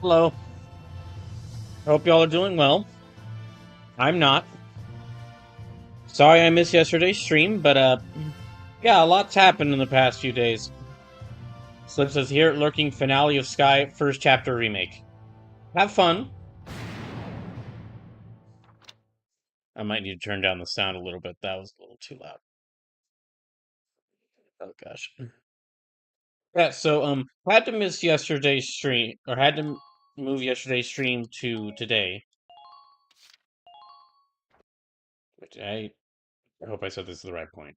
Hello. Hope y'all are doing well. I'm not. Sorry I missed yesterday's stream, but yeah, a lot's happened in the past few days. Slip says here, lurking finale of Sky first chapter remake. Have fun. I might need to turn down the sound a little bit. That was a little too loud. Oh gosh. Yeah, so had to miss yesterday's stream, or had to move yesterday's stream to today. Which I hope I set this to the right point.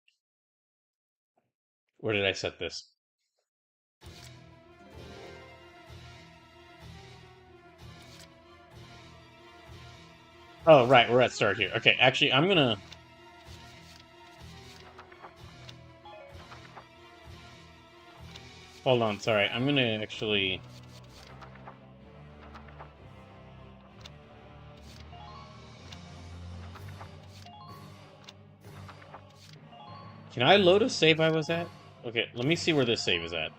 Where did I set this? Oh, right, we're at start here. Okay, actually, I'm gonna... Hold on, sorry. I'm gonna actually... Can I load a save I was at? Okay, let me see where this save is at.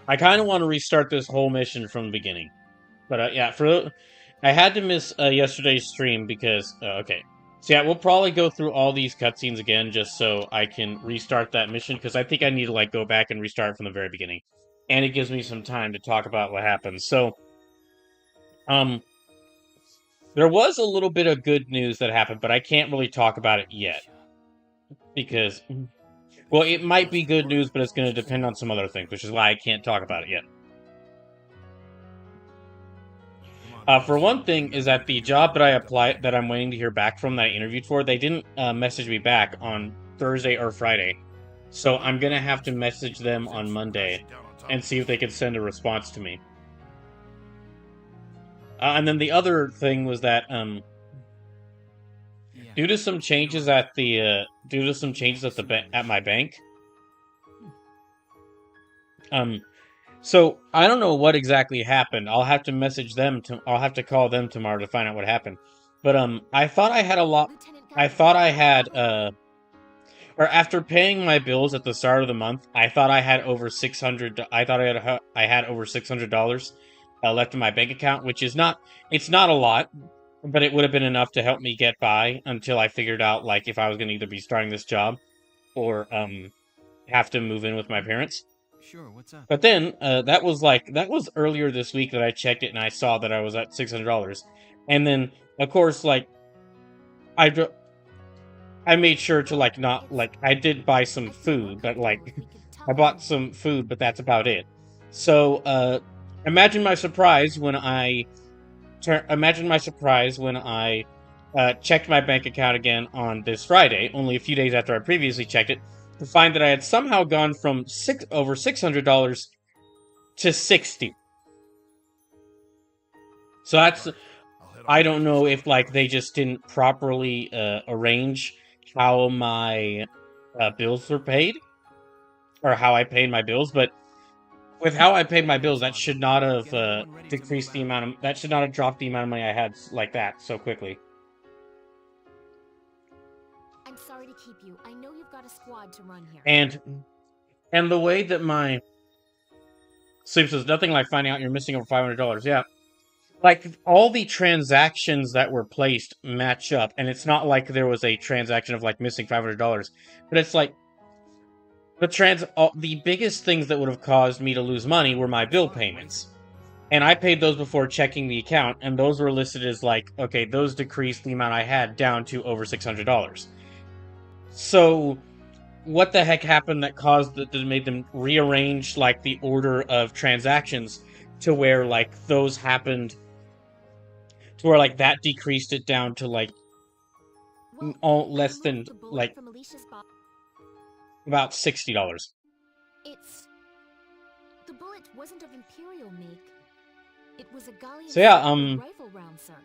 I kind of want to restart this whole mission from the beginning. But yeah, I had to miss yesterday's stream because... okay. So yeah, we'll probably go through all these cutscenes again just so I can restart that mission, because I think I need to like go back and restart from the very beginning. And it gives me some time to talk about what happened. So, there was a little bit of good news that happened, but I can't really talk about it yet. Because, well, it might be good news, but it's going to depend on some other things, which is why I can't talk about it yet. For one thing, is that the job that I applied, that I'm waiting to hear back from, that I interviewed for, they didn't message me back on Thursday or Friday. So I'm going to have to message them on Monday and see if they can send a response to me. And then the other thing was that, due to some changes at the, at my bank, so I don't know what exactly happened. I'll have to message them I'll have to call them tomorrow to find out what happened. But I thought I had a lot. I thought I had or after paying my bills at the start of the month, I thought I had over 600. I thought I had over $600 left in my bank account, which is not. It's not a lot, but it would have been enough to help me get by until I figured out like if I was going to either be starting this job or have to move in with my parents. Sure, what's up? But then, that was earlier this week that I checked it and I saw that I was at $600. And then, of course, like, I made sure to, like, not, like, I did buy some food, but, like, I bought some food, but that's about it. So, imagine my surprise when I checked my bank account again on this Friday, only a few days after I previously checked it, to find that I had somehow gone from over $600 to 60. So that's, I don't know if like they just didn't properly arrange how my bills were paid or how I paid my bills, but with how I paid my bills, that should not have decreased the amount of, that should not have dropped the amount of money I had like that so quickly. I'm sorry to keep you. I know you've got a squad to run here. And the way that my Sleep says, nothing like finding out you're missing over $500. Yeah. Like, all the transactions that were placed match up, and it's not like there was a transaction of, like, missing $500, but it's like, the biggest things that would have caused me to lose money were my bill payments. And I paid those before checking the account, and those were listed as, like, okay, those decreased the amount I had down to over $600. So, what the heck happened that made them rearrange, like, the order of transactions to where, like, those happened, to where, like, that decreased it down to, like, less than, like, about $60. The bullet wasn't of Imperial make. It was a Gallian rifle round, sir.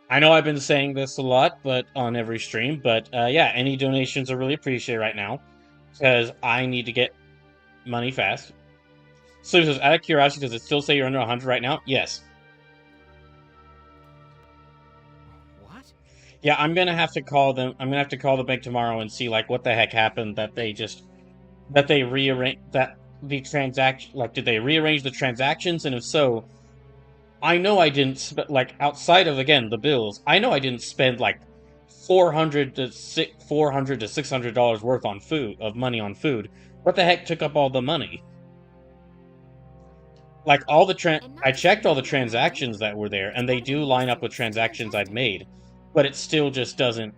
I know I've been saying this a lot, but on every stream, but yeah, any donations are really appreciated right now, because I need to get money fast. So he says, out of curiosity, does it still say you're under 100 right now? Yes. What? Yeah, I'm gonna have to call them. I'm gonna have to call the bank tomorrow and see like what the heck happened that they rearranged that the transaction, like, did they rearrange the transactions? And if so, I know I didn't like, outside of, again, the bills, I know I didn't spend like 400 to $600 worth on food, of money on food. What the heck took up all the money? Like, I checked all the transactions that were there, and they do line up with transactions I'd made, but it still just doesn't.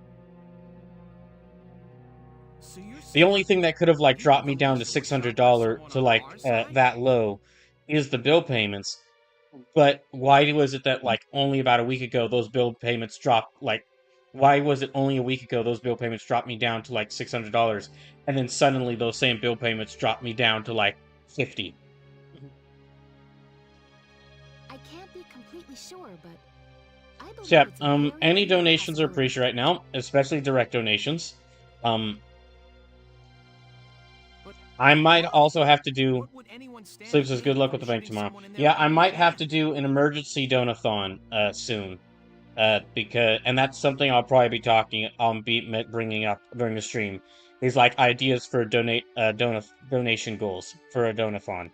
So you're The saying only thing that could have, like, you dropped have me the down to least to worry about $600 someone to, on like, our side? that low is the bill payments. But why was it that, like, only about a week ago those bill payments dropped, like, why was it only a week ago those bill payments dropped me down to, like, $600, and then suddenly those same bill payments dropped me down to, like, 50? I can't be completely sure, but I believe So yeah, it's a very any real donations are possibility. appreciated right now, especially direct donations. But I might why? also have to do. What would anyone stand to Sleep says good gain luck from with the bank shooting tomorrow. someone in their Yeah, I own might have to game? do an emergency donathon soon. And that's something I'll probably be bringing up during the stream. These, like, ideas for donation goals for a donathon.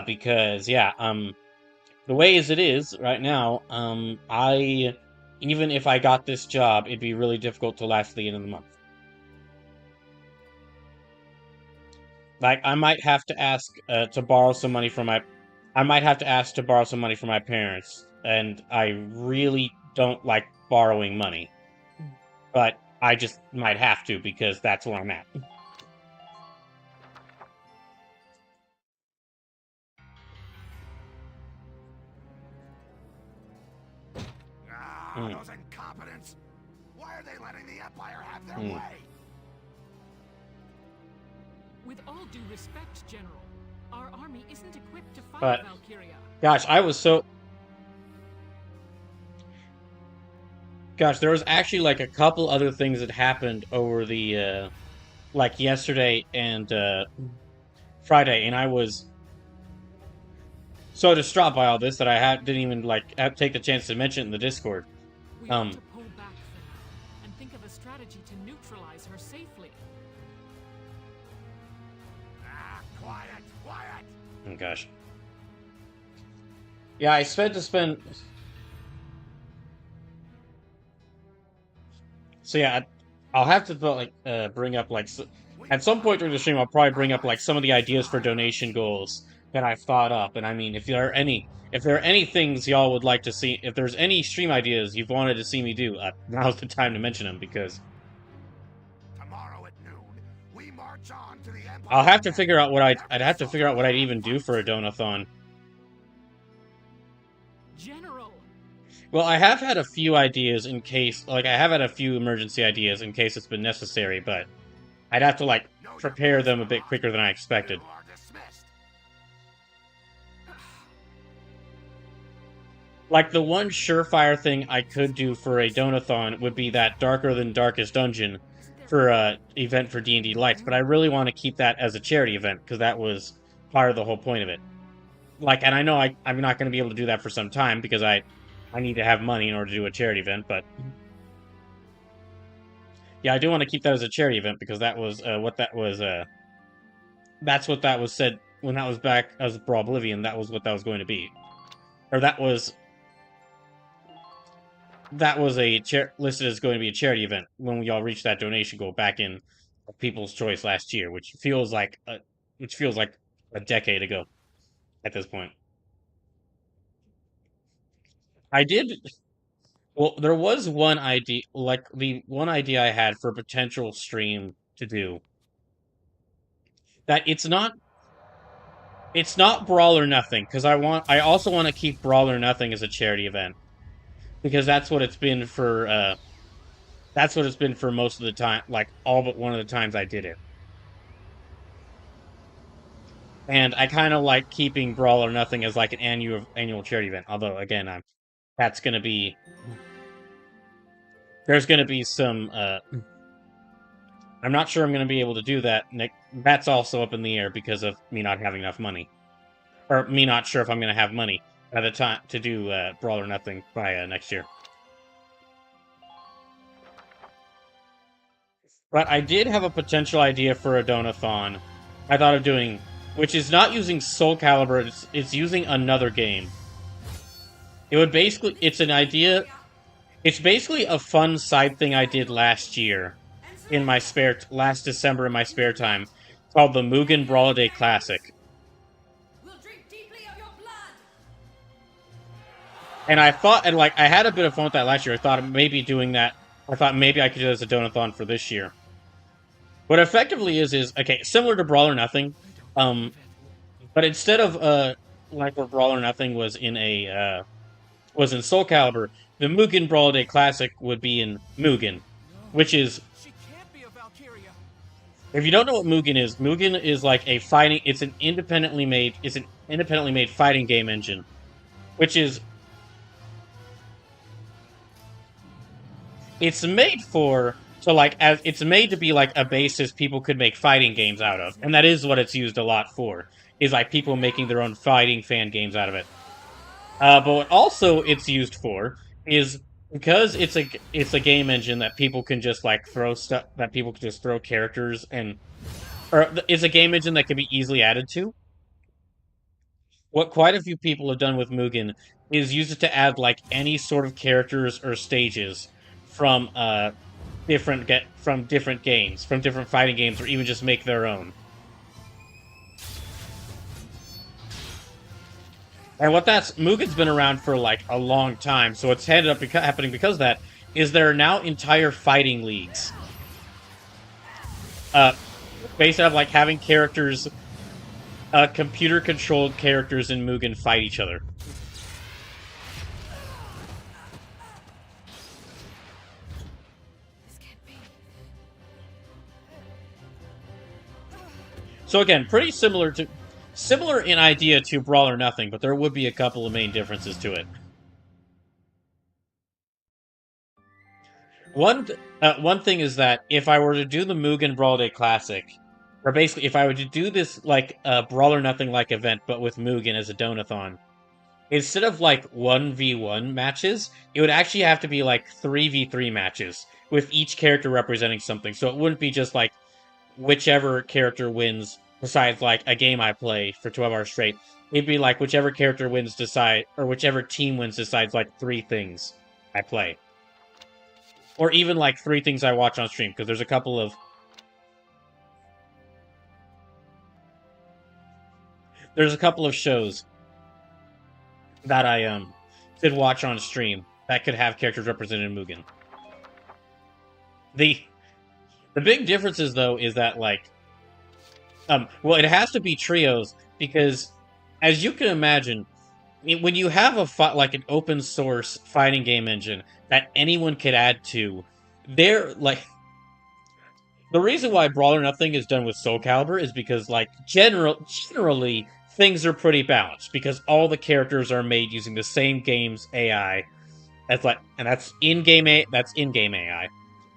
Because yeah, the way as it is right now, I even if I got this job, it'd be really difficult to last the end of the month. Like, I might have to ask to borrow some money from my. I might have to ask to borrow some money from my parents, and I really don't like borrowing money. But I just might have to because that's where I'm at. Mm. Those incompetents! Why are they letting the Empire have their Mm. way? With all due respect, General, our army isn't equipped to fight But Valkyria. gosh, there was actually, like, a couple other things that happened over the like yesterday and Friday, and I was so distraught by all this that didn't even, like, take the chance to mention it in the Discord. We ought to pull back for now and think of a strategy to neutralize her safely. Quiet! Quiet! Oh gosh. Yeah, I spent to spend. So yeah, I'll have to bring up, like, at some point during the stream. I'll probably bring up, like, some of the ideas for donation goals that I've thought up. And I mean, if there are any things y'all would like to see, if there's any stream ideas you've wanted to see me do, now's the time to mention them, because Tomorrow at noon, we march on to the Empire. I'll have to figure out what I'd have to figure out what I'd even do for a donathon. General! Well, I have had a few ideas in case, like, I have had a few emergency ideas in case it's been necessary, but I'd have to, like, prepare them a bit quicker than I expected. You are dismissed. Like, the one surefire thing I could do for a donathon would be that Darker Than Darkest dungeon for event for D&D Lights, but I really want to keep that as a charity event, because that was part of the whole point of it. Like, and I know I'm not going to be able to do that for some time, because I need to have money in order to do a charity event, but yeah, I do want to keep that as a charity event, because that was that's what that was said when that was back as Brawl Oblivion. That was what that was going to be, or that was listed as going to be a charity event when we all reached that donation goal back in People's Choice last year, which feels like a decade ago at this point. I did. Well, there was one idea, like the one idea I had for a potential stream to do. That it's not Brawl or Nothing, because I also want to keep Brawl or Nothing as a charity event, because that's what it's been for most of the time, like all but one of the times I did it. And I kind of like keeping Brawl or Nothing as, like, an annual charity event. Although, again, that's gonna be there's gonna be some I'm not sure I'm going to be able to do that, Nick. That's also up in the air because of me not having enough money. Or me not sure if I'm going to have money by the time to do Brawl or Nothing by next year. But I did have a potential idea for a donathon. I thought of doing which is not using Soul Calibur, it's using another game. It would basically, it's an idea, it's basically a fun side thing I did last year, last December in my spare time, called the Mugen Brawlhalla Classic. And I thought, and like, I had a bit of fun with that last year. I thought maybe doing that, I thought maybe I could do this as a donathon for this year. What it effectively is, okay, similar to Brawl or Nothing, but instead of, like where Brawl or Nothing was in Soul Calibur, the Mugen Brawlhalla Classic would be in Mugen, which is, She can't be a Valkyria. if you don't know what Mugen is like a fighting, it's an independently made fighting game engine, which is, it's made to be like a basis people could make fighting games out of, and that is what it's used a lot for, is like people making their own fighting fan games out of it. But what also it's used for is, because it's a game engine that people can just like throw stuff, that people can just throw characters or it's a game engine that can be easily added to. What quite a few people have done with Mugen is use it to add like any sort of characters or stages from different games, from different fighting games, or even just make their own. And Mugen's been around for like a long time, so what's ended up happening because of that is there are now entire fighting leagues. Based out of like having characters, computer-controlled characters in Mugen fight each other. So again, pretty similar in idea to Brawl or Nothing, but there would be a couple of main differences to it. One thing is that if I were to do the Mugen Brawlhalla Classic, or basically if I were to do this like Brawl or Nothing like event, but with Mugen as a donathon, instead of like 1v1 matches, it would actually have to be like 3v3 matches, with each character representing something. So it wouldn't be just like whichever character wins, besides like a game I play for 12 hours straight. It'd be like whichever character wins whichever team wins decides like 3 things I play. Or even like 3 things I watch on stream, because there's a couple of shows that I could watch on stream that could have characters represented in Mugen. The big differences though is that like well, it has to be trios, because as you can imagine, when you have like an open source fighting game engine that anyone could add to, they're like, the reason why Brawl or Nothing is done with Soul Calibur is because like generally things are pretty balanced, because all the characters are made using the same game's AI. That's in-game AI.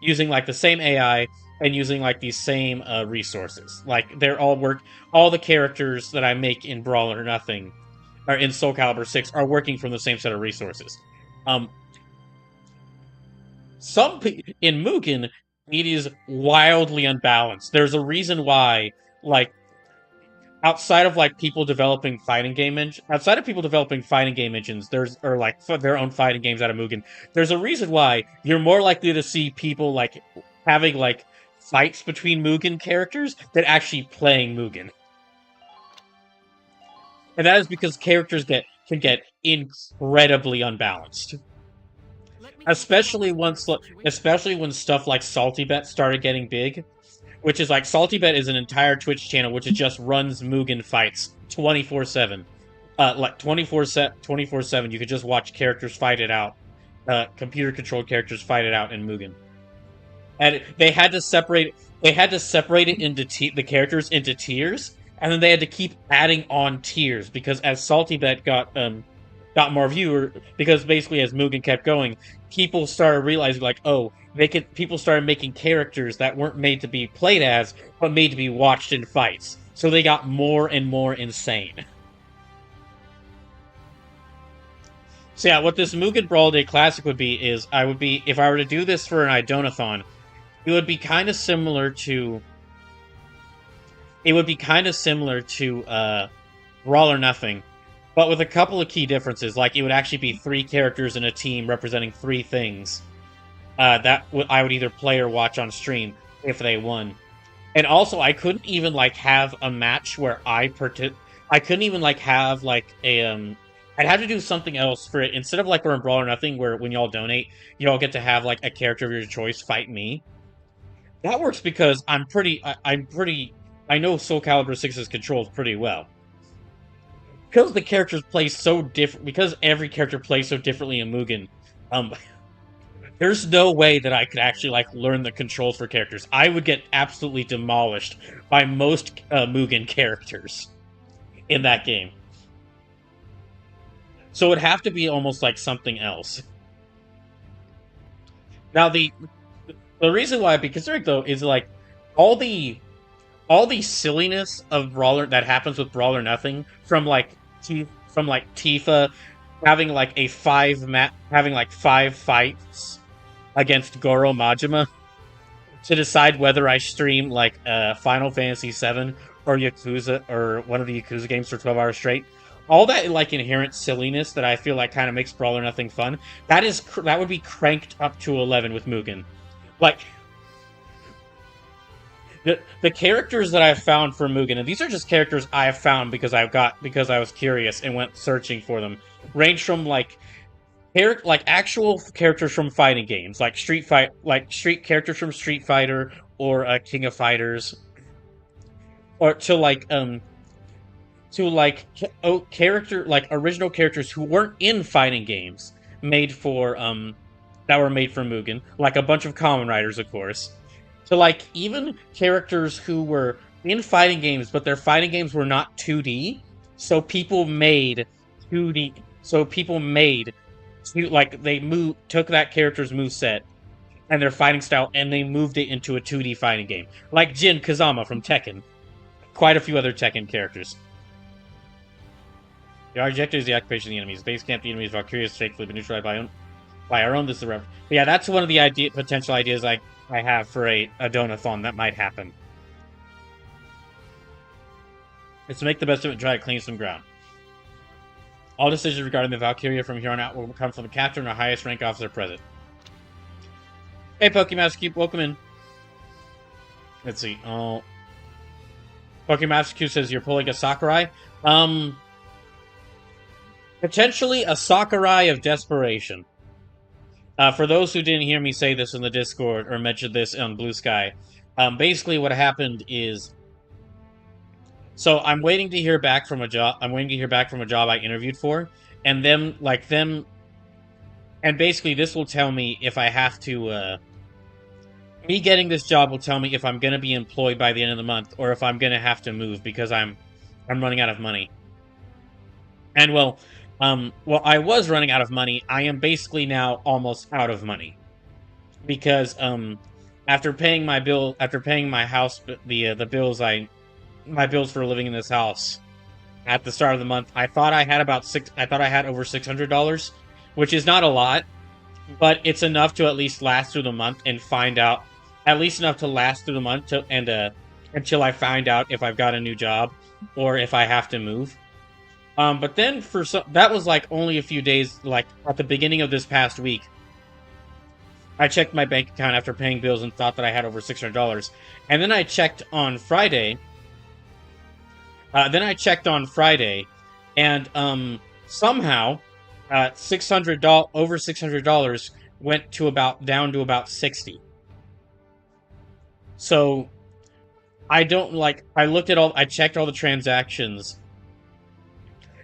Using like the same AI and using like these same resources. Like all the characters that I make in Brawl or Nothing, or in Soul Calibur 6, are working from the same set of resources. In Mugen, it is wildly unbalanced. There's a reason why, like, outside of people developing fighting game engines, or like their own fighting games out of Mugen, there's a reason why you're more likely to see people like having like fights between Mugen characters than actually playing Mugen. And that is because characters can get incredibly unbalanced. Especially when stuff like Salty Bet started getting big. Which is like, Salty Bet is an entire Twitch channel which just runs Mugen fights 24/7. Like 24/7, you could just watch characters fight it out. Computer-controlled characters fight it out in Mugen. And they had to separate it into the characters into tiers, and then they had to keep adding on tiers, because as Salty Bet got more viewers, because basically as Mugen kept going, people started realizing like, oh, people started making characters that weren't made to be played as, but made to be watched in fights. So they got more and more insane. So yeah, what this Mugen Brawlhalla Classic would be is, if I were to do this for an Idonathon, it would be kind of similar to... it would be kind of similar to Brawl or Nothing, but with a couple of key differences. Like, it would actually be 3 characters in a team representing 3 things that I would either play or watch on stream if they won. And also, I couldn't even, like, have a match where I couldn't even, like, have, like, a, I'd have to do something else for it. Instead of, like, we're in Brawl or Nothing, where when y'all donate, y'all get to have, like, a character of your choice fight me. That works because I know Soul Calibur 6's controls pretty well. Because the characters play so different, because every character plays so differently in Mugen, there's no way that I could actually, like, learn the controls for characters. I would get absolutely demolished by most Mugen characters in that game. So it'd have to be almost like something else. Now, the reason why I'd be considering, though, is, like, all the silliness of Brawler that happens with Brawl or Nothing, from Tifa having like 5 fights against Goro Majima to decide whether I stream like Final Fantasy VII or Yakuza or one of the Yakuza games for 12 hours straight. All that, like, inherent silliness that I feel like kind of makes Brawl or Nothing fun, that would be cranked up to 11 with Mugen. Like, the characters that I've found for Mugen, and these are just characters I have found because I was curious and went searching for them, range from like actual characters from fighting games, like street characters from Street Fighter or King of Fighters, or to original characters who weren't in fighting games that were made for Mugen, like a bunch of Kamen Riders, of course. To, like, even characters who were in fighting games, but their fighting games were not 2D, so people made 2D. So people made, like, took that character's moveset and their fighting style, and they moved it into a 2D fighting game, like Jin Kazama from Tekken. Quite a few other Tekken characters. The objective is the occupation of the enemies. Base camp, the enemies, Valkyria, safely been neutralized by our own. This is the reference. But yeah, that's one of the potential ideas I have for a donathon that might happen. It's to make the best of it and try to clean some ground. All decisions regarding the Valkyria from here on out will come from the captain or highest rank officer present. Hey, Pokemaster Cube, welcome in. Let's see. Oh, Pokemaster Cube says you're pulling a Sakurai. Potentially a Sakurai of desperation. For those who didn't hear me say this in the Discord or mention this on Blue Sky, basically what happened is, so I'm waiting to hear back from a job. I'm waiting to hear back from a job I interviewed for, and and basically this will tell me if I have to. Me getting this job will tell me if I'm gonna be employed by the end of the month or if I'm gonna have to move because I'm running out of money. And well, I was running out of money. I am basically now almost out of money because after paying my house, my bills for living in this house at the start of the month, I thought I had over $600, which is not a lot, but it's enough to at least last through the month and find out, at least enough to last through the month until I find out if I've got a new job or if I have to move. But then that was like only a few days, like at the beginning of this past week. I checked my bank account after paying bills and thought that I had over $600. And then I checked on Friday. And somehow over $600 went down to about $60. So I checked all the transactions.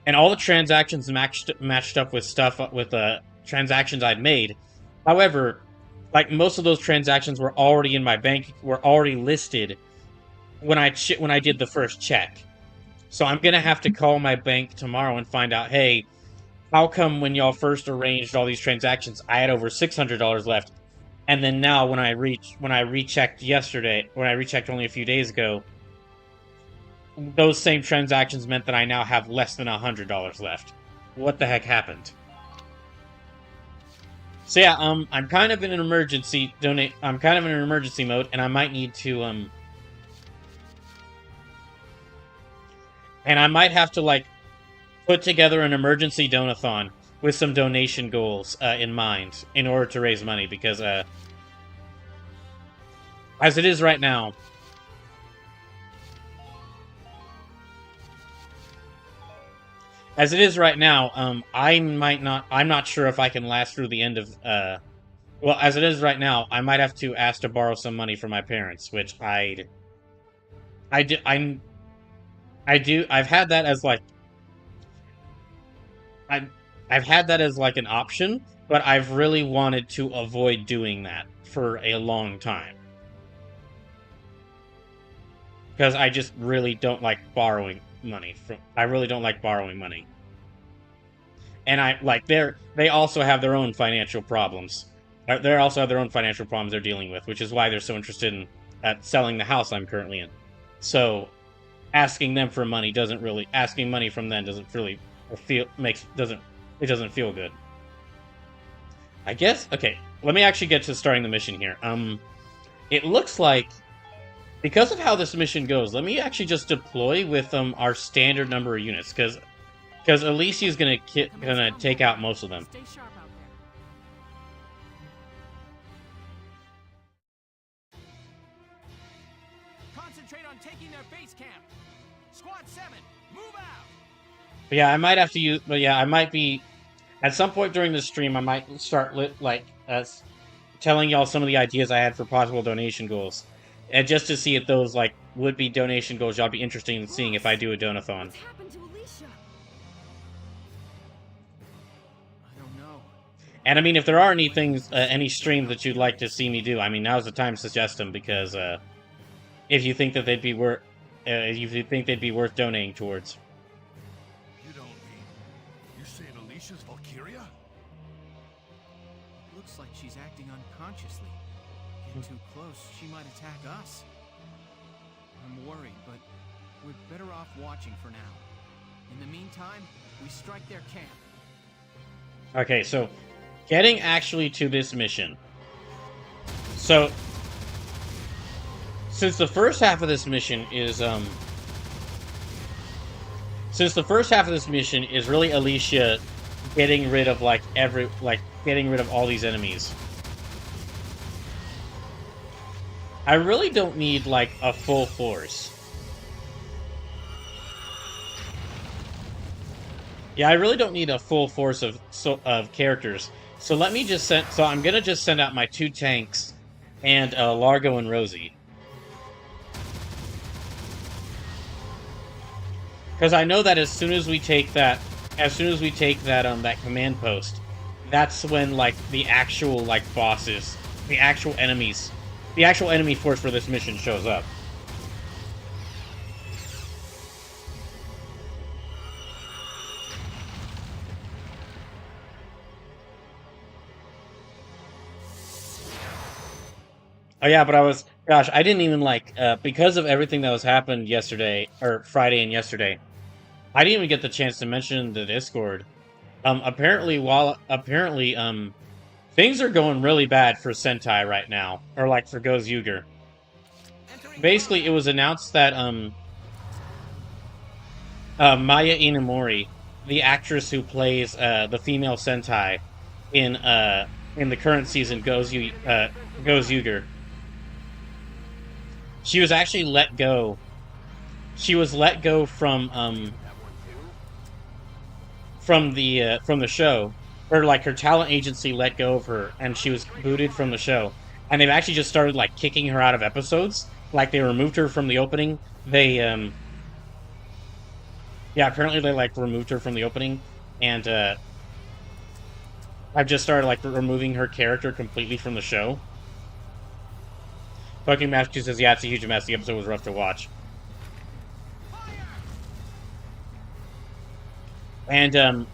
And all the transactions matched up with transactions I'd made. However, like most of those transactions were already in my bank, were already listed when I did the first check. So I'm gonna have to call my bank tomorrow and find out, hey, how come when y'all first arranged all these transactions, I had over $600 left, and then now when I rechecked only a few days ago, those same transactions meant that I now have less than $100 left. What the heck happened? So yeah, I'm kind of in an emergency mode, and I might need to And I might have to, like, put together an emergency donathon with some donation goals in mind in order to raise money, because as it is right now, I'm not sure if I can last through the end of, well, as it is right now, I might have to ask to borrow some money from my parents, which I've had that as, like, I've had that as, like, an option, but I've really wanted to avoid doing that for a long time. Because I just really don't like borrowing money. I really don't like borrowing money. And they also have their own financial problems. They also have their own financial problems they're dealing with, which is why they're so interested in selling the house I'm currently in. So, asking them for money asking money from them doesn't really doesn't feel good. I guess, okay, let me actually get to starting the mission here. It looks like, because of how this mission goes, let me actually just deploy with our standard number of units, because Alicia's gonna take out most of them. Stay sharp out there. Concentrate on taking their base camp. Squad 7, move out. But yeah, I might have to use. But yeah, I might be at some point during the stream. I might start telling y'all some of the ideas I had for possible donation goals, and just to see if those would be donation goals y'all be interested in seeing if I do a donathon. What happened to Alicia? I don't know. And I mean, if there are any things, any streams that you'd like to see me do, I mean, now's the time to suggest them, because if you think that they'd be worth donating towards. You don't mean... You saying Alicia's Valkyria? Looks like she's acting unconsciously. Get too close, she might attack us. I'm worried, but we're better off watching for now. In the meantime, we strike their camp. Okay, so getting actually to this mission. So since the first half of this mission is really Alicia getting rid of getting rid of all these enemies. I really don't need a full force. Yeah, I really don't need a full force of characters. So let me just send. So I'm gonna just send out my 2 tanks and Largo and Rosie, because I know that as soon as we take that that command post, that's when the actual bosses, the actual enemies, the actual enemy force for this mission shows up. Oh yeah, but I didn't even because of everything that was happened yesterday, or Friday and yesterday, I didn't even get the chance to mention the Discord. Apparently things are going really bad for Sentai right now, or for Goes Yuger. Basically, it was announced that Maya Inamori, the actress who plays the female Sentai in the current season Goes Yuger, she was actually let go. She was let go from the show, or her talent agency let go of her, and she was booted from the show. And they've actually just started kicking her out of episodes. They removed her from the opening. They apparently they removed her from the opening, and I've just started removing her character completely from the show. Fucking Massachusetts says, yeah, it's a huge mess. The episode was rough to watch. And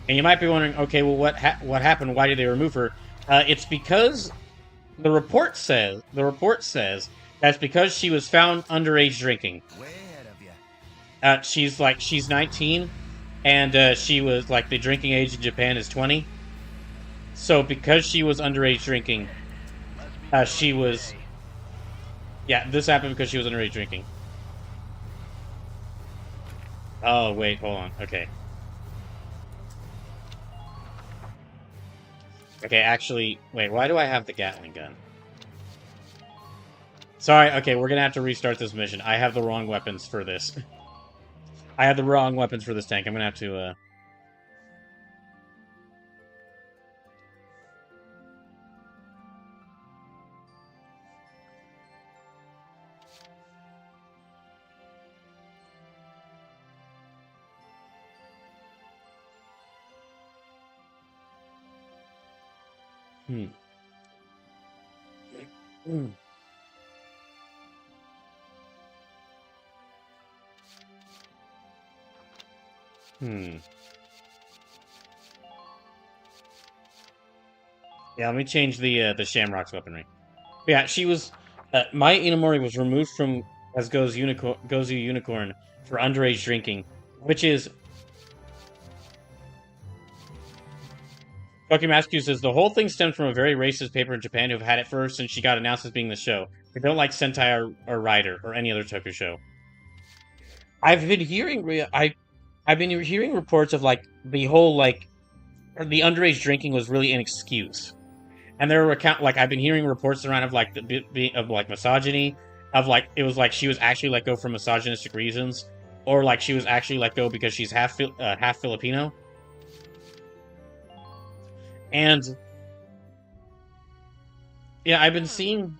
you might be wondering, okay, well, what happened? Why did they remove her? It's because the report says that's because she was found underage drinking. Way ahead of you. She's 19, and she was the drinking age in Japan is 20. So because she was underage drinking, she was. Yeah, this happened because she was underage drinking. Oh, wait, hold on. Okay. Okay, actually, wait, why do I have the Gatling gun? Sorry, okay, we're gonna have to restart this mission. I have the wrong weapons for this. I have the wrong weapons for this tank. I'm gonna have to, Hmm. Hmm. Hmm. Yeah, let me change the Shamrock's weaponry. Yeah, she was, Mai Inamori was removed from as Gozu Unicorn for underage drinking, which is Tokimatsu says the whole thing stems from a very racist paper in Japan who've had it first since she got announced as being the show. They don't like Sentai or Rider or any other toku show. I've been hearing I've been hearing reports of like the whole like the underage drinking was really an excuse, and there were I've been hearing reports around of like of like misogyny, of like it was like she was actually let go for misogynistic reasons, or like she was actually let go because she's half Filipino, and yeah, I've been seeing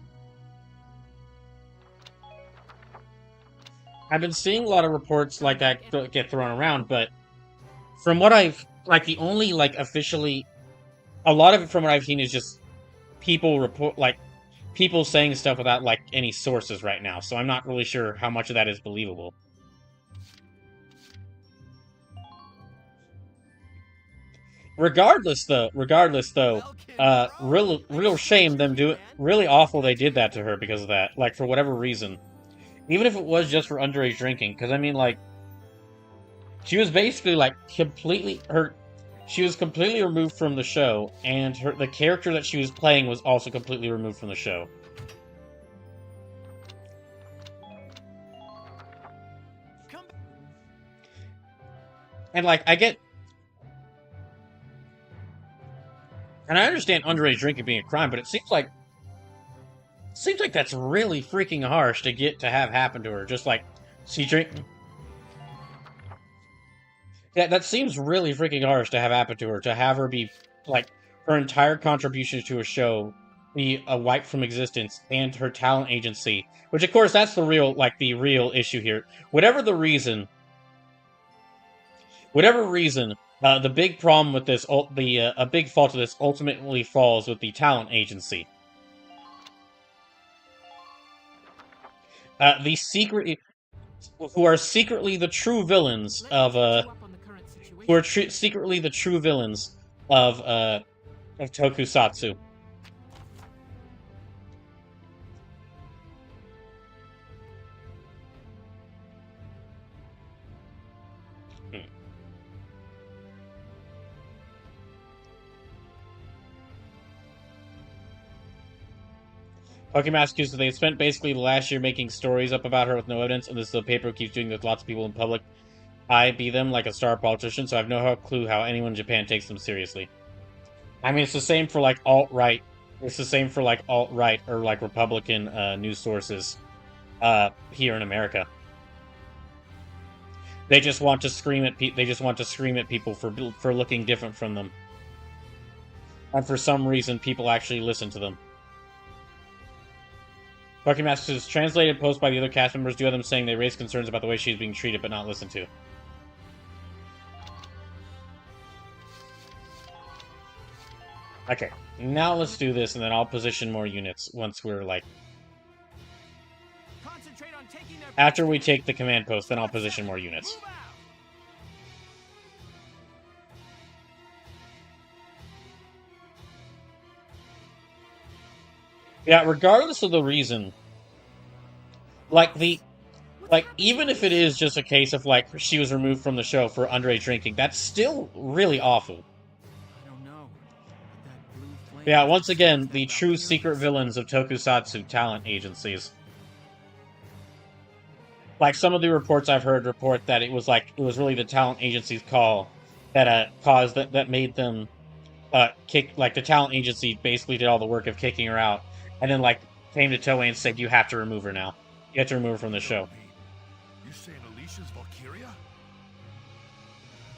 a lot of reports like that get thrown around, but from what I've like the only like officially a lot of it from what I've seen is just people report like people saying stuff without like any sources right now. So I'm not really sure how much of that is believable. Regardless though, real shame them do it. Really awful they did that to her because of that. Like for whatever reason, even if it was just for underage drinking, because I mean like she was basically like completely her. She was completely removed from the show, and the character that she was playing was also completely removed from the show. And like and I understand underage drinking being a crime, but it seems like that's really freaking harsh to get to have happen to her. Just like she drink. Yeah, that seems really freaking harsh to have happen to her. To have her be like her entire contribution to a show be wiped from existence, and her talent agency, which of course that's the real issue here. Whatever the reason, whatever reason, the big problem with this, a big fault of this ultimately falls with the talent agency. The secret, who are secretly the true villains of who are secretly the true villains of Tokusatsu. Hmm. Pokemon accused that they spent basically the last year making stories up about her with no evidence, and this is the paper keeps doing with lots of people in public. I be them like a star politician, so I have no clue how anyone in Japan takes them seriously. I mean, it's the same for like alt right. It's the same for like alt right or like Republican news sources here in America. They just want to scream at they just want to scream at people for looking different from them, and for some reason, people actually listen to them. Buckymaster's translated posts by the other cast members do have them saying they raise concerns about the way she's being treated but not listened to. Okay, now let's do this, and then I'll position more units once we're like. After we take the command post, then I'll position more units. Yeah, regardless of the reason, like even if it is just a case of like she was removed from the show for underage drinking, that's still really awful. Yeah, once again, the true secret villains of Tokusatsu talent agencies. like some of the reports I've heard report that it was really the talent agency's call that caused that made them kick, like the talent agency basically did all the work of kicking her out, and then like came to Toei and said you have to remove her now. You have to remove her from the No, show. wait. You saying Alicia's Valkyria?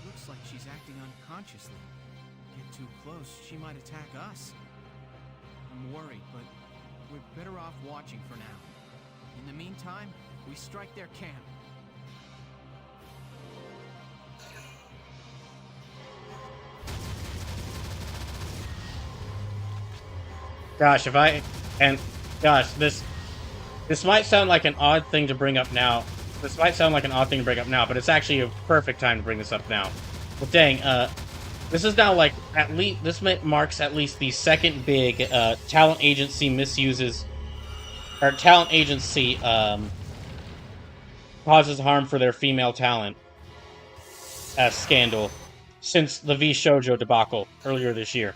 Looks like she's acting unconsciously. Get too close, she might attack us. I'm worried, but we're better off watching for now. In the meantime, we strike their camp. Gosh, this might sound like an odd thing to bring up now. This might sound like an odd thing to bring up now, but it's actually a perfect time to bring this up now. But dang, this is now like this marks at least the second big talent agency misuses, or talent agency causes harm for their female talent scandal since the V Shoujo debacle earlier this year.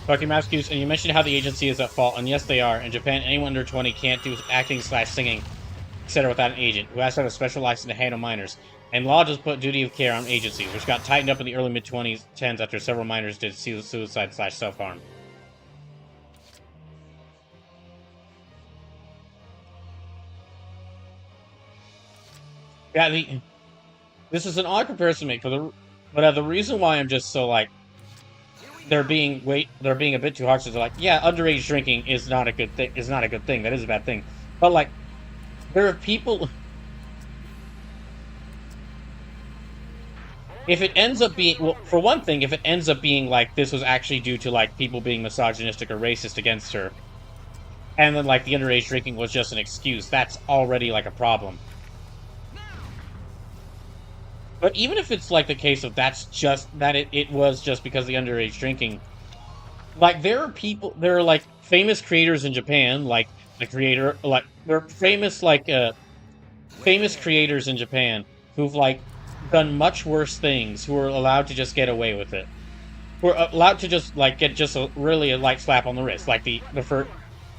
Pokemon, and you mentioned how the agency is at fault, and yes, they are. In Japan, anyone under 20 can't do acting/singing, etc. without an agent, who has to have a special license to handle minors. And law just put duty of care on agencies, which got tightened up in the early mid-2010s after several minors did suicide/self-harm. Yeah, this is an odd comparison to make, but the reason why I'm just so like they're being a bit too harsh. So they're like, yeah, underage drinking is not a good thing. Is not a good thing. That is a bad thing. But like, there are people. If it ends up being, well, for one thing, if it ends up being like this was actually due to like people being misogynistic or racist against her, and then like the underage drinking was just an excuse, that's already like a problem. But even if it's like the case of that's just that it was just because of the underage drinking, like there are like famous creators in Japan, like the creator, like there are famous creators in Japan who've like done much worse things, who are allowed to just get away with it, who are allowed to just like get just really a light slap on the wrist. Like the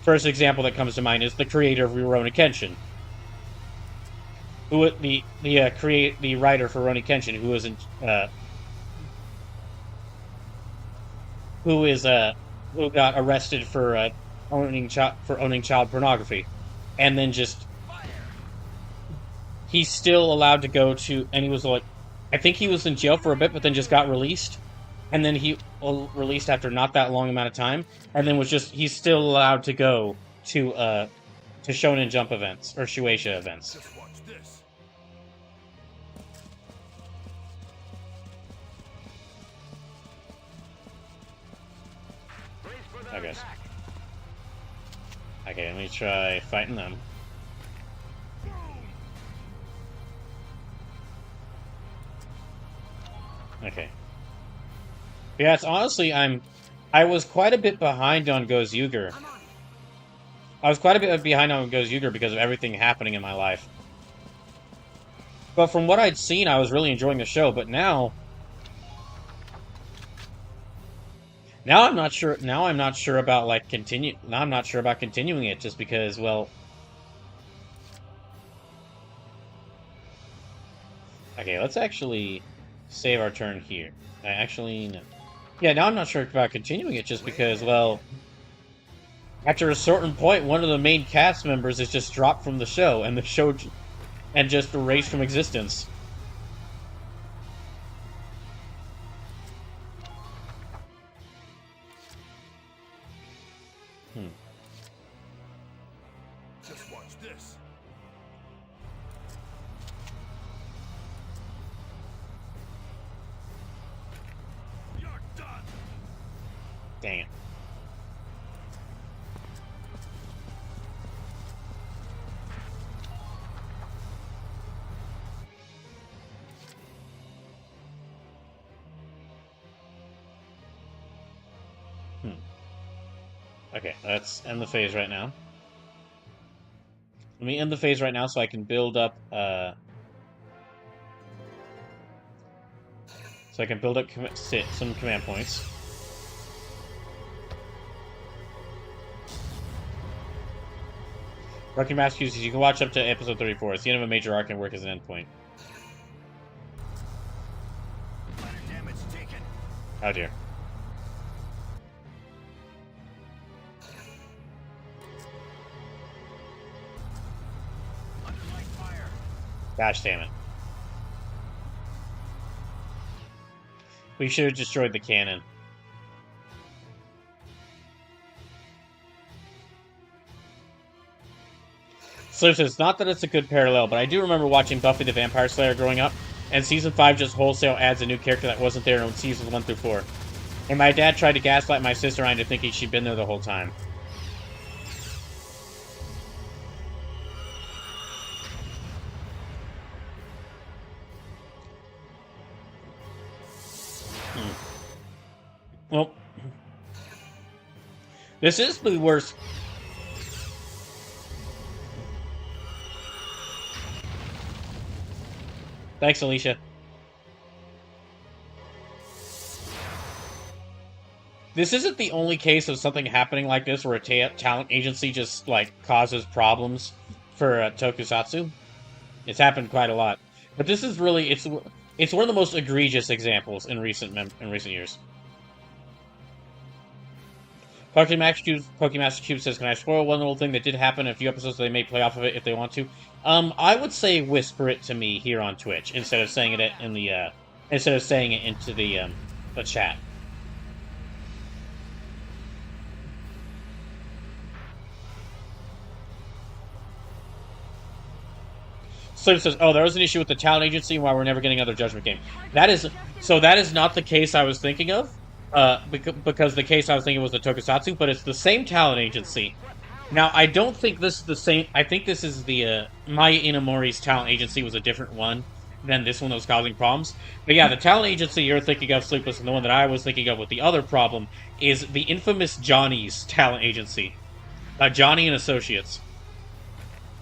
first example that comes to mind is the creator of Rurouni Kenshin, who the writer for Rurouni Kenshin, who got arrested for owning child pornography, and then just he's still allowed to go to, and he was like, I think he was in jail for a bit, but then just got released, and then he released after not that long amount of time, and then he's still allowed to go to Shonen Jump events or Shueisha events. Just watch this. I guess. Okay, let me try fighting them. Okay. Yeah, it's honestly, I was quite a bit behind on Goes Yuger. I was quite a bit behind on Goes Yuger because of everything happening in my life. But from what I'd seen, I was really enjoying the show, but now I'm not sure. Now I'm not sure about like Now I'm not sure about continuing it just because, well. Okay, let's actually save our turn here. No. Yeah, now I'm not sure about continuing it just because, well, after a certain point, one of the main cast members is just dropped from the show, and just erased from existence. Just watch this. You're done. Dang it. Okay, let's end the phase right now. Let me end the phase right now so I can build up, some command points. Rocky Master uses, you can watch up to episode 34. It's the end of a major arc and work as an endpoint. Oh dear. Gosh damn it. We should have destroyed the cannon. So it's not that it's a good parallel, but I do remember watching Buffy the Vampire Slayer growing up, and Season 5 just wholesale adds a new character that wasn't there in Seasons 1 through 4. And my dad tried to gaslight my sister into thinking she'd been there the whole time. Well, this is the worst. Thanks, Alicia. This isn't the only case of something happening like this where a talent agency just, like, causes problems for Tokusatsu. It's happened quite a lot. But this is really, it's one of the most egregious examples in recent years. Pokemaster Cube says, can I spoil one little thing that did happen in a few episodes so they may play off of it if they want to? I would say whisper it to me here on Twitch instead of saying it in the into the chat. So it says, oh, there was an issue with the talent agency and why we're never getting another Judgment game. That is not the case I was thinking of. Because the case I was thinking was the Tokusatsu, but it's the same talent agency. Now, I don't think this is the same. I think this is the Maya Inamori's talent agency was a different one than this one that was causing problems. But yeah, the talent agency you're thinking of, Sleepless, and the one that I was thinking of with the other problem is the infamous Johnny's talent agency, Johnny and Associates,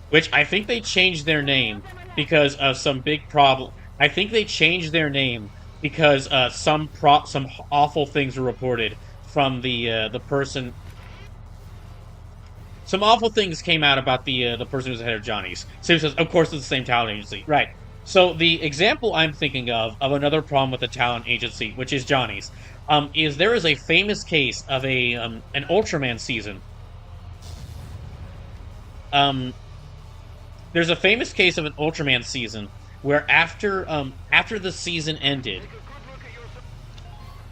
which I think they changed their name because of some big problem. I think they changed their name because some awful things were reported from the person. Some awful things came out about the person who's the head of Johnny's. So he says, of course, it's the same talent agency, right? So the example I'm thinking of another problem with the talent agency, which is Johnny's, is there is a famous case of an Ultraman season. There's a famous case of an Ultraman season where after the season ended,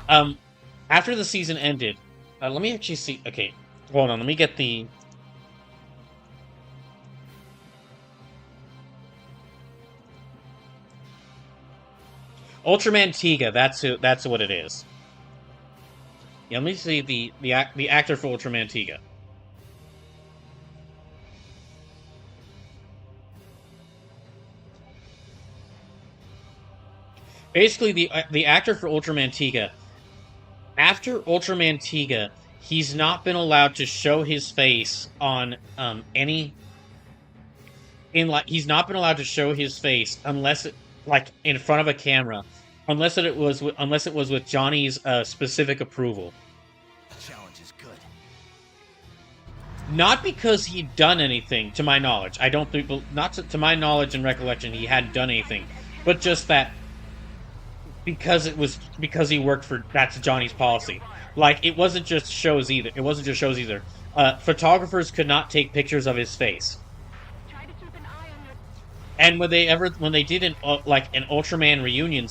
let me actually see. Okay, hold on. Let me get the. Ultraman Tiga. That's what it is. Yeah, let me see the actor for Ultraman Tiga. Basically, the actor for Ultraman Tiga, after Ultraman Tiga, he's not been allowed to show his face on he's not been allowed to show his face unless in front of a camera, unless it was with Johnny's specific approval. The challenge is good. Not because he'd done anything, to my knowledge. I don't think, not to my knowledge and recollection, he hadn't done anything, but just that. Because he worked for, that's Johnny's policy. Like, it wasn't just shows either. Photographers could not take pictures of his face. And when they did an Ultraman reunion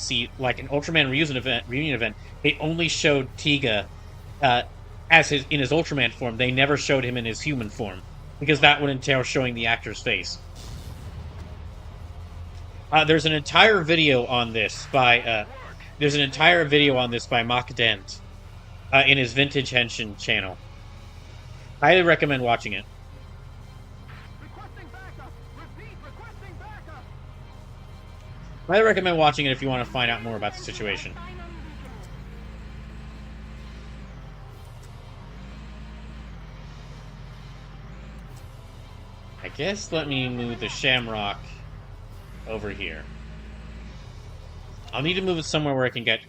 reunion event, they only showed Tiga in his Ultraman form. They never showed him in his human form because that would entail showing the actor's face. There's an entire video on this by Mock Dent in his Vintage Henshin channel. Highly recommend watching it. Highly recommend watching it if you want to find out more about the situation. My guess let me move the Shamrock over here. I'll need to move it somewhere where I can get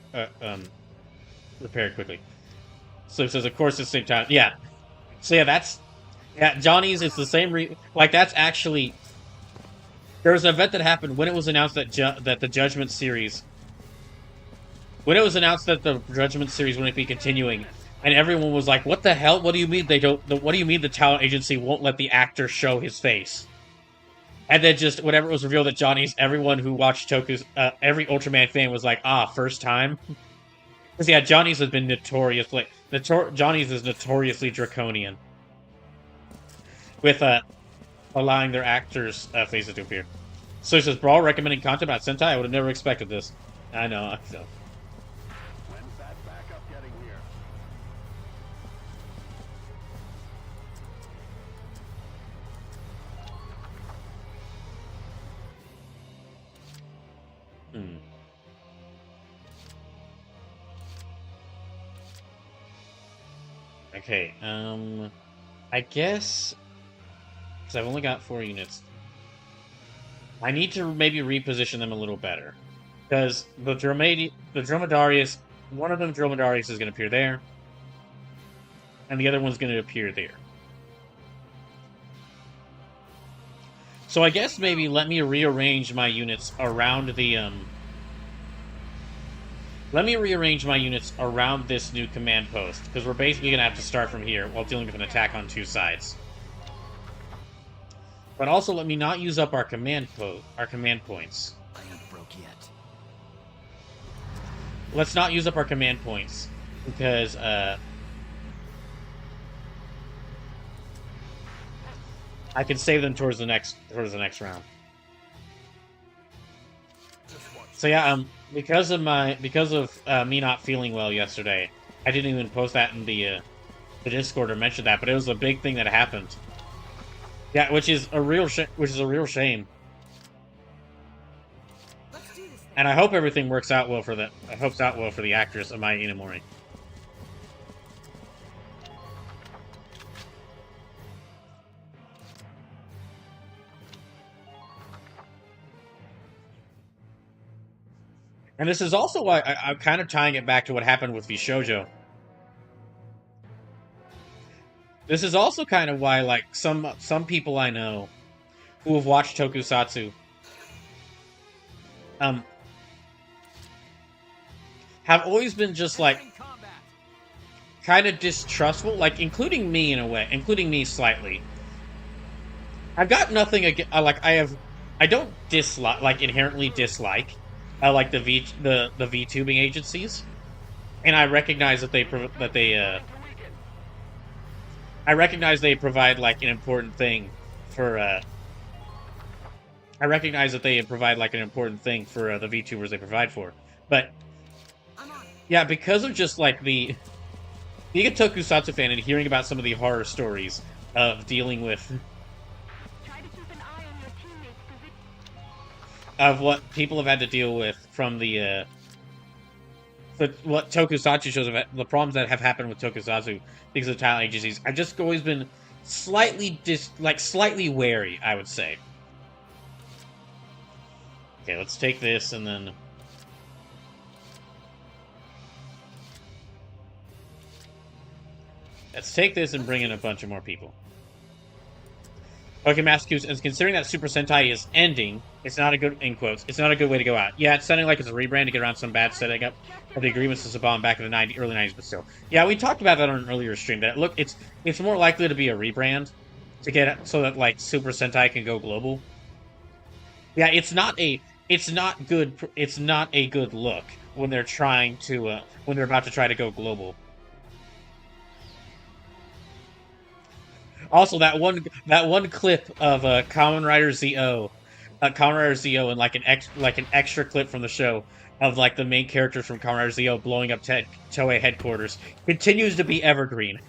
repaired quickly. So it says, of course, at the same time. Yeah. So yeah, that's... Yeah, Johnny's is the same... Like, that's actually... There was an event that happened when it was announced that that the Judgment series... When it was announced that the Judgment series wouldn't be continuing, and everyone was like, what the hell? What do you mean they don't... What do you mean the talent agency won't let the actor show his face? And then just, whenever it was revealed that Johnny's, everyone who watched Toku's... every Ultraman fan was like, first time? Because, yeah, Johnny's has been notoriously... Johnny's is notoriously draconian. With, allowing their actors' faces to appear. So it says, Brawl recommending content about Sentai? I would have never expected this. I know, I know. When's that backup getting here? Okay, I guess... Because I've only got 4 units. I need to maybe reposition them a little better. Because the Dromedarius... One of them, Dromedarius, is going to appear there. And the other one's going to appear there. So I guess maybe let me rearrange my units around the, Let me rearrange my units around this new command post, because we're basically going to have to start from here while dealing with an attack on 2 sides. But also let me not use up our command points. I ain't broke yet. Let's not use up our command points, because, I can save them towards the next round. So yeah, because of me not feeling well yesterday, I didn't even post that in the Discord or mention that, but it was a big thing that happened. Yeah, which is a real shame. And I hope everything works out well for the actress Amaya Inamori. And this is also why I'm kind of tying it back to what happened with Vishojo. This is also kind of why, like, some people I know who have watched Tokusatsu have always been just, like, kind of distrustful, like, including me in a way, including me slightly. I've got nothing against, I don't dislike, like, inherently dislike, like the VTubing agencies, and I recognize that I recognize they provide, like, an important thing for, the VTubers they provide for. But, yeah, because of just, like, being a Tokusatsu fan and hearing about some of the horror stories of dealing with... of what people have had to deal with from what Tokusatsu shows, the problems that have happened with Tokusatsu because of talent agencies, I've just always been slightly wary, I would say. Okay, let's take this and then... Let's take this and bring in a bunch of more people. Okay, Massachusetts, and considering that Super Sentai is ending, it's not a good, in quotes, it's not a good way to go out. Yeah, it's sounding like it's a rebrand to get around some bad setting up of the agreements to Saban back in the early 90s, but still. Yeah, we talked about that on an earlier stream, that, look, it's more likely to be a rebrand to get, so that, like, Super Sentai can go global. Yeah, it's not a good look when they're trying to, when they're about to try to go global. Also, that one clip of Kamen Rider ZO, and like an extra clip from the show of, like, the main characters from Kamen Rider ZO blowing up Toei headquarters continues to be evergreen.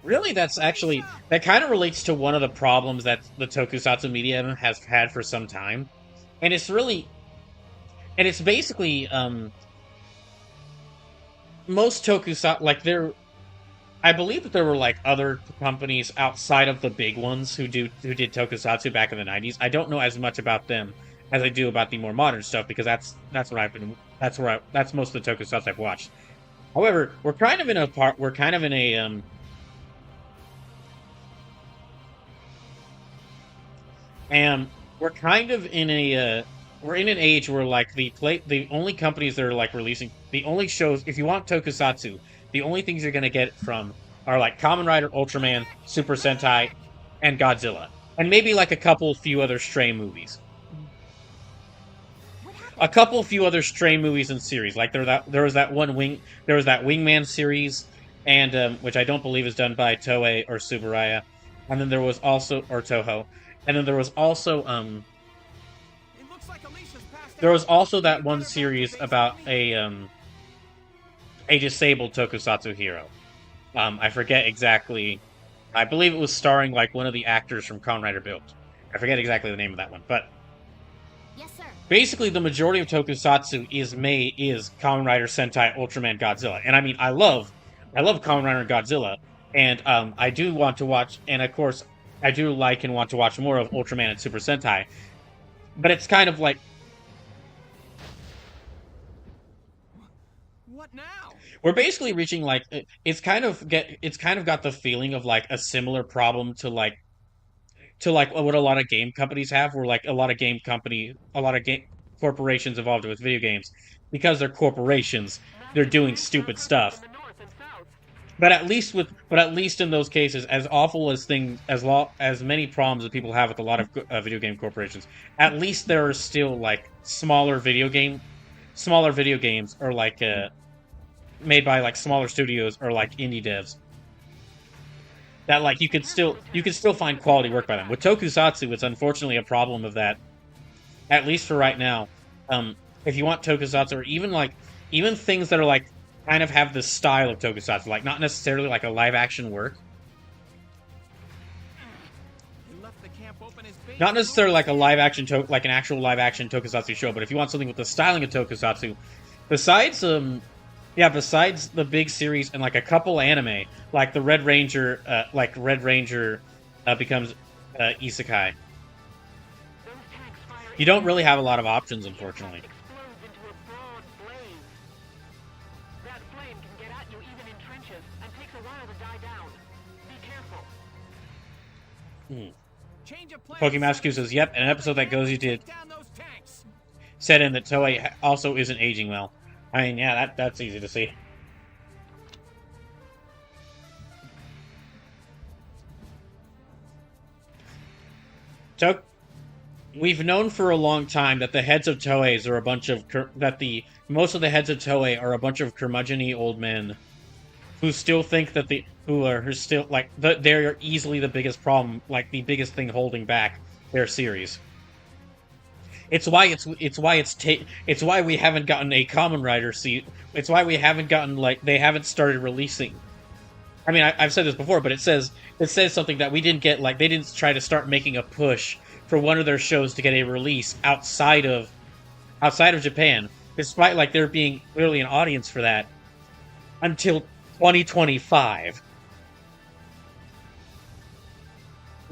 Really, that kind of relates to one of the problems that the Tokusatsu media has had for some time. And it's and it's basically most tokusatsu, like there. I believe that there were like other companies outside of the big ones who did tokusatsu back in the 90s. I don't know as much about them as I do about the more modern stuff because that's what I've been that's most of the tokusatsu I've watched. However, we're kind of in a and we're kind of in a we're in an age where like the only companies that are like releasing the only shows if you want tokusatsu, the only things you're gonna get from are like Kamen Rider, Ultraman, Super Sentai, and Godzilla, and maybe like a couple few other stray movies. A couple few other stray movies and series, like there was that Wingman series, and which I don't believe is done by Toei or Subaraya, and then there was also or Toho, and then It looks like Alicia's passed there was out. also that one series about a disabled tokusatsu hero. I forget exactly. I believe it was starring like one of the actors from Kamen Rider Build. I forget exactly the name of that one, but Yes, sir. basically the majority of tokusatsu is Kamen Rider, Sentai, Ultraman, Godzilla, and I mean I love Kamen Rider and Godzilla, and I do want to watch, and of course I do like and want to watch more of Ultraman and Super Sentai, but it's kind of like What now? we're basically reaching like it's kind of got the feeling of like a similar problem to like what a lot of game companies have, where like a lot of game corporations involved with video games, because they're corporations, they're Massive doing street stupid transfers stuff. from the north and south. But at least in those cases, as awful as things, as many problems that people have with a lot of video game corporations, at least there are still like smaller video games, or like made by like smaller studios or like indie devs that like you can still find quality work by them. With tokusatsu, it's unfortunately a problem of that, at least for right now. If you want tokusatsu, or even like even things that are like kind of have the style of tokusatsu, like not necessarily like a live action work, He left the camp open as bait. not necessarily like like an actual live action tokusatsu show, but if you want something with the styling of tokusatsu, besides besides the big series and like a couple anime, like the Red Ranger becomes isekai. Those tanks fire You don't really have a lot of options, unfortunately. explodes into a broad blaze. That flame can get at you even in trenches and takes a while to die down. Be careful. Change of plans. Pokemon Q says, "Yep, an episode that goes you did Take down those tanks. said in that Toei also isn't aging well." I mean, yeah, that's easy to see. To- We've known for a long time that the heads of Toei's are a bunch of most of the heads of Toei are a bunch of curmudgeon-y old men who still think that who still like they're easily the biggest problem, like the biggest thing holding back their series. It's why we haven't gotten a Kamen Rider It's why we haven't gotten like they haven't started releasing. I mean, I've said this before, but it says something that we didn't get. Like they didn't try to start making a push for one of their shows to get a release outside of Japan, despite like there being clearly an audience for that, until 2025.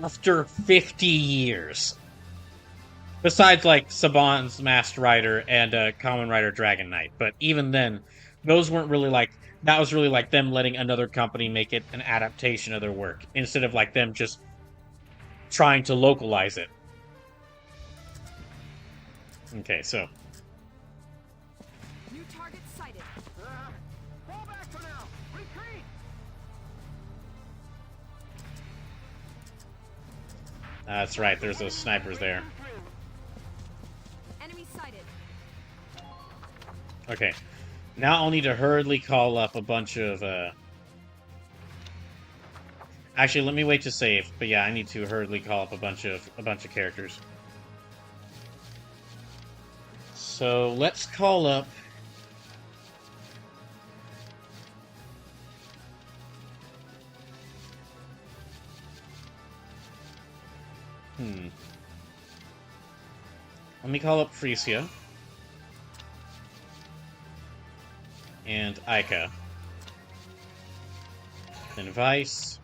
After 50 years. Besides, like, Saban's Masked Rider and Kamen Rider Dragon Knight. But even then, those weren't really like... That was really like them letting another company make it an adaptation of their work, instead of like them just trying to localize it. Okay, so... New target sighted. Fall back for now. Retreat. That's right, there's those snipers there. Enemy sighted. Okay. Now I'll need to hurriedly call up a bunch of, Actually, let me wait to save. But yeah, I need to hurriedly call up a bunch of characters. So let's call up... Let me call up Frisia. and Aika. Then Vice.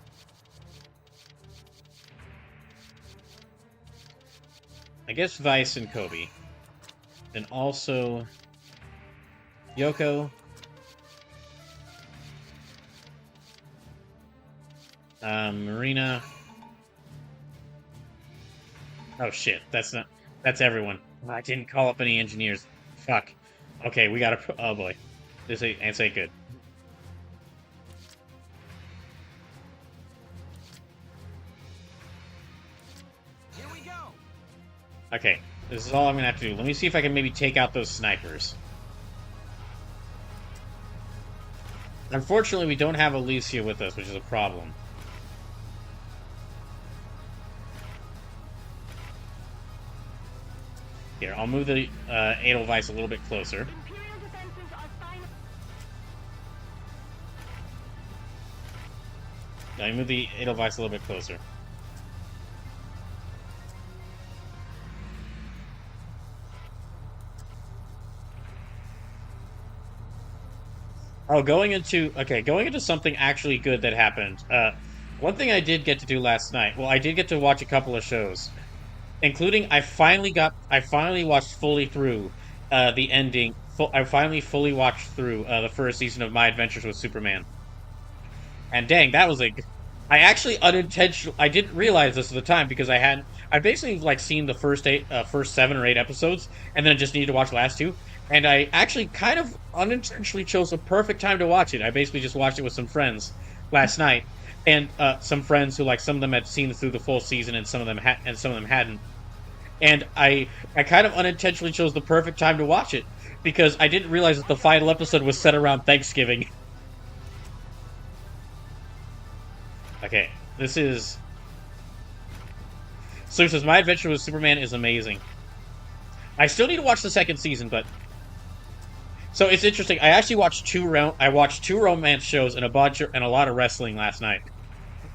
I guess Vice and Kobe. Then also Yoko. Marina. Oh shit, that's everyone. I didn't call up any engineers. Fuck. Okay, we gotta, oh boy. This ain't good. Here we go. Okay, this is all I'm gonna have to do. Let me see if I can maybe take out those snipers. Unfortunately, we don't have Alicia with us, which is a problem. Here, I'll move the Edelweiss a little bit closer. Imperial defenses are final. I'll move the Edelweiss a little bit closer. Oh, going into something actually good that happened. One thing I did get to do last night. Well, I did get to watch a couple of shows, including I finally watched fully through the ending. I finally fully watched through the first season of My Adventures with Superman. And dang, that was I actually unintentionally, I didn't realize this at the time because I basically like seen the first 7 or 8 episodes, and then just needed to watch the last 2. And I actually kind of unintentionally chose a perfect time to watch it. I basically just watched it with some friends last night, and some friends who, like, some of them had seen through the full season, and some of them hadn't. And I kind of unintentionally chose the perfect time to watch it because I didn't realize that the final episode was set around Thanksgiving. Okay, this is... So it says, My Adventure with Superman is amazing. I still need to watch the second season, but... So it's interesting. I actually watched two romance shows and a lot of wrestling last night.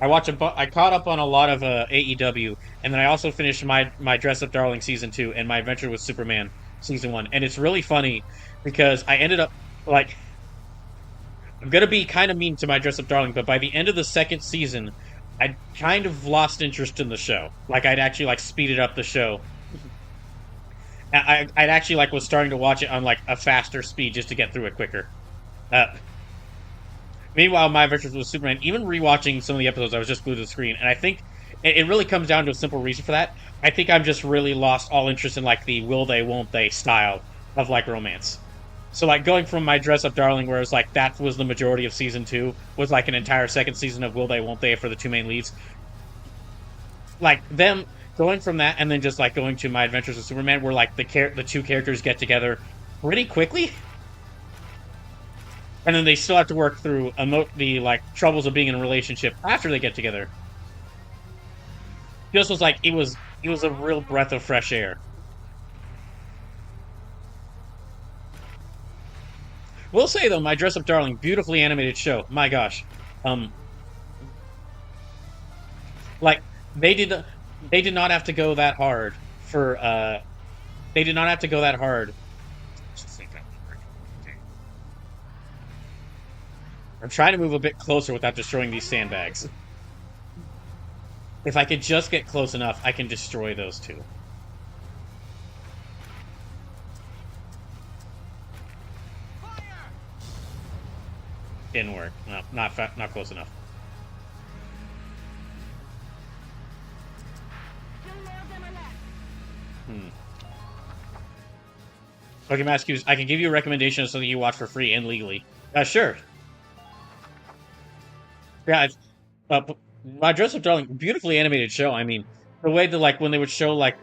I caught up on a lot of AEW, and then I also finished my Dress Up Darling season 2 and My Adventure with Superman season 1. And it's really funny because I ended up like, I'm gonna be kind of mean to My Dress Up Darling, but by the end of the second season, I'd kind of lost interest in the show. Like, I'd actually like speeded up the show. I'd actually like was starting to watch it on like a faster speed just to get through it quicker. Meanwhile, My Adventures with Superman, even rewatching some of the episodes, I was just glued to the screen, and I think it really comes down to a simple reason for that. I think I'm just really lost all interest in like the will they, won't they style of like romance. So like going from My Dress Up Darling, where it's like that was the majority of season 2, was like an entire second season of will they, won't they for the two main leads. Like them going from that and then just like going to My Adventures with Superman, where like the two characters get together pretty quickly. And then they still have to work through the like troubles of being in a relationship after they get together. Just was like it was a real breath of fresh air. Will say though, My Dress Up Darling, beautifully animated show. My gosh, like they did not have to go that hard for they did not have to go that hard. I'm trying to move a bit closer without destroying these sandbags. If I could just get close enough, I can destroy those two. Fire! Didn't work. No, not close enough. Still more of them are left. Okay, Maskews, I can give you a recommendation of something you watch for free and legally. Sure. Yeah, My Dress Up Darling, beautifully animated show. I mean, the way that like when they would show like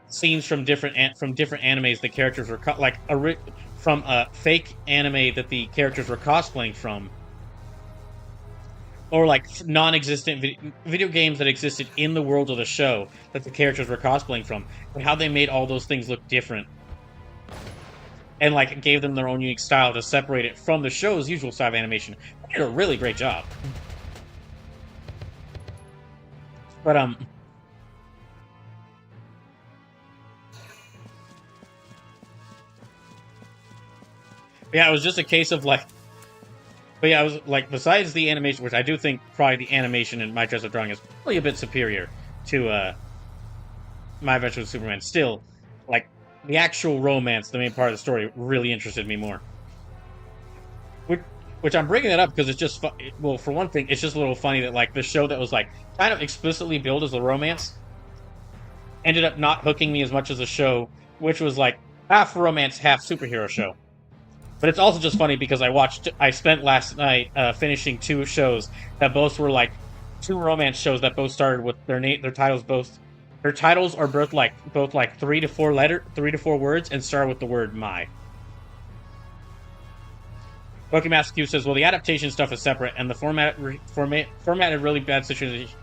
scenes from different animes, the characters were from a fake anime that the characters were cosplaying from, or like non-existent video games that existed in the world of the show that the characters were cosplaying from, and how they made all those things look different, and like gave them their own unique style to separate it from the show's usual style of animation. They did a really great job. But yeah, it was just a case of like But yeah, I was like, besides the animation, which I do think probably the animation in My Dress Up Drawing is probably a bit superior to My Adventure with Superman. Still, like the actual romance, the main part of the story, really interested me more. Which, which I'm bringing that up because it's just well, for one thing, it's just a little funny that like the show that was like kind of explicitly billed as a romance ended up not hooking me as much as a show, which was like half romance, half superhero show. But it's also just funny because I spent last night finishing two shows that both were like two romance shows that both started with their titles are both like 3 to 4 words and start with the word my. Pokemaster Q says, well, the adaptation stuff is separate, and the formatted really bad situation,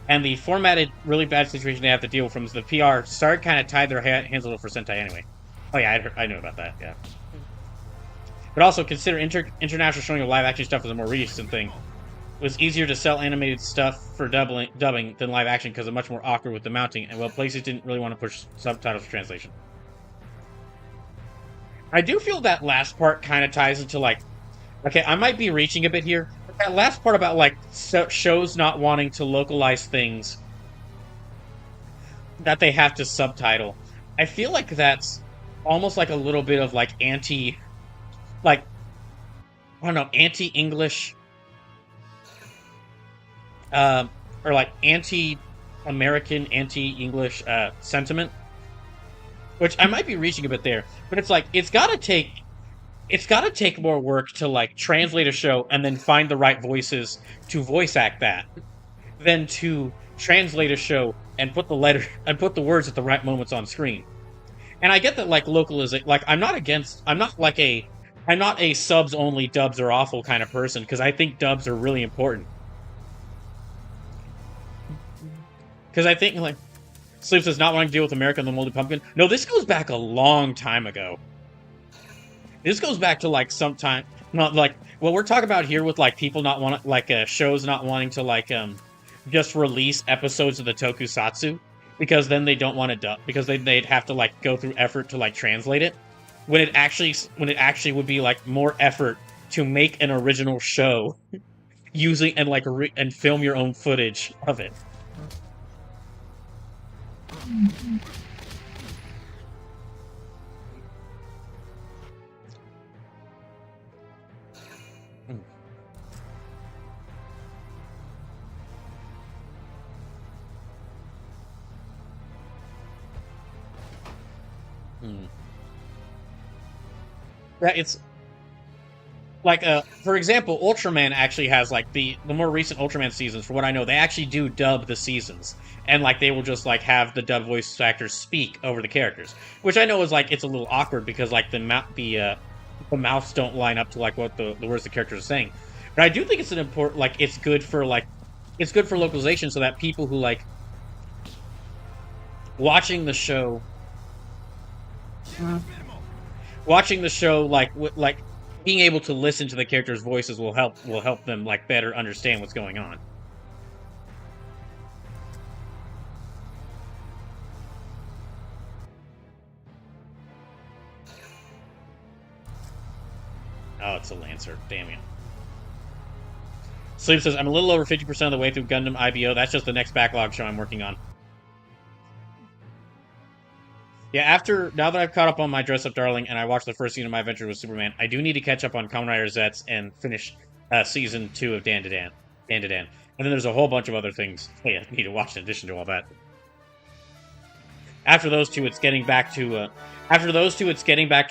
and the formatted really bad situation they have to deal with from the PR started kind of tied their hands a little for Sentai anyway. Oh yeah, I knew about that. Yeah. But also consider international showing of live action stuff as a more recent thing. It was easier to sell animated stuff for dubbing than live action because it's much more awkward with the mounting, and well, places didn't really want to push subtitles for translation. I do feel that last part kind of ties into like, okay, I might be reaching a bit here, but that last part about like shows not wanting to localize things that they have to subtitle, I feel like that's almost like a little bit of like like, I don't know, anti-English, or like anti-American, anti-English sentiment, which I might be reaching a bit there, but it's like it's gotta take more work to like translate a show and then find the right voices to voice act that, than to translate a show and put the words at the right moments on screen. And I get that like localization, like I'm not a subs only, dubs are awful kind of person, because I think dubs are really important. Because I think, like, Sleep says not wanting to deal with America and the Moldy Pumpkin. No, this goes back a long time ago. This goes back to, like, sometime, not, like, what we're talking about here with, like, people not wanting, like, shows not wanting to, like, just release episodes of the tokusatsu, because then they don't want to dub, because they'd have to, like, go through effort to, like, translate it. When it actually would be like more effort to make an original show using and like and film your own footage of it. Yeah, it's like for example, Ultraman actually has like the more recent Ultraman seasons. For what I know, they actually do dub the seasons, and like they will just like have the dub voice actors speak over the characters, which I know is like it's a little awkward because like the mouths don't line up to like what the words the characters are saying. But I do think it's an important, like it's good for localization, so that people who like watching the show like being able to listen to the characters' voices will help them like better understand what's going on. Oh, it's a Lancer. Damn it. Sleep says, I'm a little over 50% of the way through Gundam IBO. That's just the next backlog show I'm working on. Yeah, now that I've caught up on My Dress Up Darling and I watched the first season of My Adventure with Superman, I do need to catch up on Kamen Rider Zets and finish season 2 of Dan to Dan. And then there's a whole bunch of other things I need to watch in addition to all that. After those two, it's getting back to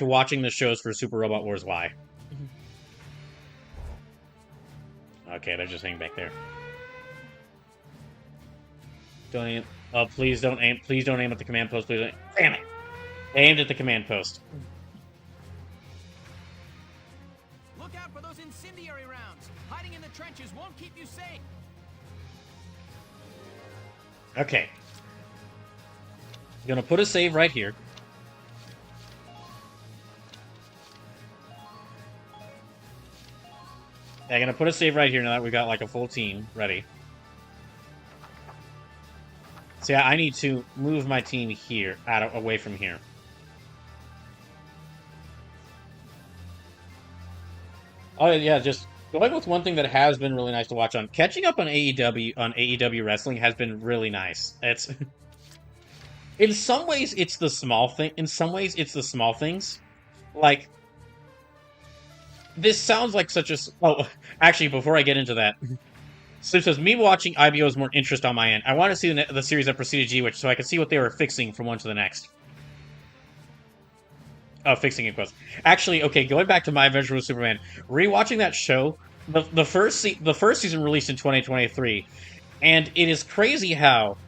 watching the shows for Super Robot Wars Y. Okay, they're just hanging back there. Don't aim. Oh, please don't aim. Please don't aim at the command post. Please don't. Damn it! I aimed at the command post. Look out for those incendiary rounds. Hiding in the trenches won't keep you safe. Okay. I'm gonna put a save right here. I'm gonna put a save right here now that we got like a full team ready. So yeah, I need to move my team here, away from here. Oh yeah, just Going with one thing that has been really nice to watch on catching up on AEW wrestling has been really nice. It's in some ways it's the small thing. In some ways it's the small things. Like this sounds like such a. Oh, actually, before I get into that, so it says me watching IBO is more interest on my end. I want to see the series that preceded G-Witch so I can see what they were fixing from one to the next. Oh, fixing it quotes. Actually, okay, going back to My Adventure with Superman, rewatching that show, the first season released in 2023, and it is crazy how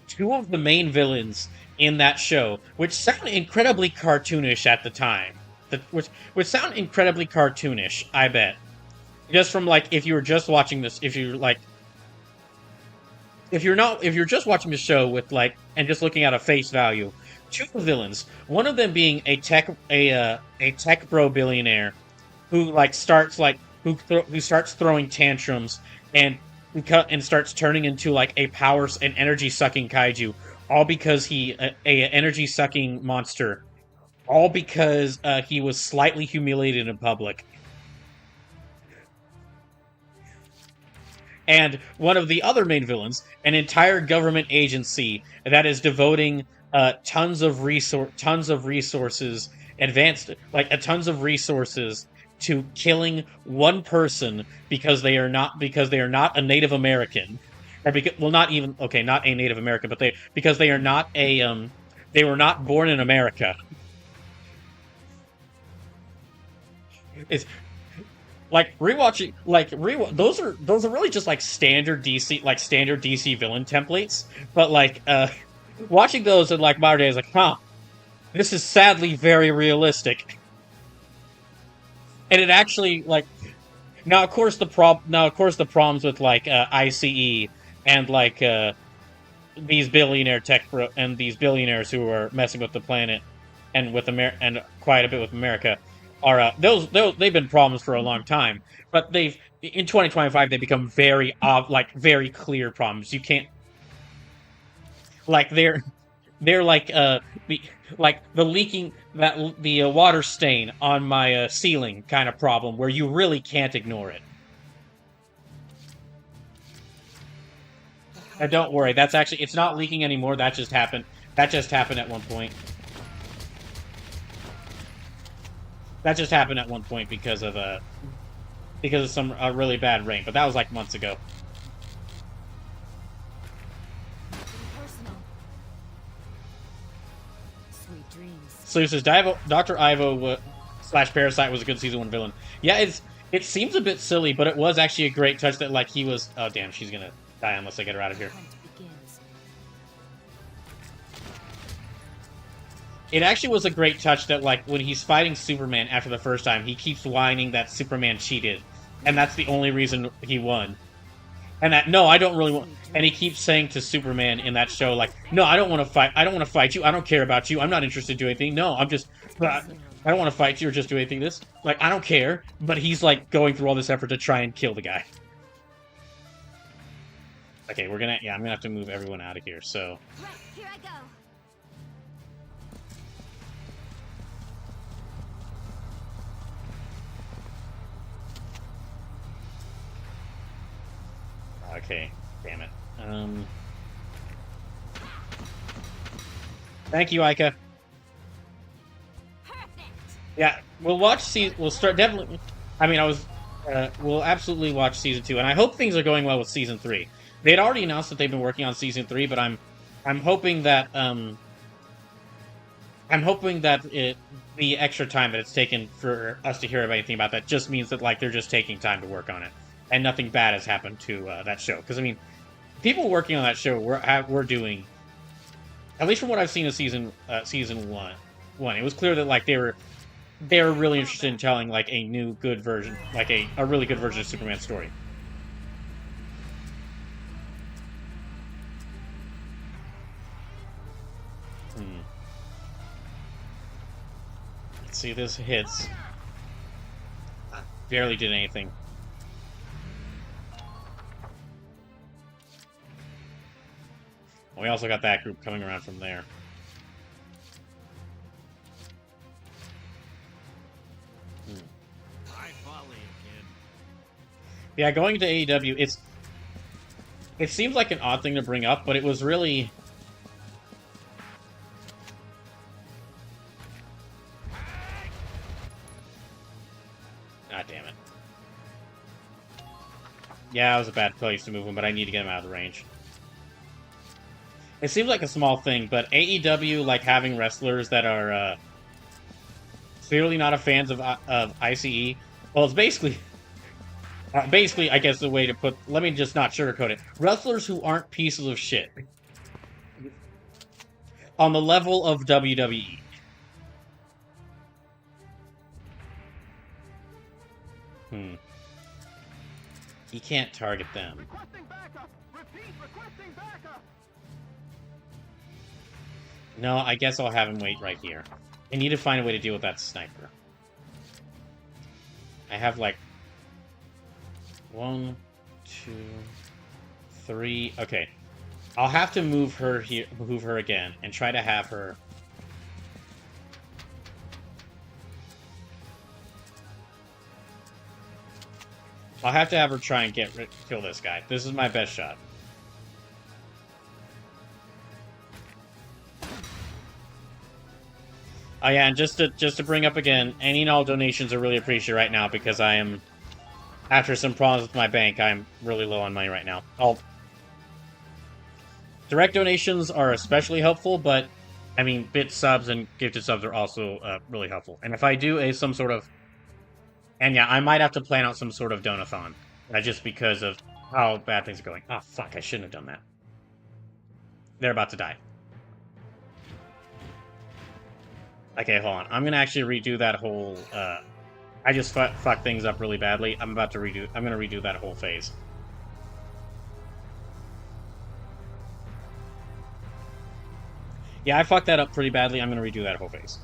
two of the main villains in that show, which sound incredibly cartoonish at the time, which sound incredibly cartoonish, I bet. Just from like if you were just watching this, if you're just watching the show with like and just looking at a face value, two villains, one of them being a tech bro billionaire who like starts like who starts throwing tantrums and starts turning into like an energy sucking kaiju, all because a energy sucking monster, all because he was slightly humiliated in public. And one of the other main villains, an entire government agency that is devoting tons of resources, tons of resources to killing one person because they are not a Native American, or not a Native American, but because they are not they were not born in America. It's rewatching those are really just like standard DC villain templates, but watching those in like modern day is like, huh, this is sadly very realistic. And it actually now of course the problems with ICE and these these billionaires who are messing with the planet and with and quite a bit with America are they've been problems for a long time, but in 2025 they become very very clear problems. You can't they're the leaking the water stain on my ceiling kind of problem where you really can't ignore it. And don't worry, it's not leaking anymore. That just happened at one point. That just happened at one point because of some really bad rain, but that was like months ago. Sweet dreams. So he says Dr. Ivo / Parasite was a good season 1 villain. Yeah, it seems a bit silly, but it was actually a great touch that he was. Oh damn, she's gonna die unless I get her out of here. It actually was a great touch that, when he's fighting Superman after the first time, he keeps whining that Superman cheated, and that's the only reason he won. And no, I don't really want... And he keeps saying to Superman in that show, no, I don't want to fight. I don't want to fight you. I don't care about you. I'm not interested in doing anything. No, I don't want to fight you or just do anything this. I don't care. But he's, going through all this effort to try and kill the guy. Okay, I'm gonna have to move everyone out of here, so... Right, here I go. Okay, damn it. Thank you, Aika. Perfect. Yeah, we'll start definitely. I mean, we'll absolutely watch season 2, and I hope things are going well with season 3. They had already announced that they've been working on season 3, but I'm hoping that the extra time that it's taken for us to hear anything about that just means that they're just taking time to work on it. And nothing bad has happened to that show. Because, I mean, people working on that show were doing... At least from what I've seen of season 1, it was clear that, they were really interested in telling, a new, good version... a really good version of Superman's story. Let's see if this hits. Barely did anything. We also got that group coming around from there. Hi, Polly, kid. Yeah, going to AEW, it seems like an odd thing to bring up, but it was really... God damn it. Yeah, it was a bad place to move him, but I need to get him out of the range. It seems like a small thing, but AEW, like, having wrestlers that are, clearly not a fans of ICE, well, it's basically... basically, I guess the way to put... Let me just not sugarcoat it. Wrestlers who aren't pieces of shit. On the level of WWE. He can't target them. Requesting backup. Repeat, requesting backup. No, I guess I'll have him wait right here. I need to find a way to deal with that sniper. I have, like... 1, 2, 3... Okay. I'll have to move her here, move her again, and try to have her... I'll have to have her try and kill this guy. This is my best shot. Oh yeah, and just to bring up again, any and all donations are really appreciated right now because I am, after some problems with my bank, I'm really low on money right now. Direct donations are especially helpful, but I mean, bit subs and gifted subs are also really helpful. And if I do some sort of, and yeah, I might have to plan out some sort of donathon, just because of how bad things are going. Oh fuck, I shouldn't have done that. They're about to die. Okay, hold on. I'm gonna actually redo that whole, I just fucked things up really badly. I'm gonna redo that whole phase. Yeah, I fucked that up pretty badly. I'm gonna redo that whole phase.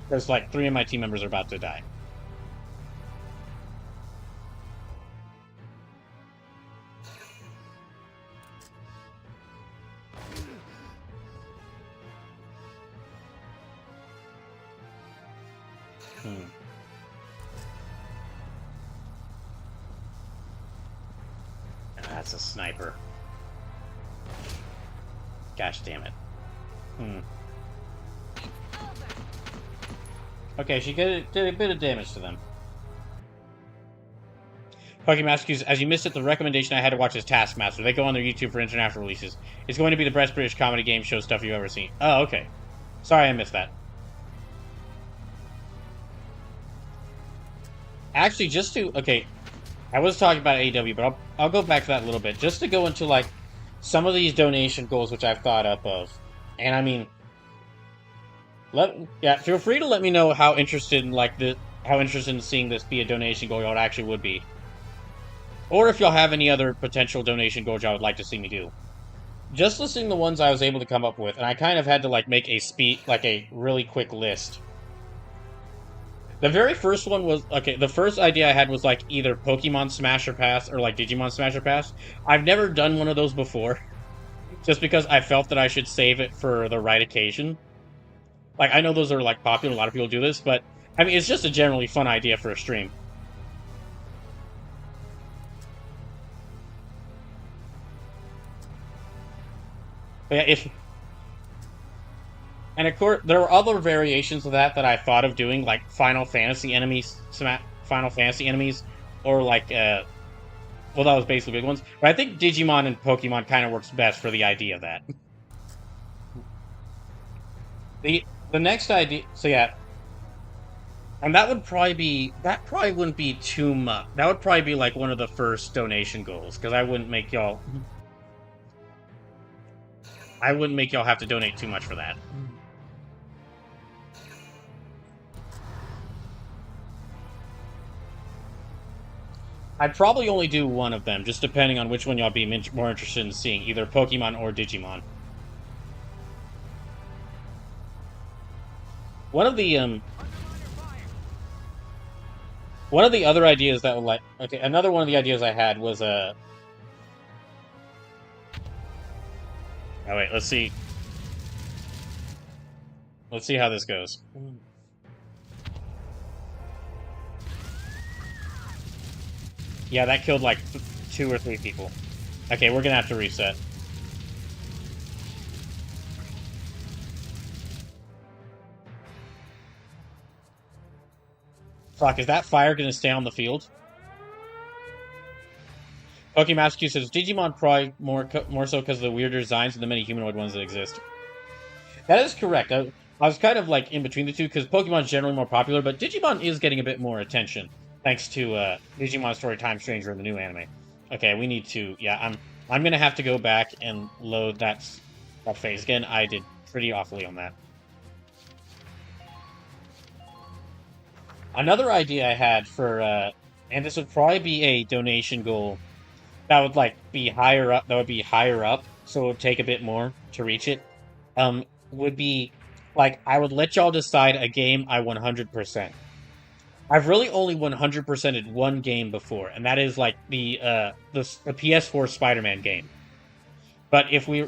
There's like 3 of my team members are about to die. That's a sniper. Gosh damn it. Okay, she did a bit of damage to them. Pokemon Massachusetts, as you missed it, the recommendation I had to watch is Taskmaster. They go on their YouTube for international releases. It's going to be the best British comedy game show stuff you've ever seen. Oh, okay. Sorry I missed that. Actually, just to... Okay, I was talking about AEW, but I'll go back to that a little bit. Just to go into, like, some of these donation goals which I've thought up of. And, I mean... feel free to let me know how interested in seeing this be a donation goal y'all actually would be. Or if y'all have any other potential donation goals y'all would like to see me do. Just listing the ones I was able to come up with, and I kind of had to, like, make a really quick list. The very first one was, okay, the first idea I had was, like, either Pokemon Smasher Pass or, like, Digimon Smasher Pass. I've never done one of those before. Just because I felt that I should save it for the right occasion. Like, I know those are, like, popular, a lot of people do this, but, I mean, it's just a generally fun idea for a stream. But yeah, and of course, there were other variations of that I thought of doing, like Final Fantasy enemies, or like, well, that was basically big ones. But I think Digimon and Pokemon kind of works best for the idea of that. The next idea, so yeah, and that probably wouldn't be too much. That would probably be like one of the first donation goals, because I wouldn't make y'all have to donate too much for that. I'd probably only do one of them, just depending on which one y'all be more interested in seeing, either Pokemon or Digimon. One of the other ideas that would another one of the ideas I had was oh wait, let's see. Let's see how this goes. Yeah, that killed like 2 or 3 people. Okay, we're gonna have to reset. Fuck, is that fire gonna stay on the field? Pokemon Q says Digimon probably more so because of the weirder designs and the many humanoid ones that exist. That is correct. I was kind of like in between the two because Pokemon's generally more popular, but Digimon is getting a bit more attention thanks to Digimon Story Time Stranger in the new anime. Okay, we need to. Yeah, I'm gonna have to go back and load that phase again. I did pretty awfully on that. Another idea I had for, and this would probably be a donation goal that would like be higher up. That would be higher up, so it would take a bit more to reach it. Would be like I would let y'all decide a game I 100%. I've really only 100%ed one game before, and that is like the PS4 Spider-Man game. But if we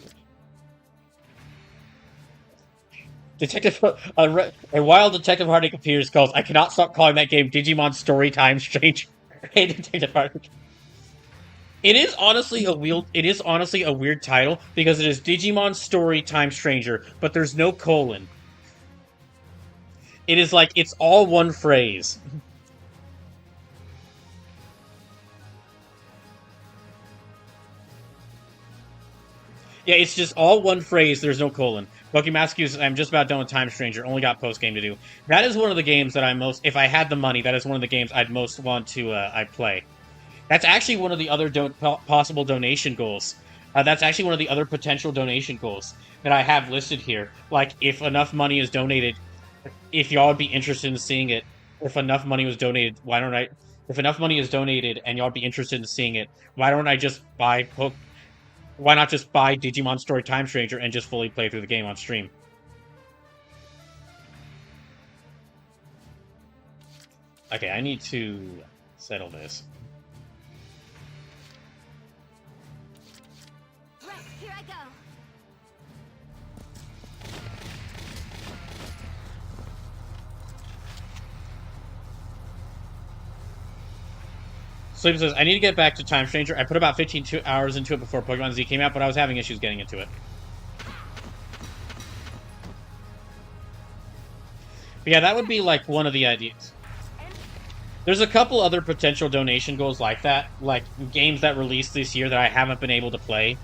Detective a wild Detective Hardick appears calls. I cannot stop calling that game Digimon Story Time Strange. Hey, Detective Hardick. It is honestly a weird title because it is Digimon Story Time Stranger, but there's no colon. It is like it's all one phrase. Yeah, it's just all one phrase. There's no colon. Pokemask I'm just about done with Time Stranger. Only got post game to do. That is one of the games that I most, if I had the money, that is one of the games I'd most want to I'd play. That's actually one of the other possible donation goals. That's actually one of the other potential donation goals that I have listed here. Like, if enough money is donated, if y'all would be interested in seeing it, if enough money was donated, why don't I? If enough money is donated and y'all would be interested in seeing it, why don't I just buy Why not just buy Digimon Story Time Stranger and just fully play through the game on stream? Okay, I need to settle this. Right, here I go. Sleep says, I need to get back to Time Stranger. I put about 15 hours into it before Pokemon Z came out, but I was having issues getting into it. But yeah, that would be like one of the ideas. There's a couple other potential donation goals like that, like games that released this year that I haven't been able to play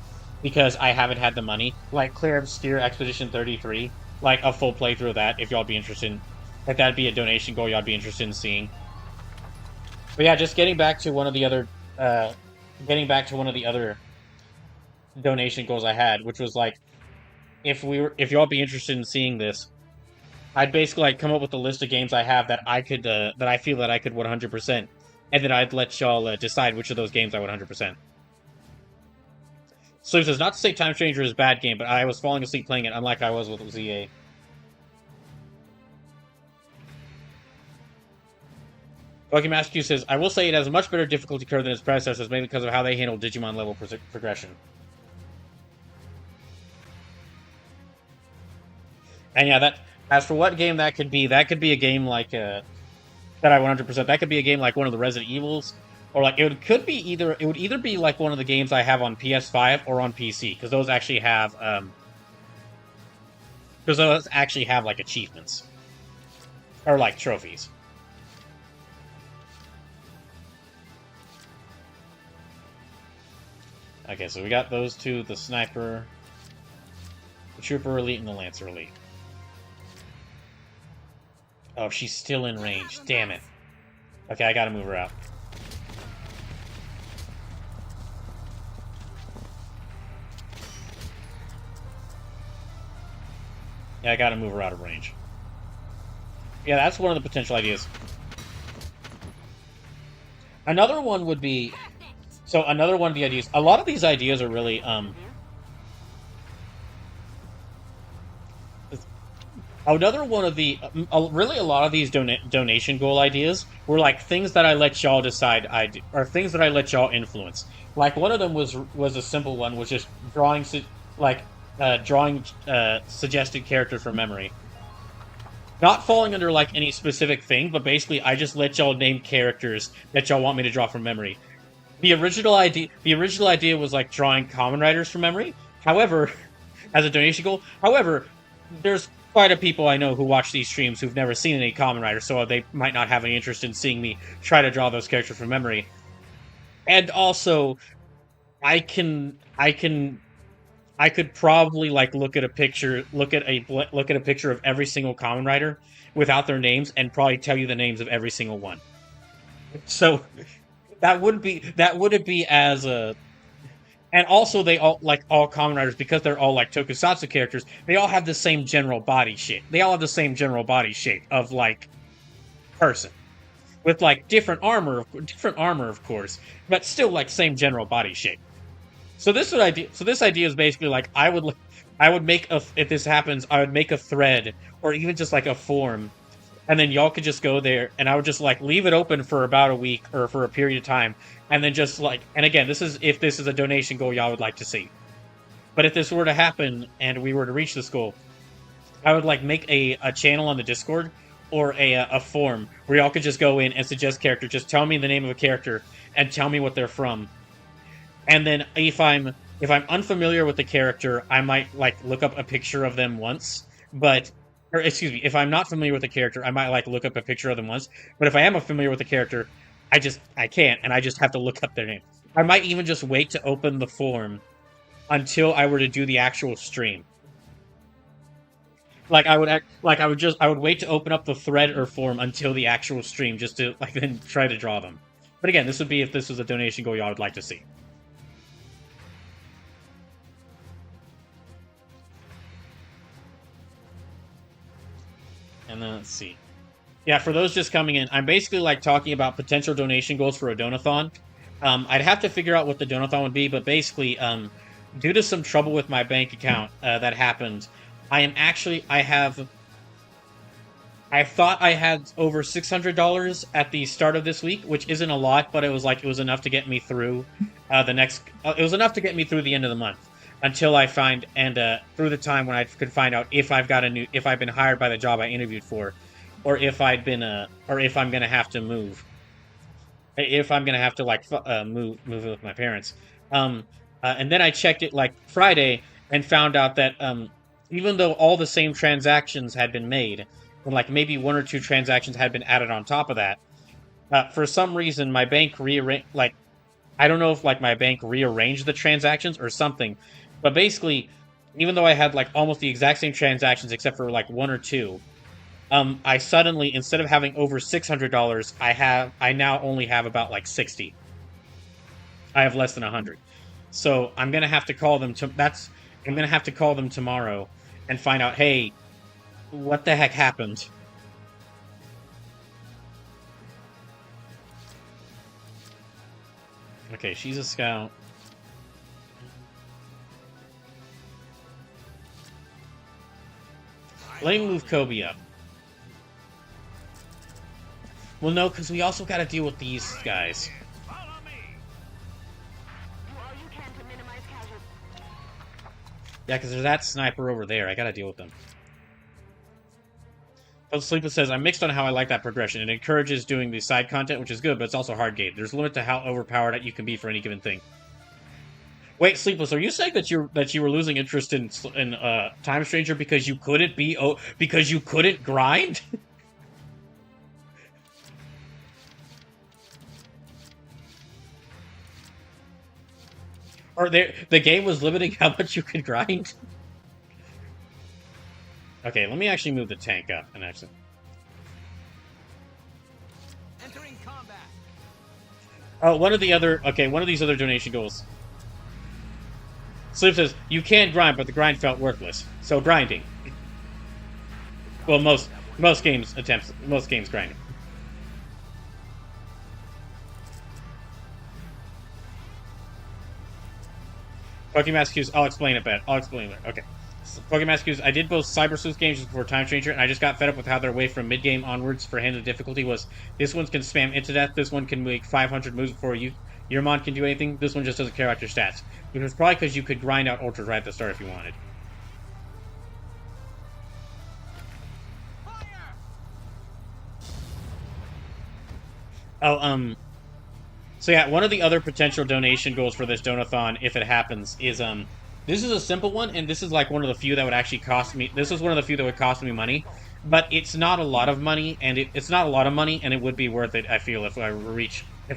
because I haven't had the money, like Clear Obscure Expedition 33, like a full playthrough of that, if y'all be interested in, if that'd be a donation goal y'all be interested in seeing. But yeah, just getting back to one of the other donation goals I had, which was like, if y'all be interested in seeing this, I'd basically like come up with a list of games I have that I could that I feel that I could 100%, and then I'd let y'all decide which of those games I would 100%. Sleep says, not to say Time Stranger is a bad game, but I was falling asleep playing it, unlike I was with ZA. Pokemask Q says, I will say it has a much better difficulty curve than its predecessors, mainly because of how they handle Digimon level progression. And yeah, as for what game that could be a game like, that I 100%, that could be a game like one of the Resident Evils, or like, it would either be like one of the games I have on PS5 or on PC, because those actually have, like achievements. Or like trophies. Okay, so we got those two, the Sniper, the Trooper Elite, and the Lancer Elite. Oh, she's still in range. Damn it. Okay, I gotta move her out. Yeah, I gotta move her out of range. Yeah, that's one of the potential ideas. Another one would be... So, another one of the ideas... A lot of these ideas are really, Another one of the... really, a lot of these donation goal ideas were, like, things that I let y'all decide or things that I let y'all influence. Like, one of them was a simple one, was just drawing suggested characters from memory. Not falling under like any specific thing, but basically I just let y'all name characters that y'all want me to draw from memory. The original idea was like drawing Kamen Riders from memory. However, as a donation goal. However, there's quite a people I know who watch these streams who've never seen any Kamen Riders, so they might not have any interest in seeing me try to draw those characters from memory. And also, I could probably like look at a picture of every single Kamen Rider without their names and probably tell you the names of every single one. So that wouldn't be as a. And also, they all, like, all Kamen Riders, because they're all, like, tokusatsu characters, they all have the same general body shape. They all have the same general body shape of, like, person. With, like, different armor, of course, but still, like, same general body shape. So this idea is basically, like, I would make if this happens, I would make a thread, or even just, like, a form, and then y'all could just go there, and I would just, like, leave it open for about a week, or for a period of time, and then just, like, and again, this is if this is a donation goal y'all would like to see. But if this were to happen, and we were to reach this goal, I would, like, make a channel on the Discord, or a form, where y'all could just go in and suggest character, just tell me the name of a character, and tell me what they're from. And then, if I'm unfamiliar with the character, I might, like, look up a picture of them once, or excuse me, if I'm not familiar with the character, I might, like, look up a picture of them once. But if I am familiar with the character, I can't, and I just have to look up their name. I might even just wait to open the form until I were to do the actual stream. Like, I would wait to open up the thread or form until the actual stream, just to, like, then try to draw them. But again, this would be if this was a donation goal y'all would like to see. And then, let's see. Yeah, for those just coming in, I'm basically, like, talking about potential donation goals for a donathon. I'd have to figure out what the donathon would be, but basically, due to some trouble with my bank account that happened, I thought I had over $600 at the start of this week, which isn't a lot, but it was enough to get me through it was enough to get me through the end of the month. Until I find, and through the time when I could find out if I've been hired by the job I interviewed for, or if I'm gonna have to move, if I'm gonna have to, like, move with my parents. And then I checked it, like, Friday and found out that even though all the same transactions had been made, and, like, maybe one or two transactions had been added on top of that, for some reason my bank I don't know if, like, my bank rearranged the transactions or something. But basically, even though I had, like, almost the exact same transactions except for, like, one or two, I suddenly, instead of having over $600, I now only have about, like, 60. I have less than 100. So I'm gonna have to call them I'm gonna have to call them tomorrow and find out, hey, what the heck happened? Okay, she's a scout. Let me move Kobe up. Well, no, because we also got to deal with these guys. Yeah, because there's that sniper over there. I got to deal with them. But Sleepless says, I'm mixed on how I like that progression. It encourages doing the side content, which is good, but it's also hard game. There's a limit to how overpowered you can be for any given thing. Wait, Sleepless, are you saying that you were losing interest in Time Stranger because you couldn't grind? Or the game was limiting how much you could grind? Okay, let me actually move the tank up and actually. Entering combat. Oh, one of these other donation goals. Sleep says, you can grind, but the grind felt worthless. So grinding. Well, most games grinding. Pokemon Q's, I'll explain it better. Okay. So, Pokemon Q's, I did both Cyber Sleuth games before Time Stranger, and I just got fed up with how their way from mid-game onwards for handling difficulty was, this one can spam into death, this one can make 500 moves before your mon can do anything, this one just doesn't care about your stats. Which was probably because you could grind out Ultras right at the start if you wanted. Fire! Oh, so yeah, one of the other potential donation goals for this donathon, if it happens, is this is a simple one, and this is like one of the few that would actually cost me. This is one of the few that would cost me money, but it's not a lot of money, and it's not a lot of money, and it would be worth it. I feel if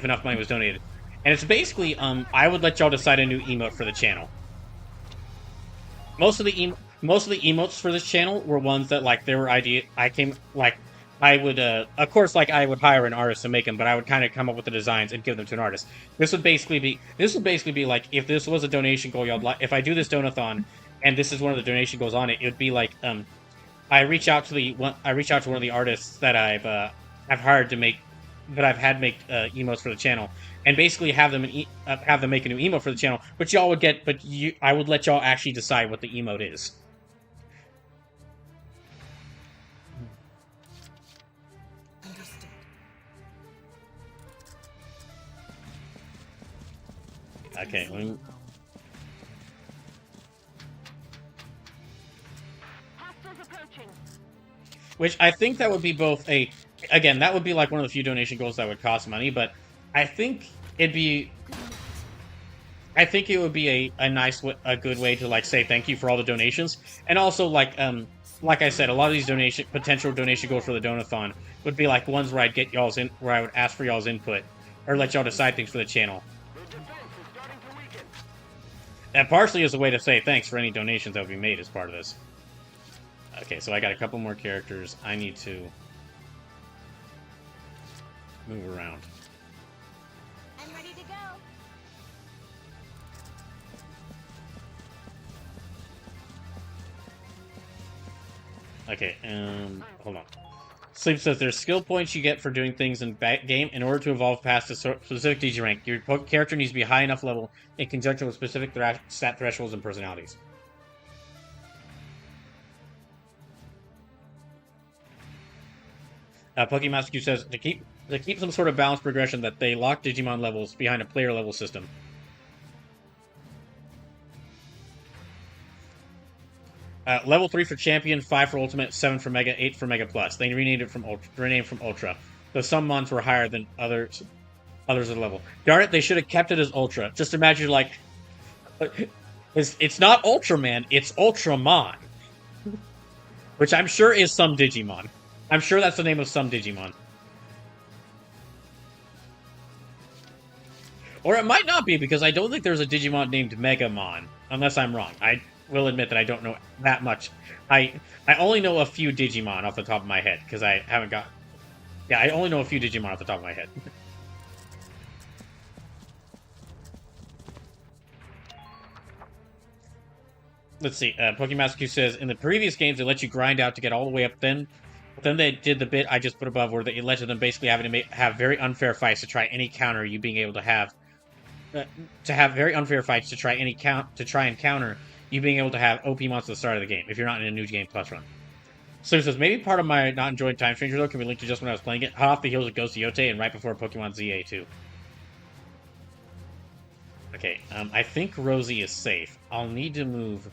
enough money was donated, and it's basically I would let y'all decide a new emote for the channel. Most of the emotes for this channel were ones that like there were I would, of course, like I would hire an artist to make them, but I would kind of come up with the designs and give them to an artist. This would basically be like if this was a donation goal, if I do this donathon, and this is one of the donation goals on it, it would be like I reach out to one of the artists that I've hired to make emotes for the channel, and basically have them make a new emote for the channel. But y'all would get, I would let y'all actually decide what the emote is. Okay. Which I think that would be both again, that would be like one of the few donation goals that would cost money, but I think it would be a good way to like say thank you for all the donations, and also like I said, a lot of these potential donation goals for the donathon would be like ones where where I would ask for y'all's input or let y'all decide things for the channel. That partially is a way to say thanks for any donations that would be made as part of this. Okay, so I got a couple more characters. I need to move around. I'm ready to go. Okay, hold on. Sleep says there's skill points you get for doing things in game in order to evolve past a specific DG rank. Your character needs to be high enough level in conjunction with specific stat thresholds and personalities. Pokemaster Q says to keep some sort of balanced progression that they lock Digimon levels behind a player level system. Level 3 for Champion, 5 for Ultimate, 7 for Mega, 8 for Mega Plus. They renamed it from Ultra. Though some mons were higher than others of the level. Darn it, they should have kept it as Ultra. Just imagine, like, it's not Ultraman, it's Ultramon. Which I'm sure is some Digimon. I'm sure that's the name of some Digimon. Or it might not be, because I don't think there's a Digimon named Megamon. Unless I'm wrong. I will admit that I don't know that much. I only know a few Digimon off the top of my head, because I haven't got... Yeah, I only know a few Digimon off the top of my head. Let's see, Pokemaster Q says, in the previous games, they let you grind out to get all the way up then. But then they did the bit I just put above, where it led to them basically having to have very unfair fights to try any counter you being able to have... very unfair fights to try and counter you being able to have OP monsters at the start of the game, if you're not in a New Game Plus run. So he says, maybe part of my not enjoying Time Stranger, though, can be linked to just when I was playing it, hot off the heels of Ghost of Yote and right before Pokemon ZA, too. Okay, I think Rosie is safe. I'll need to move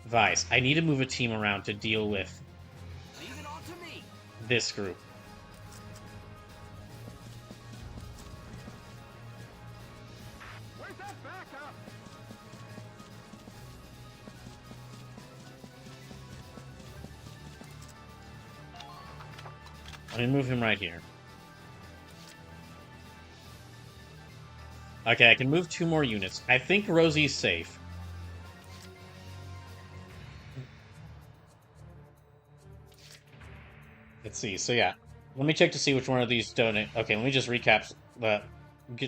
Vice. I need to move a team around to deal with this group. Let me move him right here. Okay, I can move 2 more units. I think Rosie's safe. Let's see. So yeah, let me check to see which one of these donate. Okay, let me just recap.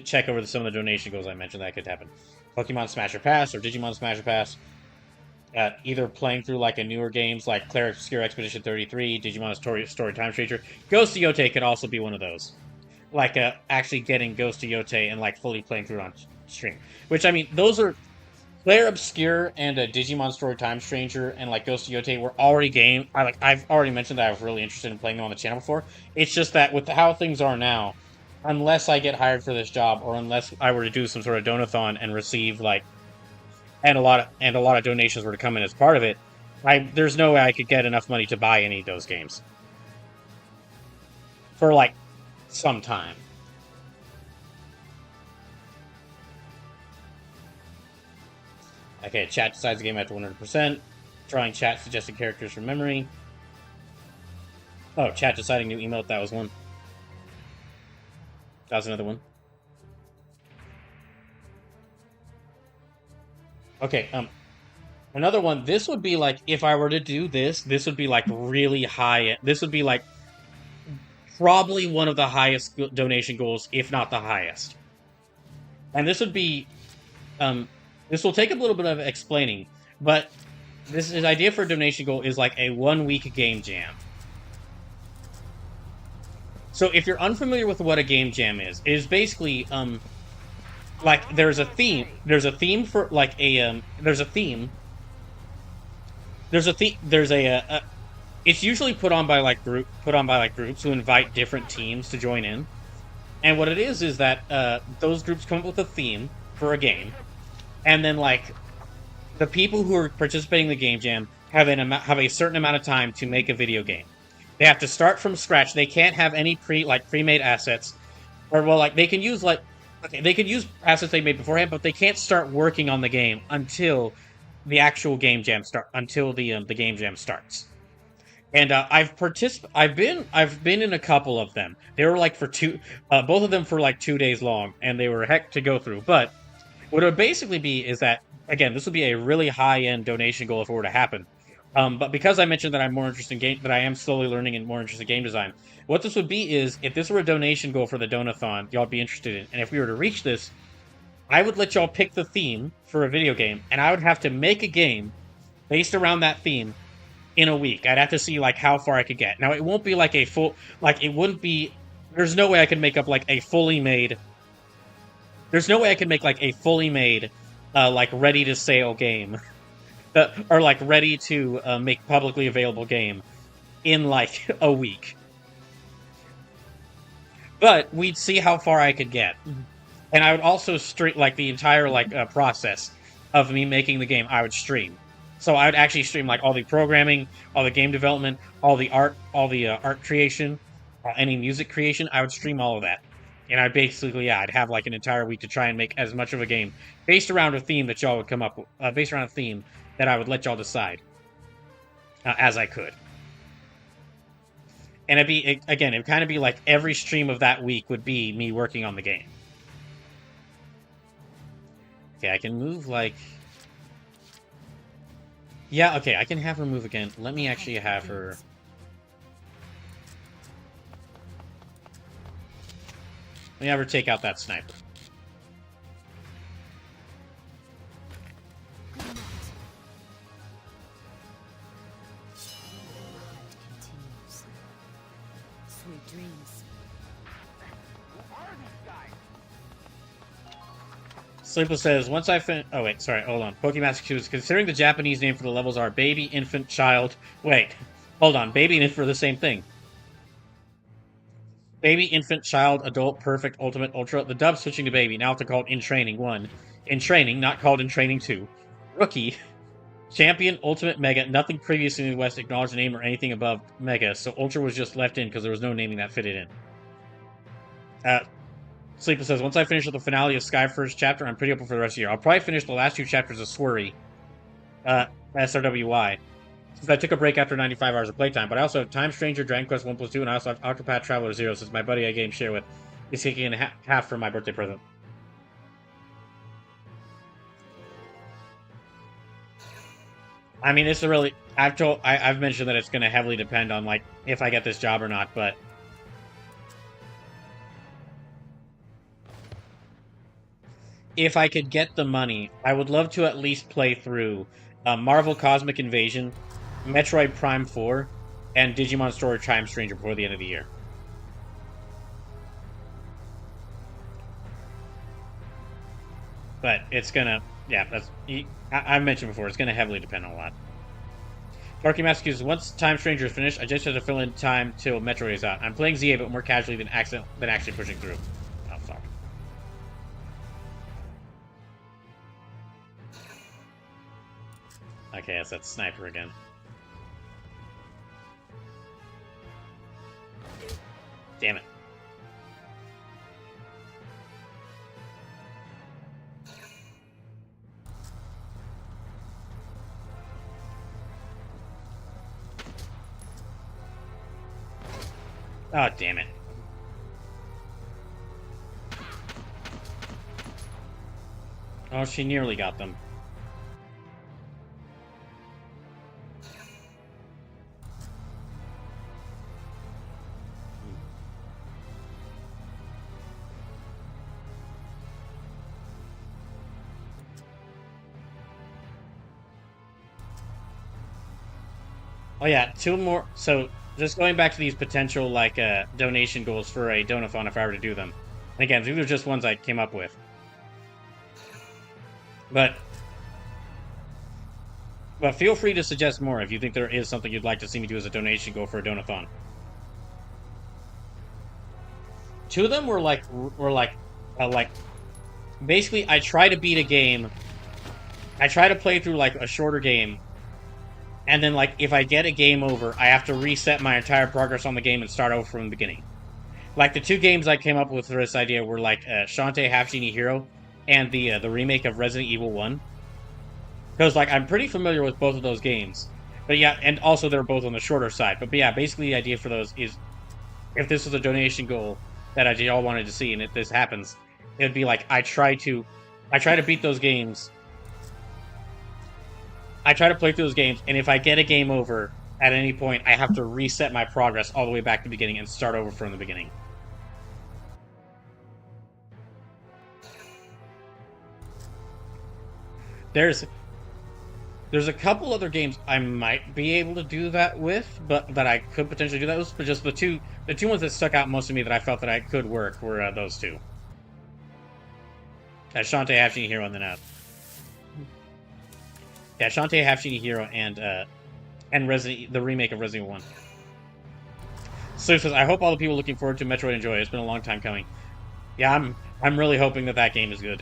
Check over some of the donation goals I mentioned that could happen. Pokemon Smash or Pass or Digimon Smash or Pass. Either playing through like a newer games like Cleric Obscure Expedition 33, Digimon Story Time Stranger. Ghost of Yote could also be one of those. Like actually getting Ghost of Yote and like fully playing through it on stream. Which, I mean, those are... Cleric Obscure and Digimon Story Time Stranger and like Ghost of Yote were already game. I've already mentioned that I was really interested in playing them on the channel before. It's just that with how things are now, unless I get hired for this job or unless I were to do some sort of donathon and receive like and a lot of donations were to come in as part of it, there's no way I could get enough money to buy any of those games for like some time. Okay, chat decides the game after 100%. Drawing chat suggested characters from memory. Oh, chat deciding new emote. That was one. That was another one. Okay, another one. This would be like, if I were to do this, this would be like really high. This would be like probably one of the highest donation goals, if not the highest. And this would be, this will take a little bit of explaining, but this idea for a donation goal is like a 1 week game jam. So if you're unfamiliar with what a game jam is, it is basically, like there's a theme. There's a theme for like a, there's a theme. There's a it's usually put on by groups who invite different teams to join in. And what it is that those groups come up with a theme for a game, and then like the people who are participating in the game jam have a certain amount of time to make a video game. They have to start from scratch. They can't have any pre-made assets, or well, like they can use they could use assets they made beforehand, but they can't start working on the game until the actual game jam the game jam starts. And I've been in a couple of them. They were like both of them for like 2 days long, and they were heck to go through. But what it would basically be is that, again, this would be a really high-end donation goal if it were to happen. But because I mentioned that I'm more interested in that I am slowly learning and more interested in game design, what this would be is, if this were a donation goal for the Donathon, y'all would be interested in, and if we were to reach this, I would let y'all pick the theme for a video game, and I would have to make a game based around that theme in a week. I'd have to see like how far I could get. Now, it won't be like it wouldn't be. There's no way I could make up like a fully made. There's no way I could make like a fully made, like ready to sale game, or like ready to make publicly available game in like a week. But we'd see how far I could get, and I would also stream like the entire process of me making the game. I would stream. So I would actually stream like all the programming, all the game development, all the art creation, any music creation. I would stream all of that, and I'd basically I'd have like an entire week to try and make as much of a game based around a theme that y'all would come up with, based around a theme that I would let y'all decide as I could. And it'd kind of be like every stream of that week would be me working on the game. Okay, I can move like. Yeah, okay, I can have her move again. Let me actually have her. Let me have her take out that sniper. Good night. The hunt continues. Sweet dreams. Sleepless says, once I fin- oh wait, sorry, hold on. Pokemaster Q is considering the Japanese name for the levels are baby, infant, child. Wait, hold on. Baby and infant are the same thing. Baby, infant, child, adult, perfect, ultimate, ultra. The dub switching to baby. Now it's called In Training 1. In Training, not called In Training 2. Rookie. Champion, ultimate, mega. Nothing previously in the West acknowledged the name or anything above mega, so ultra was just left in because there was no naming that fitted in. Sleeper says, once I finish with the finale of Sky first chapter, I'm pretty open for the rest of the year. I'll probably finish the last 2 chapters of Swery. SRWY. Since I took a break after 95 hours of playtime. But I also have Time Stranger, Dragon Quest 1+2, and I also have Octopath Traveler 0, since my buddy I game share with is taking in half for my birthday present. I mean, it's a really... I've mentioned that it's going to heavily depend on, like, if I get this job or not, but... If I could get the money, I would love to at least play through Marvel Cosmic Invasion, Metroid Prime 4, and Digimon Story Time Stranger before the end of the year. But it's gonna... Yeah, I've mentioned before, it's gonna heavily depend on a lot. Darky Massachusetts, once Time Stranger is finished, I just have to fill in time till Metroid is out. I'm playing ZA, but more casually than actually pushing through. Oh, fuck. Okay, yes, that's Sniper again. Damn it. Oh, damn it. Oh, she nearly got them. Oh yeah, two more. So just going back to these potential like donation goals for a donathon if I were to do them. And again, these are just ones I came up with. But feel free to suggest more if you think there is something you'd like to see me do as a donation goal for a donathon. Two of them were like basically I try to beat a game. I try to play through like a shorter game. And then, like, if I get a game over, I have to reset my entire progress on the game and start over from the beginning. Like, the two games I came up with for this idea were, like, Shantae Half Genie Hero and the remake of Resident Evil 1. Because, like, I'm pretty familiar with both of those games. But, yeah, and also they're both on the shorter side. But yeah, basically the idea for those is, if this was a donation goal that I all wanted to see, and if this happens, it would be like, I try to beat those games. I try to play through those games, and if I get a game over at any point, I have to reset my progress all the way back to the beginning and start over from the beginning. There's a couple other games I might be able to do that with, but that I could potentially do that with, but just the two ones that stuck out most to me that I felt that I could work were those two. Shantae Half Genie Hero and then yeah, Shantae Half Genie Hero and the remake of Resident Evil 1. So says, I hope all the people looking forward to Metroid enjoy it. It's been a long time coming. Yeah, I'm really hoping that game is good.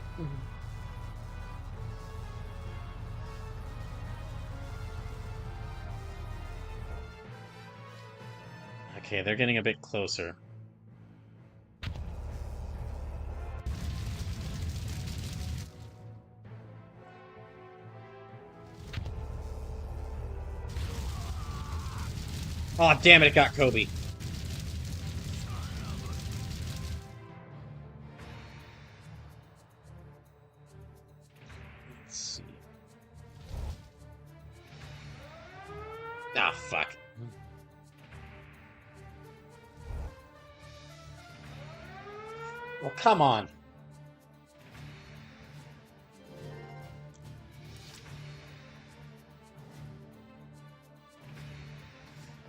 Okay, they're getting a bit closer. Oh, damn it got Kobe. Let's see. Ah, fuck. Well, come on.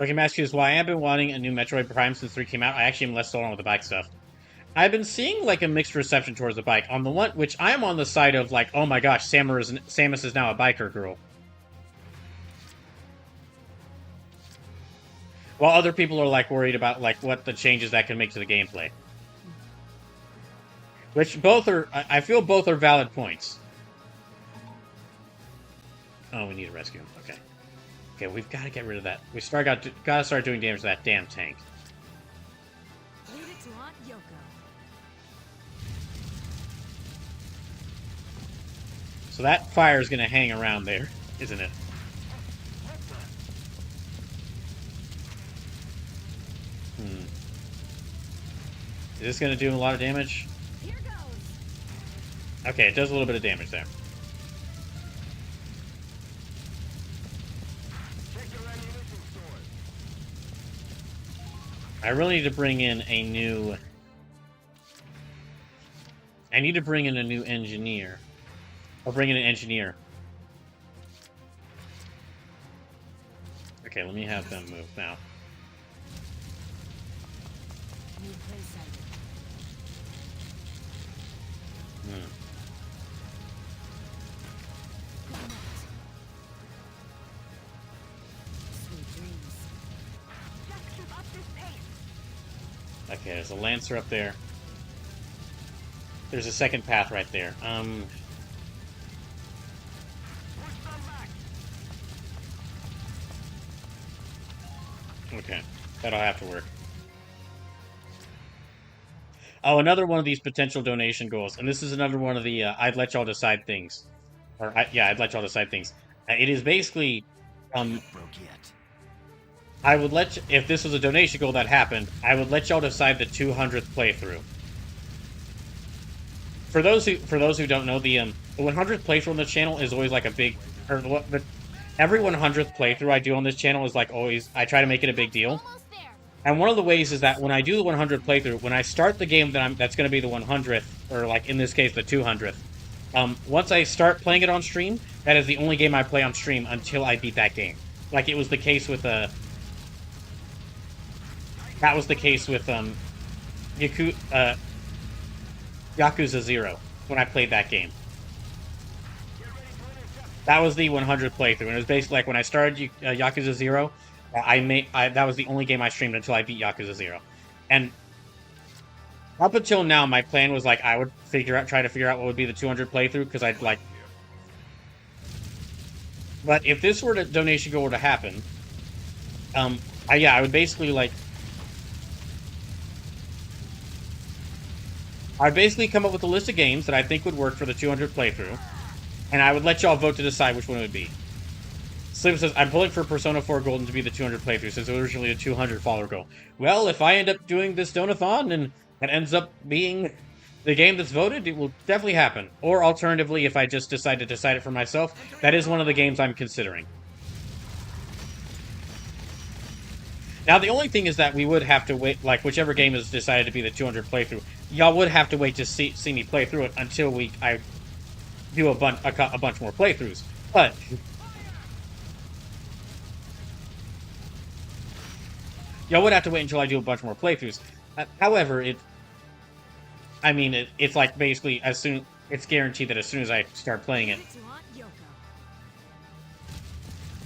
Okay, Master is why I've been wanting a new Metroid Prime since 3 came out. I actually am less sold on with the bike stuff. I've been seeing like a mixed reception towards the bike. On the one, which I am on the side of like, oh my gosh, Samus is now a biker girl. While other people are like worried about like what the changes that can make to the gameplay. Which both are, I feel both are valid points. Oh, we need to rescue him. Okay. Okay, we've got to get rid of that. We gotta start doing damage to that damn tank. Leave it to Aunt Yoko. So that fire is gonna hang around there, isn't it? Is this gonna do a lot of damage? Here goes. Okay, it does a little bit of damage there. I really need to bring in a new... I need to bring in a new engineer. I'll bring in an engineer. Okay, let me have them move now. New place sighted. Good night. Sweet dreams. Just keep up this pace. Okay, there's a Lancer up there. There's a second path right there. Push them back. Okay. That'll have to work. Oh, another one of these potential donation goals, and this is another one of the I'd let y'all decide things. I'd let y'all decide things. It is basically, Broke yet. I would if this was a donation goal that happened, I would let y'all decide the 200th playthrough. For those who don't know, the 100th playthrough on this channel is always like a big, every 100th playthrough I do on this channel is like always, I try to make it a big deal. And one of the ways is that when I do the 100th playthrough, when I start the game that's going to be the 100th, or like in this case the 200th, once I start playing it on stream, that is the only game I play on stream until I beat that game. Like it was the case with that was the case with Yakuza 0 when I played that game. That was the 100th playthrough, and it was basically like when I started Yakuza 0, that was the only game I streamed until I beat Yakuza 0. And up until now, my plan was like I would try to figure out what would be the 200 playthrough, because I'd like. But if this were to donation goal were to happen, I would basically like. I'd basically come up with a list of games that I think would work for the 200 playthrough, and I would let y'all vote to decide which one it would be. Slim says, I'm pulling for Persona 4 Golden to be the 200 playthrough, since it was originally a 200 follower goal. Well, if I end up doing this donathon and it ends up being the game that's voted, it will definitely happen. Or alternatively, if I just decide to decide it for myself, that is one of the games I'm considering. Now, the only thing is that we would have to wait, like, whichever game is decided to be the 200 playthrough, y'all would have to wait to see me play through it until I do a bunch more playthroughs. But y'all would have to wait until I do a bunch more playthroughs. However, it's like basically it's guaranteed that as soon as I start playing it,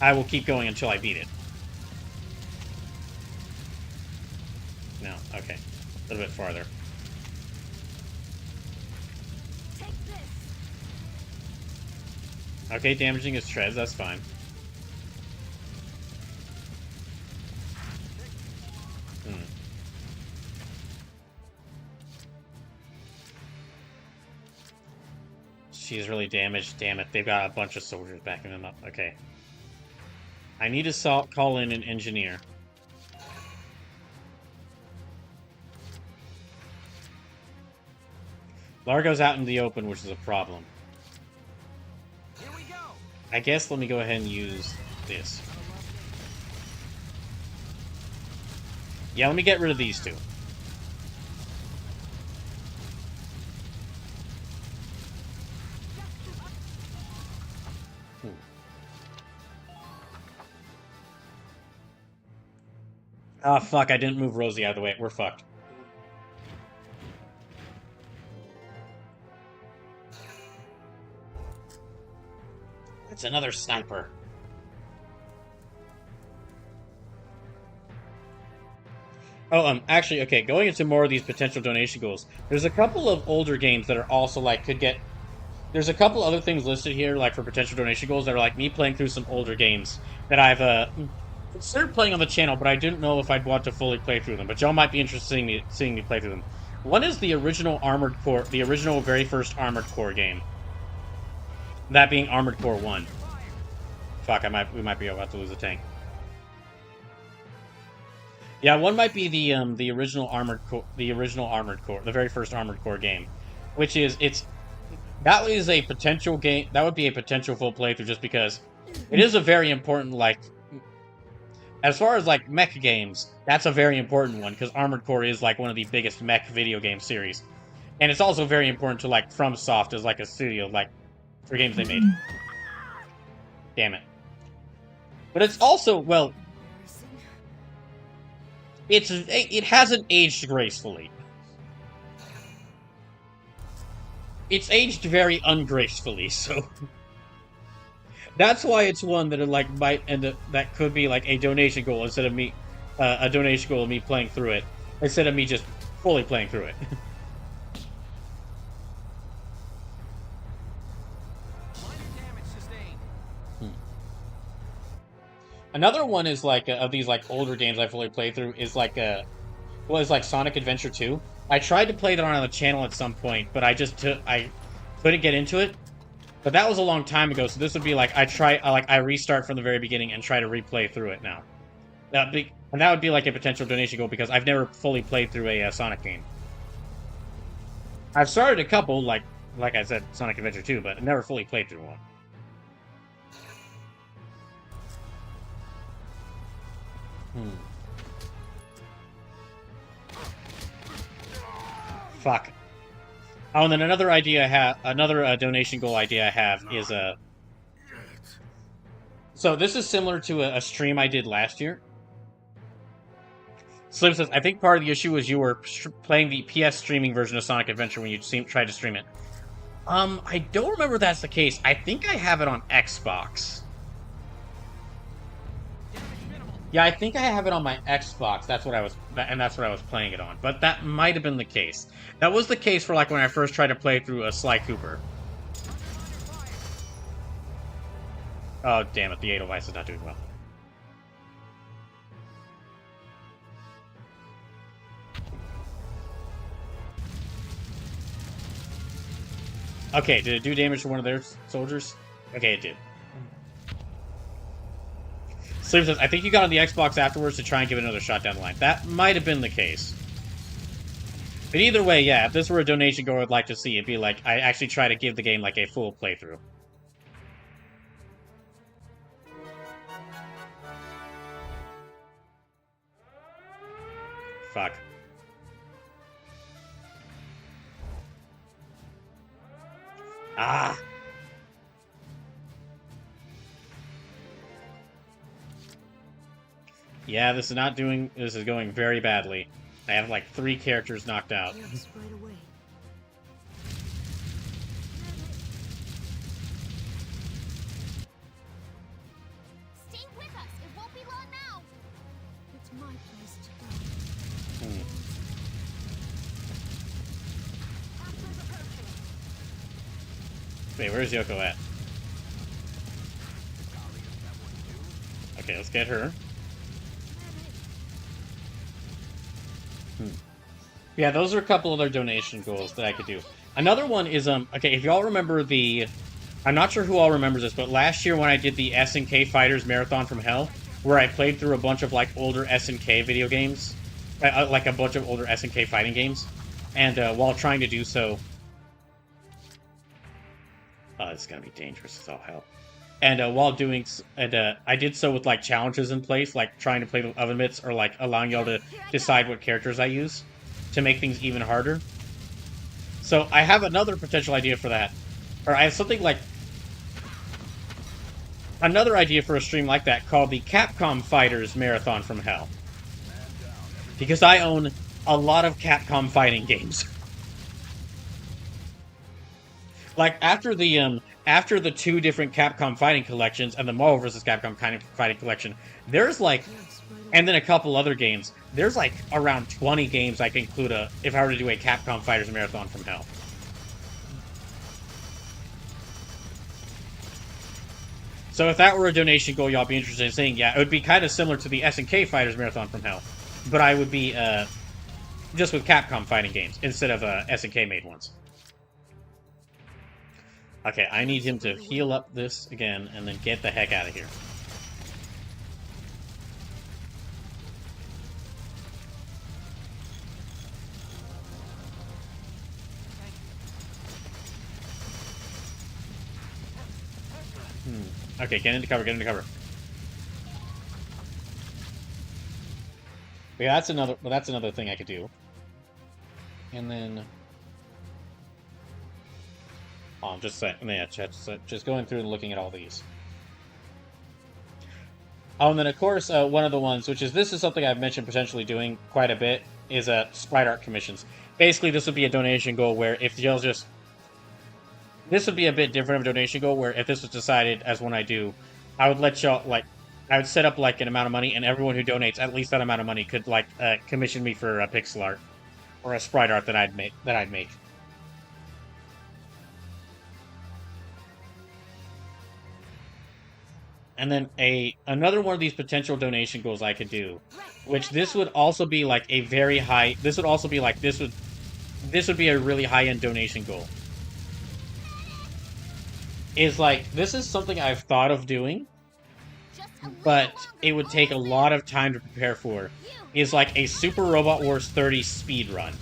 I will keep going until I beat it. No, okay. A little bit farther. Okay, damaging his treads, that's fine. She's really damaged. Damn it, they've got a bunch of soldiers backing them up. Okay. I need to call in an engineer. Largo's out in the open, which is a problem. Here we go. I guess let me go ahead and use this. Yeah, let me get rid of these two. Ah, fuck, I didn't move Rosie out of the way. We're fucked. It's another sniper. Oh, actually, okay, going into more of these potential donation goals, there's a couple of older games that are also, like, there's a couple other things listed here, like, for potential donation goals that are, like, me playing through some older games that I've, considered playing on the channel, but I didn't know if I'd want to fully play through them, but y'all might be interested in seeing me play through them. One is the original Armored Core, the original very first Armored Core game. That being Armored Core 1. Fuck, we might be about to lose a tank. Yeah, one might be the original Armored Core, the very first Armored Core game, which is that is a potential game. That would be a potential full playthrough, just because it is a very important, like, as far as like mech games, that's a very important one, because Armored Core is like one of the biggest mech video game series, and it's also very important to like FromSoft as like a studio, like for games they made. Damn it. But it's also, well, it hasn't aged gracefully. It's aged very ungracefully, so that's why it's one that like might end up, that could be like a donation goal instead of me, a donation goal of me playing through it instead of me just fully playing through it. Another one is like of these like older games I fully played through is like like Sonic Adventure 2. I tried to play that on the channel at some point, but I couldn't get into it. But that was a long time ago, so this would be like I restart from the very beginning and try to replay through it now. And that would be like a potential donation goal because I've never fully played through a Sonic game. I've started a couple, like I said, Sonic Adventure 2, but never fully played through one. Fuck. Oh, and then another idea I have, another donation goal idea I have is So this is similar to a stream I did last year. Slim says, I think part of the issue was you were playing the PS streaming version of Sonic Adventure when you tried to stream it. I don't remember if that's the case. I think I have it on Xbox. Yeah, I think I have it on my Xbox. That's what I was playing it on. But that might have been the case. That was the case for like when I first tried to play through a Sly Cooper. Oh, damn it. The Edelweiss is not doing well. Okay, did it do damage to one of their soldiers? Okay, it did. Sleep says, I think you got on the Xbox afterwards to try and give it another shot down the line. That might have been the case. But either way, yeah, if this were a donation goal I'd like to see, it'd be like, I actually try to give the game like a full playthrough. Fuck. Ah! Yeah, this is going very badly. I have like 3 characters knocked out. Yes, right away. Stay with us. It won't be long now. It's my place to go. Wait, where's Yoko at? Okay, let's get her. Yeah, those are a couple other donation goals that I could do. Another one is, okay, if y'all remember I'm not sure who all remembers this, but last year when I did the SNK Fighters Marathon from Hell, where I played through a bunch of, like, older SNK video games, like a bunch of older SNK fighting games, and while trying to do so... Oh, it's gonna be dangerous as all hell. And while doing... I did so with, like, challenges in place, like trying to play the oven mitts, or, like, allowing y'all to decide what characters I use to make things even harder. So I have another potential idea for that. Or I have something like... Another idea for a stream like that called the Capcom Fighters Marathon from Hell. Because I own a lot of Capcom fighting games. Like, after the 2 different Capcom fighting collections and the Marvel vs. Capcom kind of fighting collection, there's like... And then a couple other games. There's like around 20 games I can include if I were to do a Capcom Fighters Marathon from Hell. So if that were a donation goal, y'all be interested in saying, yeah, it would be kind of similar to the SNK Fighters Marathon from Hell. But I would be just with Capcom fighting games instead of SNK made ones. Okay, I need him to heal up this again and then get the heck out of here. Okay, get into cover, get into cover. Yeah, that's another thing I could do. And then... Oh, I'm just saying, yeah, just going through and looking at all these. Oh, and then of course, one of the ones, this is something I've mentioned potentially doing quite a bit, is sprite art commissions. Basically, this would be a donation goal where if y'all just... This would be a bit different of a donation goal, where if this was decided as one I do, I would let y'all, like, I would set up, like, an amount of money, and everyone who donates at least that amount of money could, like, commission me for a pixel art, or a sprite art that I'd make. And then another one of these potential donation goals I could do, which this would also be, like, a very high, this would also be, like, this would be a really high-end donation goal. Is like, this is something I've thought of doing, Just a little but longer, it would take a almost lot there. of time to prepare for, You, is like a Super Robot Wars 30 speed run.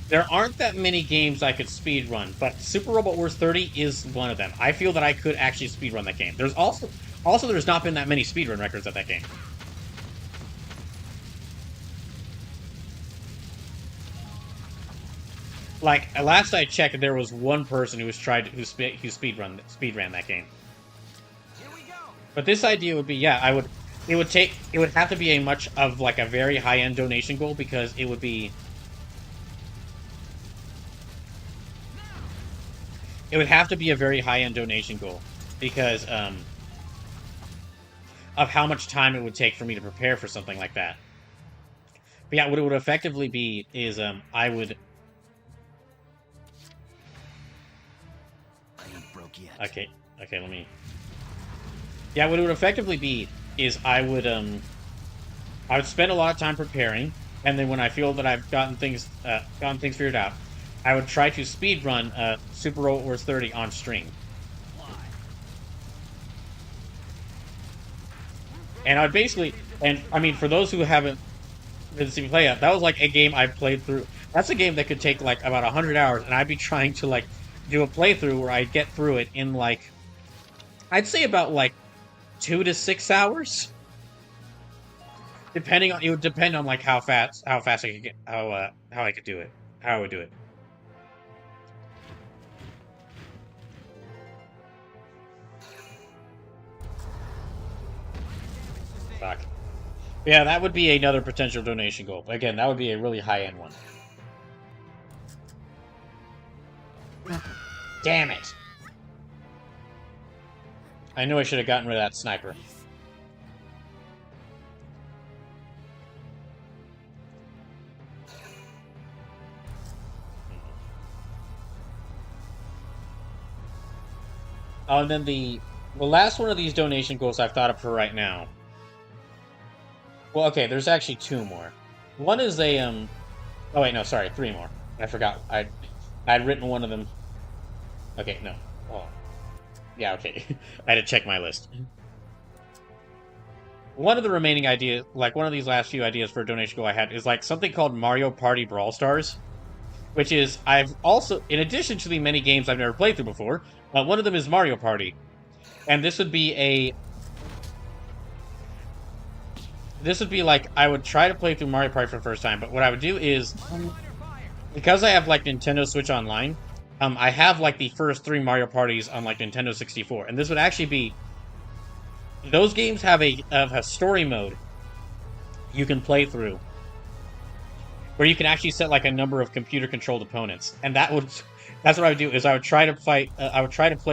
There aren't that many games I could speed run, but Super Robot Wars 30 is one of them. I feel that I could actually speed run that game. There's also there's not been that many speedrun records at that game. Like last I checked, there was one person who speedran that game. Here we go. But this idea would be, yeah, it would have to be a much of like a very high end donation goal because it would have to be a very high end donation goal because of how much time it would take for me to prepare for something like that. But yeah, what it would effectively be is I would. I ain't broke yet. Okay, let me. Yeah, what it would effectively be is I would spend a lot of time preparing, and then when I feel that I've gotten things figured out, I would try to speed run Super Robot Wars 30 on stream. And I would basically, and I mean, for those who haven't been seeing me play it, that was like a game I played through. That's a game that could take like about 100 hours, and I'd be trying to like do a playthrough where I'd get through it in like, I'd say about like 2 to 6 hours, depending on, it would depend on like how fast I could get, how I could do it, how I would do it. Fuck. Yeah, that would be another potential donation goal. Again, that would be a really high-end one. Damn it! I knew I should have gotten rid of that sniper. Oh, and then the last one of these donation goals I've thought of for right now. Well, okay, there's actually 2 more. One is a oh wait, no, sorry, 3 more. I forgot. I'd written one of them. Okay, no. Oh. Yeah, okay. I had to check my list. One of the remaining ideas, like one of these last few ideas for a donation goal I had, is like something called Mario Party Brawl Stars, which is, I've also, in addition to the many games I've never played through before, one of them is Mario Party. And this would be like, I would try to play through Mario Party for the first time, but what I would do is, because I have like Nintendo Switch Online, I have like the first 3 Mario Parties on like Nintendo 64, and this would actually be, those games have a story mode you can play through, where you can actually set like a number of computer-controlled opponents, and that's what I would do. Is I would try to play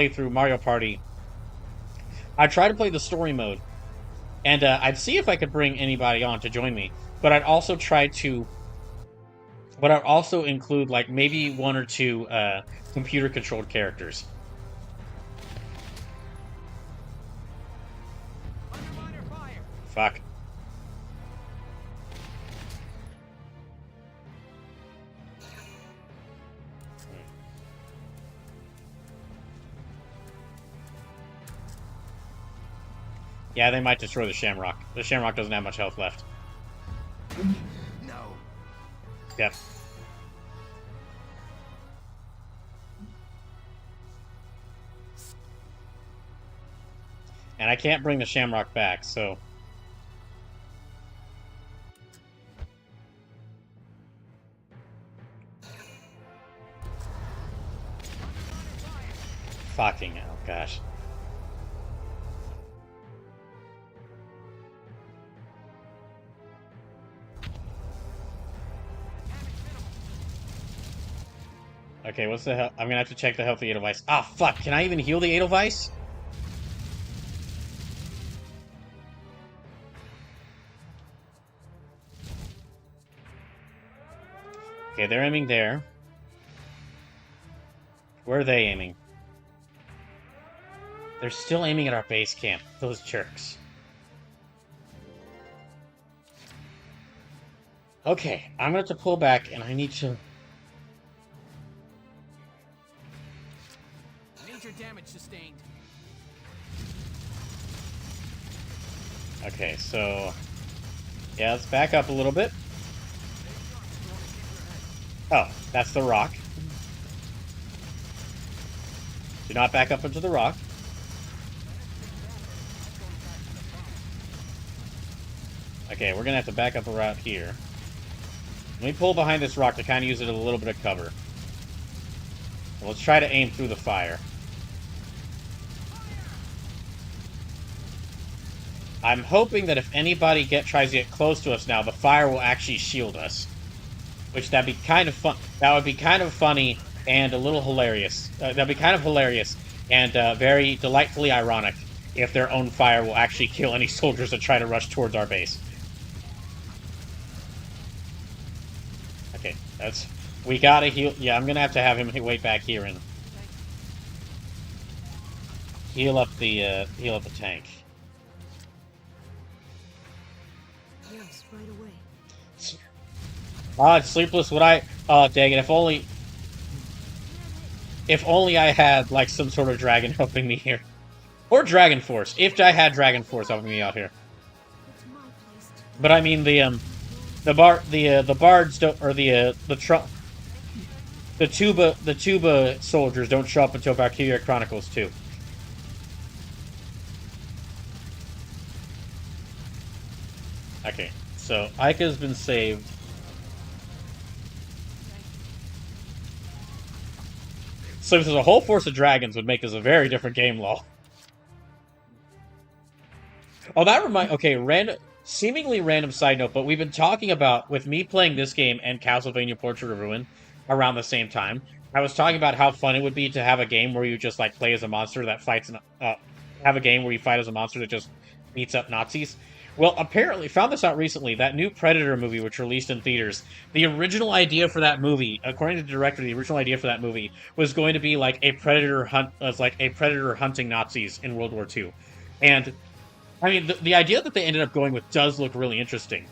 through Mario Party. I'd try to play the story mode, and I'd see if I could bring anybody on to join me. But I'd also include like maybe 1 or 2 computer-controlled characters. Fuck. Yeah, they might destroy the Shamrock. The Shamrock doesn't have much health left. No. Yep. And I can't bring the Shamrock back, so... Fucking hell, gosh. Okay, what's the hell? I'm gonna have to check the health of the Edelweiss. Ah, fuck! Can I even heal the Edelweiss? Okay, they're aiming there. Where are they aiming? They're still aiming at our base camp. Those jerks. Okay, I'm gonna have to pull back, and I need to... Major damage sustained. Okay, so yeah, let's back up a little bit. Oh, that's the rock. Do not back up into the rock. Okay, we're gonna have to back up around here. Let me pull behind this rock to kind of use it as a little bit of cover. And let's try to aim through the fire. I'm hoping that if anybody tries to get close to us now, the fire will actually shield us. Which that'd be kind of fun. That would be kind of funny and a little hilarious. That'd be kind of hilarious and very delightfully ironic if their own fire will actually kill any soldiers that try to rush towards our base. Okay, we gotta heal. Yeah, I'm gonna have to have him wait back here and heal up the tank. Yes, right away. It's Sleepless. Oh, dang it! If only I had like some sort of dragon helping me here, or Dragon Force. If I had Dragon Force helping me out here. But I mean the bards don't, or the tuba soldiers don't show up until Valkyria Chronicles 2. Okay, so Aika's been saved. So if there's a whole force of dragons would make this a very different game, lol. Oh, okay, seemingly random side note, but we've been talking about, with me playing this game and Castlevania Portrait of Ruin around the same time, I was talking about how fun it would be to have a game where you just, like, play as a monster that fights, have a game where you fight as a monster that just beats up Nazis. Well, apparently, found this out recently, that new Predator movie, which released in theaters, the original idea for that movie, according to the director, the original idea for that movie was going to be like a predator hunting Nazis in World War II. And, I mean, the idea that they ended up going with does look really interesting.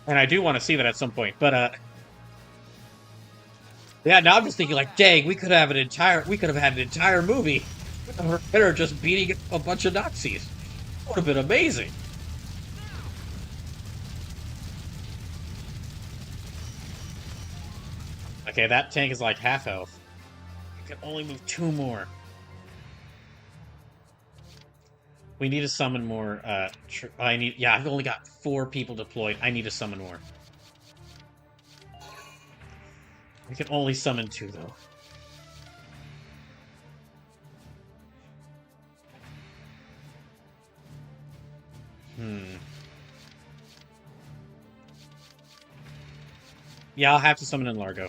And I do want to see that at some point, but, yeah, now I'm just thinking, like, dang, we could have had an entire movie of a Predator just beating a bunch of Nazis. That would have been amazing. Okay, that tank is like half health. You can only move 2 more. We need to summon more, I've only got 4 people deployed. I need to summon more. I can only summon 2, though. Yeah, I'll have to summon in Largo.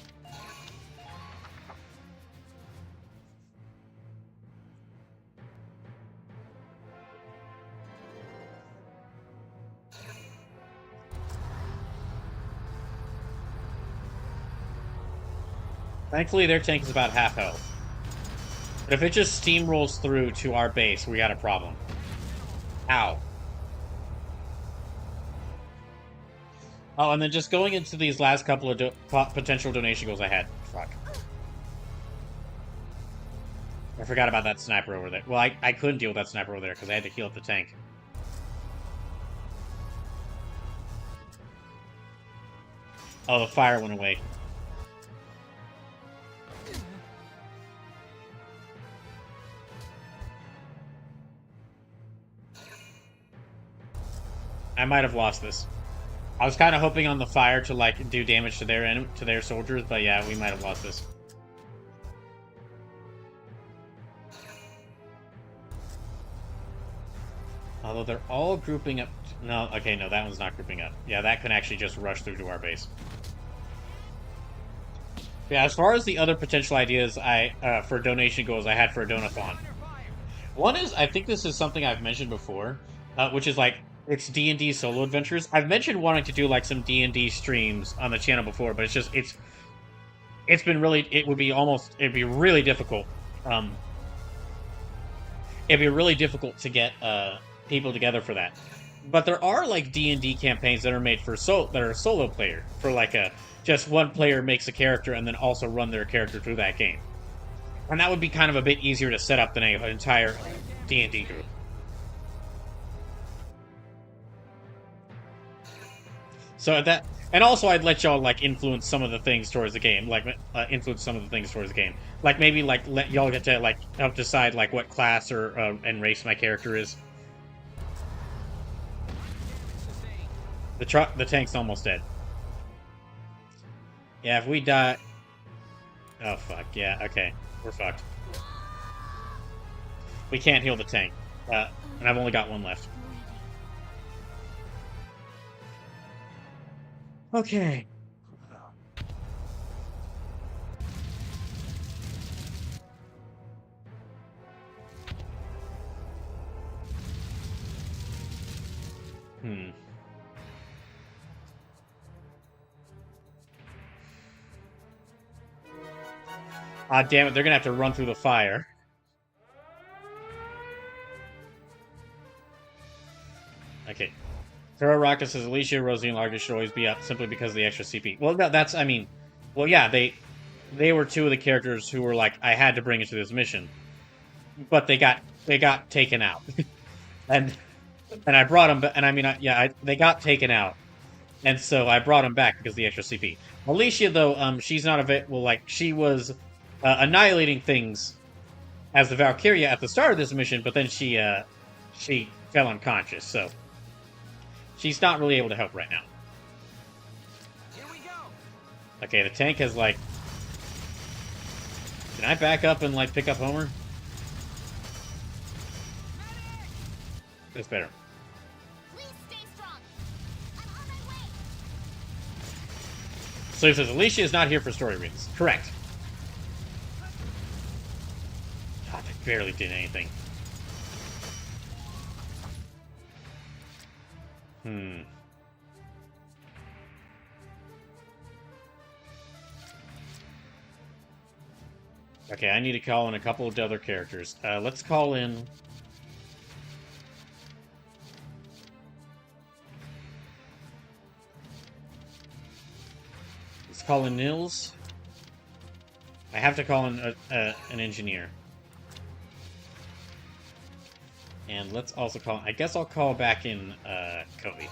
Thankfully, their tank is about half health. But if it just steamrolls through to our base, we got a problem. Ow. Oh, and then just going into these last couple of potential donation goals I had. Fuck. I forgot about that sniper over there. Well, I couldn't deal with that sniper over there because I had to heal up the tank. Oh, the fire went away. I might have lost this. I was kind of hoping on the fire to, like, do damage to their soldiers, but yeah, we might have lost this. Although they're all grouping up. No, okay, no, that one's not grouping up. Yeah, that can actually just rush through to our base. Yeah, as far as the other potential ideas for donation goals I had for a donathon. One is, I think this is something I've mentioned before, which is like, it's D&D solo adventures. I've mentioned wanting to do like some D&D streams on the channel before, but it'd be really difficult. It'd be really difficult to get people together for that. But there are like D&D campaigns that are made for that are solo player, for like just one player makes a character and then also run their character through that game. And that would be kind of a bit easier to set up than an entire D&D group. So at that, and also I'd let y'all like influence some of the things towards the game, like influence some of the things towards the game, like maybe like let y'all get to like help decide like what class or and race my character is. The tank's almost dead. Yeah, if we die, oh fuck, yeah, okay, we're fucked. We can't heal the tank, and I've only got one left. Okay. Hmm. Ah, damn it, they're gonna have to run through the fire. Okay. Throw Rocket says Alicia, Rosie, and Largus should always be up simply because of the extra CP. Well, no, that's, I mean, well, yeah, they were two of the characters who were like, I had to bring into this mission. But they got taken out. and I brought them, and I mean, they got taken out. And so I brought them back because of the extra CP. Alicia, though, she's not well, like, she was annihilating things as the Valkyria at the start of this mission, but then she fell unconscious, so she's not really able to help right now. Here we go. Okay, the tank has, like... Can I back up and, like, pick up Homer? That's better. Please stay strong. I'm on my way. So he says, Alicia is not here for story reasons. Correct. God, they barely did anything. Okay, I need to call in a couple of other characters. Let's call in... Let's call in Nils. I have to call in an engineer. And let's also call... I guess I'll call back in Cody.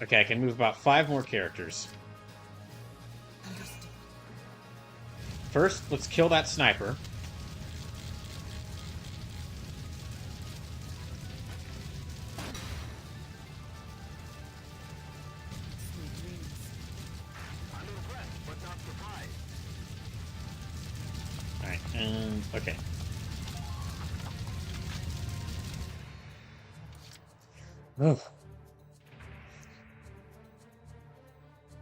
Okay, I can move about 5 more characters. First, let's kill that sniper. Alright, and... okay. Ugh.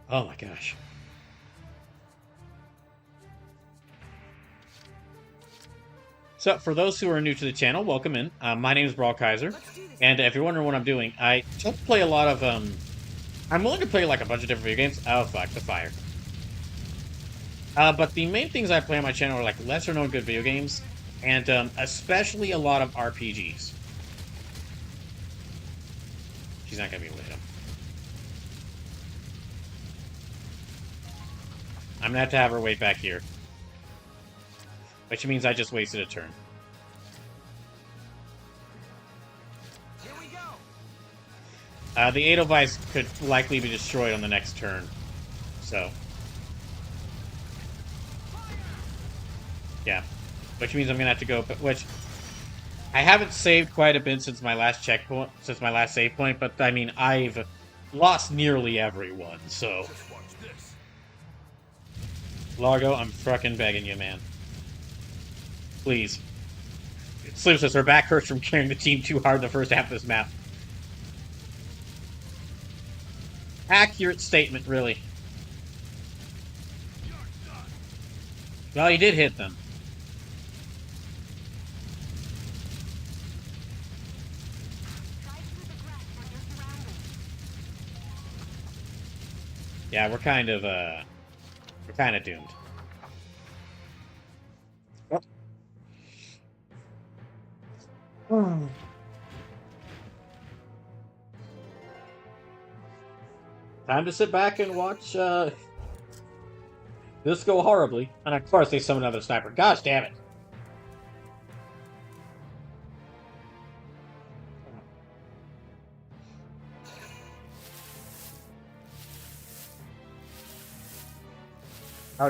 Oh my gosh. So, for those who are new to the channel, welcome in. My name is Brawl Kaiser, and if you're wondering what I'm doing, I just play a lot of, I'm willing to play, like, a bunch of different video games. Oh, fuck, the fire. But the main things I play on my channel are, like, lesser-known good video games, and, especially a lot of RPGs. She's not gonna be able to hit him. I'm gonna have to have her wait back here. Which means I just wasted a turn. Here we go. The Edelweiss could likely be destroyed on the next turn. So. Yeah. Which means I'm gonna have to go, which... I haven't saved quite a bit since my last checkpoint, since my last save point, but I mean, I've lost nearly everyone, so... Largo, I'm fucking begging you, man. Please. Slim says her back hurts from carrying the team too hard the first half of this map. Accurate statement, really. Well, he did hit them. Yeah, we're kind of doomed. Oh. Time to sit back and watch this go horribly. And of course they summon another sniper. Gosh damn it.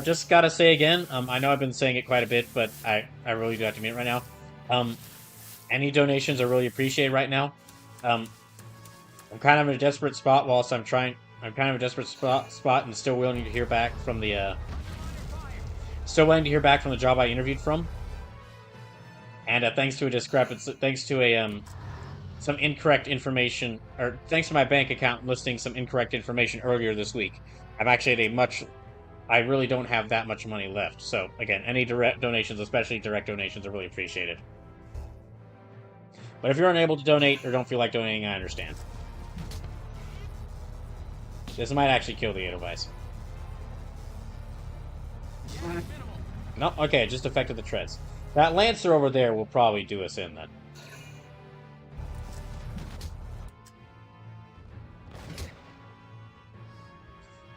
just gotta say again, I know I've been saying it quite a bit, but I really do have to mean it right now. Any donations are really appreciated right now. I'm kind of in a desperate spot whilst I'm kind of a desperate spot and still waiting to hear back from the, job I interviewed from. And thanks to a discrepancy, thanks to a, some incorrect information, or thanks to my bank account listing some incorrect information earlier this week, I'm actually at I really don't have that much money left. So, again, any direct donations, especially direct donations, are really appreciated. But if you're unable to donate or don't feel like donating, I understand. This might actually kill the Edelweiss. No, okay, it just affected the treads. That Lancer over there will probably do us in, then.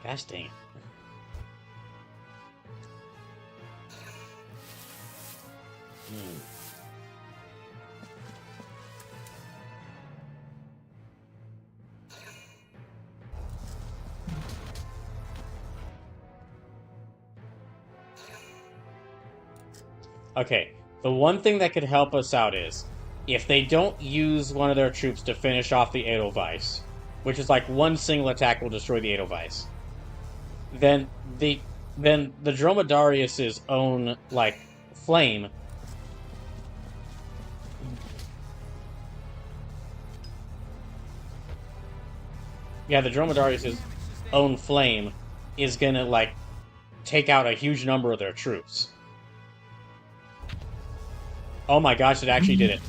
Gosh dang it. Okay, the one thing that could help us out is, if they don't use one of their troops to finish off the Edelweiss, which is like one single attack will destroy the Edelweiss, then the Dromedarius's own, like, flame... Yeah, the Dromedarius's own flame is gonna, like, take out a huge number of their troops. Oh my gosh, it actually did it.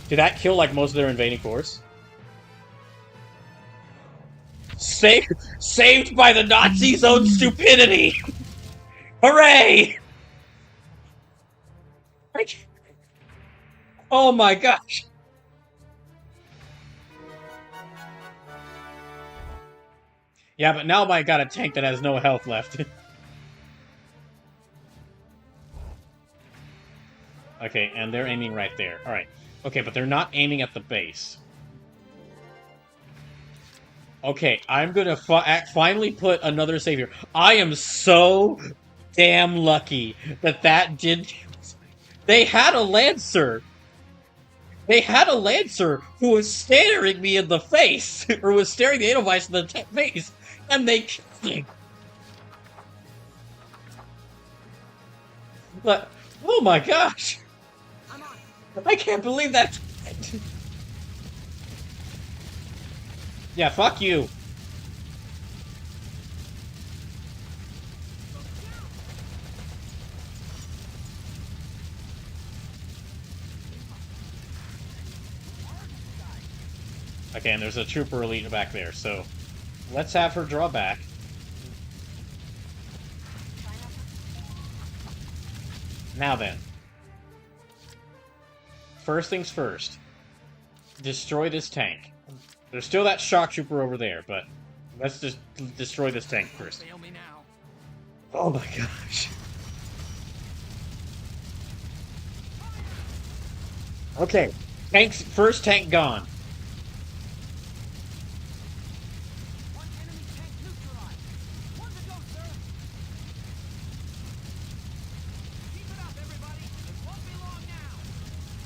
Did that kill, like, most of their invading force? Saved by the Nazis' own stupidity! Hooray! Oh my gosh! Yeah, but now I got a tank that has no health left. Okay, and they're aiming right there. Alright. Okay, but they're not aiming at the base. Okay, I'm gonna finally put another savior. I am so damn lucky that did... They had a Lancer! They had a Lancer who was staring me in the face! Or was staring the Edelweiss in the face! And they killed me! But, oh my gosh! I can't believe that! Yeah, fuck you! Okay, and there's a trooper elite back there, so let's have her draw back. Now then. First things first. Destroy this tank. There's still that shock trooper over there, but let's just destroy this tank first. Oh my gosh. Okay. First tank gone.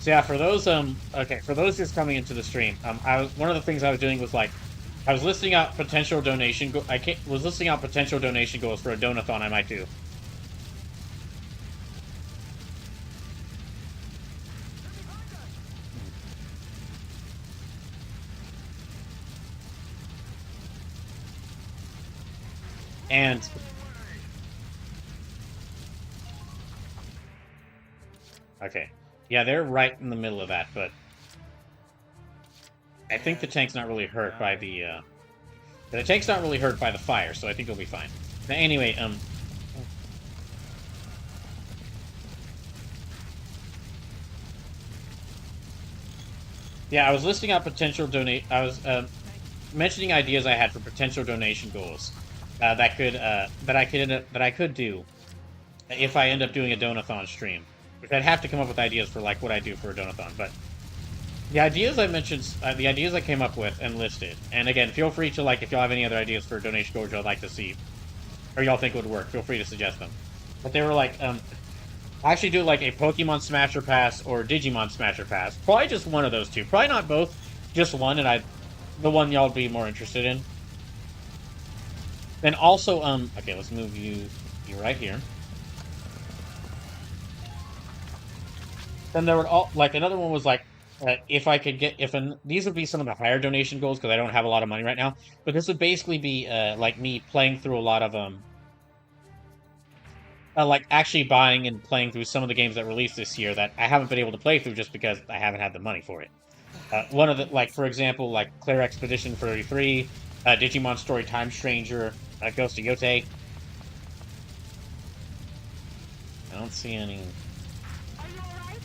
So yeah, for those for those just coming into the stream, one of the things I was doing was, like, I was listing out potential donation goals for a donathon I might do. And okay. Yeah, they're right in the middle of that, but I think the tank's not really hurt by the fire, so I think it'll be fine. Now, anyway, yeah, I was listing out potential I was mentioning ideas I had for potential donation goals that I could do if I end up doing a donathon stream. Which I'd have to come up with ideas for, like, what I do for a donathon, but the ideas I mentioned, the ideas I came up with and listed, and again, feel free to, like, if y'all have any other ideas for donation goals y'all like to see, or y'all think would work, feel free to suggest them. But they were like, actually do like a Pokemon Smasher Pass or Digimon Smasher Pass. Probably just one of those two. Probably not both, just one, and the one y'all would be more interested in. Then also, okay, let's move you right here. Then there would like another one was like, if I could get these would be some of the higher donation goals because I don't have a lot of money right now. But this would basically be like me playing through a lot of like actually buying and playing through some of the games that released this year that I haven't been able to play through just because I haven't had the money for it. One of the, like, for example, like Claire Expedition 33, Digimon Story Time Stranger, Ghost of Yote. I don't see any. Are you alright?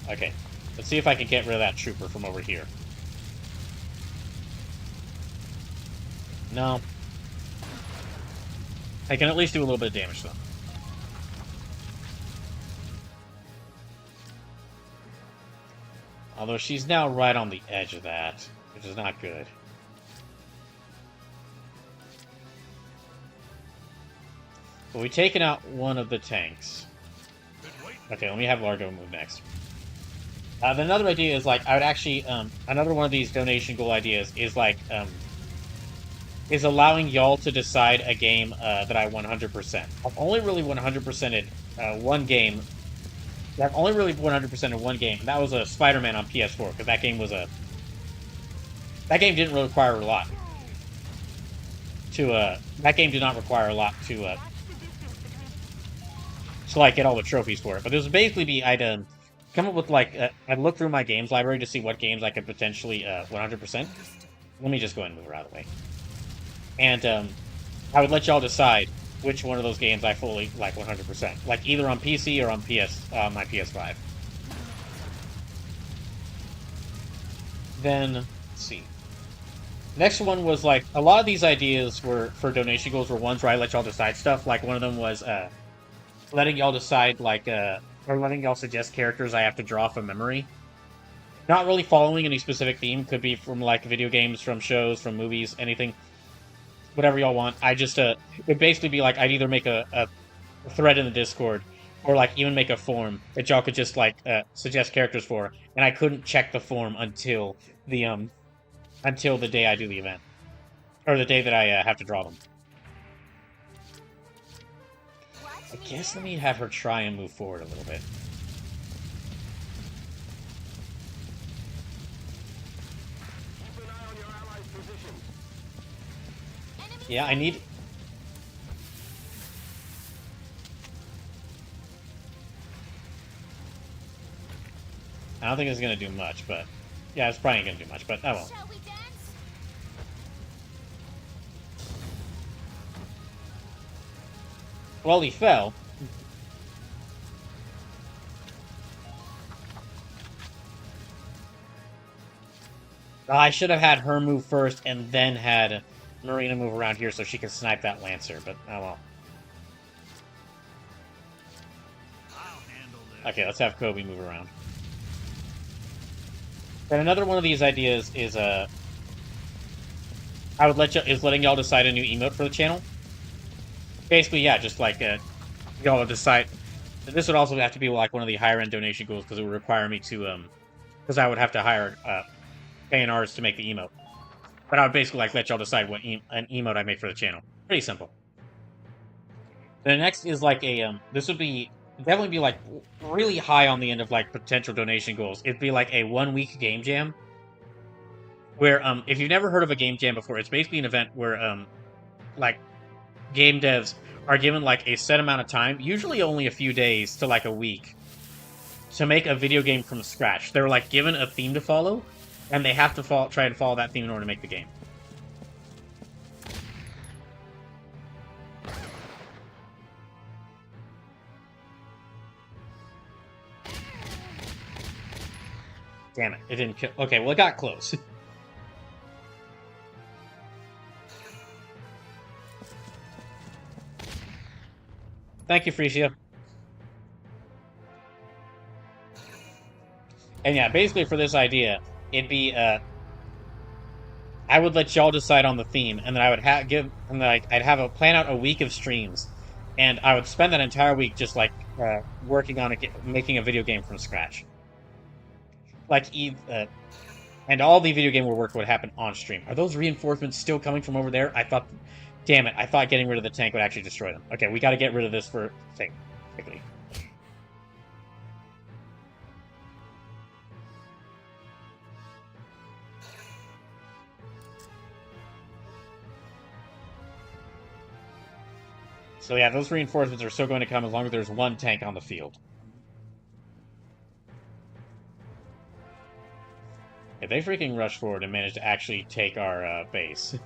Okay, let's see if I can get rid of that trooper from over here. No. I can at least do a little bit of damage, though. Although she's now right on the edge of that, which is not good. But we've taken out one of the tanks. Okay, let me have Largo move next. Then another idea is, like, I would actually, another one of these donation goal ideas is, like, is allowing y'all to decide a game that I 100%. I've only really 100%ed one game. I've only really 100%ed one game, and that was a Spider-Man on PS4, because that game was a... That game didn't really require a lot to, that game did not require a lot to like, get all the trophies for it. But this would basically be, I'd, come up with, like, I'd look through my games library to see what games I could potentially, 100%. Let me just go ahead and move her out of the way. And, I would let y'all decide which one of those games I fully, like, 100%. Like, either on PC or on my PS5. Then, let's see. Next one was, like, a lot of these ideas were, for donation goals, were ones where I let y'all decide stuff. Like, one of them was, letting y'all decide, like, or letting y'all suggest characters I have to draw from memory. Not really following any specific theme. Could be from, like, video games, from shows, from movies, anything. Whatever y'all want. I just, it'd basically be like, I'd either make a thread in the Discord, or, like, even make a form that y'all could just, like, suggest characters for, and I couldn't check the form until the day I do the event. Or the day that I, have to draw them. I guess let me have her try and move forward a little bit. Keep an eye on your allies' positions. Yeah, I need... I don't think it's gonna do much, but... Yeah, it's probably ain't gonna do much, but I won't. Shall we dance? Well, he fell. I should have had her move first and then had Marina move around here so she can snipe that Lancer, but oh well. Okay, let's have Kobe move around. And another one of these ideas is I would letting y'all decide a new emote for the channel. Basically, yeah, just like y'all would decide. This would also have to be like one of the higher end donation goals because it would require me to because I would have to hire A&Rs to make the emote. But I would basically like let y'all decide what an emote I make for the channel. Pretty simple. The next is like a this would be definitely be like really high on the end of like potential donation goals. It'd be like a 1-week game jam. Where if you've never heard of a game jam before, it's basically an event where like game devs are given like a set amount of time, usually only a few days to like a week, to make a video game from scratch. They're like given a theme to follow, and they have to try and follow that theme in order to make the game. Damn it, it didn't kill. Okay, well, it got close. Thank you, Frisia. And yeah, basically for this idea, it'd be, I I would let y'all decide on the theme, and then I would I'd have a plan out a week of streams, and I would spend that entire week just like working on making a video game from scratch. Like and all the video game work would happen on stream. Are those reinforcements still coming from over there? I thought, damn it, I thought getting rid of the tank would actually destroy them. Okay, we got to get rid of this for thing quickly. So yeah, those reinforcements are still going to come as long as there's one tank on the field. If they freaking rush forward and manage to actually take our base.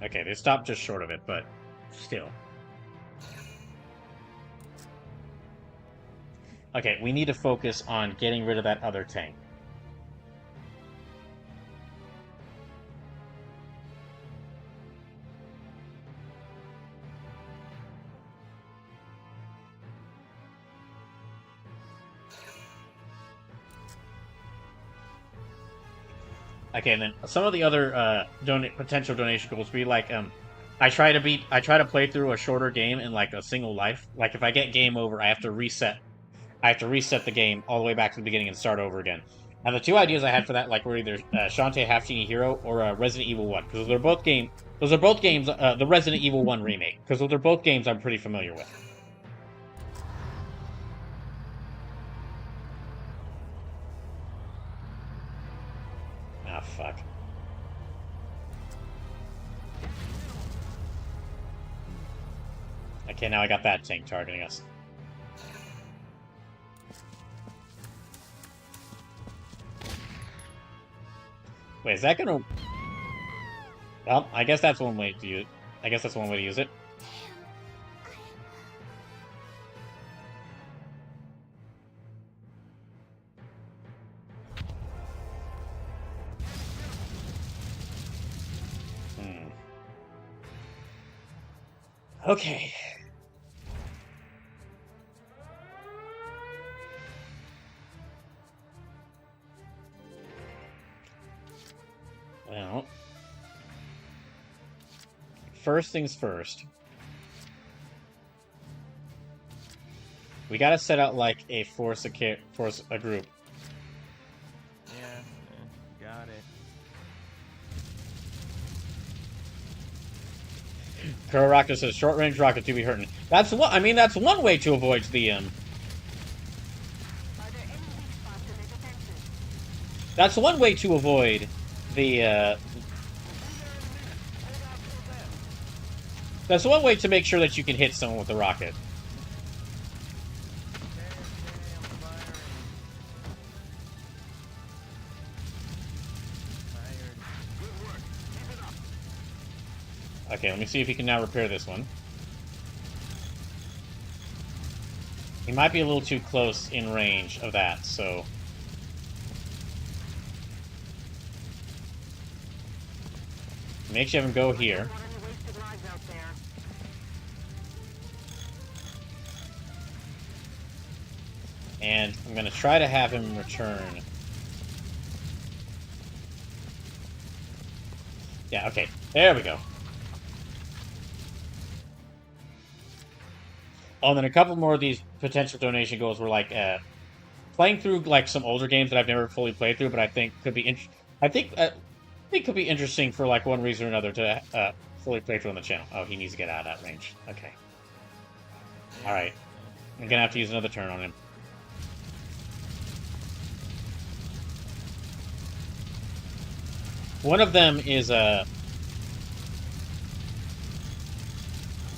Okay, they stopped just short of it, but still. Okay, we need to focus on getting rid of that other tank. Okay, and then some of the other potential donation goals be like, I try to play through a shorter game in like a single life. Like if I get game over, I have to reset the game all the way back to the beginning and start over again. And the two ideas I had for that, like, were either Shantae Half Genie Hero or Resident Evil 1, because those are both games. The Resident Evil 1 remake, because those are both games I'm pretty familiar with. Ah, fuck. Okay, now I got that tank targeting us. Wait, is that gonna... Well, I guess that's one way to use it. I guess that's one way to use it. Okay. Well, first things first. We gotta set out like a force a group. Yeah, got it. Kuraraka says short range rocket to be hurting. That's what I mean. That's one way to avoid the That's one way to avoid the That's one way to make sure that you can hit someone with the rocket. Okay, let me see if he can now repair this one. He might be a little too close in range of that, so... Makes you have him go here. And I'm going to try to have him return. Yeah, okay. There we go. Oh, and then a couple more of these potential donation goals were like playing through like some older games that I've never fully played through, but I think could be could be interesting for like one reason or another to fully play through on the channel. Oh, he needs to get out of that range. Okay. All right. I'm gonna have to use another turn on him. One of them is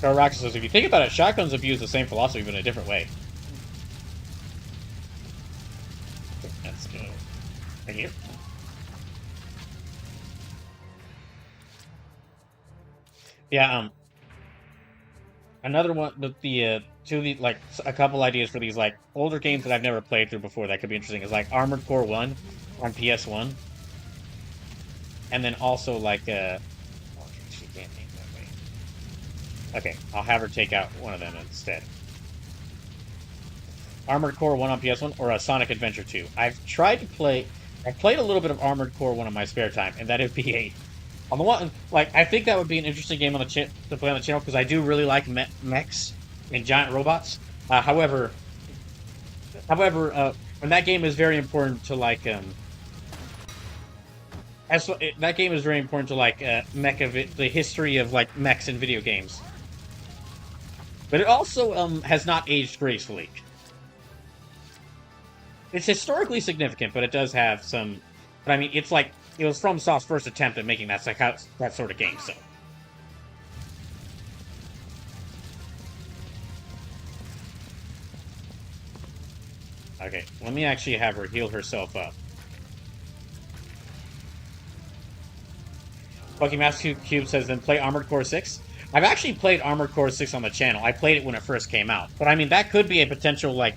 Roxas says, if you think about it, shotguns abuse the same philosophy, but in a different way. Let's go right here. Yeah, another one, the like, a couple ideas for these, like, older games that I've never played through before that could be interesting is, like, Armored Core 1 on PS1. And then also, like, she can't aim that way. Okay, I'll have her take out one of them instead. Armored Core 1 on PS1 or a Sonic Adventure 2. I've played a little bit of Armored Core 1 in my spare time, and that would be on the one, like, I think that would be an interesting game on the to play on the channel, because I do really like mechs and giant robots. However, when that game is very important to, like, that game is very important to, like, the history of, like, mechs in video games. But it also has not aged gracefully. It's historically significant, but it does have some. But I mean, it's like it was FromSoft's first attempt at making that sort of game. So, okay, let me actually have her heal herself up. Bucky Master Cube says, then play Armored Core 6. I've actually played Armored Core 6 on the channel. I played it when it first came out. But I mean, that could be a potential, like,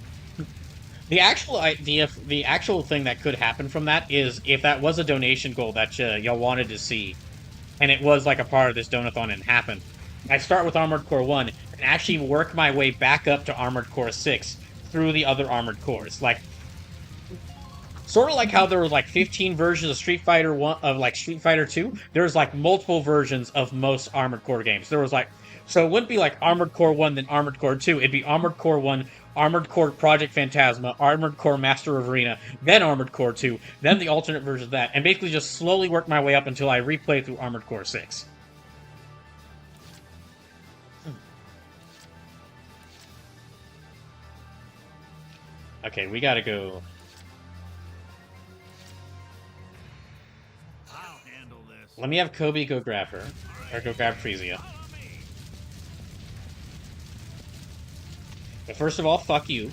the actual idea, the actual thing that could happen from that is if that was a donation goal that y'all wanted to see, and it was like a part of this donathon and happened, I'd start with Armored Core 1 and actually work my way back up to Armored Core 6 through the other Armored Cores. Like, sort of like how there were like 15 versions of Street Fighter 1, of like Street Fighter 2, there's like multiple versions of most Armored Core games. There was like, so it wouldn't be like Armored Core 1 then Armored Core 2, it'd be Armored Core 1, Armored Core Project Phantasma, Armored Core Master of Arena, then Armored Core 2, then the alternate version of that, and basically just slowly work my way up until I replay through Armored Core 6. Okay, we gotta go. I'll handle this. Let me have Kobe go grab her. Or go grab Frezia. But first of all, fuck you.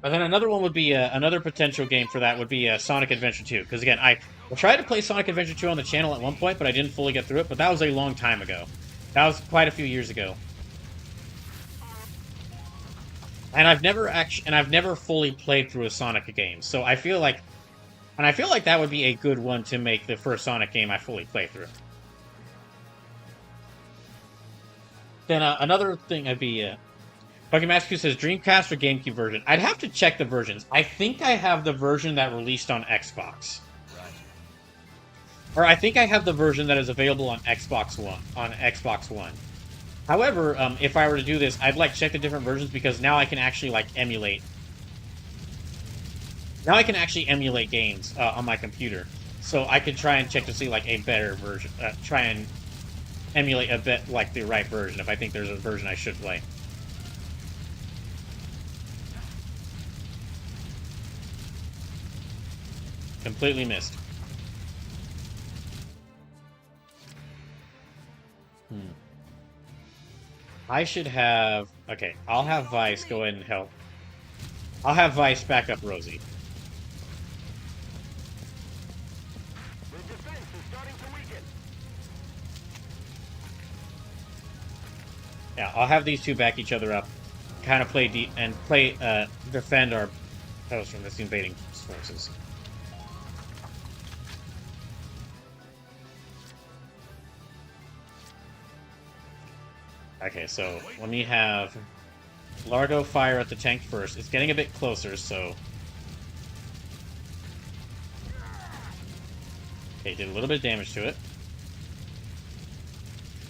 But then another one would be, another potential game for that would be Sonic Adventure 2. Because again, I tried to play Sonic Adventure 2 on the channel at one point, but I didn't fully get through it. But that was a long time ago. That was quite a few years ago. And I've never fully played through a Sonic game. So I feel like, that would be a good one to make the first Sonic game I fully play through. Then another thing I'd be, Bucky Master says Dreamcast or GameCube version. I'd have to check the versions. I think I have the version that released on Xbox. Or I think I have the version that is available on Xbox One. However, if I were to do this, I'd like check the different versions because now I can actually like emulate. Now I can actually emulate games on my computer, so I could try and check to see like a better version. Try and emulate a bit like the right version if I think there's a version I should play. Completely missed. I should have... Okay, I'll have Vice go ahead and help. I'll have Vice back up Rosie. The defense is starting to weaken. Yeah, I'll have these two back each other up. Kind of play defend our host from this invading forces. Okay, so let me have Largo fire at the tank first. It's getting a bit closer, so... Okay, did a little bit of damage to it.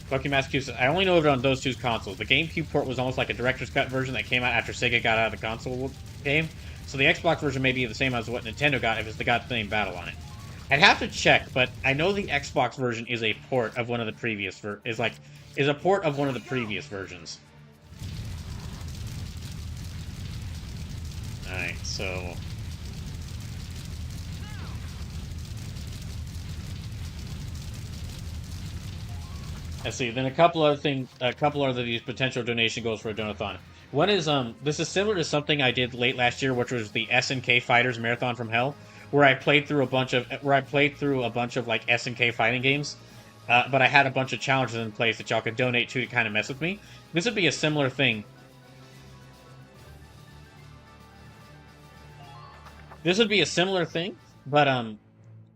Bucky Master Cube says, I only know it on those two consoles. The GameCube port was almost like a director's cut version that came out after Sega got out of the console game. So the Xbox version may be the same as what Nintendo got if it's got the same battle on it. I'd have to check, but I know the Xbox version is a port of one of the previous is a port of one of the previous versions. Alright, so... Let's see, then a couple other these potential donation goals for a donathon. One is, this is similar to something I did late last year, which was the SNK Fighters Marathon from Hell, where I played through a bunch of like SNK fighting games. But I had a bunch of challenges in place that y'all could donate to kind of mess with me. This would be a similar thing. But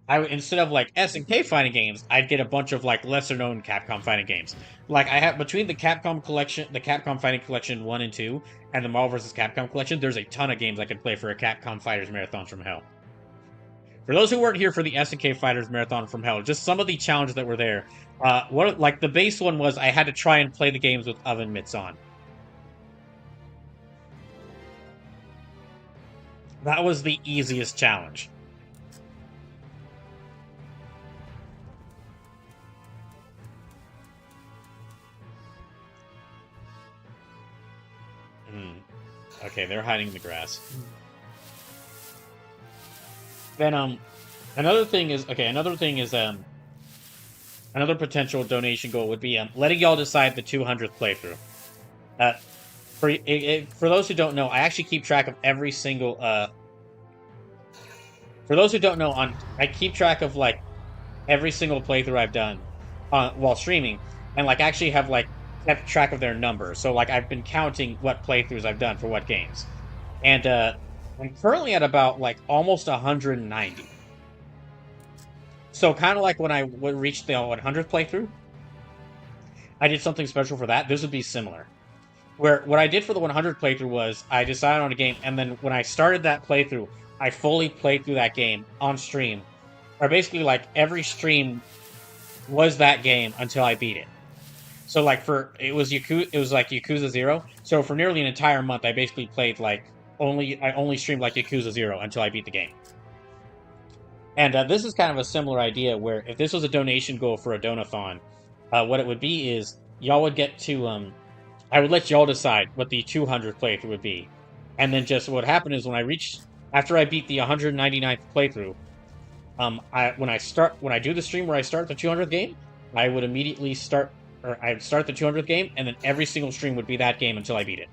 instead of like SNK fighting games, I'd get a bunch of like lesser known Capcom fighting games. Like I have between the Capcom collection, the Capcom Fighting Collection 1 and 2, and the Marvel vs. Capcom collection, there's a ton of games I could play for a Capcom Fighters Marathon from Hell. For those who weren't here for the SNK Fighters Marathon from Hell, just some of the challenges that were there. What like the base one was I had to try and play the games with oven mitts on. That was the easiest challenge. Okay, they're hiding in the grass. Then another thing is another potential donation goal would be letting y'all decide the 200th playthrough. For those who don't know, I actually keep track of every single for those who don't know, I keep track of like every single playthrough I've done while streaming, and like actually have like kept track of their number. So like I've been counting what playthroughs I've done for what games, and I'm currently at about like almost 190. So kind of like when I reached the 100th playthrough, I did something special for that. This would be similar. Where what I did for the 100th playthrough was I decided on a game, and then when I started that playthrough, I fully played through that game on stream. Or basically like every stream was that game until I beat it. So like it was like Yakuza 0. So for nearly an entire month, I basically played like I only streamed like Yakuza 0 until I beat the game. And this is kind of a similar idea where if this was a donation goal for a donathon, what it would be is y'all would get to I would let y'all decide what the 200th playthrough would be, and then just what happened is after I beat the 199th playthrough, when I do the stream where I start the 200th game, I would immediately start the 200th game, and then every single stream would be that game until I beat it.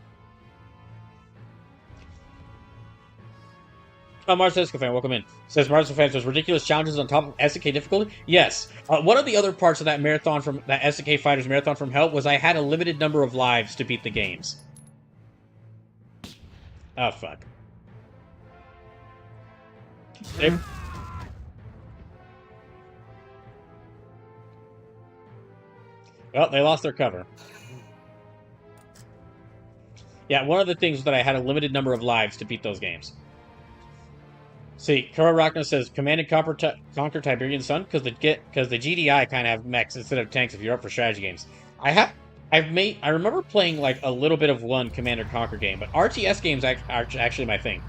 Marcesco fan, welcome in. Says Marcesco fan says ridiculous challenges on top of SNK difficulty. Yes. One of the other parts of that marathon from that SNK Fighters Marathon from Hell was I had a limited number of lives to beat the games. Oh fuck. Well, they lost their cover. Yeah, one of the things was that I had a limited number of lives to beat those games. See, Kara Rockna says, Command and Conquer Tiberian Sun, because the GDI kind of have mechs instead of tanks if you're up for strategy games. I remember playing like a little bit of one Command and Conquer game, but RTS games are actually my thing.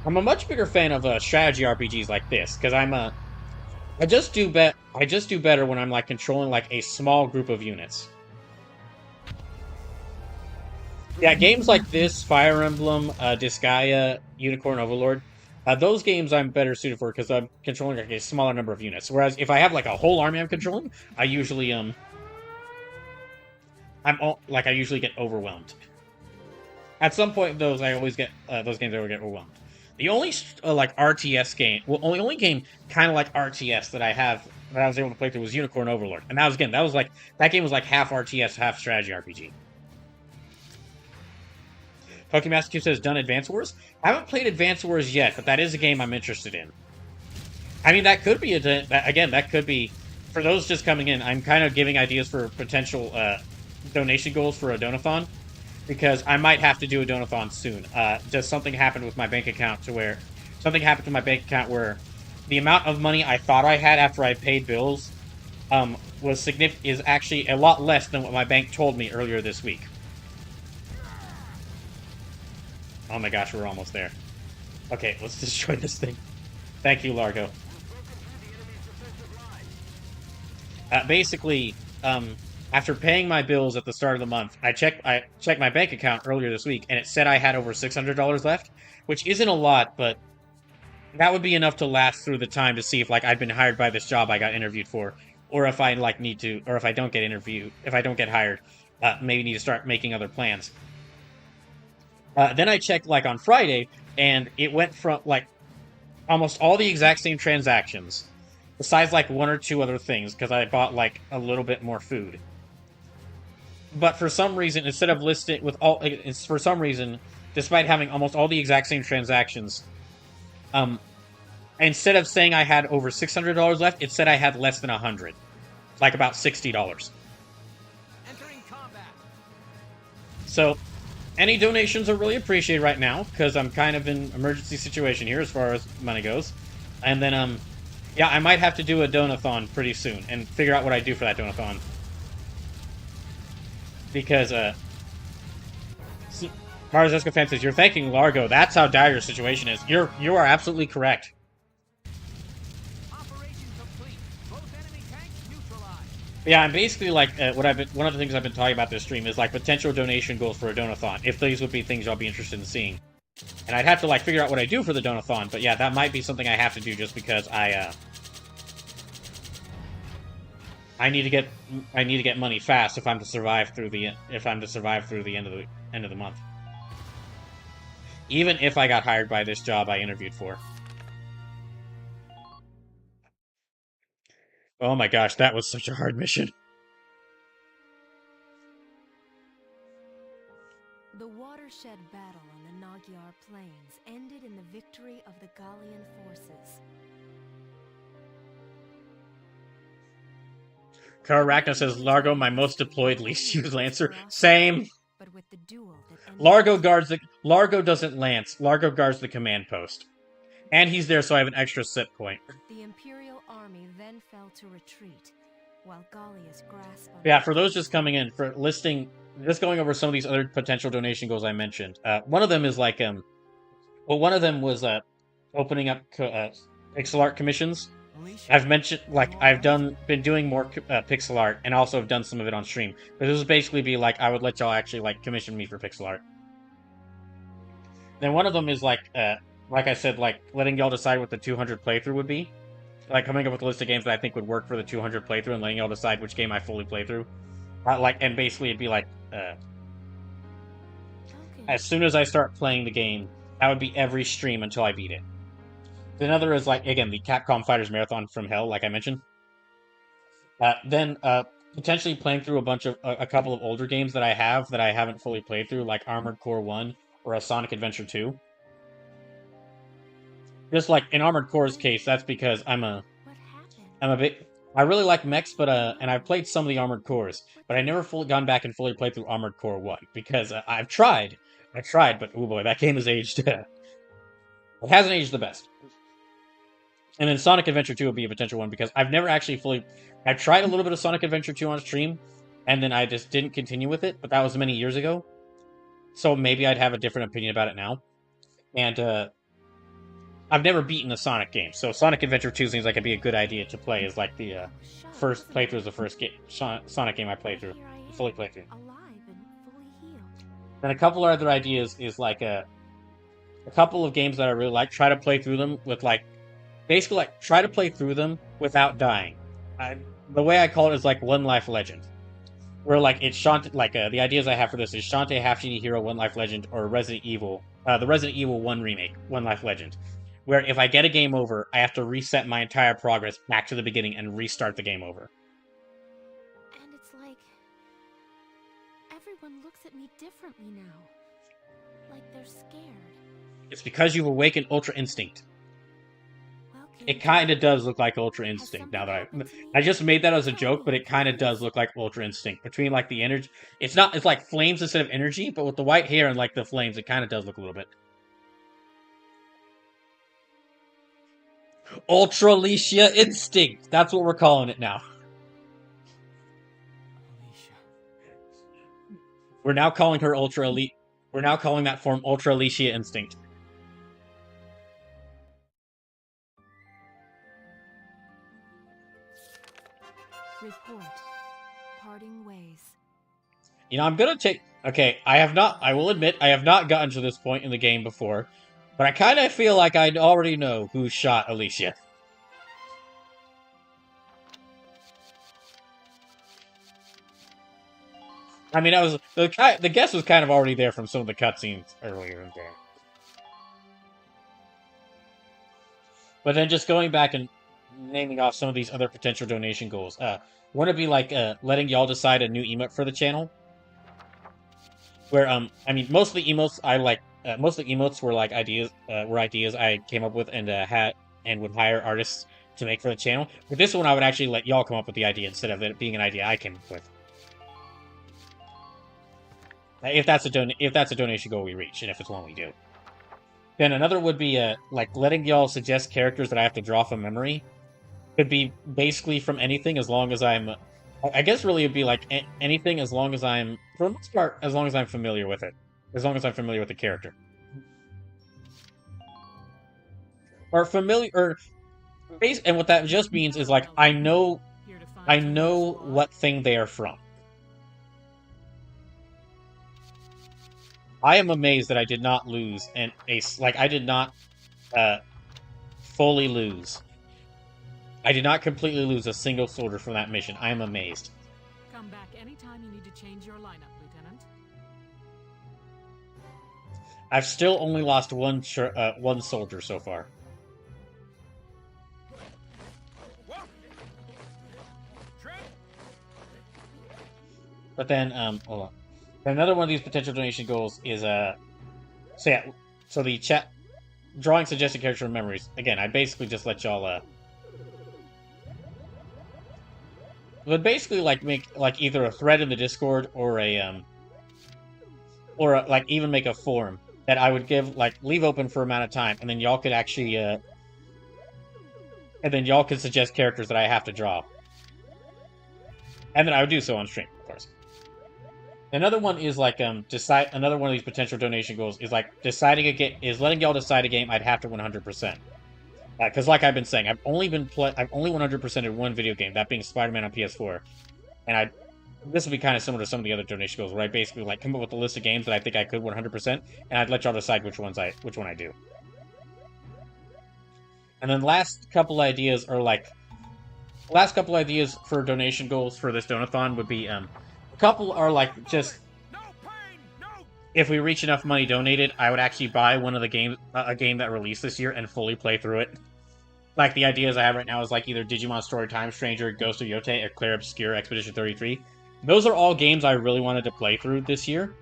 I'm a much bigger fan of strategy RPGs like this, because I just do better when I'm like controlling like a small group of units. Yeah, games like this, Fire Emblem, Disgaea, Unicorn Overlord, those games I'm better suited for because I'm controlling like a smaller number of units. Whereas if I have like a whole army I'm controlling, I usually get overwhelmed. At some point, those games always get overwhelmed. The only like RTS game, only game kind of like RTS that I was able to play through was Unicorn Overlord, and that game was like half RTS, half strategy RPG. Pokemaster 2 says, done Advance Wars? I haven't played Advance Wars yet, but that is a game I'm interested in. I mean, that could be, for those just coming in, I'm kind of giving ideas for potential donation goals for a donathon, because I might have to do a donathon soon. Just something happened with my bank account where the amount of money I thought I had after I paid bills is actually a lot less than what my bank told me earlier this week. Oh my gosh, we're almost there. Okay, let's destroy this thing. Thank you, Largo. Basically, after paying my bills at the start of the month, I checked my bank account earlier this week, and it said I had over $600 left, which isn't a lot, but that would be enough to last through the time to see if like I'd been hired by this job I got interviewed for, or if I like need to, or if I don't get hired, maybe need to start making other plans. Then I checked like on Friday, and it went from like almost all the exact same transactions, besides like one or two other things, because I bought like a little bit more food. But for some reason, despite having almost all the exact same transactions, instead of saying I had over $600 left, it said I had less than 100, like about $60. Entering combat. So, any donations are really appreciated right now, because I'm kind of in emergency situation here as far as money goes. And then, yeah, I might have to do a donathon pretty soon, and figure out what I do for that donathon. Because, Mars Escafan says, you're thanking Largo. That's how dire your situation is. You are absolutely correct. Operation complete. Both enemy tanks neutralized. Yeah, I'm basically like one of the things I've been talking about this stream is like potential donation goals for a donathon. If these would be things y'all be interested in seeing, and I'd have to like figure out what I do for the donathon. But yeah, that might be something I have to do just because I need to get money fast if I'm to survive through the end of the month. Even if I got hired by this job I interviewed for. Oh my gosh, that was such a hard mission. The watershed battle on the Magyar Plains ended in the victory of the Gallian forces. Karakna says, Largo, my most deployed least used Lancer. Same. But with the duel that ended Largo doesn't lance. Largo guards the command post. And he's there so I have an extra sit point. the Imperial army then fell to retreat, while Gallia's grasp on Yeah, for those just coming in, for just going over some of these other potential donation goals I mentioned. One of them is like, one of them was opening up pixel art commissions. Alicia, I've mentioned, like, been doing more pixel art, and also have done some of it on stream. But this would basically be like, I would let y'all actually, like, commission me for pixel art. Then one of them is like I said, like, letting y'all decide what the 200 playthrough would be. Like, coming up with a list of games that I think would work for the 200 playthrough, and letting y'all decide which game I fully play through. And basically it'd be like, as soon as I start playing the game, that would be every stream until I beat it. Another is, like, again, the Capcom Fighters Marathon from Hell, like I mentioned. Then potentially playing through a couple of older games that I haven't fully played through, like Armored Core 1 or a Sonic Adventure 2. Just like in Armored Core's case, that's because I really like mechs, but and I've played some of the Armored Cores, but I never fully gone back and fully played through Armored Core 1 because I've tried, but oh boy, that game has aged. It hasn't aged the best. And then Sonic Adventure 2 would be a potential one because I've never actually I've tried a little bit of Sonic Adventure 2 on stream, and then I just didn't continue with it, but that was many years ago. So maybe I'd have a different opinion about it now. And I've never beaten a Sonic game, so Sonic Adventure 2 seems like it'd be a good idea to play as like the first playthrough of the first Sonic game I played through, fully played through. alive and fully healed. Then a couple other ideas is like a couple of games that I really like. Try to play through them with basically try to play through them without dying. The way I call it is like One Life Legend, where like it's Shantae. The ideas I have for this is Shantae, Half Genie Hero, One Life Legend, or Resident Evil, the Resident Evil 1 remake, One Life Legend. Where if I get a game over, I have to reset my entire progress back to the beginning and restart the game over. And it's like everyone looks at me differently now. Like they're scared. It's because you've awakened Ultra Instinct. Well, It kind of does look like Ultra Instinct now that I just made that as a joke, but it kind of does look like Ultra Instinct. Between like the energy, it's like flames instead of energy, but with the white hair and like the flames, it kind of does look a little bit. Ultra Alicia Instinct. That's what we're calling it now. Alicia. We're now calling her Ultra Elite. We're now calling that form Ultra Alicia Instinct. Report. Parting ways. You know, I'm gonna take... Okay, I will admit, I have not gotten to this point in the game before, but I kind of feel like I already know who shot Alicia. I mean, the guess was kind of already there from some of the cutscenes earlier in the game. But then just going back and naming off some of these other potential donation goals. Want to be like letting y'all decide a new emote for the channel. Where I mean, most of the emotes I like. Most of the emotes were like ideas I came up with and and would hire artists to make for the channel. With this one, I would actually let y'all come up with the idea instead of it being an idea I came up with. If that's a donation goal we reach, and if it's one we do. Then another would be like letting y'all suggest characters that I have to draw from memory. Could be basically from anything as long as I'm. I guess really it'd be like anything as long as I'm, for the most part, as long as I'm familiar with it, as long as I'm familiar with the character, or familiar, or base. And what that just means is like I know what thing they are from. I am amazed that I did not lose I did not fully lose. I did not completely lose a single soldier from that mission. I am amazed. Come back anytime you need to change your lineup, Lieutenant. I've still only lost one soldier so far. But then, hold on. Another one of these potential donation goals is so the chat drawing suggested character from memories. Again, I basically just let y'all would basically like make like either a thread in the Discord or like even make a forum that I would give leave open for an amount of time, and then y'all could actually and then y'all could suggest characters that I have to draw, and then I would do so on stream, of course. Another one is like another one of these potential donation goals is like letting y'all decide a game I'd have to 100%. Because like I've been saying, I've only 100%ed one video game, that being Spider-Man on PS4, and this would be kind of similar to some of the other donation goals, where I basically like come up with a list of games that I think I could 100%, and I'd let y'all decide which one I do. And then last couple ideas for donation goals for this donathon would be a couple are like just if we reach enough money donated, I would actually buy one of the games, a game that released this year, and fully play through it. Like the ideas I have right now is like either Digimon Story Time Stranger, Ghost of Yote, or Claire Obscure Expedition 33. Those are all games I really wanted to play through this year,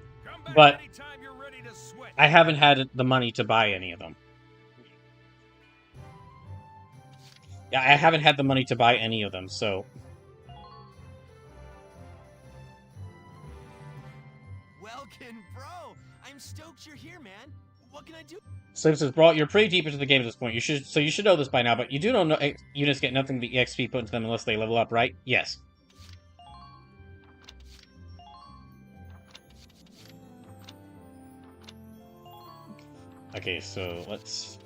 but I haven't had the money to buy any of them. Yeah, I haven't had the money to buy any of them, so... Welcome, bro! I'm stoked you're here, man. What can I do? Slim says, bro, you're pretty deep into the game at this point. You should know this by now, but you do know units get nothing but EXP put into them unless they level up, right? Yes. Okay, so let's...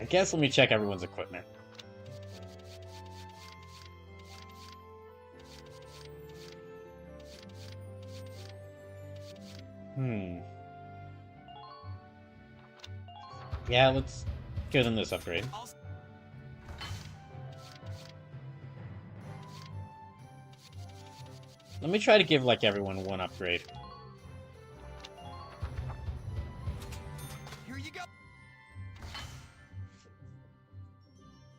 I guess let me check everyone's equipment. Yeah, let's give them this upgrade. Let me try to give, like, everyone one upgrade. Here you go.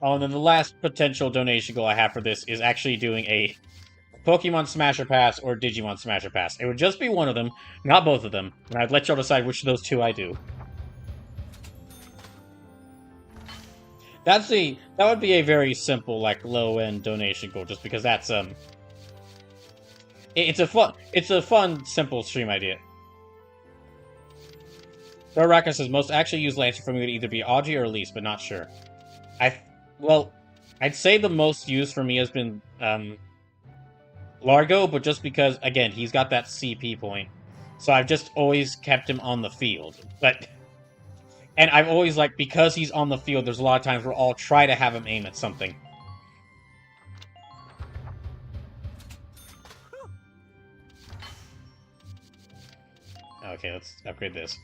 Oh, and then the last potential donation goal I have for this is actually doing a Pokemon Smasher Pass or Digimon Smasher Pass. It would just be one of them, not both of them, and I'd let y'all decide which of those two I do. That would be a very simple, like, low-end donation goal, just because that's, it's a fun, simple stream idea. Doraka says, most actually used Lancer for me would either be Audrey or Elise, but not sure. Well, I'd say the most used for me has been, Largo, but just because, again, he's got that CP point. So I've just always kept him on the field. And I've always, like, because he's on the field, there's a lot of times where I'll try to have him aim at something. Okay, let's upgrade this.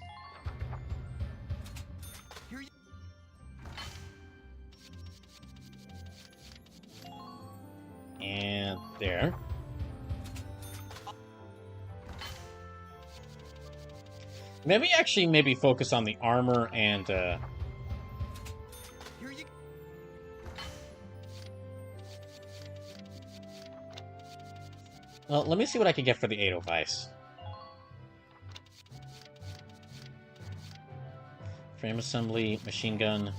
And there. Maybe focus on the armor and, well, let me see what I can get for the Edelweiss. Frame assembly, machine gun.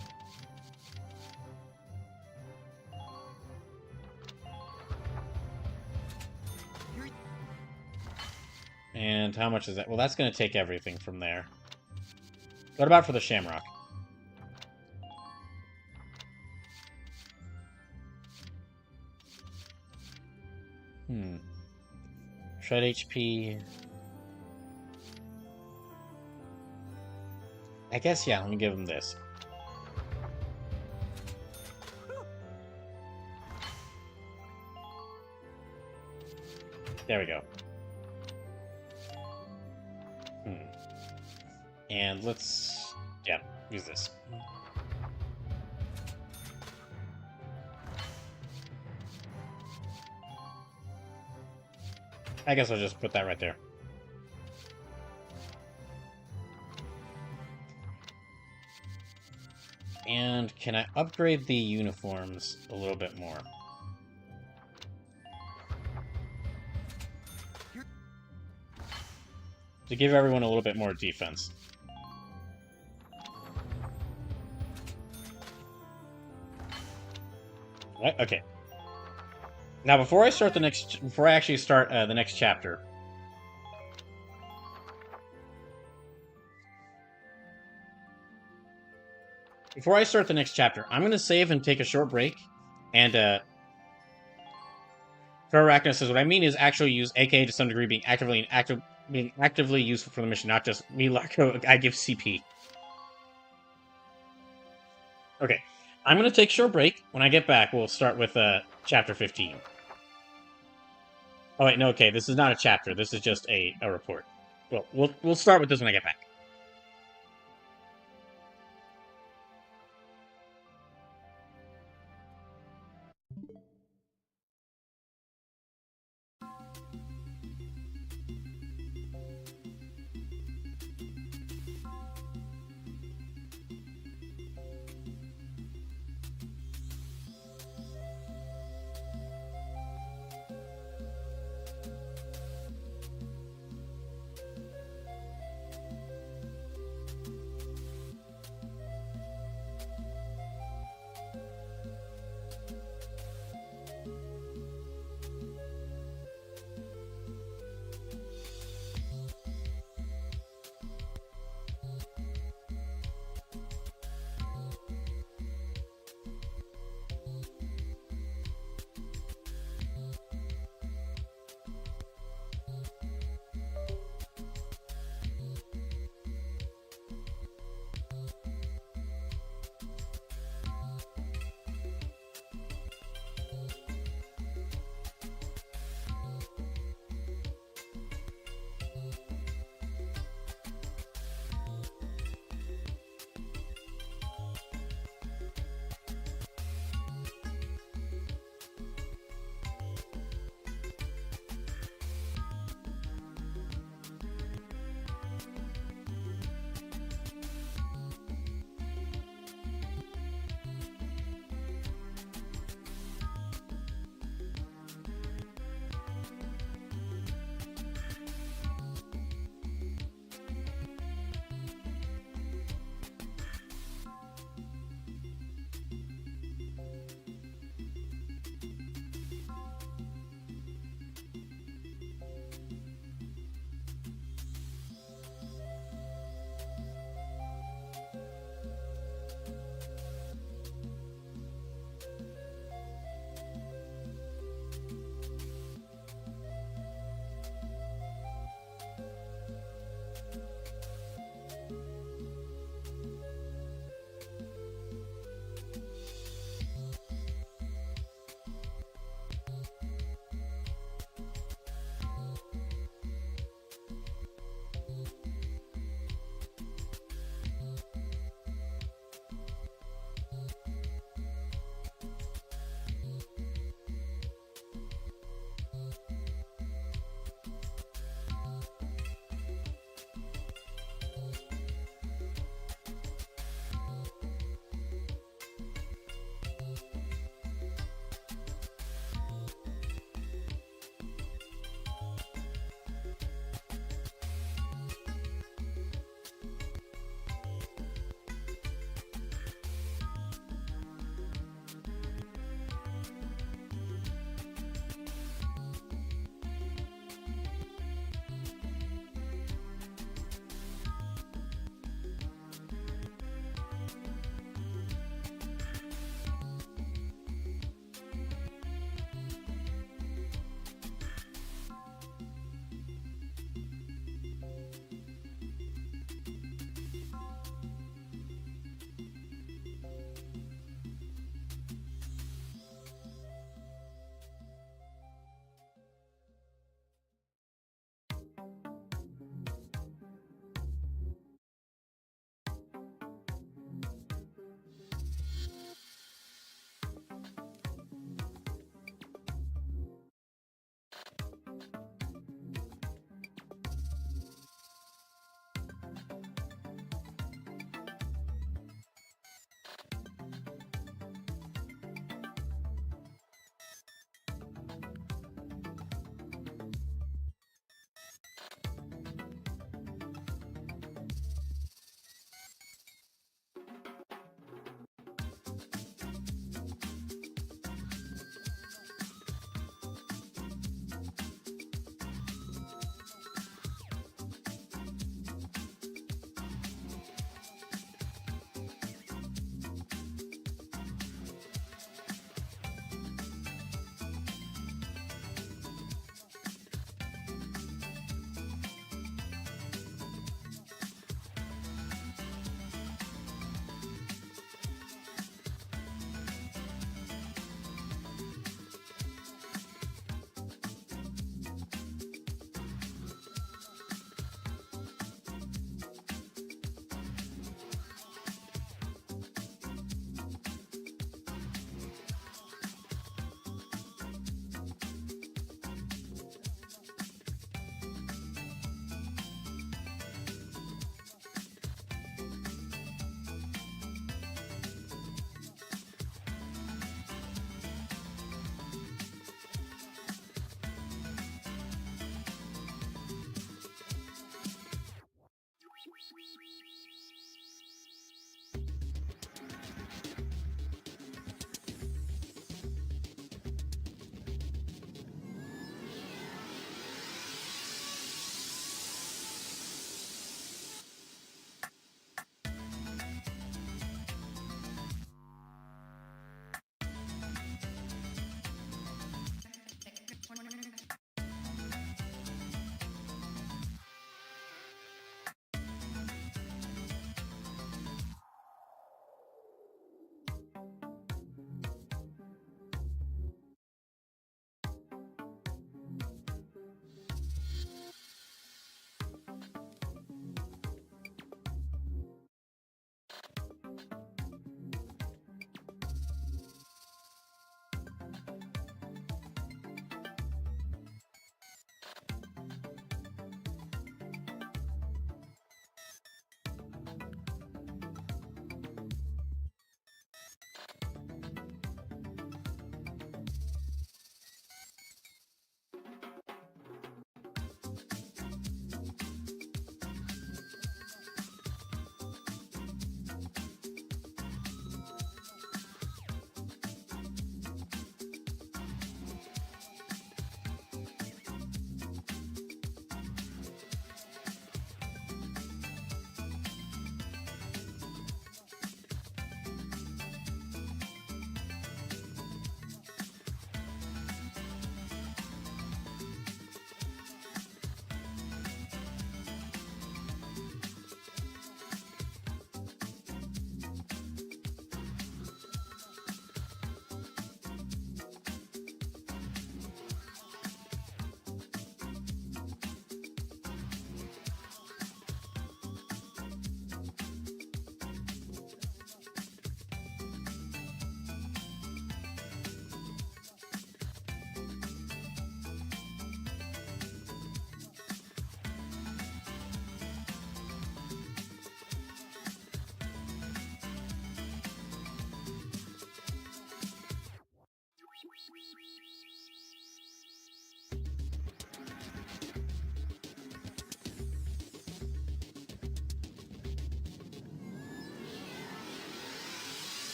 And how much is that? Well, that's going to take everything from there. What about for the Shamrock? Shred HP. I guess, yeah, let me give him this. There we go. And let's, yeah, use this. I guess I'll just put that right there. And can I upgrade the uniforms a little bit more? To give everyone a little bit more defense. Right, okay. Now, before I actually start the next chapter, I'm going to save and take a short break, and for Arachne says, what I mean is actually use AK to some degree, being actively useful for the mission, not just me, Larko, I give CP. Okay, I'm going to take a short break. When I get back, we'll start with chapter 15. Oh wait, no, okay, this is not a chapter. This is just a report. Well, we'll start with this when I get back.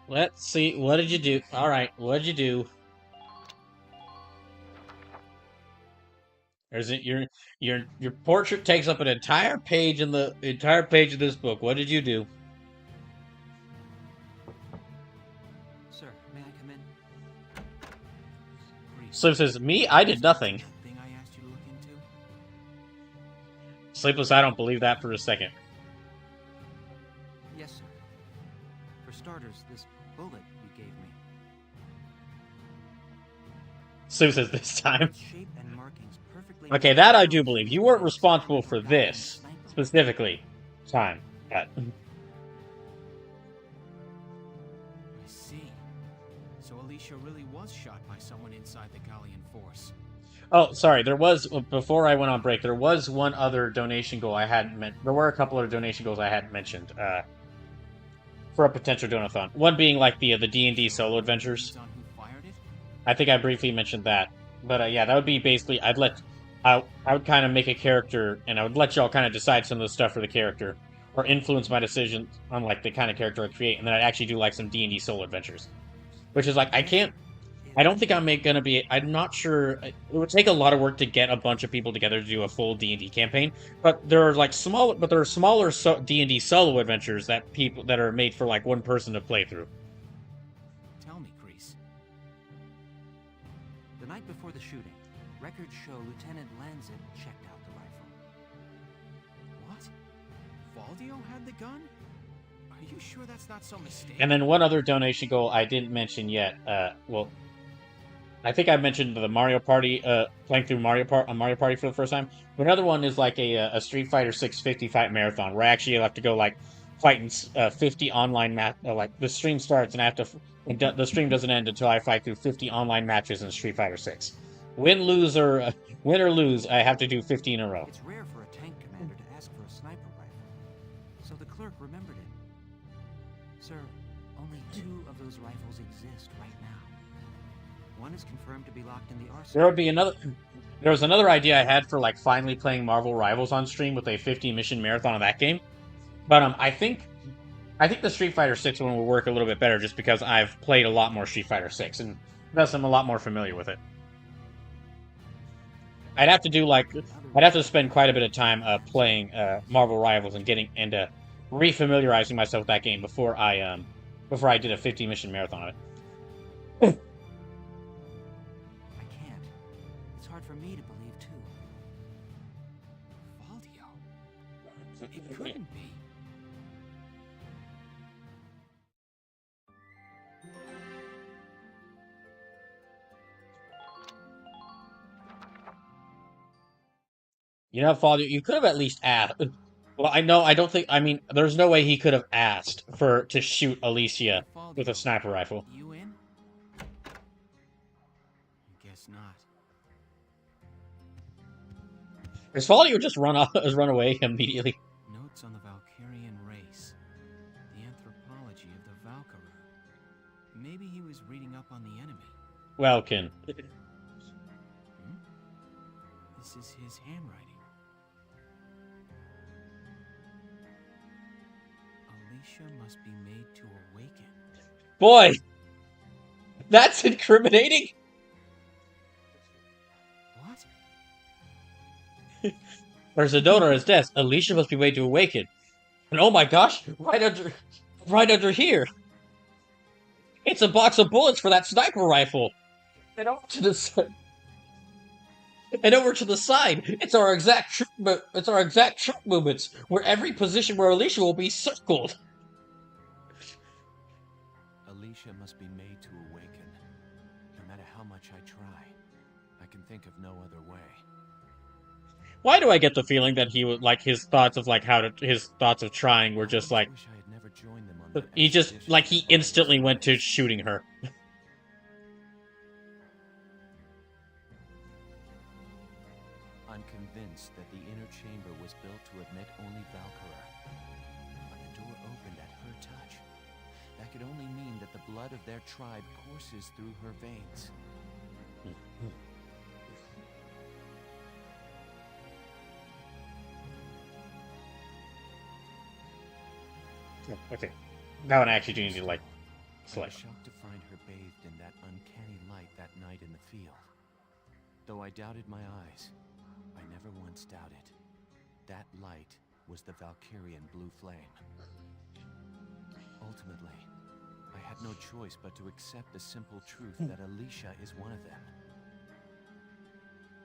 Let's see. What did you do? All right. What did you do? There's it. Your portrait takes up an entire page in the entire page of this book. What did you do? Sir, may I come in? Grease, Sleep says, "Me? I did nothing." that thing I asked you to look into? Sleepless, I don't believe that for a second. Yes, sir. For starters, this bullet you gave me. Sleep says, "This time." Its shape and markings perfectly Okay, match that the I do arrows believe. used You by weren't the responsible for Valkyria this sniper rifle. specifically. Time. Cut. I see. So Alicia really was shot by someone inside the Gallian force. Oh, sorry. There was before I went on break. There was one other donation goal I hadn't meant. There were a couple of donation goals I hadn't mentioned for a potential donathon. One being like the D&D solo adventures. Leads on who fired it? I think I briefly mentioned that, but yeah, that would be basically I would kind of make a character, and I would let y'all kind of decide some of the stuff for the character, or influence my decisions on like the kind of character I create, and then I'd actually do like some D&D solo adventures, which is like I don't think gonna be. I'm not sure. It would take a lot of work to get a bunch of people together to do a full D&D campaign. But there are smaller D&D solo adventures that are made for like one person to play through. Tell me, Grease. The night before the shooting, records show Lieutenant Lanzet checked out the rifle. What? Valdio had the gun? Are you sure that's not some mistake? And then one other donation goal I didn't mention yet. Well, I think I mentioned the Mario Party, playing through Mario Party for the first time. But another one is like a Street Fighter 6 50 fight marathon, where I actually have to go like fight in 50 online like the stream starts and I have to. The stream doesn't end until I fight through 50 online matches in Street Fighter 6. Win, or lose, I have to do 50 in a row. It's rare for a tank commander to ask for a sniper rifle, so the clerk remembered it. Sir, only 2 of those rifles exist right now. One is confirmed to be locked in the arsenal. There was another idea I had for like finally playing Marvel Rivals on stream with a 50 mission marathon of that game, but I think the Street Fighter 6 one will work a little bit better just because I've played a lot more Street Fighter 6 and thus I'm a lot more familiar with it. I'd have to spend quite a bit of time playing Marvel Rivals and refamiliarizing myself with that game before I did a 50 mission marathon of it. I can't. It's hard for me to believe too. Valdio. It couldn't be. You know, Father, you could have at least asked. Well, I don't think. I mean, there's no way he could have asked to shoot Alicia with a sniper rifle. You in? I guess not. His Father would just run away immediately. Notes on the Valkyrian race. The anthropology of the Valkyria. Maybe he was reading up on the enemy. Welkin. This is his handwriting. Alicia must be made to awaken. Boy, that's incriminating. What? There's a note on his desk. Alicia must be made to awaken. And oh my gosh, right under here. It's a box of bullets for that sniper rifle. And over to the side. It's our exact troop movements, where every position where Alicia will be circled. Alicia must be made to awaken. No matter how much I try, I can think of no other way. Why do I get the feeling that he would like his thoughts of trying were just like I wish I had never joined them on that he just expedition. like he instantly went to shooting her. I'm convinced that the inner chamber was built to admit only Valkyria. But the door opened at her touch. That could only mean that the blood of their tribe courses through her veins. Okay, that one I actually do need to like I was shocked to find her bathed in that uncanny light that night in the field. Though I doubted my eyes, I never once doubted. That light was the Valkyrian blue flame. Ultimately, I had no choice but to accept the simple truth that Alicia is one of them.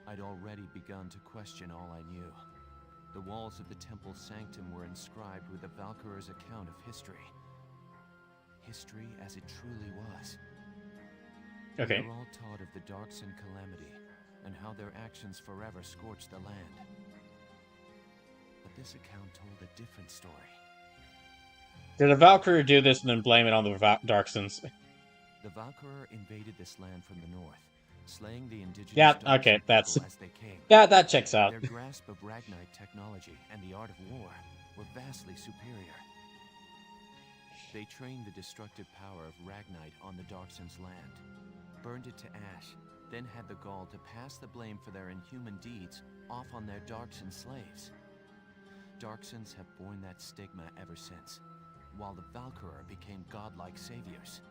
I'd already begun to question all I knew. The walls of the temple sanctum were inscribed with the Valkyrier's account of history. History as it truly was. Okay. We were all taught of the Darkson calamity and how their actions forever scorched the land. But this account told a different story. Did a Valkyrie do this and then blame it on the Darksons? The Valkyrie invaded this land from the north, slaying the indigenous okay, that's as they came. Yeah, that checks out. Their grasp of Ragnite technology and the art of war were vastly superior. They trained the destructive power of Ragnite on the Darksons' land, burned it to ash, then had the gall to pass the blame for their inhuman deeds off on their Darkson slaves. Darksons have borne that stigma ever since, while the Valkyrie became godlike saviors.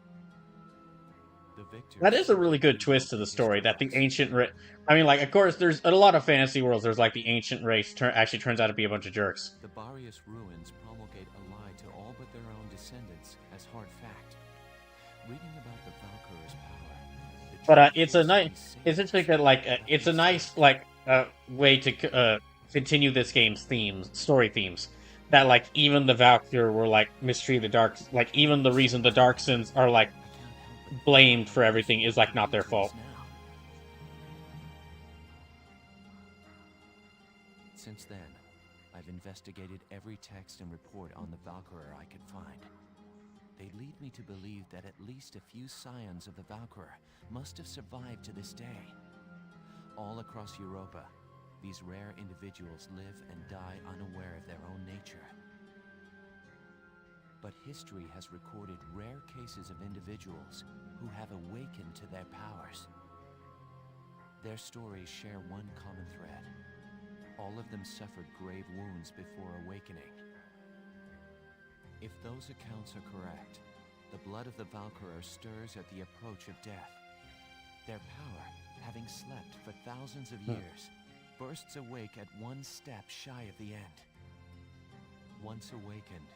That is a really good twist to the story, that the ancient race... I mean, like, of course, there's a lot of fantasy worlds, there's like the ancient race actually turns out to be a bunch of jerks. The Barrius ruins promulgate a lie to all but their own descendants as hard fact. Reading about the Valkyrie's power... But it's a nice... It's interesting that, like, it's a nice, like, way to continue this game's themes, story themes. That, like, even the Valkyrie were, like, mistreated the Dark... Like, even the reason the Darksons are, like, blamed for everything is, like, not their fault. Since then, I've investigated every text and report on the Valkyrie I could find. They lead me to believe that at least a few scions of the Valkyrie must have survived to this day. All across Europa, these rare individuals live and die unaware of their own nature. But history has recorded rare cases of individuals who have awakened to their powers. Their stories share one common thread. All of them suffered grave wounds before awakening. If those accounts are correct, the blood of the Valkyrie stirs at the approach of death. Their power, having slept for thousands of years, bursts awake at one step shy of the end. Once awakened,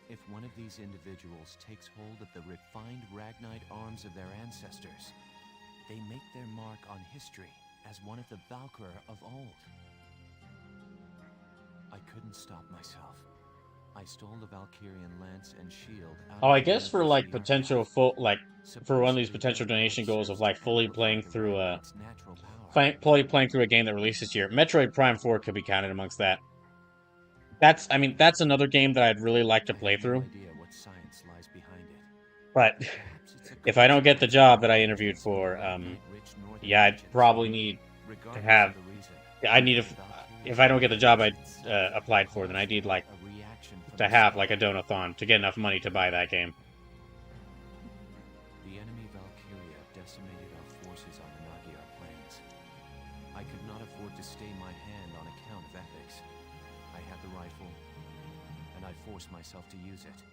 if one of these individuals takes hold of the refined Ragnite arms of their ancestors, they make their mark on history as one of the Valkyrie of old. I couldn't stop myself. I stole the Valkyrian lance and shield out Oh, I of guess the for, like, Minefield potential archive. full, like, for one of these Supposedly, potential their donation goals of, ancestors like, fully held playing over the through, world its natural power. playing through a game that released this year. Metroid Prime 4 could be counted amongst that. That's, I mean, that's another game that I'd really like to I play have no through. idea what science lies behind it. But Perhaps it's a if I don't get the coincidence job that that I the interviewed essence of for, Ragnite-rich northern yeah, I'd legends. probably need Regardless have... of the reason, I need the a... Valkyries If I don't get the job I itself applied for, then I need, like, a reaction from to the have, start. like, a donathon to get enough money to buy that game. The enemy Valkyria decimated our forces on the Magyar plains. I could not afford to stay my hand on account of ethics. I had the rifle, and I forced myself to use it.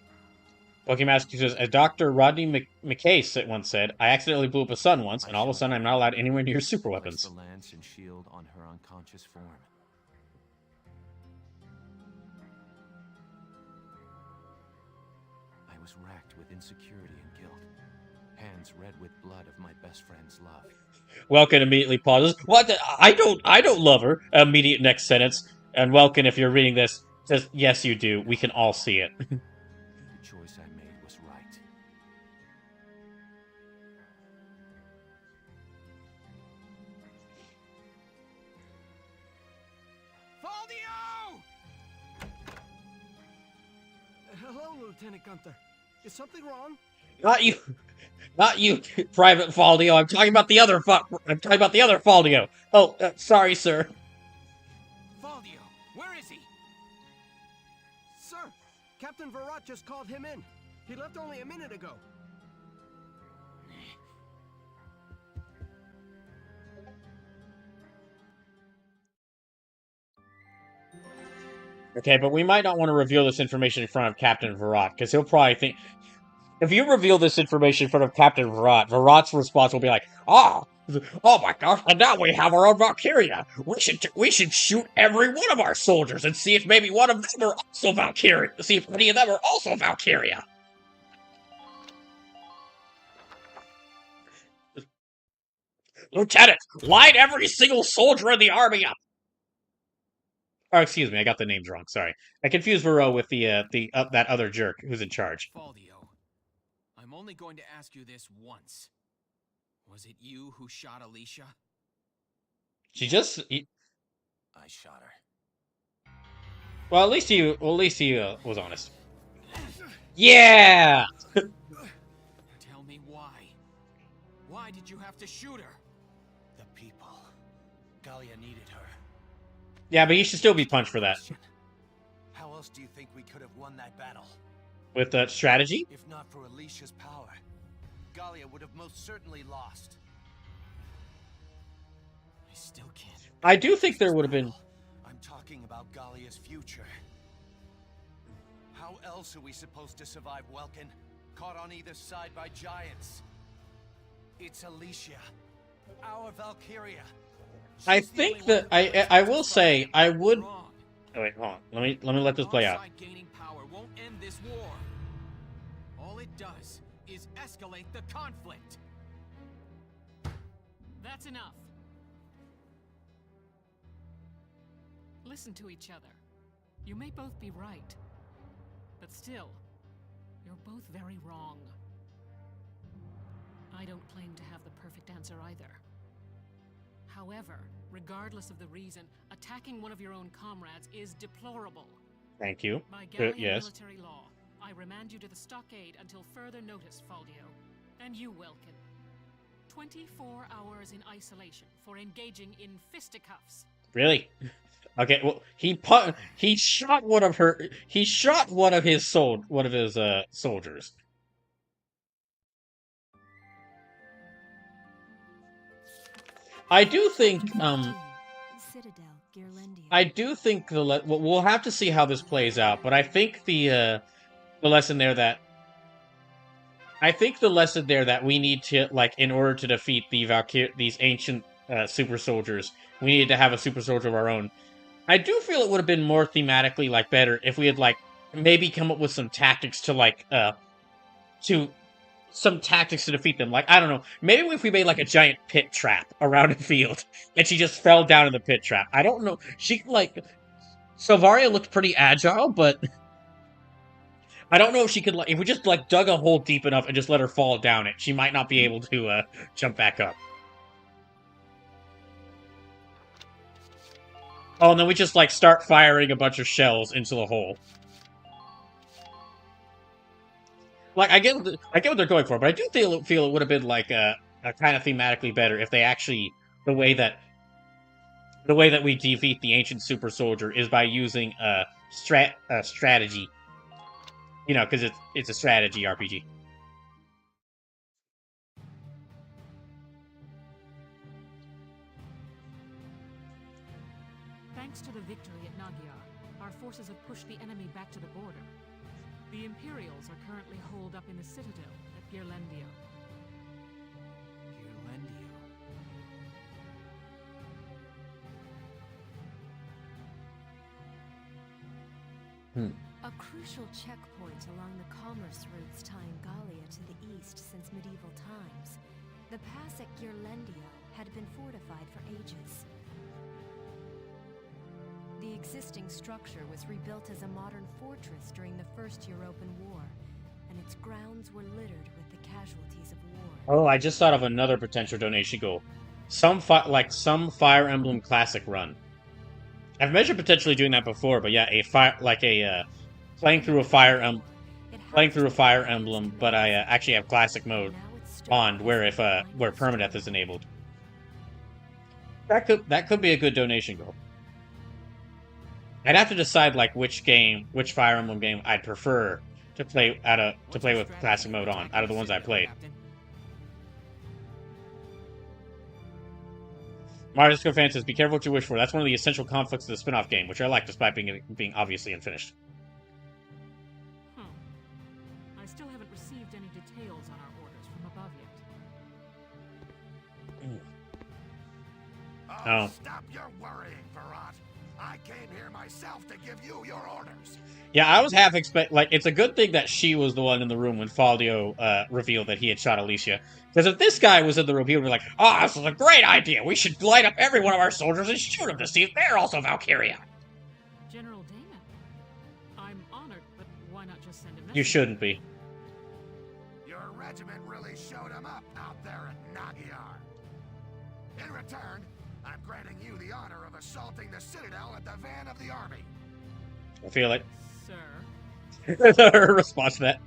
Pokemaster says, as Dr. Rodney McCase once said, I accidentally blew up a sun once, and all of a sudden I'm not allowed anywhere near super Placed weapons. the lance and shield on her unconscious form. I was racked with insecurity and guilt, hands red with blood of my best friend's love. Welkin immediately pauses. What? I don't love her. Immediate next sentence. And Welkin, if you're reading this, says, yes, you do. We can all see it. The choice I made was right. Faldio! Hello, Lieutenant Gunther. Is something wrong? Not you. Not you, Private Faldio. I'm talking about the other Faldio. Oh, sorry, sir. Faldio, where is he? Sir, Captain Virat just called him in. He left only a minute ago. Okay, but we might not want to reveal this information in front of Captain Virat, because he'll probably think... If you reveal this information in front of Captain Virat, Virat's response will be like, oh my gosh, and now we have our own Valkyria. We should shoot every one of our soldiers and see if maybe one of them are also Valkyria. See if any of them are also Valkyria. Lieutenant, line every single soldier in the army up. Oh, excuse me, I got the names wrong. Sorry, I confused Varro with that other jerk who's in charge. Faldio, I'm only going to ask you this once. Was it you who shot Alicia? She just. I shot her. Well, at least he was honest. Yeah. Tell me why. Why did you have to shoot her? The people. Galia needed her. Yeah, but he should still be punched for that. How else do you think we could have won that battle? With the strategy? If not for Alicia's power, Galia would have most certainly lost. I still can't. I do think there would have been. I'm talking about Galia's future. How else are we supposed to survive Welkin, caught on either side by giants? It's Alicia, our Valkyria. I think that I will say I would. Oh, wait, hold on. Let me let this play out. Gaining power won't end this war. All it does is escalate the conflict. That's enough. Listen to each other. You may both be right, but still, you're both very wrong. I don't claim to have the perfect answer either. However, regardless of the reason, attacking one of your own comrades is deplorable. Thank you. By Gallian yes. military law, I remand you to the stockade until further notice, Faldio. And you, Welkin. 24 hours in isolation for engaging in fisticuffs. Really? Okay. Well, he shot one of his soldiers. I do think Citadel, Gearlandia. I do think we'll have to see how this plays out, but I think the lesson there that we need to, like, in order to defeat these ancient super soldiers, we needed to have a super soldier of our own. I do feel it would have been more thematically, like, better if we had, like, maybe come up with some tactics to defeat them. Like, I don't know, maybe if we made, like, a giant pit trap around the field, and she just fell down in the pit trap. I don't know. Salvaria looked pretty agile, but I don't know if she could, if we just, dug a hole deep enough and just let her fall down it, she might not be able to, jump back up. Oh, and then we just, start firing a bunch of shells into the hole. I get what they're going for, but I do feel it would have been, a kind of thematically better if they actually, the way that we defeat the ancient super soldier is by using a strategy. You know, because it's a strategy RPG. Thanks to the victory at Nagyar, our forces have pushed the enemy back to the border. The Imperials are currently holed up in the citadel at Gearlandia. Gearlandia. A crucial checkpoint along the commerce routes tying Gallia to the east since medieval times. The pass at Gearlandia had been fortified for ages. The existing structure was rebuilt as a modern fortress during the First European War, and its grounds were littered with the casualties of war. Oh, I just thought of another potential donation goal. Some Fire Emblem Classic run. I've mentioned potentially doing that before, but yeah, playing through a Fire Emblem, but I actually have Classic mode on, where permadeath is enabled. That could be a good donation goal. I'd have to decide which Fire Emblem game I'd prefer to play with Classic mode on out of the ones I played. Mario Disco Fan says, "Be careful what you wish for. That's one of the essential conflicts of the spin-off game, which I like, despite being obviously unfinished." I still haven't received any Oh, Oh. stop your worrying, Barat. I came here myself to give you your orders. Yeah, I was half like, it's a good thing that she was the one in the room when Faldio revealed that he had shot Alicia. Because if this guy was in the room, he would be like, "Oh, this is a great idea. We should light up every one of our soldiers and shoot them to see if they're also Valkyria." General Damon. I'm honored, but why not just send a message? You shouldn't be. Your regiment really showed him up out there at Nagyar. In return, I'm granting you the honor of assaulting the Citadel at the van of the army. I feel like Sir. her response to that.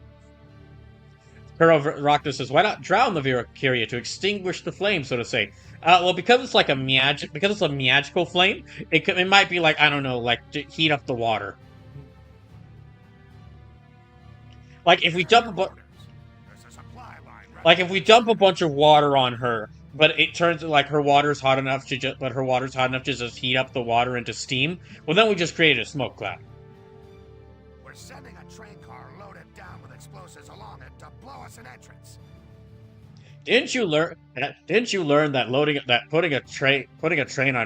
Colonel Rockner says, "Why not drown the Valkyria to extinguish the flame, so to say?" Well, because it's like a magical flame, it might be like, I don't know, like to heat up the water. Like if we dump a bunch of water on her, but it turns like her water's hot enough to just heat up the water into steam. Well, then we just created a smoke cloud. We're sending a train car loaded down with explosives along it to blow us an entrance. Didn't you learn that putting a train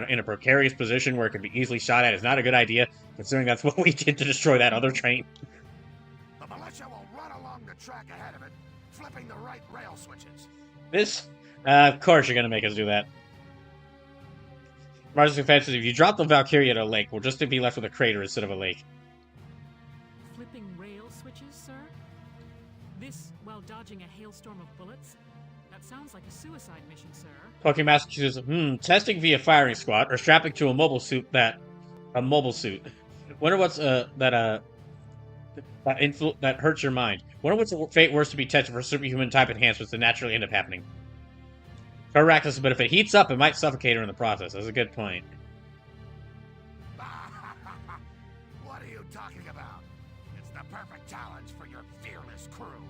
in a precarious position where it can be easily shot at is not a good idea, considering that's what we did to destroy that other train? The militia will run along the track ahead of it, flipping the right rail switches. Of course you're gonna make us do that. Marcus Defense says, if you drop the Valkyria at a lake, we'll just be left with a crater instead of a lake. Flipping rail switches, sir? This while dodging a hailstorm of bullets? That sounds like a suicide mission, sir. Pokemaster says, testing via firing squad or strapping to a mobile suit. Wonder what's that hurts your mind. Wonder what's the fate worse to be tested for superhuman type enhancements that naturally end up happening. Correct us, but if it heats up, it might suffocate her in the process. That's a good point. What are you talking about? It's the perfect challenge for your fearless crew.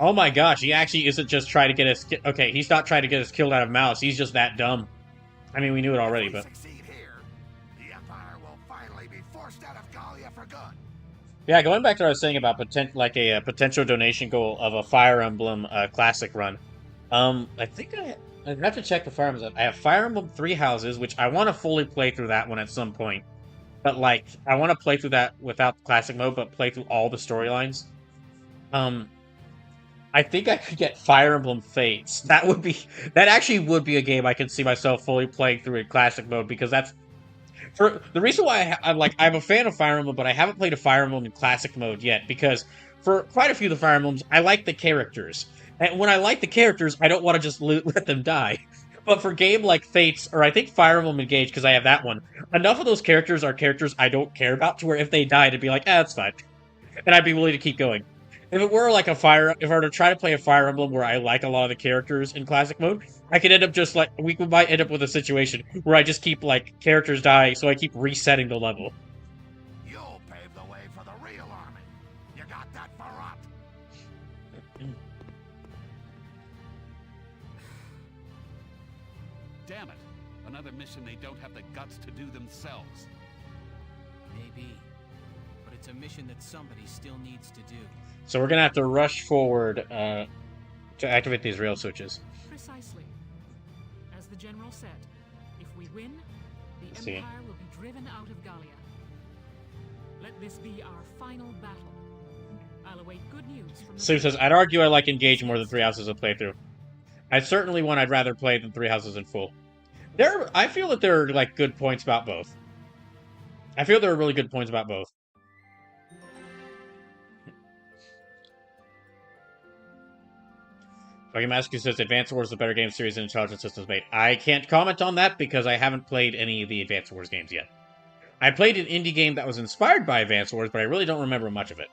Oh my gosh, he actually isn't just trying to get us... Okay, he's not trying to get us killed out of malice. He's just that dumb. I mean, we knew it already, If we but... succeed here, the Empire will finally be forced out of Gallia for good. Yeah, going back to what I was saying about a potential donation goal of a Fire Emblem Classic run. I think I'd have to check the Fire Emblem. I have Fire Emblem 3 Houses, which I want to fully play through that one at some point. But, like, I want to play through that without Classic mode, but play through all the storylines. I think I could get Fire Emblem Fates. That actually would be a game I could see myself fully playing through in Classic mode, because that's... For the reason why I'm a fan of Fire Emblem, but I haven't played a Fire Emblem in Classic mode yet, because for quite a few of the Fire Emblems, I like the characters. And when I like the characters, I don't want to just let them die. But for a game like Fates, or I think Fire Emblem Engage, because I have that one, enough of those characters are characters I don't care about, to where if they died, it'd be like, that's fine. And I'd be willing to keep going. If it were like if I were to try to play a Fire Emblem where I like a lot of the characters in Classic mode, I could end up just like, we might end up with a situation where I just keep, like, characters dying, so I keep resetting the level. You'll pave the way for the real army. You got that, Barat? Damn it! Another mission they don't have the guts to do themselves. Maybe. But it's a mission that somebody still needs to do. So we're gonna have to rush forward to activate these rail switches. Precisely. As the general said, if we win, the See. Empire will be driven out of Gallia. Let this be our final battle. I'll await good news from the... Sue says, I'd argue I like Engage more than 3 Houses of playthrough. I certainly one I'd rather play than 3 Houses in full. I feel that there are, like, good points about both. I feel there are really good points about both. Fucking Mascu says, Advance Wars is a better game series than Intelligent Systems made. I can't comment on that because I haven't played any of the Advance Wars games yet. I played an indie game that was inspired by Advance Wars, but I really don't remember much of it.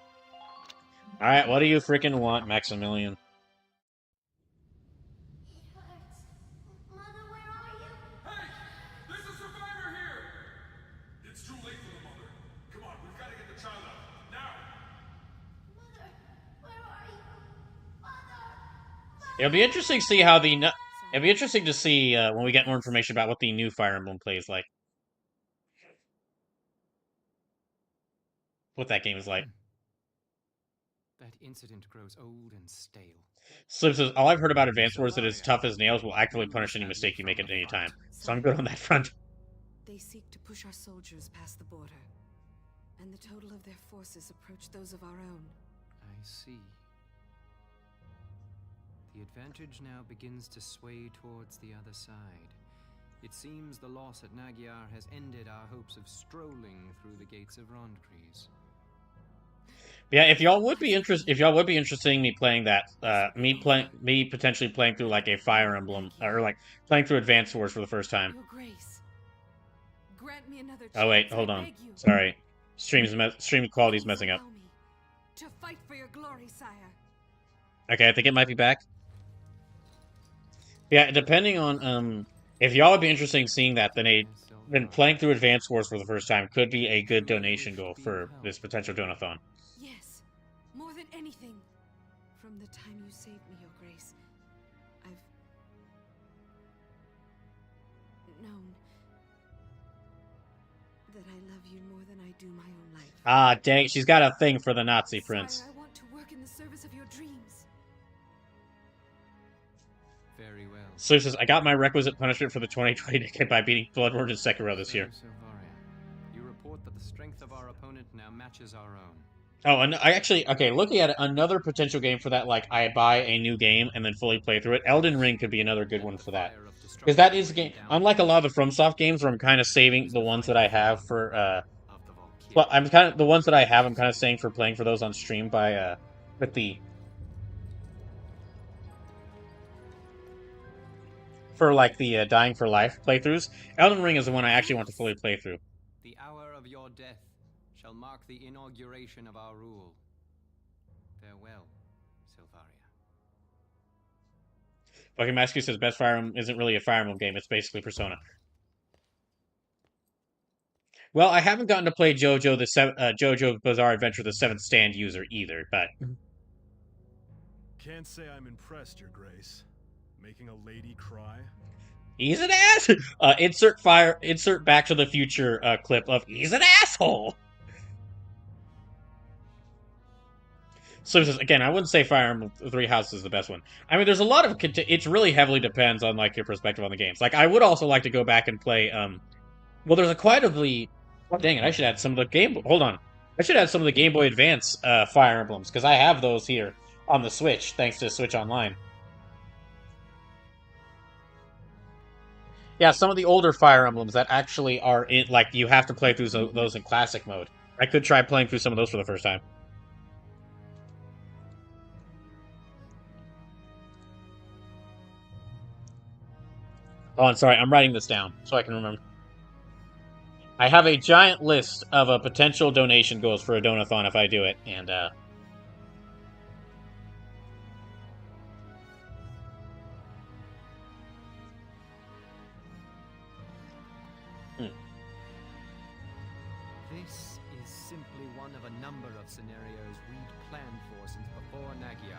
Alright, what do you freaking want, Maximilian? Mother, where are you? Hey! There's a survivor here! It's too late for the mother. Come on, we've got to get the child out. Now! Mother, where are you? Mother! It'll be interesting to see how it'll be interesting to see when we get more information about what the new Fire Emblem plays like. What that game is like. That incident grows old and stale. Slim says, all I've heard about Advance Wars is that it's tough as nails will actively punish any mistake you make at any time. So I'm good on that front. They seek to push our soldiers past the border, and the total of their forces approach those of our own. I see. The advantage now begins to sway towards the other side. It seems the loss at Nagyar has ended our hopes of strolling through the gates of Rondgries. Yeah, if y'all would be interested in me playing that, me potentially playing through like a Fire Emblem, or like playing through Advance Wars for the first time. Your Grace, grant me another Oh wait, chance, hold I on. beg you. Sorry, stream quality's Please messing up. allow me to fight for your glory, sire. Okay, I think it might be back. Yeah, depending on if y'all would be interested in seeing that, then playing through Advance Wars for the first time could be a good donation goal for this potential donathon. Yes, more than anything. From the time you saved me, Your Grace, I've known that I love you more than I do my own life. Ah, dang, she's got a thing for the Nazi prince. Sire, I want to work in the service of your dreams. Very well. So says, I got my requisite punishment for the 2020 decade by beating Bloodborne and Sekiro this year. Silvaria, you report that the strength of our opponent now matches our own. Oh, and I actually, okay, looking at it, another potential game for that, like, I buy a new game and then fully play through it, Elden Ring could be another good one for that. Because that is a game, unlike a lot of the FromSoft games where I'm kind of saving the ones that I have for, well, I'm kind of, the ones that I have, I'm kind of saying for playing for those on stream by, with the, for, like, the Dying for Life playthroughs. Elden Ring is the one I actually want to fully play through. The hour of your death shall mark the inauguration of our rule. Farewell, Silvaria. Fucking Mascu says best Fire Emblem isn't really a Fire Emblem game, it's basically Persona. Well, I haven't gotten to play JoJo Bizarre Adventure the 7th Stand user either, but... Can't say I'm impressed, Your Grace. Making a lady cry? He's an ass! Insert Back to the Future clip of, he's an asshole! So he says, again, I wouldn't say Fire Emblem Three Houses is the best one. I mean, there's a lot of... It really heavily depends on, like, your perspective on the games. Like, I would also like to go back and play, well, there's quite of the... Oh, dang it, I should add some of the Game... Hold on. I should add some of the Game Boy Advance Fire Emblems, because I have those here on the Switch, thanks to Switch Online. Yeah, some of the older Fire Emblems that actually are in... Like, you have to play through those in Classic mode. I could try playing through some of those for the first time. Oh, I'm sorry, I'm writing this down so I can remember. I have a giant list of potential donation goals for a donathon if I do it, and This is simply one of a number of scenarios we'd planned for since before Nagyar.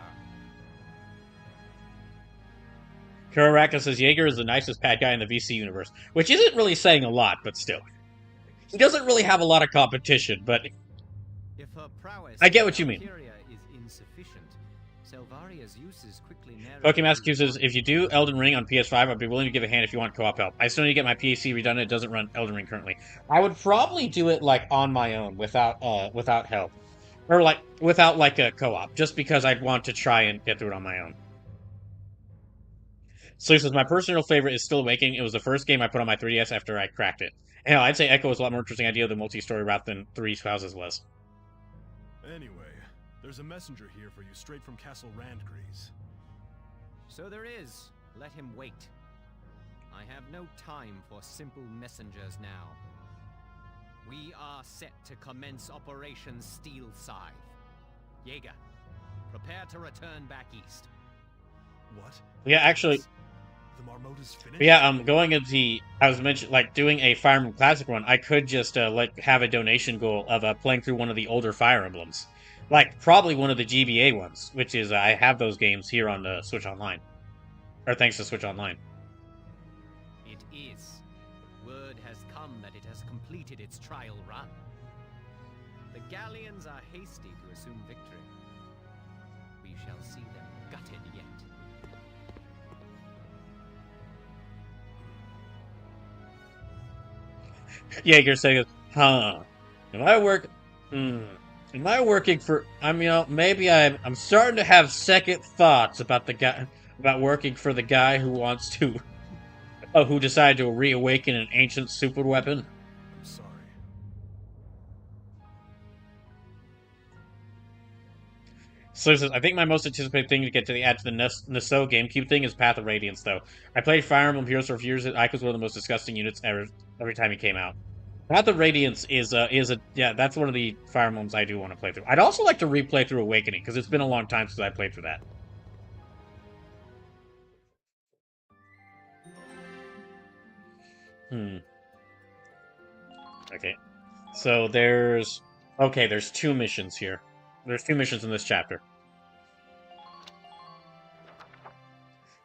Kuraraka says Jaeger is the nicest bad guy in the VC universe, which isn't really saying a lot, but still. He doesn't really have a lot of competition, but If her prowess I get what you mean. Valkyria is insufficient, Silvaria's use is quickly narrowed. Pokemon Q says, if you do Elden Ring on PS5, I'd be willing to give a hand if you want co-op help. I still need to get my PC redone. It doesn't run Elden Ring currently. I would probably do it, like, on my own, without help. Or, like, without, like, a co-op, just because I'd want to try and get through it on my own. So he says, my personal favorite is Still Awakening. It was the first game I put on my 3DS after I cracked it. And I'd say Echo was a lot more interesting idea of the multi-story route than Three Houses was. Anyway, there's a messenger here for you straight from Castle Randgries. So there is. Let him wait. I have no time for simple messengers now. We are set to commence Operation Steel Scythe. Jaeger, prepare to return back east. What? Yeah, actually... The Marmota's finished? Yeah, going into the... I was mentioning, like, doing a Fire Emblem Classic run, I could just, have a donation goal of playing through one of the older Fire Emblems. Like, probably one of the GBA ones, which is, I have those games here on the Switch Online. Or thanks to Switch Online. It is. Word has come that it has completed its trial run. The Galleons are hasty to assume victory. We shall see them gutted yet. Jaeger saying, huh, am I work, am I working for, maybe I'm starting to have second thoughts about the guy, about working for the guy who wants to, who decided to reawaken an ancient super weapon. I'm sorry. So he says, I think my most anticipated thing to get to the add to the Nassau GameCube thing is Path of Radiance, though. I played Fire Emblem Heroes for a few years. Ike was one of the most disgusting units ever, every time he came out. Path of Radiance is yeah, that's one of the Fire Emblems I do want to play through. I'd also like to replay through Awakening, because it's been a long time since I played through that. Okay. So there's two missions here. There's two missions in this chapter.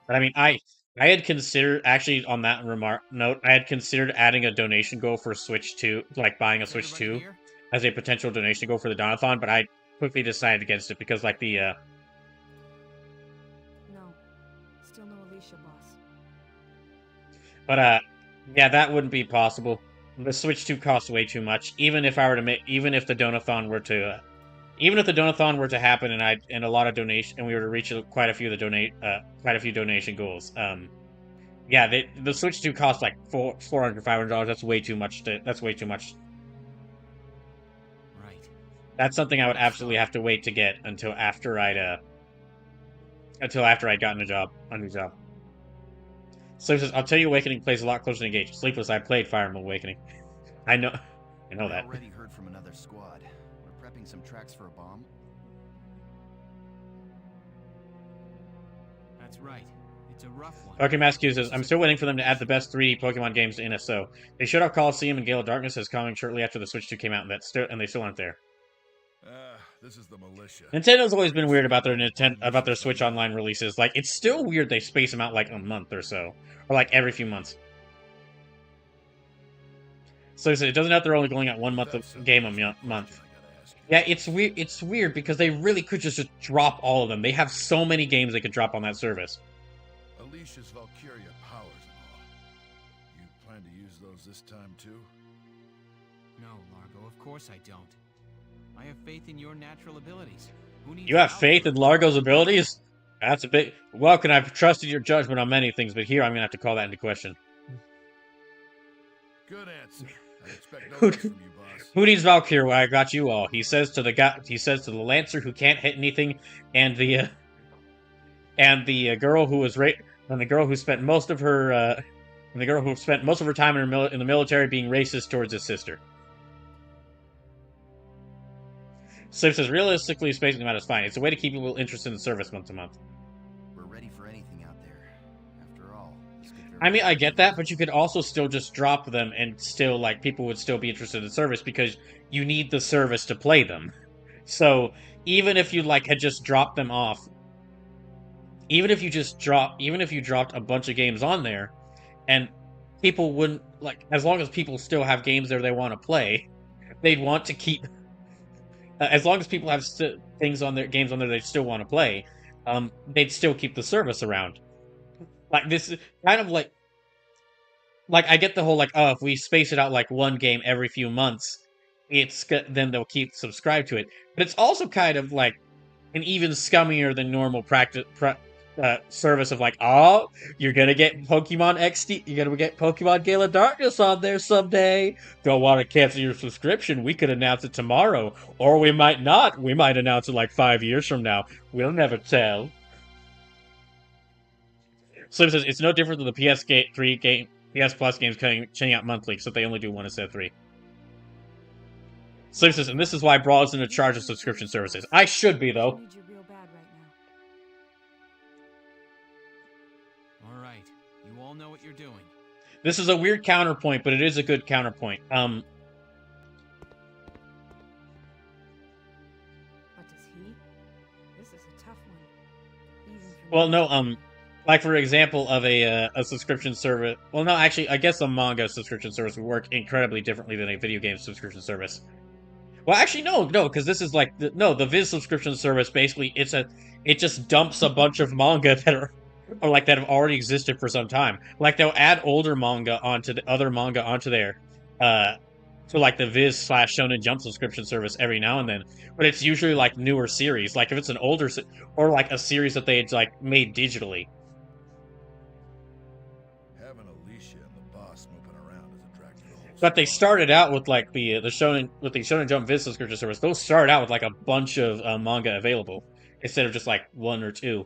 But I mean, I had considered, actually, on that note, I had considered adding a donation goal for Switch 2, like buying a Switch 2 as a potential donation goal for the Donathon, but I quickly decided against it because, like, the, No. Still no Alicia, boss. But, yeah, that wouldn't be possible. The Switch 2 costs way too much, even if I were to make, even if the Donathon were to, even if the Donathon were to happen and a lot of donation, and we were to reach quite a few of the quite a few donation goals, yeah, the Switch 2 costs like $400, $500. That's way too much. That's way too much. Right. That's something I would absolutely have to wait to get until after I'd gotten a new job. So he says, I'll tell you, Awakening plays a lot closer to Engage. Sleepless, I played Fire Emblem Awakening. I know that. I already heard from another squad. We're prepping some tracks for a bomb. That's right. It's a rough one. Okay, Mascu says, I'm still waiting for them to add the best 3D Pokemon games to NSO. They showed off Coliseum and Gale of Darkness as coming shortly after the Switch 2 came out, and they still aren't there. This is the militia. Nintendo's always been weird about their Switch Online releases. Like, it's still weird they space them out like a month or so, or like every few months. So it doesn't have they're only going out one game a month. Yeah, it's weird. It's weird because they really could just drop all of them. They have so many games they could drop on that service. Alicia's Valkyria powers and all. You plan to use those this time too? No, Largo, of course I don't. I have faith in your natural abilities. Who needs You have faith in Largo's abilities? That's a bit... Welkin, I've trusted your judgment on many things, but here I'm going to have to call that into question. Good answer. I expect no less from you, boss. Who needs Valkyria? Well, I got you all. He says to the Lancer who can't hit anything, and the girl who was and the girl who spent most of her time in the military being racist towards his sister. Slip says, realistically, spacing them out is fine. It's a way to keep people interested in the service month to month. We're ready for anything out there. After all, I mean, I get that, but you could also still just drop them and still, like, people would still be interested in the service because you need the service to play them. So, even if you, like, had just dropped them off, even if you dropped a bunch of games on there, and people wouldn't, like, as long as people still have games there they want to play, they'd want to keep... as long as people have games on there they still want to play, they'd still keep the service around. Like, this is kind of like I get the whole, like, oh, if we space it out like one game every few months, then they'll keep subscribed to it. But it's also kind of like an even scummier than normal service of like, oh, you're gonna get Pokemon XD, you're gonna get Pokemon Gale of Darkness on there someday. Don't want to cancel your subscription? We could announce it tomorrow, or we might not. We might announce it like 5 years from now. We'll never tell. Slim says it's no different than the PS Plus games coming out monthly, except they only do one instead of 3. Slim says, and this is why Brawl isn't in charge of subscription services. I should be, though. Alright, you all know what you're doing. This is a weird counterpoint, but it is a good counterpoint. But does he? This is a tough one. Well, no, like, for example, of a subscription service... Well, no, actually, I guess a manga subscription service would work incredibly differently than a video game subscription service. Well, actually, no, because this is like... the Viz subscription service, basically, it just dumps a bunch of manga that have already existed for some time. Like, they'll add older manga onto there, to like the Viz / Shonen Jump subscription service every now and then, but it's usually like newer series. Like if it's an older or like a series that they had like made digitally. Having Alicia and the boss moving around is a drag for the whole But they squad. started out with like the Shonen Jump Viz subscription service. Those started out with like a bunch of manga available instead of just like one or two.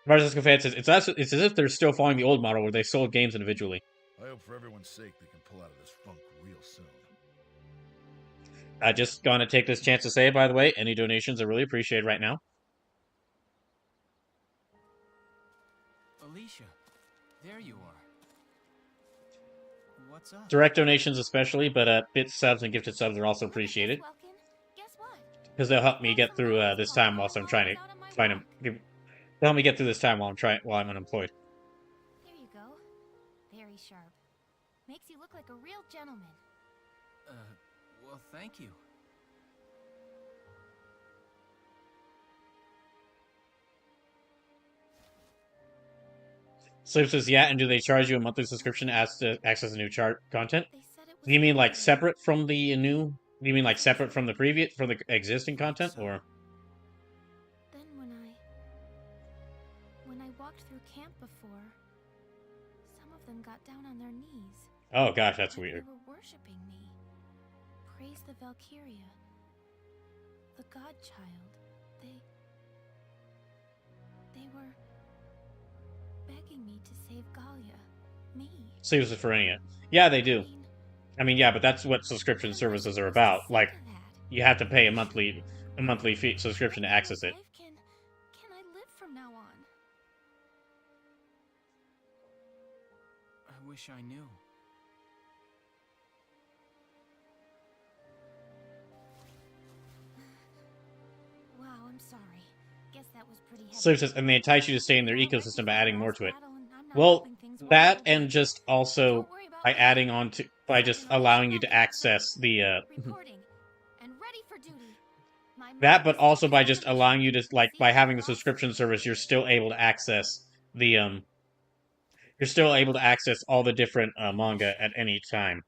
Francisco Fan says it's as if they're still following the old model where they sold games individually. I hope for everyone's sake they can pull out of this funk real soon. I just gonna take this chance to say, by the way, any donations are really appreciated right now. Alicia, there you are. What's up? Direct donations especially, but bit subs and gifted subs are also appreciated Guess what? because they'll help me get through this time whilst I'm trying to they'll help me get through this time while I'm unemployed. Here you go. Very sharp. Makes you look like a real gentleman. Well, thank you. Sleep says, yeah, and do they charge you a monthly subscription to access the new content? They said it was Do you mean like separate from the new? Do you mean like separate from the existing content, or? Then when I walked through camp before, some of them got down on their knees. Oh gosh, that's Like weird. They were worshiping me. Praise the Valkyria, the god child. They were begging me to save Galia, me. Sleep says, Ferenia. Yeah, they do. I mean, I mean, yeah, but that's what subscription services are about. Like, you have to pay a monthly fee subscription to access it. life can I live from now on? I wish I knew. Wow, I'm sorry. Guess that was pretty heavy. Sleep says, and they entice you to stay in their ecosystem by adding more to it. Battle and I'm not Well, helping things that well. and just also by just allowing you to access the Reporting and ready for duty. My that, but mind is also by focused just on allowing you to like by having the process. subscription service, you're still able to access the you're still able to access all the different manga at any time.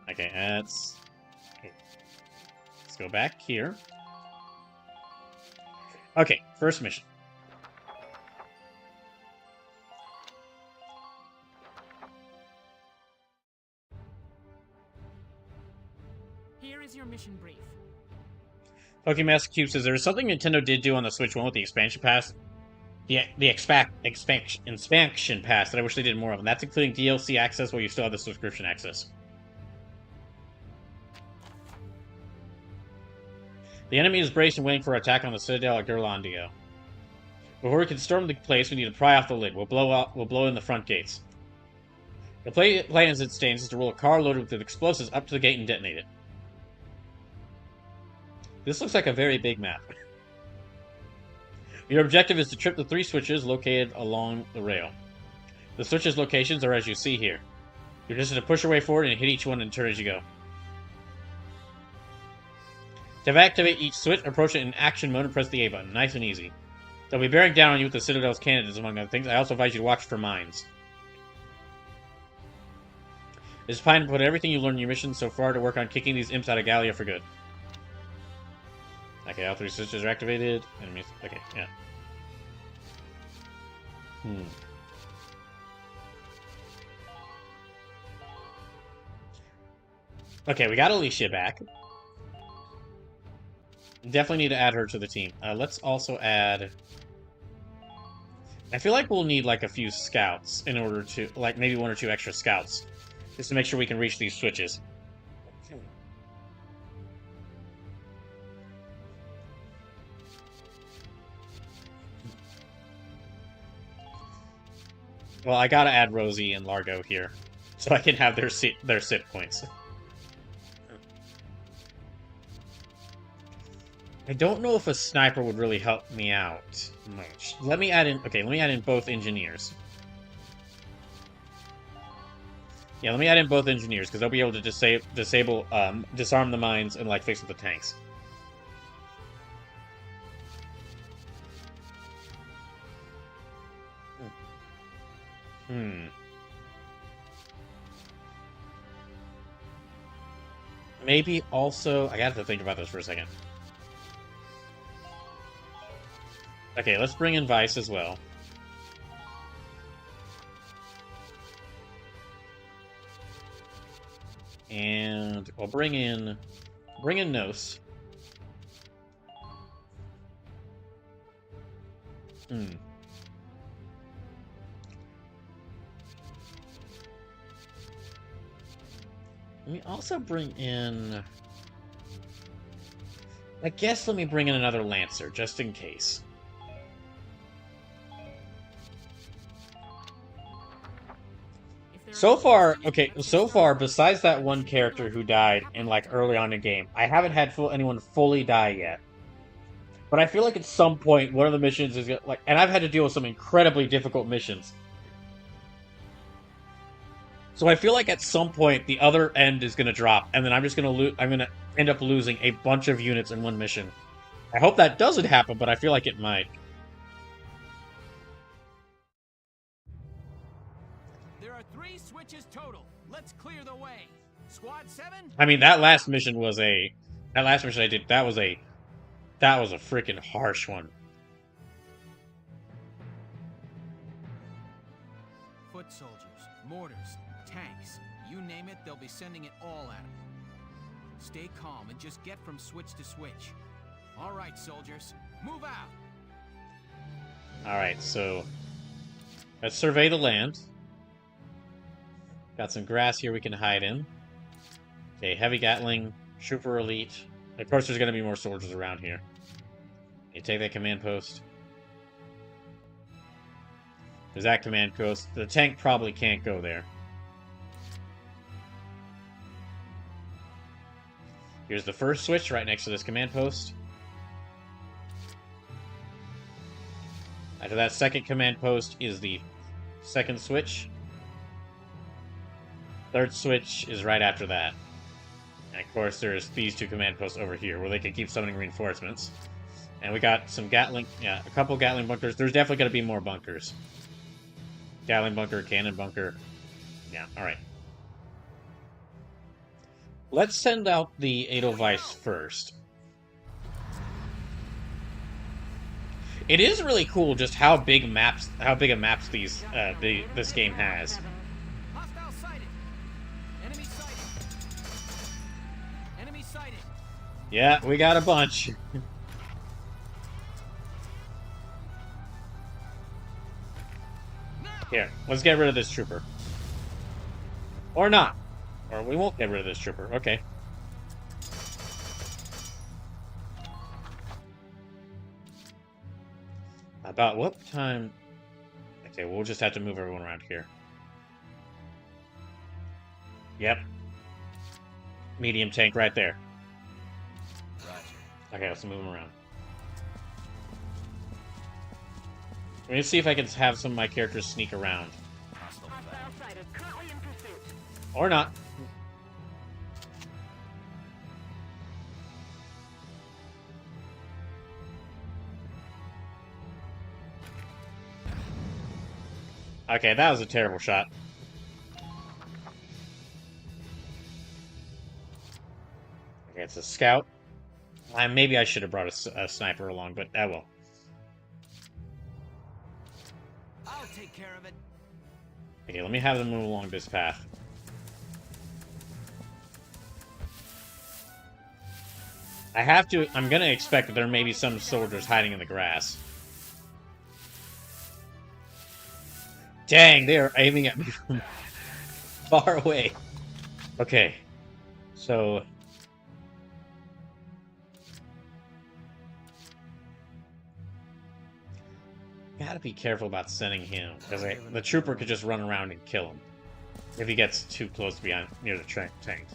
Okay, let's go back here. Okay, first mission. Here is your mission brief. Pokemaster Cube says there is something Nintendo did do on the Switch One with the expansion pass. The expansion pass that I wish they did more of, and that's including DLC access while you still have the subscription access. The enemy is braced and waiting for attack on the Citadel at Gerlandio. Before we can storm the place, we need to pry off the lid. We'll blow in the front gates. The plan as it stands is to roll a car loaded with explosives up to the gate and detonate it. This looks like a very big map. Your objective is to trip the 3 switches located along the rail. The switches' locations are as you see here. You're just to push your way forward and hit each one and turn as you go. To activate each switch, approach it in action mode and press the A button. Nice and easy. They'll be bearing down on you with the Citadel's cannons, among other things. I also advise you to watch for mines. It's time to put everything you learned in your mission so far to work on kicking these imps out of Galia for good. Okay, all 3 switches are activated. Enemies. Okay, yeah. Okay, we got Alicia back. Definitely need to add her to the team. Let's also add... I feel like we'll need like a few scouts in order to... like maybe 1 or 2 extra scouts. Just to make sure we can reach these switches. Well, I gotta add Rosie and Largo here, so I can have their sit points. I don't know if a sniper would really help me out much. Let me add in both engineers. Yeah, let me add in both engineers, because they'll be able to disarm the mines and like fix with the tanks. Hmm. Maybe also... I have to think about this for a second. Okay, let's bring in Vice as well. And we'll bring in Nos. Hmm. Let me also bring in... I guess let me bring in another Lancer, just in case. So far, okay, so far, besides that one character who died in, like, early on in the game, I haven't had anyone fully die yet. But I feel like at some point, one of the missions is, like, and I've had to deal with some incredibly difficult missions. So I feel like at some point, the other end is going to drop, and then I'm just going to I'm going to end up losing a bunch of units in one mission. I hope that doesn't happen, but I feel like it might. There are 3 switches total. Let's clear the way. Squad 7? I mean, that last mission was a... That last mission I did, that was a freaking harsh one. Foot soldiers, mortars, tanks, you name it, they'll be sending it all at them. Stay calm and just get from switch to switch. All right, soldiers, move out. All right, so let's survey the land. Got some grass here we can hide in. Okay, heavy Gatling, trooper elite. Of course, there's going to be more soldiers around here. You take that command post. There's that command post. The tank probably can't go there. Here's the first switch right next to this command post. After that second command post is the second switch. Third switch is right after that. And of course, there's these 2 command posts over here where they can keep summoning reinforcements. And we got some Gatling, yeah, a couple Gatling bunkers. There's definitely going to be more bunkers. Gatling bunker, cannon bunker. Yeah, alright. Let's send out the Edelweiss first. It is really cool just how big a maps this game has. Hostile sighted. Enemy sighted. Enemy sighted. Yeah, we got a bunch. Here, let's get rid of this trooper. Or not. Or we won't get rid of this trooper. Okay. About what time... Okay, we'll just have to move everyone around here. Yep. Medium tank right there. Roger. Okay, let's move them around. Let me see if I can have some of my characters sneak around. Or not. Okay, that was a terrible shot. Okay, it's a scout. Maybe I should have brought a sniper along, but I will. I'll take care of it. Okay, let me have them move along this path. I'm gonna expect that there may be some soldiers hiding in the grass. Dang, they are aiming at me from far away. Okay, so... Gotta be careful about sending him, because the trooper could just run around and kill him if he gets too close to near the tank.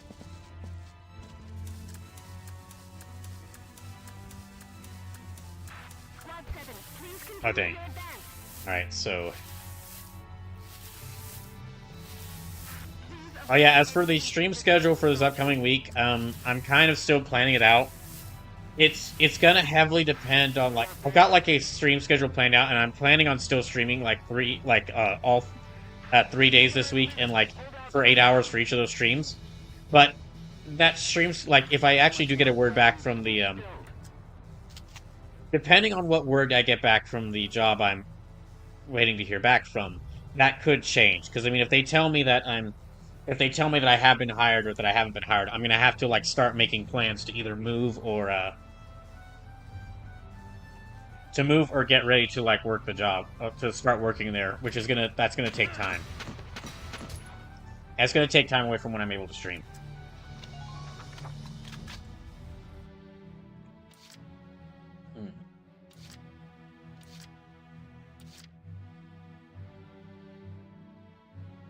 Oh, dang. Alright, so... Oh yeah, as for the stream schedule for this upcoming week, I'm kind of still planning it out. It's gonna heavily depend on, like, I've got like a stream schedule planned out, and I'm planning on still streaming like 3 days this week, and like for 8 hours for each of those streams. But that streams, like, if I actually do get a word back from the depending on what word I get back from the job I'm waiting to hear back from, that could change. Because I mean, if they tell me that I have been hired or that I haven't been hired, I'm gonna have to like start making plans to either move or get ready to like work the job, to start working there, which is that's gonna take time. It's gonna take time away from when I'm able to stream.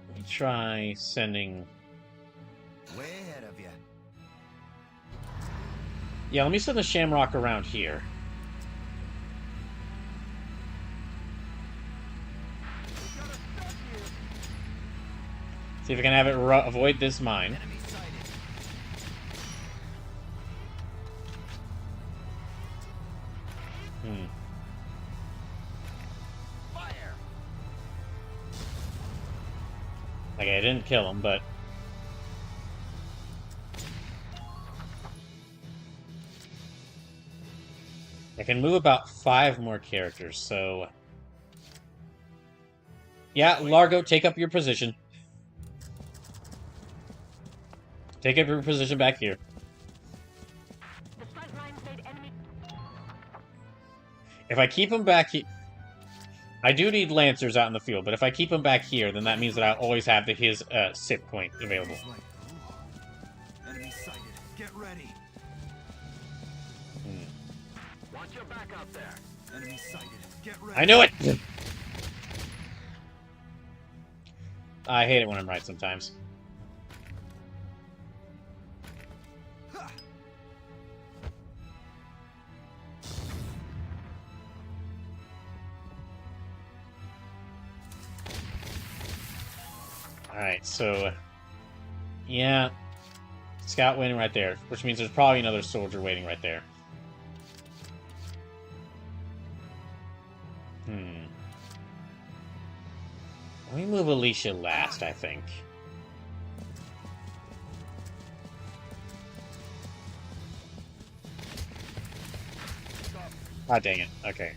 Let me try sending. Way ahead of you. Yeah, let me send the Shamrock around here. See if I can have it avoid this mine. Like, I didn't kill him, but... I can move about 5 more characters, so... Yeah, Largo, take up your position. Take up your position back here. If I keep him back here... I do need Lancers out in the field, but if I keep him back here, then that means that I'll always have his SIP point available. Enemy sighted. Get ready. Watch your back out there. Enemy sighted. Get ready. I knew it! I hate it when I'm right sometimes. Alright, so... Yeah. Scout waiting right there, which means there's probably another soldier waiting right there. Let me move Alicia last, I think. Ah, dang it. Okay.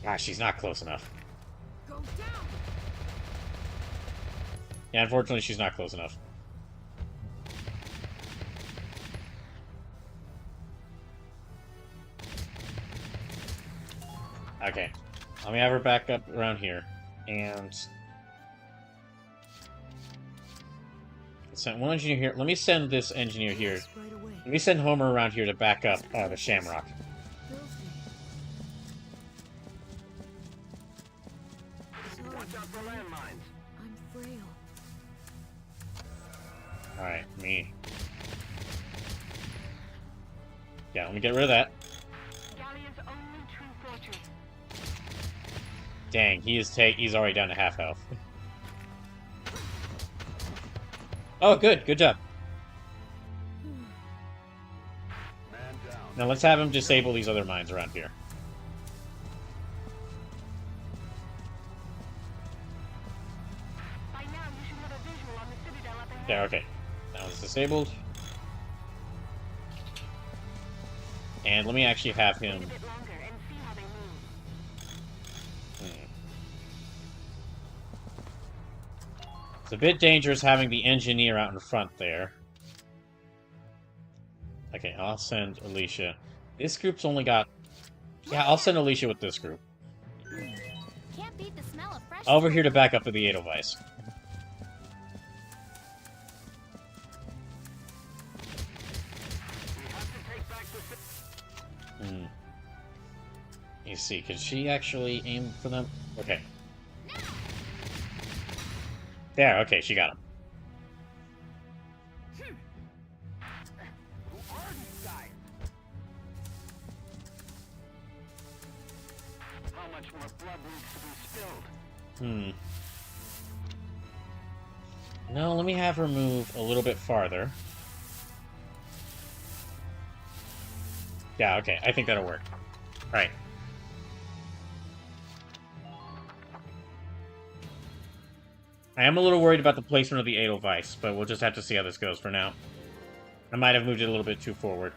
Gosh, she's not close enough. Yeah, unfortunately, she's not close enough. Okay. Let me have her back up around here. And... send one engineer here. Let me send this engineer here. Let me send Homer around here to back up the Shamrock. Watch out for landmines. I'm frail. Alright, me. Yeah, let me get rid of that. Dang, he's already down to half health. Oh, good job. Now let's have him disable these other mines around here. Yeah, okay. That one's disabled. And let me actually have him... It's a bit dangerous having the engineer out in front there. Okay, I'll send Alicia. This group's only got... Yeah, I'll send Alicia with this group. Can't beat the smell of fresh Over here to back up with the Edelweiss. You see, can she actually aim for them? Okay. There, okay, she got him. How much more blood needs to be spilled? No, let me have her move a little bit farther. Yeah, okay, I think that'll work. Alright. I am a little worried about the placement of the Edelweiss, but we'll just have to see how this goes for now. I might have moved it a little bit too forward.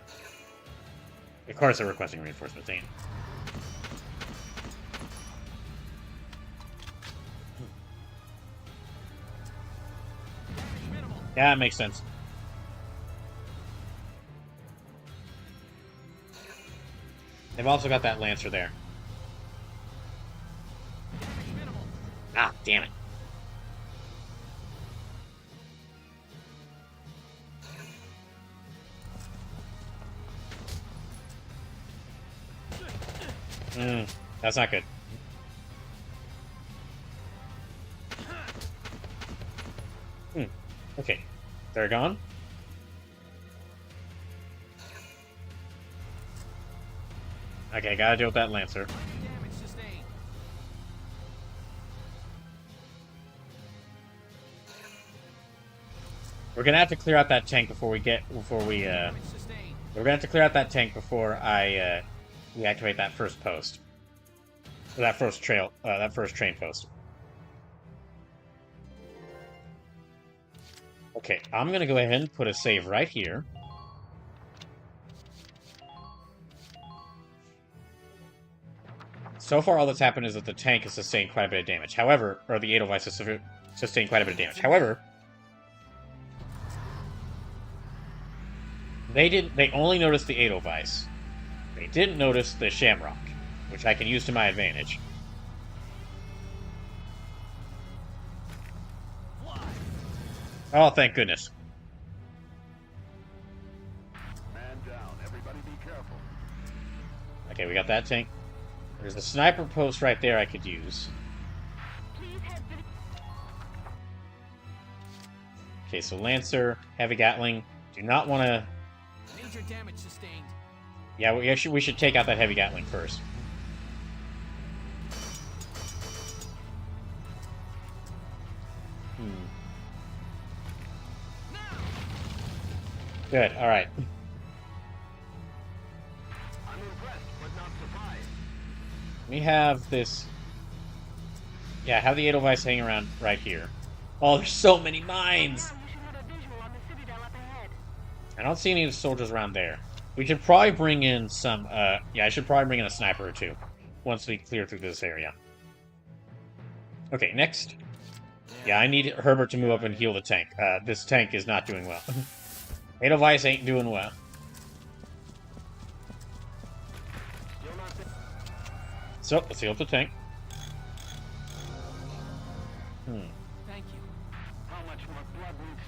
Of course they're requesting reinforcements, ain't. Yeah, that makes sense. They've also got that Lancer there. Ah, damn it. That's not good. Okay. They're gone. Okay, gotta deal with that Lancer. We're gonna have to clear out that tank before we we're gonna have to clear out that tank before I reactivate that first post. Or that first train post. Okay, I'm gonna go ahead and put a save right here. So far, all that's happened is that the tank has sustained quite a bit of damage. However, or the Edelweiss has sustained quite a bit of damage. However, they only noticed the Edelweiss. They didn't notice the Shamrock, which I can use to my advantage. Oh, thank goodness. Man down. Everybody be careful. Okay, we got that tank. There's a sniper post right there I could use. Okay, so Lancer, Heavy Gatling. Do not want to... Major damage sustained. Yeah, we should take out that Heavy Gatling first. Good, alright. I'm impressed, but not surprised. We have this... Yeah, have the Edelweiss hang around right here. Oh, there's so many mines! I don't see any of the soldiers around there. We should probably bring in some, yeah, I should probably bring in a sniper or two once we clear through this area. Okay, next. Yeah, I need Herbert to move up and heal the tank. This tank is not doing well. Edelweiss ain't doing well. So, let's heal up the tank. Thank you.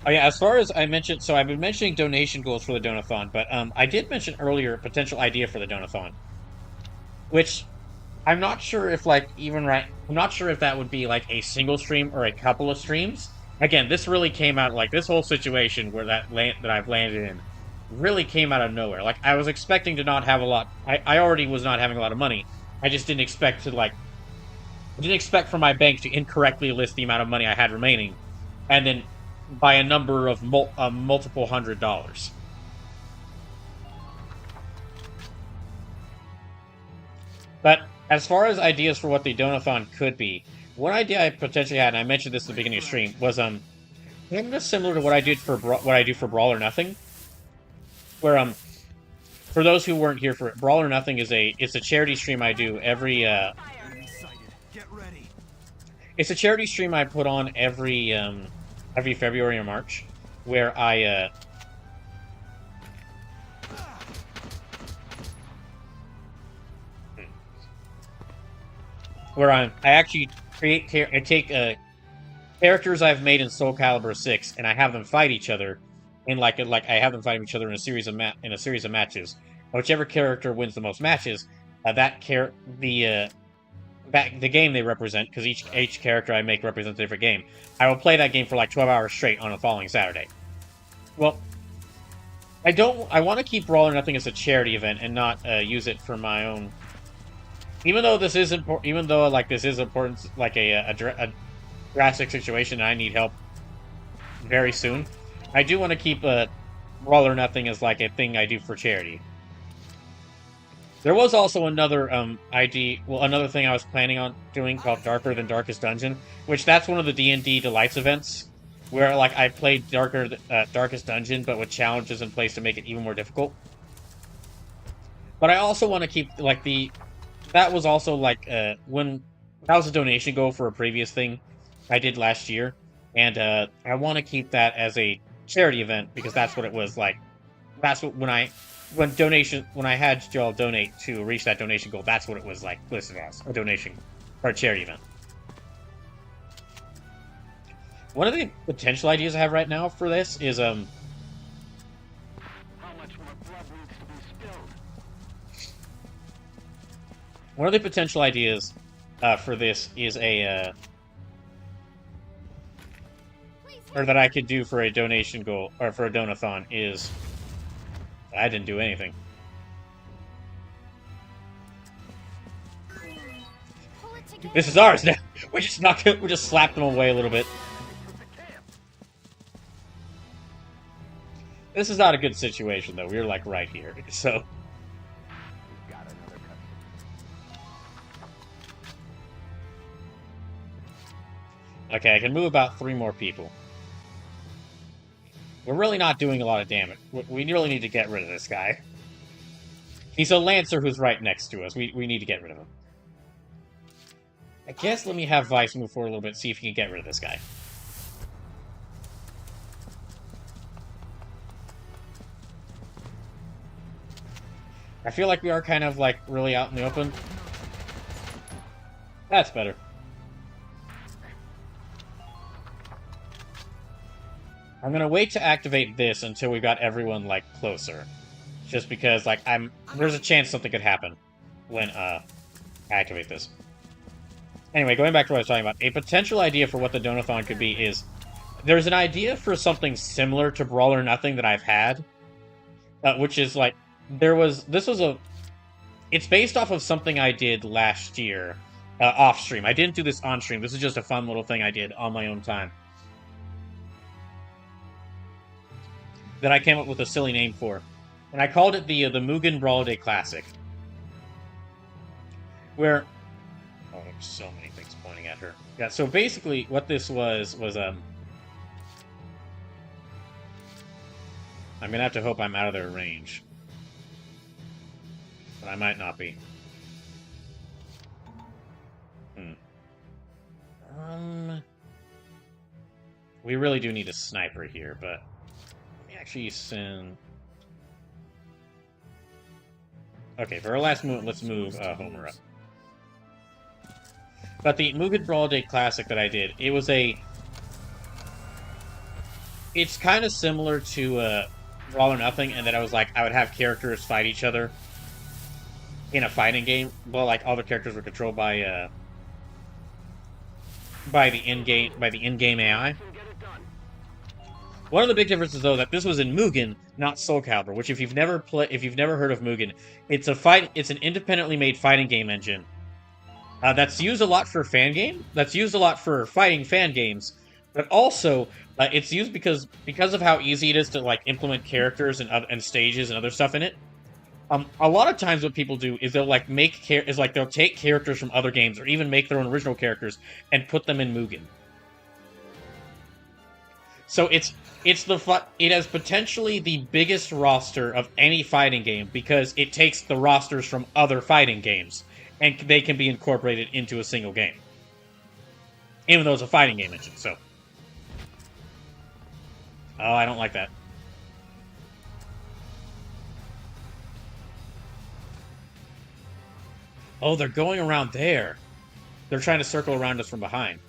Oh yeah, as far as I mentioned, so I've been mentioning donation goals for the Donathon, but I did mention earlier a potential idea for the Donathon, which I'm not sure if I'm not sure if that would be like a single stream or a couple of streams. Again, this really came out, like, this whole situation where that I've landed in really came out of nowhere. Like, I was expecting to not have a lot... I already was not having a lot of money. I just didn't expect to, like... I didn't expect for my bank to incorrectly list the amount of money I had remaining, and then by a number of multiple $100s. But as far as ideas for what the Donathon could be, one idea I potentially had, and I mentioned this at the beginning of the stream, was kind of similar to what I do for Brawl or Nothing, where for those who weren't here for it, Brawl or Nothing is a charity stream I do every It's a charity stream I put on every February or March, where I actually take characters I've made in Soul Calibur 6, and I have them fight each other in I have them fight each other in a series of matches. Whichever character wins the most matches, the game they represent, because each character I make represents a different game. I will play that game for like 12 hours straight on the following Saturday. Well, I want to keep Brawl or Nothing as a charity event and not use it for my own. Even though this is important, this is important, like a drastic situation, and I need help very soon. I do want to keep Brawl or Nothing as like a thing I do for charity. There was also another another thing I was planning on doing called Darker Than Darkest Dungeon, which that's one of the D&D Delights events, where like I played Darkest Dungeon, but with challenges in place to make it even more difficult. But I also want to keep like that was also like when that was a donation goal for a previous thing I did last year, and I want to keep that as a charity event because that's what it was like. That's what when I had y'all donate to reach that donation goal, that's what it was like listed as a donation or a charity event. One of the potential ideas I have right now for this is How much more blood needs to be spilled? one of the potential ideas for this is a or that I could do for a donation goal or for a donathon is I didn't do anything. This is ours now. We just slapped them away a little bit. This is not a good situation though. We're like right here, so. Okay, I can move about 3 more people. We're really not doing a lot of damage. We really need to get rid of this guy. He's a Lancer who's right next to us. We need to get rid of him. I guess let me have Vice move forward a little bit, see if he can get rid of this guy. I feel like we are kind of like really out in the open. That's better. I'm gonna wait to activate this until we got everyone, like, closer. Just because, like, there's a chance something could happen when, I activate this. Anyway, going back to what I was talking about, a potential idea for what the Donathon could be is, there's an idea for something similar to Brawl or Nothing that I've had, which is, like, it's based off of something I did last year, off-stream. I didn't do this on-stream, this is just a fun little thing I did on my own time. That I came up with a silly name for. And I called it the Mugen Brawl Day Classic. Where... Oh, there's so many things pointing at her. Yeah, so basically what this was I'm gonna have to hope I'm out of their range. But I might not be. We really do need a sniper here, but... Actually send... Okay, for our last move, let's move Homer up. But the Mugen Brawl Day Classic that I did, it was a... It's kind of similar to Brawl or Nothing, and that I was like, I would have characters fight each other in a fighting game. Well, like, all the characters were controlled by the in-game AI. One of the big differences, though, that this was in Mugen, not Soul Calibur. Which, if you've never heard of Mugen, it's an independently made fighting game engine that's used a lot for fighting fan games, but also it's used because of how easy it is to like implement characters and stages and other stuff in it. A lot of times, what people do is they'll like they'll take characters from other games or even make their own original characters and put them in Mugen. So it has potentially the biggest roster of any fighting game because it takes the rosters from other fighting games and they can be incorporated into a single game. Even though it's a fighting game engine, so. Oh, I don't like that. Oh, they're going around there. They're trying to circle around us from behind.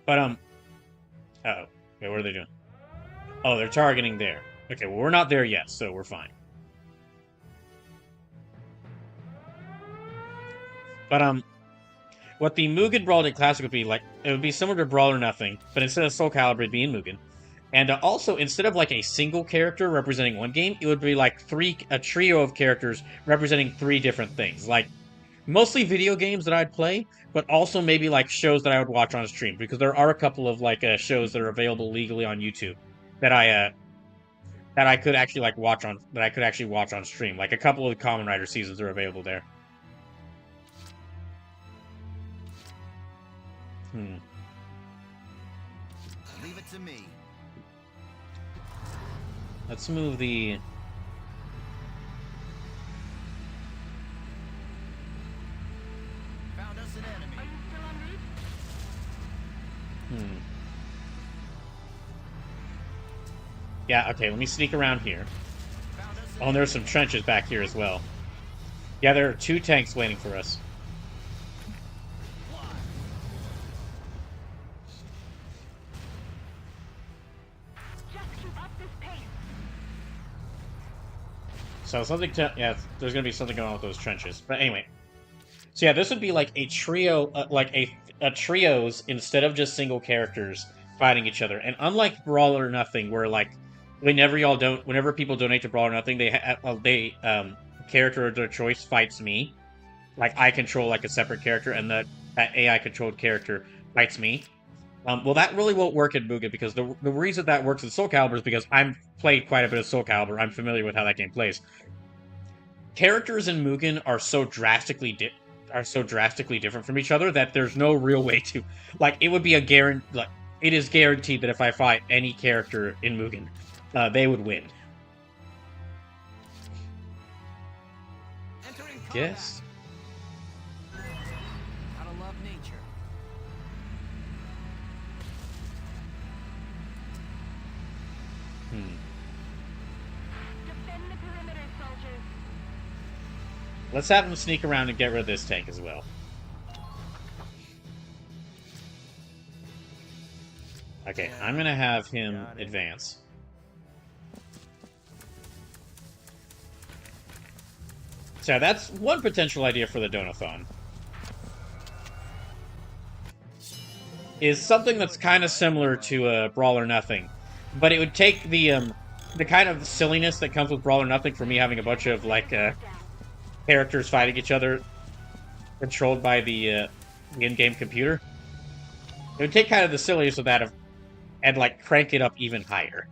But, uh-oh. Okay, what are they doing? Oh, they're targeting there. Okay, well, we're not there yet, so we're fine. But, what the Mugen Brawl Day Classic would be like, it would be similar to Brawl or Nothing, but instead of Soul Calibur, it'd be in Mugen. And also, instead of like a single character representing one game, it would be like a trio of characters representing 3 different things. Like, mostly video games that I'd play, but also maybe like shows that I would watch on stream, because there are a couple of like shows that are available legally on YouTube that that I could actually like watch on stream. Like a couple of the Kamen Rider seasons are available there. Leave it to me. Let's move the... Found us an enemy. Are you still en route? Yeah, okay, let me sneak around here. Oh, and there's some trenches back here as well. Yeah, there are 2 tanks waiting for us. Just keep up this pace. So something yeah, there's gonna be something going on with those trenches. But anyway. So yeah, this would be like a trio, like a trios instead of just single characters fighting each other. And unlike Brawl or Nothing, where like whenever people donate to Brawl or Nothing, character of their choice fights me. Like I control like a separate character, and that AI controlled character fights me. Well, that really won't work in Mugen, because the reason that works in Soul Calibur is because I've played quite a bit of Soul Calibur. I'm familiar with how that game plays. Characters in Mugen are so drastically different from each other that there's no real way to, like, it would be a guarantee. Like, it is guaranteed that if I fight any character in Mugen, they would win. Yes. Gotta love nature. Defend the perimeter, soldiers. Let's have him sneak around and get rid of this tank as well. Okay, I'm gonna have him advance. So that's one potential idea for the Donathon. Is something that's kind of similar to Brawl or Nothing, but it would take the kind of silliness that comes with Brawl or Nothing for me having a bunch of like characters fighting each other, controlled by the in-game computer. It would take kind of the silliness of that and like crank it up even higher.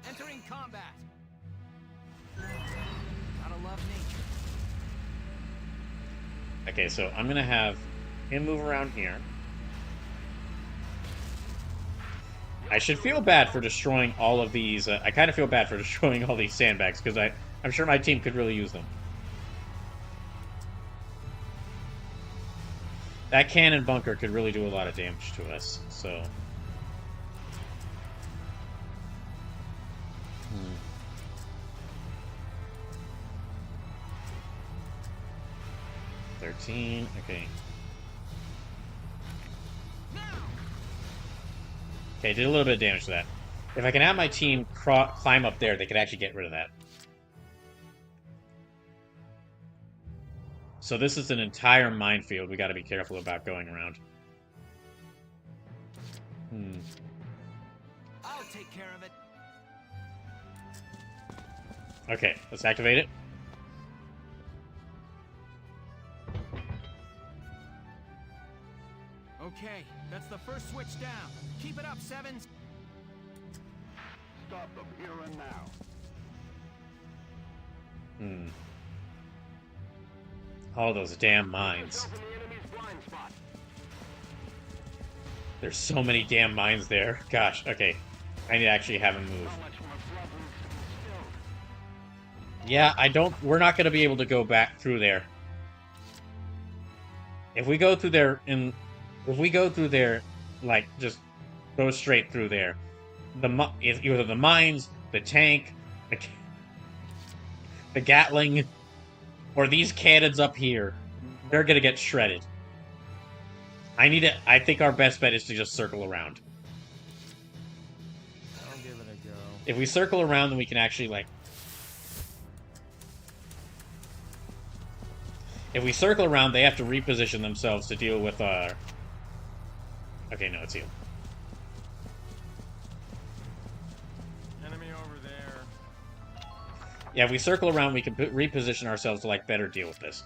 Entering combat. Gotta love nature. Okay, so I'm gonna have him move around here. I should feel bad for destroying all of these. I kind of feel bad for destroying all these sandbags, because I'm sure my team could really use them. That cannon bunker could really do a lot of damage to us, so... 13, okay. Okay, did a little bit of damage to that. If I can have my team climb up there, they could actually get rid of that. So this is an entire minefield we gotta be careful about going around. I'll take care of it. Okay, let's activate it. Okay, that's the first switch down. Keep it up, Sevens. Stop them here and now. All those damn mines. There's so many damn mines there. Gosh, okay. I need to actually have him move. Yeah, we're not going to be able to go back through there. If we go through there, like, just go straight through there, either the mines, the tank, the Gatling, or these cannons up here, they're gonna get shredded. I think our best bet is to just circle around. I'll give it a go. If we circle around, then we can actually, like... If we circle around, they have to reposition themselves to deal with our... Okay, no, it's you. Enemy over there. Yeah, if we circle around, we can reposition ourselves to, like, better deal with this.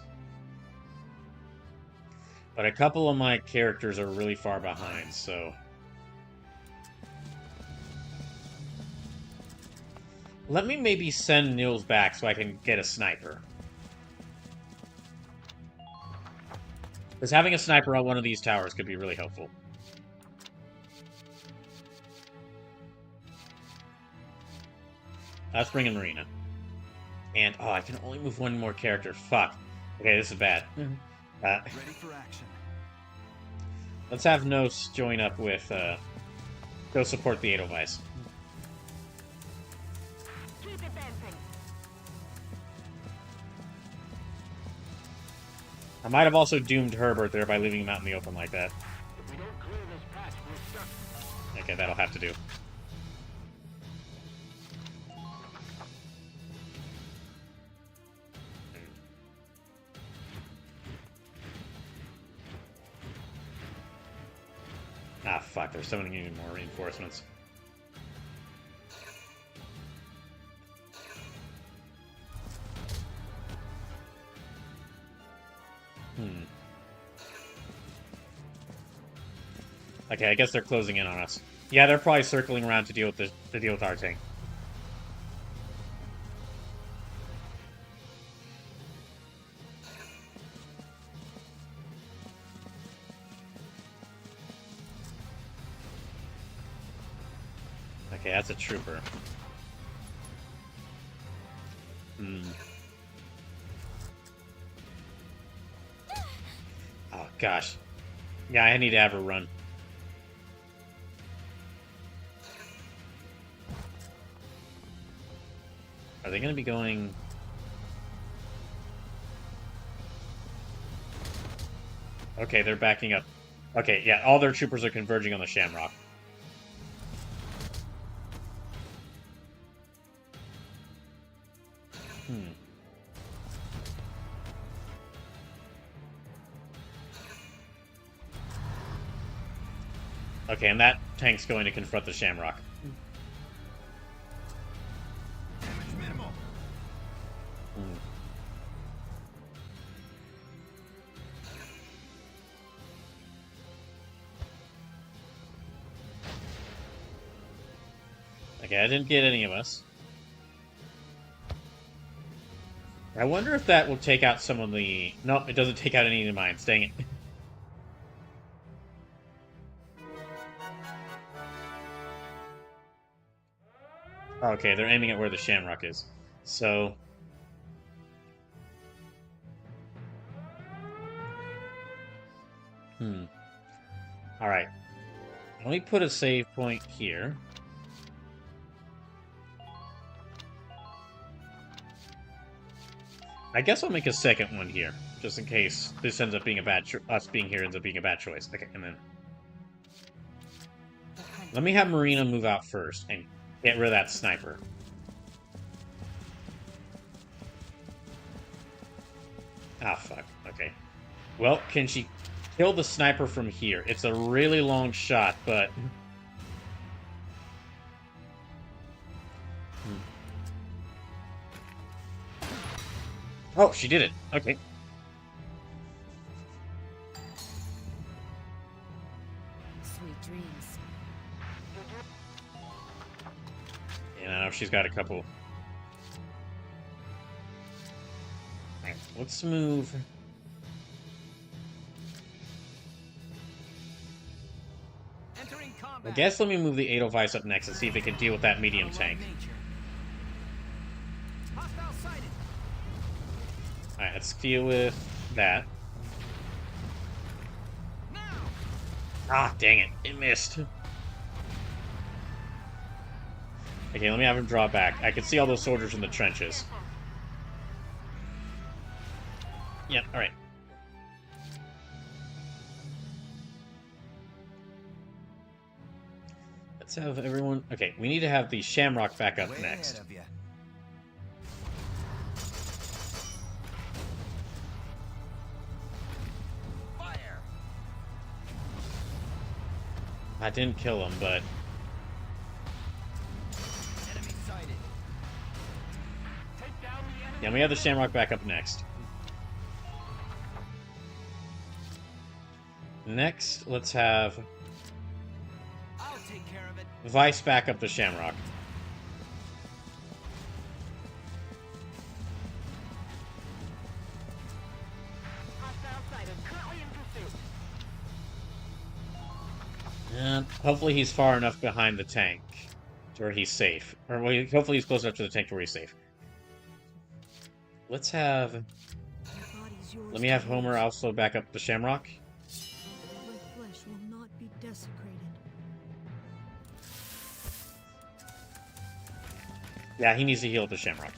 But a couple of my characters are really far behind, so... Let me maybe send Nils back so I can get a sniper. Because having a sniper on one of these towers could be really helpful. Let's bring in Marina. And, oh, I can only move one more character. Fuck. Okay, this is bad. Ready for action. Let's have Nos join up with, go support the Edelweiss. Keep advancing. I might have also doomed Herbert there by leaving him out in the open like that. If we don't clear this patch, we're stuck. Okay, that'll have to do. Ah, fuck, they're summoning even more reinforcements. Okay, I guess they're closing in on us. Yeah, they're probably circling around to deal with our tank. Okay, that's a trooper. Oh, gosh. Yeah, I need to have her run. Are they going to be going... Okay, they're backing up. Okay, yeah, all their troopers are converging on the Shamrock. Okay, and that tank's going to confront the Shamrock. Damage minimal. Okay, I didn't get any of us. I wonder if that will take out some of the... Nope, it doesn't take out any of the mines. Dang it. Okay, they're aiming at where the Shamrock is. So... Alright. Let me put a save point here. I guess I'll make a second one here, just in case this ends up being a bad us being here ends up being a bad choice. Okay, and then... Let me have Marina move out first and get rid of that sniper. Ah, fuck. Okay. Well, can she kill the sniper from here? It's a really long shot, but... Oh, she did it. Okay. Sweet dreams. And I know she's got a couple. Alright, let's move. Entering combat. I guess let me move the Edelweiss up next and see if it can deal with that medium tank. Hostile sighted. Alright, let's deal with that. Now. Ah, dang it. It missed. Okay, let me have him draw back. I can see all those soldiers in the trenches. Yep, alright. Let's have everyone... Okay, we need to have the Shamrock back up Way next. ahead of ya. Fire. I didn't kill him, but... Enemy sighted. Take down the enemy. Yeah, we have the Shamrock back up next. Next, let's have I'll take care of it. Vice back up the Shamrock. And hopefully he's far enough behind the tank to where he's safe. Or well, hopefully he's close enough to the tank to where he's safe. Let's have... Let me have Homer also back up the Shamrock. My flesh will not be desecrated. Yeah, he needs to heal the Shamrock.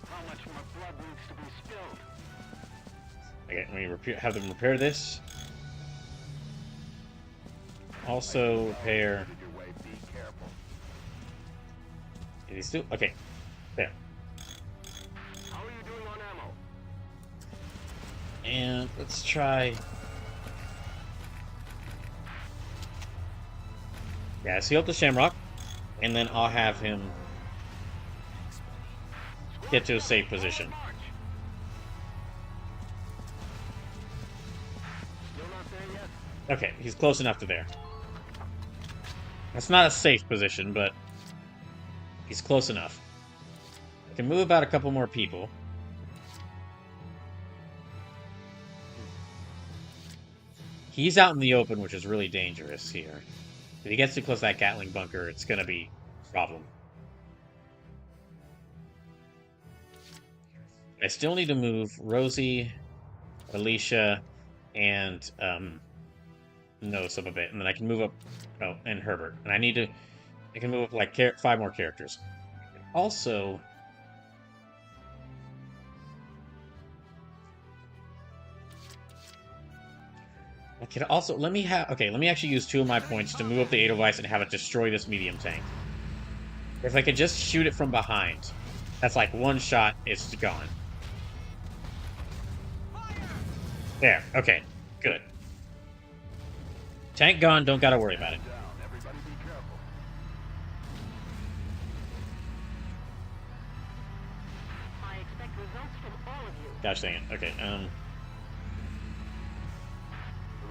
How much more blood needs to be spilled? Okay, let me have them repair this. Also repair... Is he still... Okay, there. How are you doing on ammo? And let's try... Yeah, let's heal up the Shamrock. And then I'll have him get to a safe position. Okay, he's close enough to there. That's not a safe position, but he's close enough. I can move out a couple more people. He's out in the open, which is really dangerous here. If he gets too close to that Gatling bunker, it's going to be a problem. I still need to move Rosie, Alicia, and Nose up a bit, and then I can move up. Oh, and Herbert, and I can move up like 5 more characters. Also, I could also let me actually use 2 of my points to move up the Edelweiss and have it destroy this medium tank. If I could just shoot it from behind, that's like 1 shot, it's gone. There, okay, good. Tank gone, don't gotta worry about it. Gosh dang it. Okay, The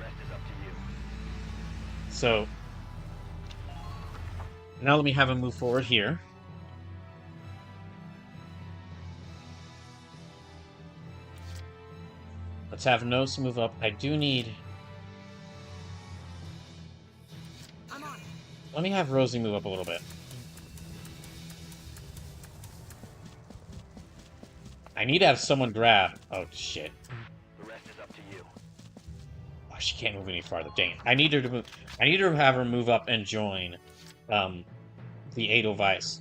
rest is up to you. So now let me have him move forward here. Let's have Nose move up. I do need... Let me have Rosie move up a little bit. I need to have someone grab... Oh, shit. The rest is up to you. Oh, she can't move any farther. Dang it. I need her to move... I need to have her move up and join the Edelweiss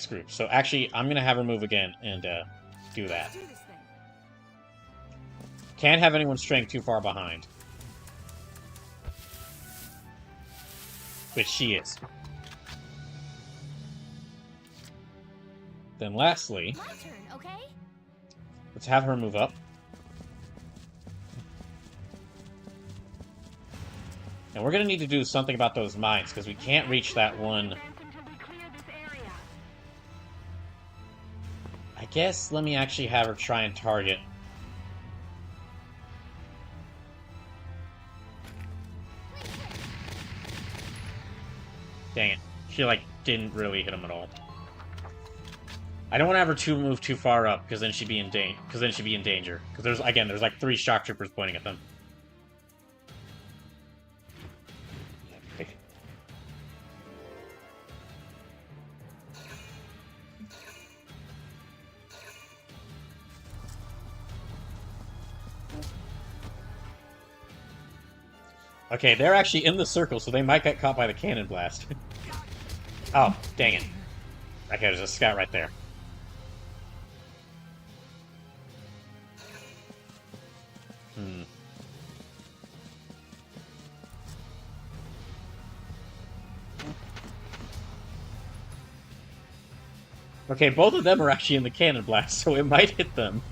group. So actually, I'm going to have her move again and do that. Can't have anyone straying too far behind. Which she is. Then lastly, My turn, okay? let's have her move up. And we're going to need to do something about those mines, because we can't reach that one. I guess let me actually have her try and target. Dang it. She, like, didn't really hit him at all. I don't want to have her move too far up, because then she'd be in danger. Because there's like 3 shock troopers pointing at them. Okay, they're actually in the circle, so they might get caught by the cannon blast. Oh, dang it. Okay, there's a scout right there. Okay, both of them are actually in the cannon blast, so it might hit them.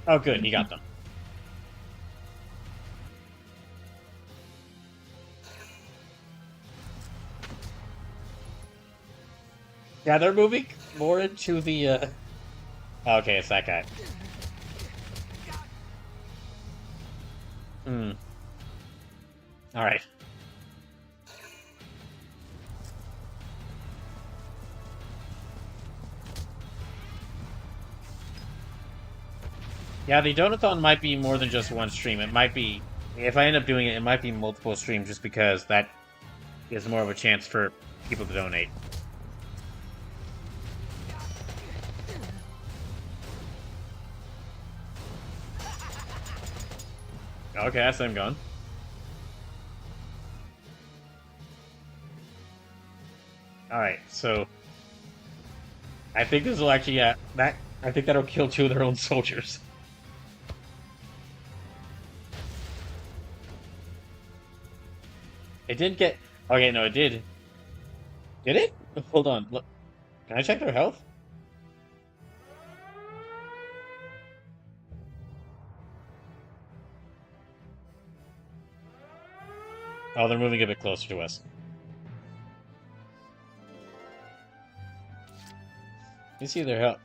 Oh, good, he got them. Yeah, they're moving more into the, Okay, it's that guy. Alright. Yeah, the Donathon might be more than just one stream. It might be, if I end up doing it, it might be multiple streams just because that is more of a chance for people to donate. Okay, that's them gone. Alright, so I think this will actually I think that'll kill 2 of their own soldiers. It didn't get okay, no, it did. Did it? Hold on. Look. Can I check their health? Oh, they're moving a bit closer to us. You see their health.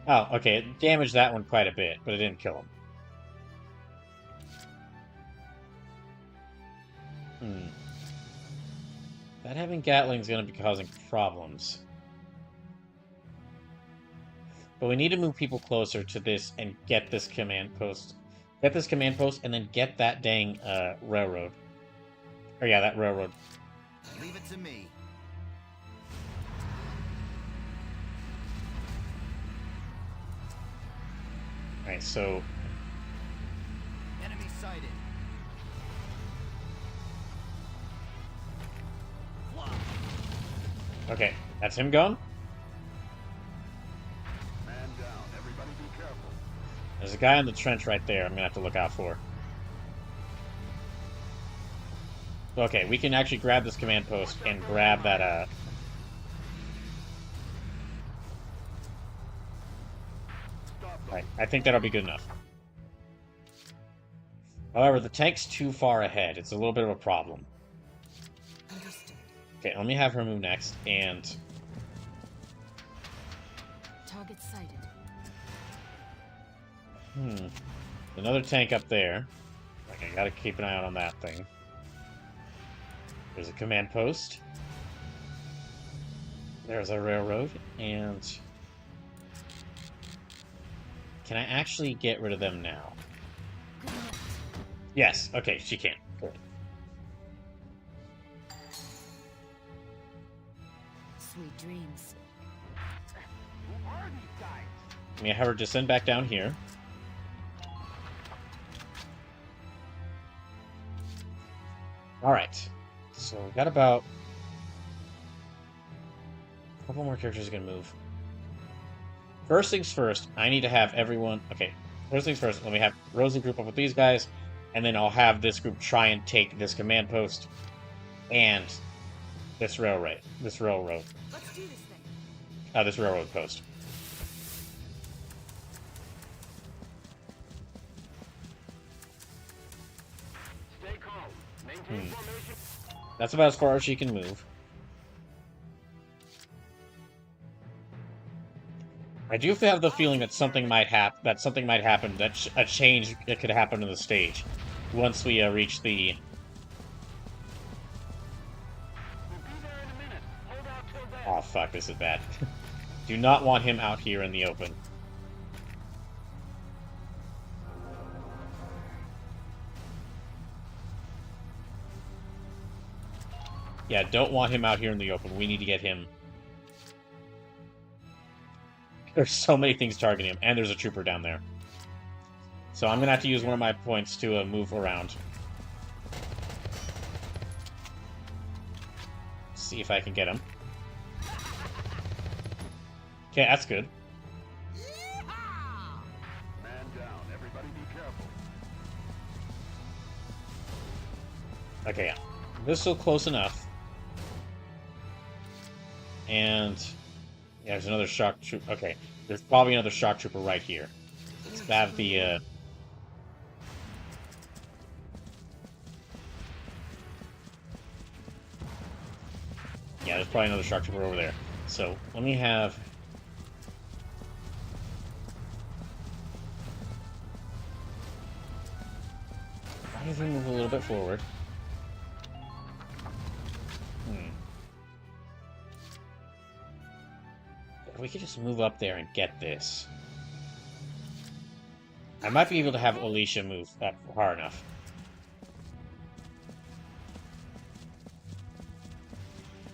Oh, okay. It damaged that one quite a bit, but it didn't kill him. That having Gatling's going to be causing problems. But we need to move people closer to this and get this command post. Get this command post and then get that dang railroad. Or yeah, that railroad. Leave it to me. Alright, so... Enemy sighted. Okay, that's him gone. Man down. Everybody be careful. There's a guy in the trench right there I'm gonna have to look out for. Okay, we can actually grab this command post and grab that, Right, I think that'll be good enough. However, the tank's too far ahead. It's a little bit of a problem. Okay, let me have her move next, and... Target sighted. Another tank up there. Okay, gotta keep an eye out on that thing. There's a command post. There's a railroad, and... Can I actually get rid of them now? Yes, okay, she can. Good. Sweet dreams. Who are these guys? I'm gonna have her descend back down here. Alright. So we got about... a couple more characters are gonna move. First things first, I need to have everyone... Okay, first things first, let me have Rosie group up with these guys, and then I'll have this group try and take this command post and this railroad. Let's do this thing. This railroad post. Stay calm. Maintain formation. That's about as far as she can move. I do have the feeling that something might happen. That a change that could happen in the stage once we reach the. Oh fuck! This is bad. Do not want him out here in the open. Yeah, don't want him out here in the open. We need to get him. There's so many things targeting him, and there's a trooper down there. So I'm going to have to use one of my points to move around. See if I can get him. Okay, that's good. Man down. Everybody be careful. Okay, yeah. This is still close enough. And... yeah, there's another shock trooper. Okay, there's probably another shock trooper right here. Let's have the, Yeah, there's probably another shock trooper over there. So, let me have... why does he move a little bit forward? If we could just move up there and get this. I might be able to have Alicia move that far enough.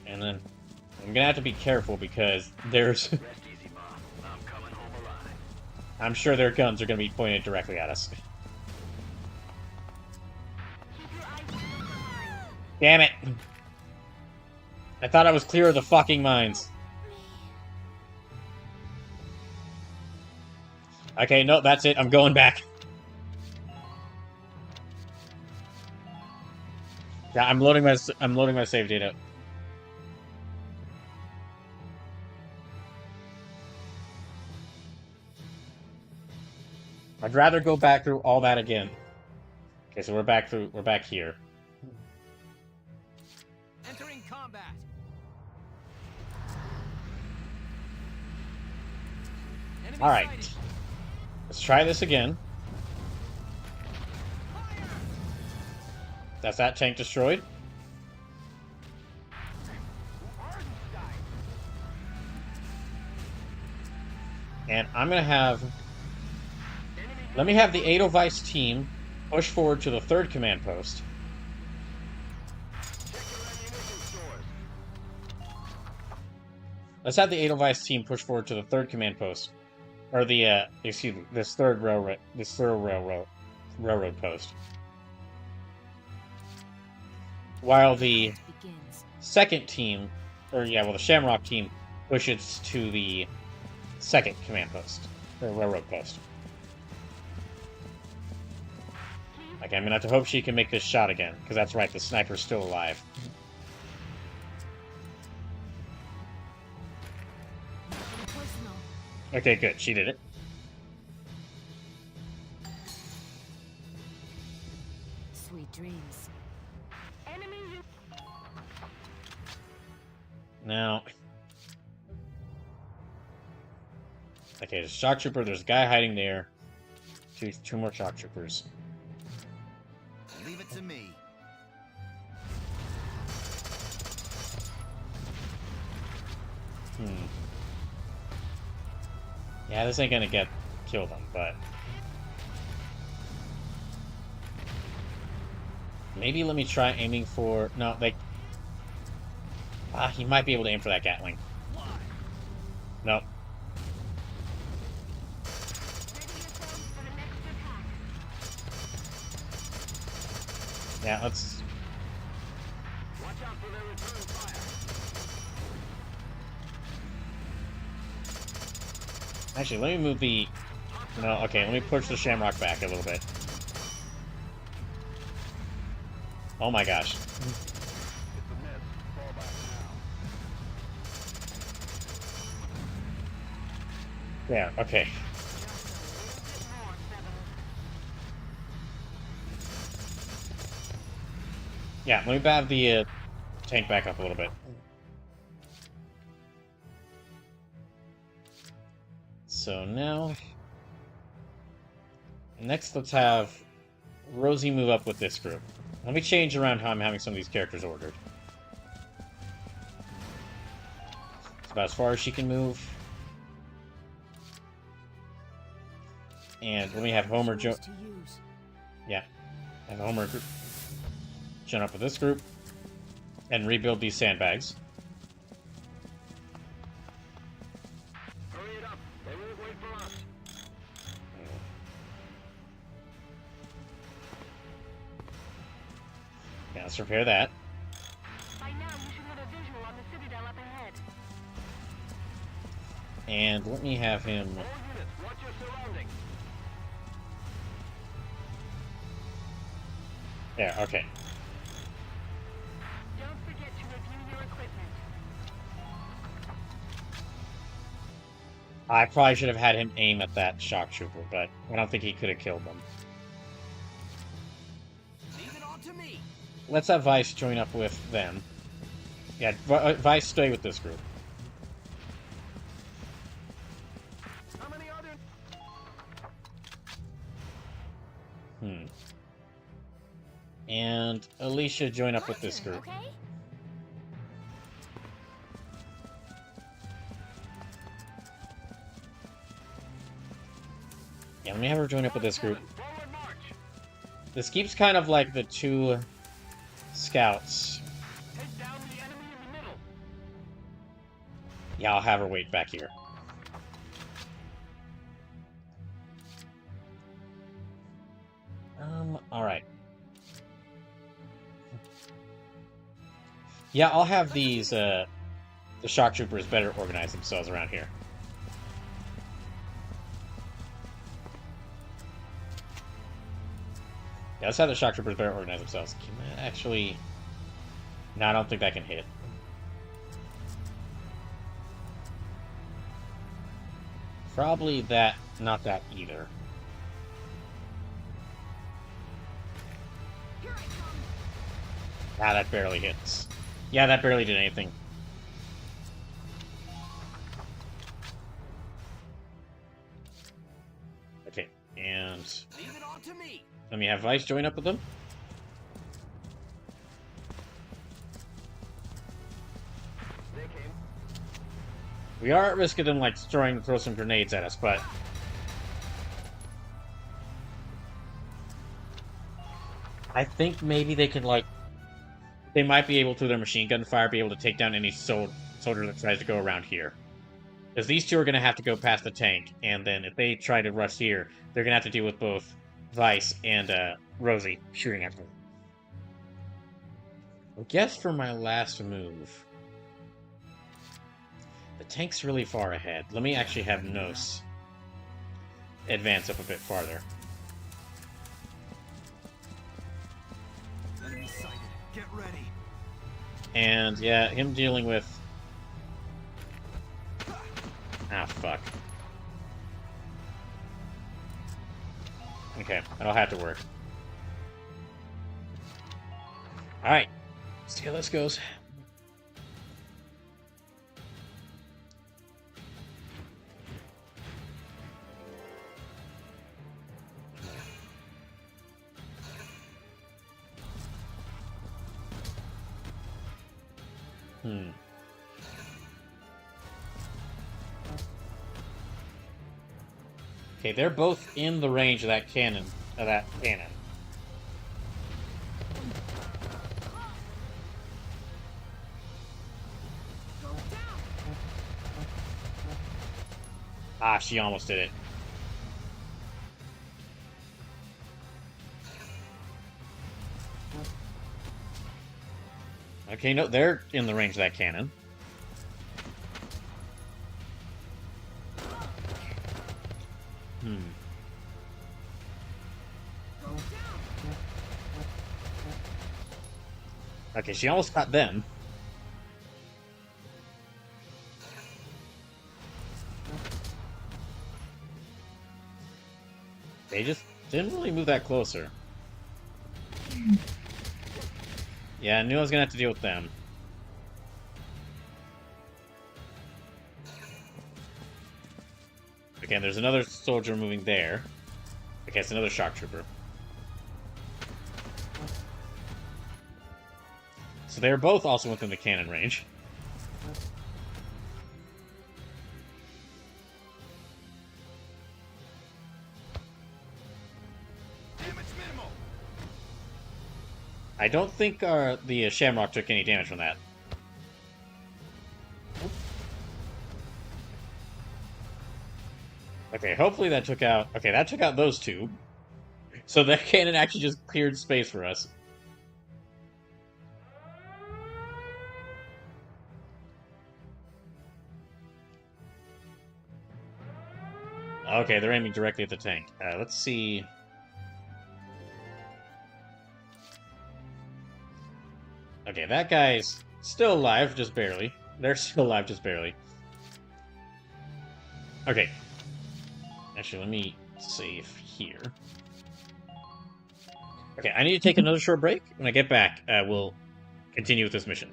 And then I'm gonna have to be careful because there's... I'm sure their guns are gonna be pointed directly at us. Damn it! I thought I was clear of the fucking mines. Okay, no, that's it. I'm going back. Yeah, I'm loading my save data. I'd rather go back through all that again. Okay, so we're back here. Entering combat. All right. Let's try this again. That's that tank destroyed. And I'm gonna have... Let me have the Edelweiss team push forward to the 3rd command post. Let's have the Edelweiss team push forward to the 3rd command post. Or the, excuse me, this third railroad post. While the 2nd team, or yeah, well, the Shamrock team pushes to the 2nd command post, or railroad post. Okay, I'm gonna have to hope she can make this shot again, because that's right, the sniper's still alive. Okay, good, she did it. Sweet dreams. Now... Okay, there's a shock trooper, there's a guy hiding there. Two more shock troopers. Leave it to me. Yeah, this ain't gonna kill them, but... Maybe let me try aiming for... No, like... he might be able to aim for that Gatling. Nope. Yeah, let's... Actually, let me move the... No, okay, let me push the Shamrock back a little bit. Oh my gosh. Yeah, okay. Yeah, let me bav the tank back up a little bit. So now... Next, let's have Rosie move up with this group. Let me change around how I'm having some of these characters ordered. It's about as far as she can move. And let me have Homer Yeah. Have Homer join up with this group. And rebuild these sandbags. Hurry it up. They won't wait for us. Yeah, let's repair that. By now, you should have a visual on the Citadel up ahead. And let me have him... All units, watch your surroundings. There, okay. Don't forget to review your equipment. I probably should have had him aim at that shock trooper, but I don't think he could have killed them. Leave it all to me. Let's have Vice join up with them. Yeah, Vice stay with this group. How many other... And Alicia join up with this group. Okay? Yeah, let me have her join up with this group. This keeps kind of like the two scouts. Yeah, I'll have her wait back here. Alright. Yeah, I'll have these, the shock troopers better organize themselves around here. Yeah, let's have the shock troopers better organize themselves. Can that actually... No, I don't think that can hit. Probably that, not that either. Ah, that barely hits. Yeah, that barely did anything. Okay, and... Leave it all to me. Let me have Vice join up with them. We are at risk of them, like, trying to throw some grenades at us, but... I think maybe they could, like... They might be able, through their machine gun fire, be able to take down any soldier that tries to go around here. Because these two are going to have to go past the tank, and then if they try to rush here, they're going to have to deal with both Vice and Rosie shooting at them. I guess for my last move... The tank's really far ahead. Let me actually have Nos advance up a bit farther. Enemy sighted. Get ready. And, yeah, him dealing with... Ah, fuck. Okay, that'll have to work. Alright. Let's see how this goes. Okay, they're both in the range of that cannon. Ah, she almost did it. Okay, no, they're in the range of that cannon. Okay, she almost got them. They just didn't really move that closer. Yeah, I knew I was gonna have to deal with them. Okay, there's another soldier moving there. Okay, it's another shock trooper. So they're both also within the cannon range. Damage minimal. I don't think the Shamrock took any damage from that. Okay, hopefully that took out... Okay, that took out those two. So that cannon actually just cleared space for us. Okay, they're aiming directly at the tank. Let's see... Okay, that guy's still alive, just barely. They're still alive, just barely. Okay. Actually, let me save here. Okay, I need to take another short break. When I get back, we'll continue with this mission.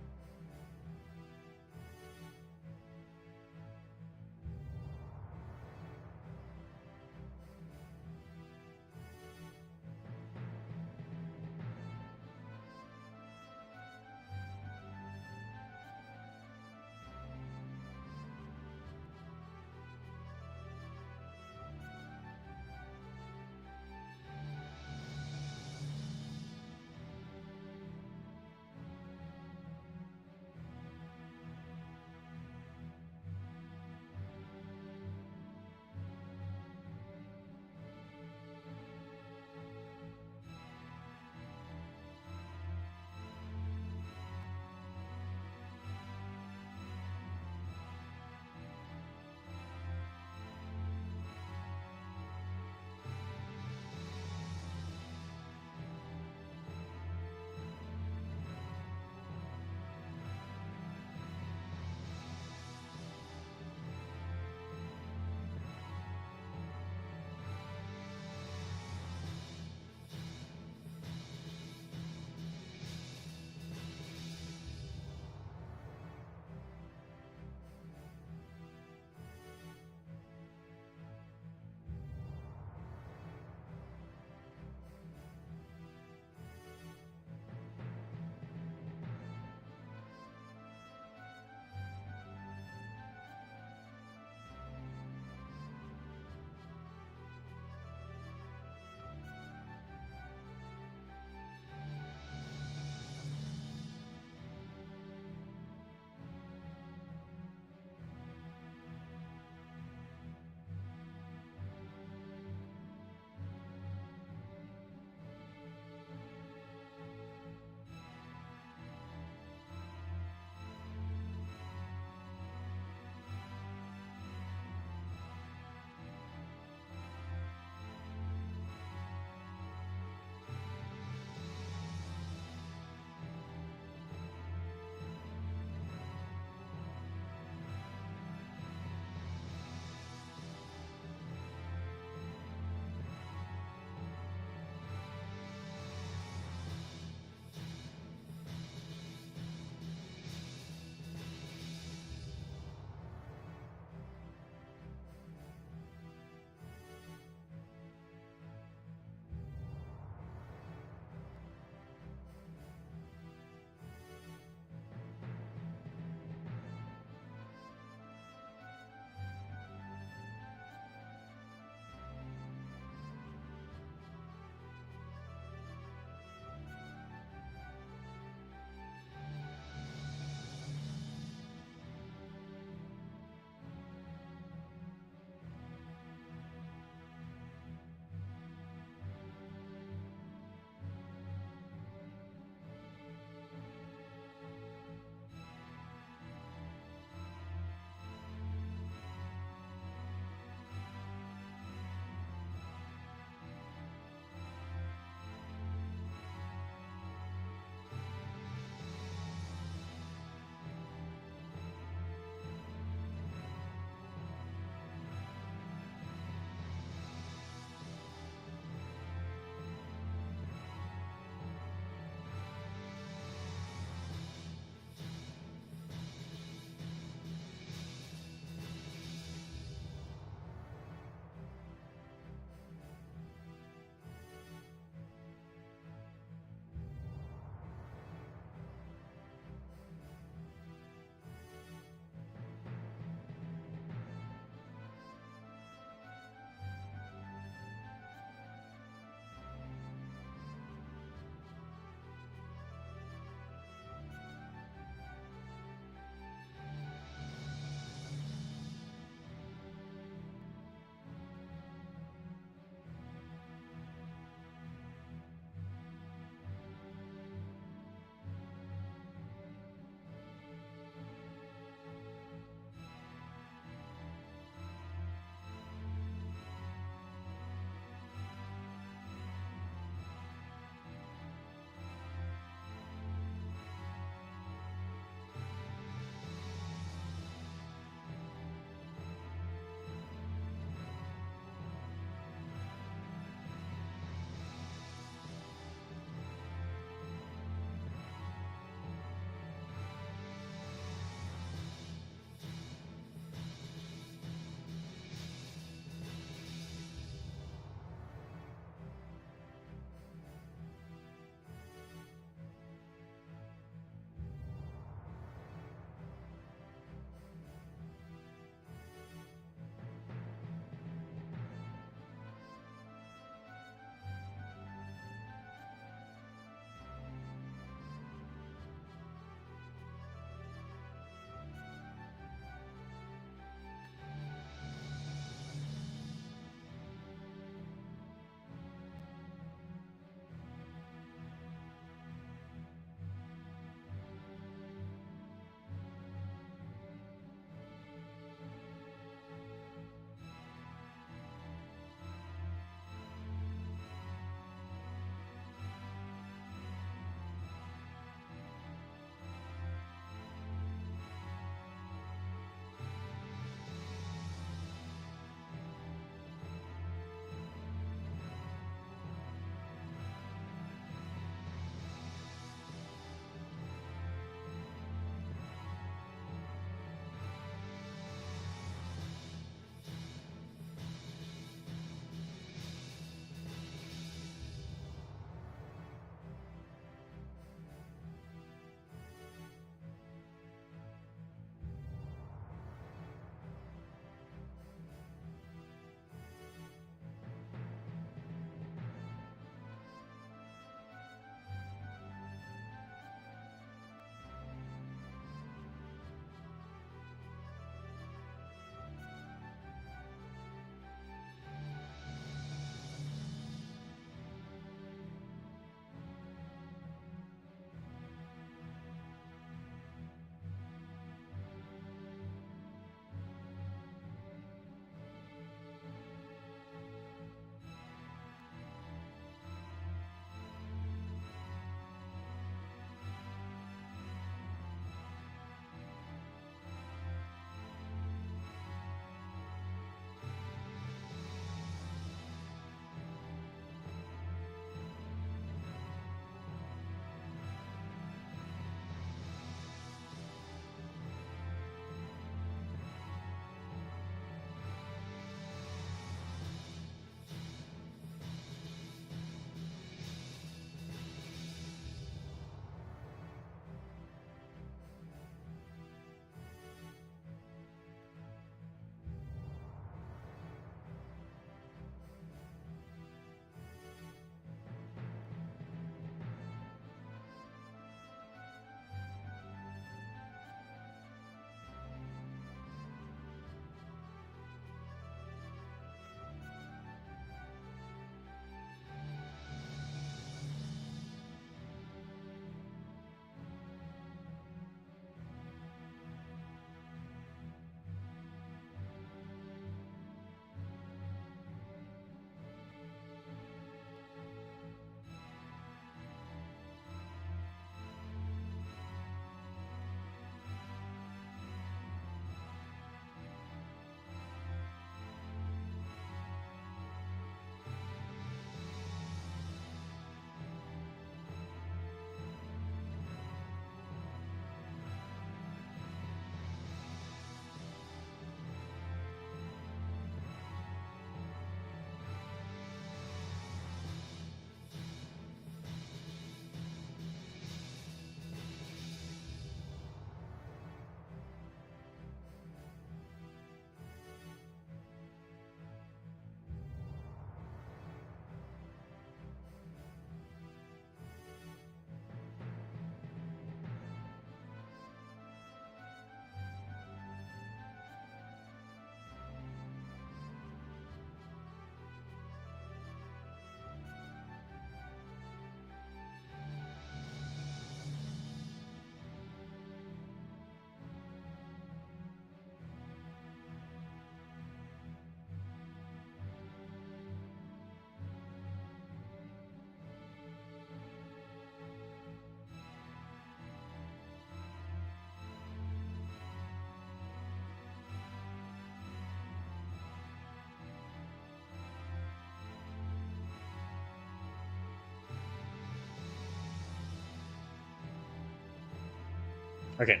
Okay.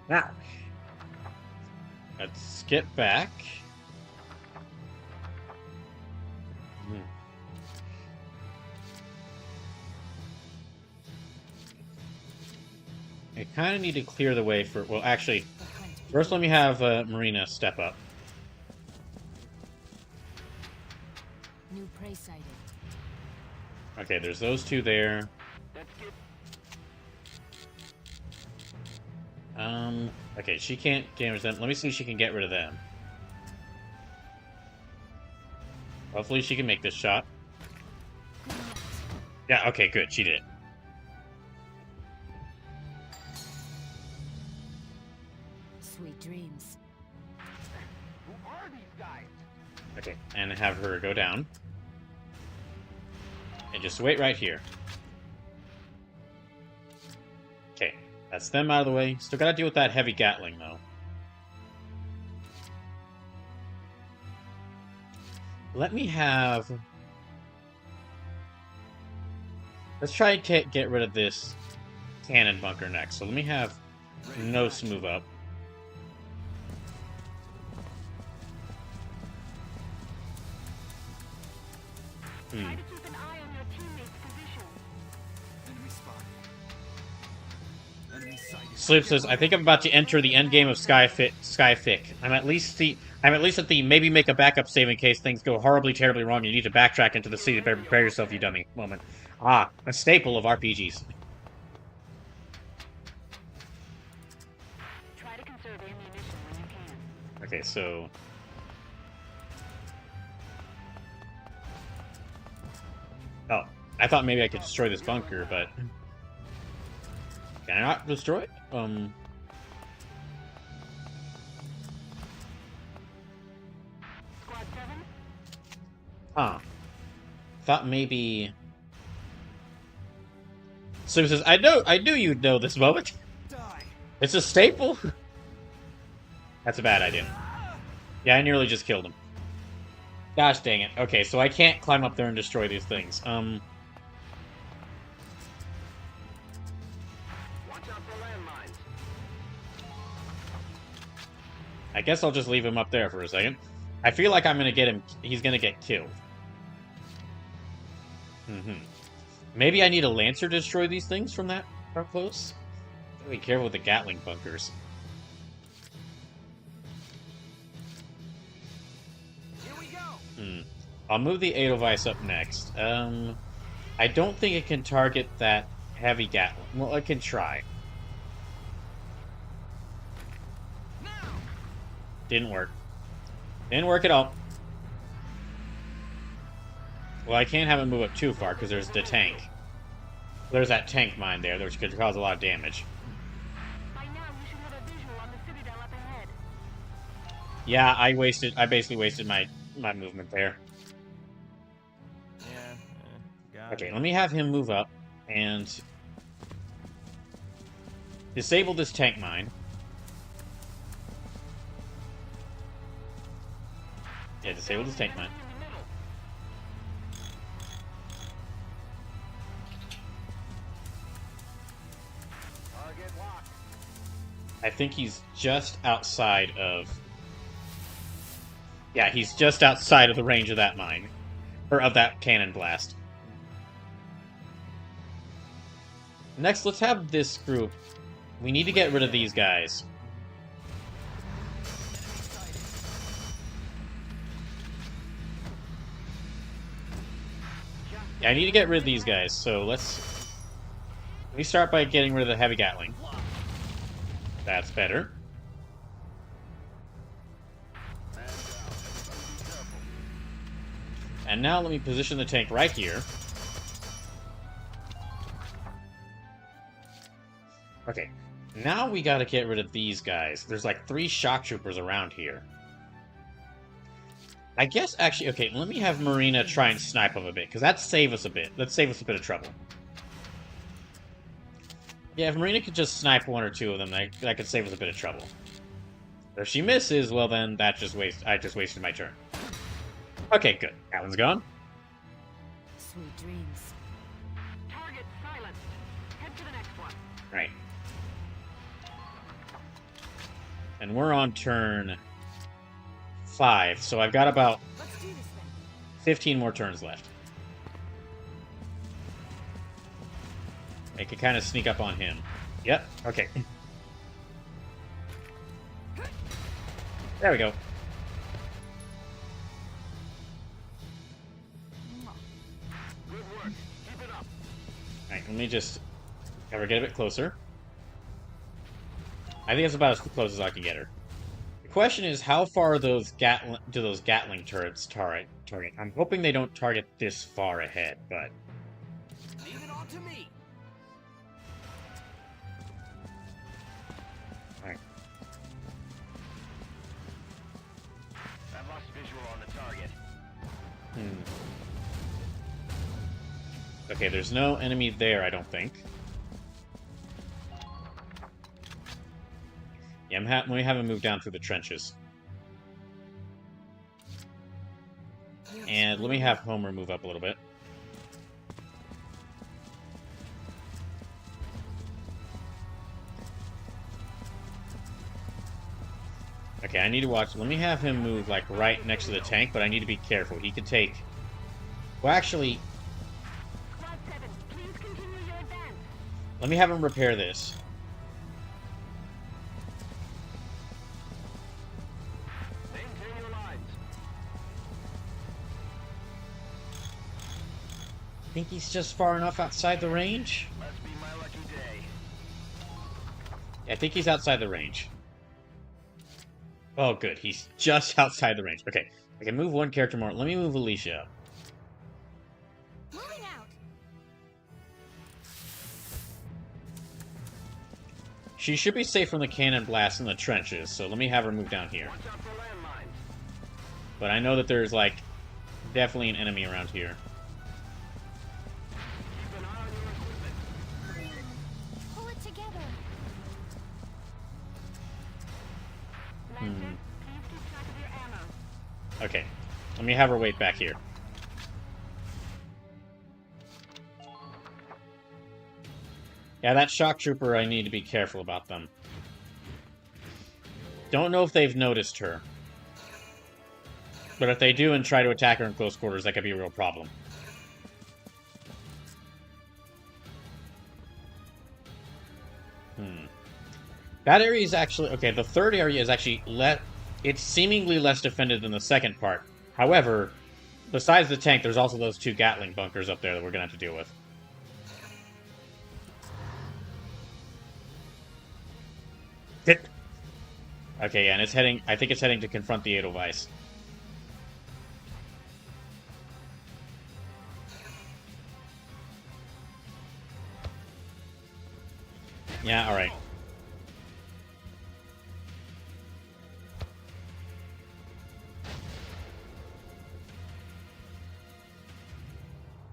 Now, let's get back. I kind of need to clear the way for... Well, actually, first let me have Marina step up. New prey sighted. Okay, there's those two there. Okay, she can't damage them. Let me see if she can get rid of them. Hopefully she can make this shot. Yeah, okay, good. She did. Sweet dreams. Who are these guys? Okay, and have her go down. And just wait right here. Okay, that's them out of the way. Still gotta deal with that heavy Gatling, though. Let me have... Let's try to get rid of this cannon bunker next. So let me have Nos move up. Sleep says, I think I'm about to enter the end game of Skyfic. I'm at least at the maybe make a backup save in case things go horribly, terribly wrong and you need to backtrack into the city to prepare yourself, you dummy moment. Ah, a staple of RPGs. Try to conserve ammunition when you can. Okay, so... Oh, I thought maybe I could destroy this bunker, but... Can I not destroy it? Squad 7? Huh. Thought maybe... Slim says, I knew you'd know this moment. It's a staple? That's a bad idea. Yeah, I nearly just killed him. Gosh dang it. Okay, so I can't climb up there and destroy these things. Watch out for landmines. I guess I'll just leave him up there for a second. I feel like I'm gonna get him... He's gonna get killed. Maybe I need a Lancer to destroy these things from that up close? Be careful with the Gatling bunkers. Here we go. I'll move the Edelweiss up next. I don't think it can target that heavy Gatling. Well, it can try. Didn't work. Didn't work at all. Well, I can't have it move up too far because there's the tank. There's that tank mine there, which could cause a lot of damage. By now, you should have a visual on the citadel up ahead. Yeah, I basically wasted my movement there. Yeah. Okay, let me have him move up and disable this tank mine. Yeah, disable this tank mine. I think he's just outside of... Yeah, he's just outside of the range of that mine. Or of that cannon blast. Next, let's have this group. We need to get rid of these guys. Yeah, I need to get rid of these guys, so let me start by getting rid of the heavy Gatling. That's better. And now let me position the tank right here. Okay, now we gotta get rid of these guys. There's like 3 shock troopers around here. I guess, actually, okay, let me have Marina try and snipe them a bit, because that'd save us a bit. That'd save us a bit of trouble. Yeah, if Marina could just snipe 1 or 2 of them, that could save us a bit of trouble. But if she misses, well then, I just wasted my turn. Okay, good. That one's gone. Sweet dreams. Target silenced. Head to the next one. Right. And we're on turn 5, so I've got about 15 more turns left. I could kind of sneak up on him. Yep, okay. There we go. Alright, let me just have her get a bit closer. I think that's about as close as I can get her. The question is, how far do those Gatling turrets target? I'm hoping they don't target this far ahead, but... Leave it all to me. Alright. I've lost visual on the target. Okay, there's no enemy there, I don't think. Yeah, let me have him move down through the trenches. And let me have Homer move up a little bit. Okay, I need to watch. Let me have him move, like, right next to the tank, but I need to be careful. He could take... Well, actually... Let me have him repair this. Think he's just far enough outside the range? Must be my lucky day. Yeah, I think he's outside the range. Oh, good. He's just outside the range. Okay, I can move one character more. Let me move Alicia up. Moving out. She should be safe from the cannon blast in the trenches, so let me have her move down here. But I know that there's, like, definitely an enemy around here. Pull it together. Okay, let me have her wait back here. Yeah, that shock trooper, I need to be careful about them. Don't know if they've noticed her. But if they do and try to attack her in close quarters, that could be a real problem. That area is actually... Okay, the third area is actually... It's seemingly less defended than the second part. However, besides the tank, there's also those 2 Gatling bunkers up there that we're going to have to deal with. Okay, yeah, and it's heading... I think it's heading to confront the Edelweiss. Yeah, alright.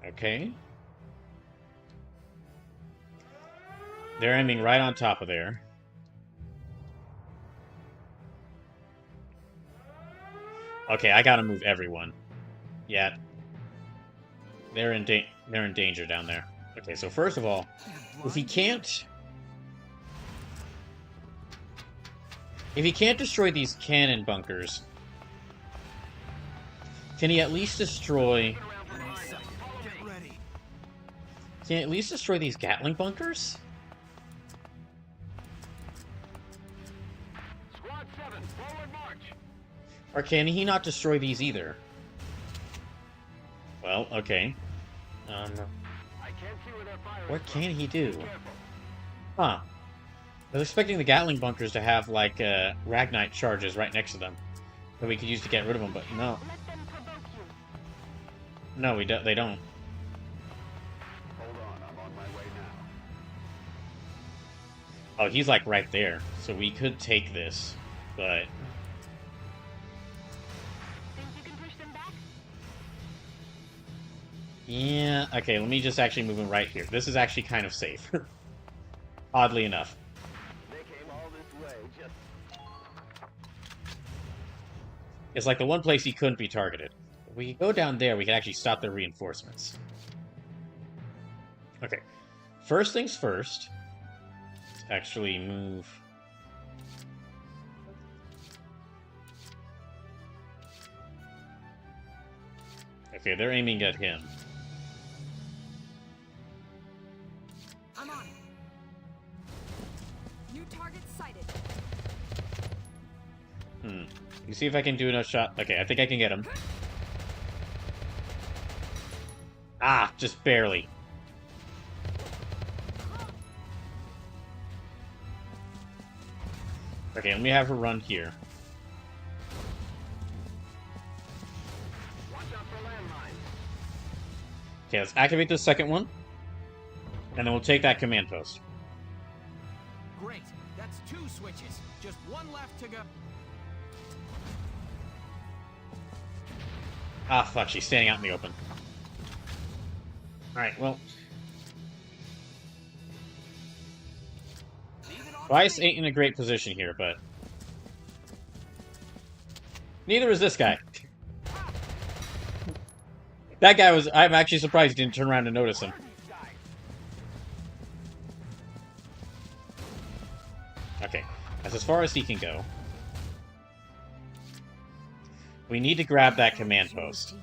Okay. They're aiming right on top of there. Okay, I gotta move everyone. Yeah. They're in danger down there. Okay, so first of all, if he can't destroy these cannon bunkers, can he at least destroy... Can he at least destroy these Gatling bunkers? Squad 7, forward march. Or can he not destroy these either? Well, okay. I can't see where they're firing. What can he do? Huh. I was expecting the Gatling bunkers to have, like, Ragnite charges right next to them that we could use to get rid of them, but no. No, they don't. Hold on, I'm on my way now. Oh, he's, like, right there. So we could take this, but... Think you can push them back? Yeah, okay, let me just actually move him right here. This is actually kind of safe. Oddly enough. They came all this way, just... It's like the one place he couldn't be targeted. If we go down there, we can actually stop their reinforcements. Okay. First things first. Let's actually move... Okay, they're aiming at him. I'm on it. New target sighted. You see if I can do enough shot. Okay, I think I can get him. Ah, just barely. Okay, let me have her run here. Okay, let's activate the second one. And then we'll take that command post. Great. That's 2 switches. Just one left to go. Ah, fuck, she's standing out in the open. Alright, well. Weiss ain't in a great position here, but... neither is this guy. That guy was... I'm actually surprised he didn't turn around and notice him. Okay, that's as far as he can go. We need to grab that command post.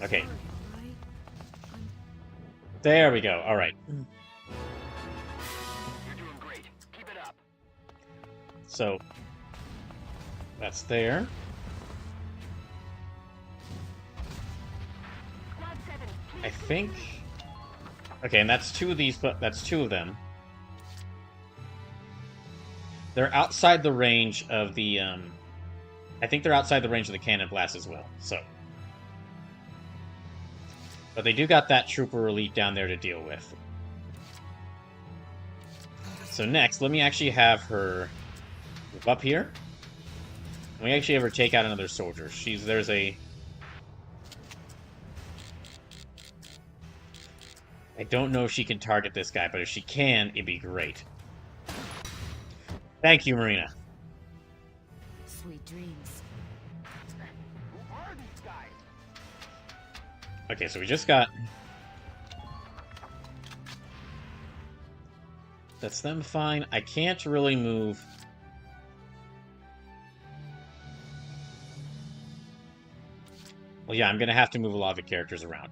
Okay. There we go. All right. You're doing great. Keep it up. So that's there. I think. Okay, and that's 2 of these, but that's 2 of them. They're outside the range of the. I think they're outside the range of the cannon blast as well. So. But they do got that trooper elite down there to deal with. So next, let me actually have her move up here. Let me actually have her take out another soldier. There's a... I don't know if she can target this guy, but if she can, it'd be great. Thank you, Marina. Sweet dreams. Who are these guys? Okay, so we just got... That's them fine. I can't really move... Well, yeah, I'm going to have to move a lot of the characters around.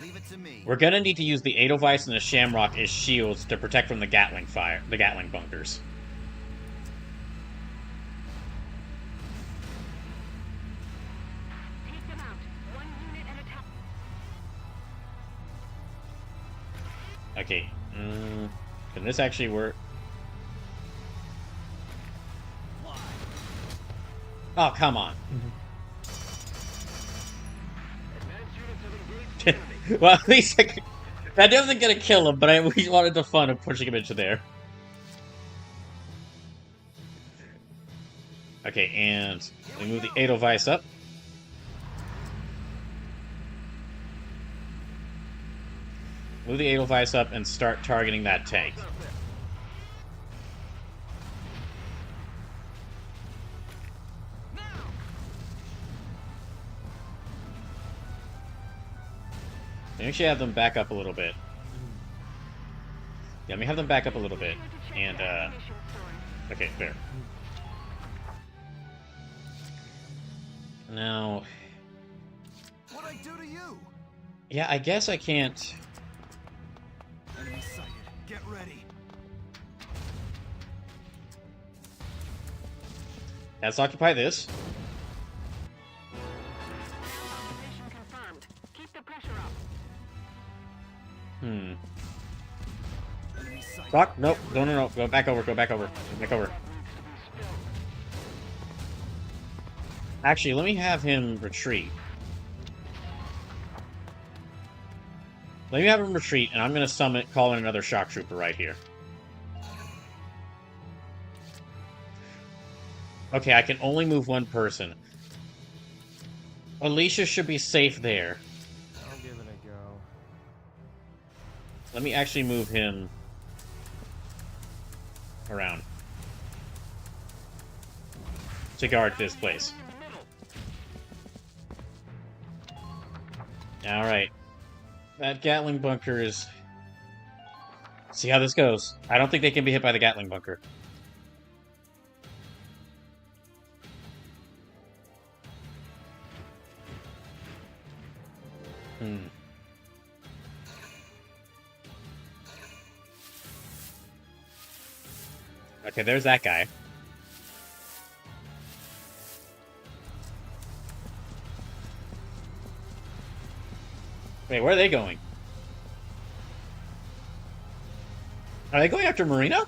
Leave it to me. We're going to need to use the Edelweiss and the Shamrock as shields to protect from the Gatling fire, the Gatling bunkers. Take them out. 1 unit at a time. Okay, can this actually work? Oh, come on. Well, at least that wasn't gonna kill him, but we wanted the fun of pushing him into there. Okay, and we move the Edelweiss up. Move the Edelweiss up and start targeting that tank. Let me actually have them back up a little bit. Yeah, let me have them back up a little bit. And, okay, there. Now... What'd I do to you? Yeah, I guess I can't... Enemy sighted. Get ready. Let's occupy this. Mission confirmed. Keep the pressure up. Fuck, nope, no, go back over, back over. Actually, let me have him retreat. Let me have him retreat, and I'm gonna call in another shock trooper right here. Okay, I can only move 1 person. Alicia should be safe there. I'll give it a go. Let me actually move him around to guard this place. Alright. That Gatling bunker is... See how this goes. I don't think they can be hit by the Gatling bunker. Okay, there's that guy. Wait, where are they going? Are they going after Marina?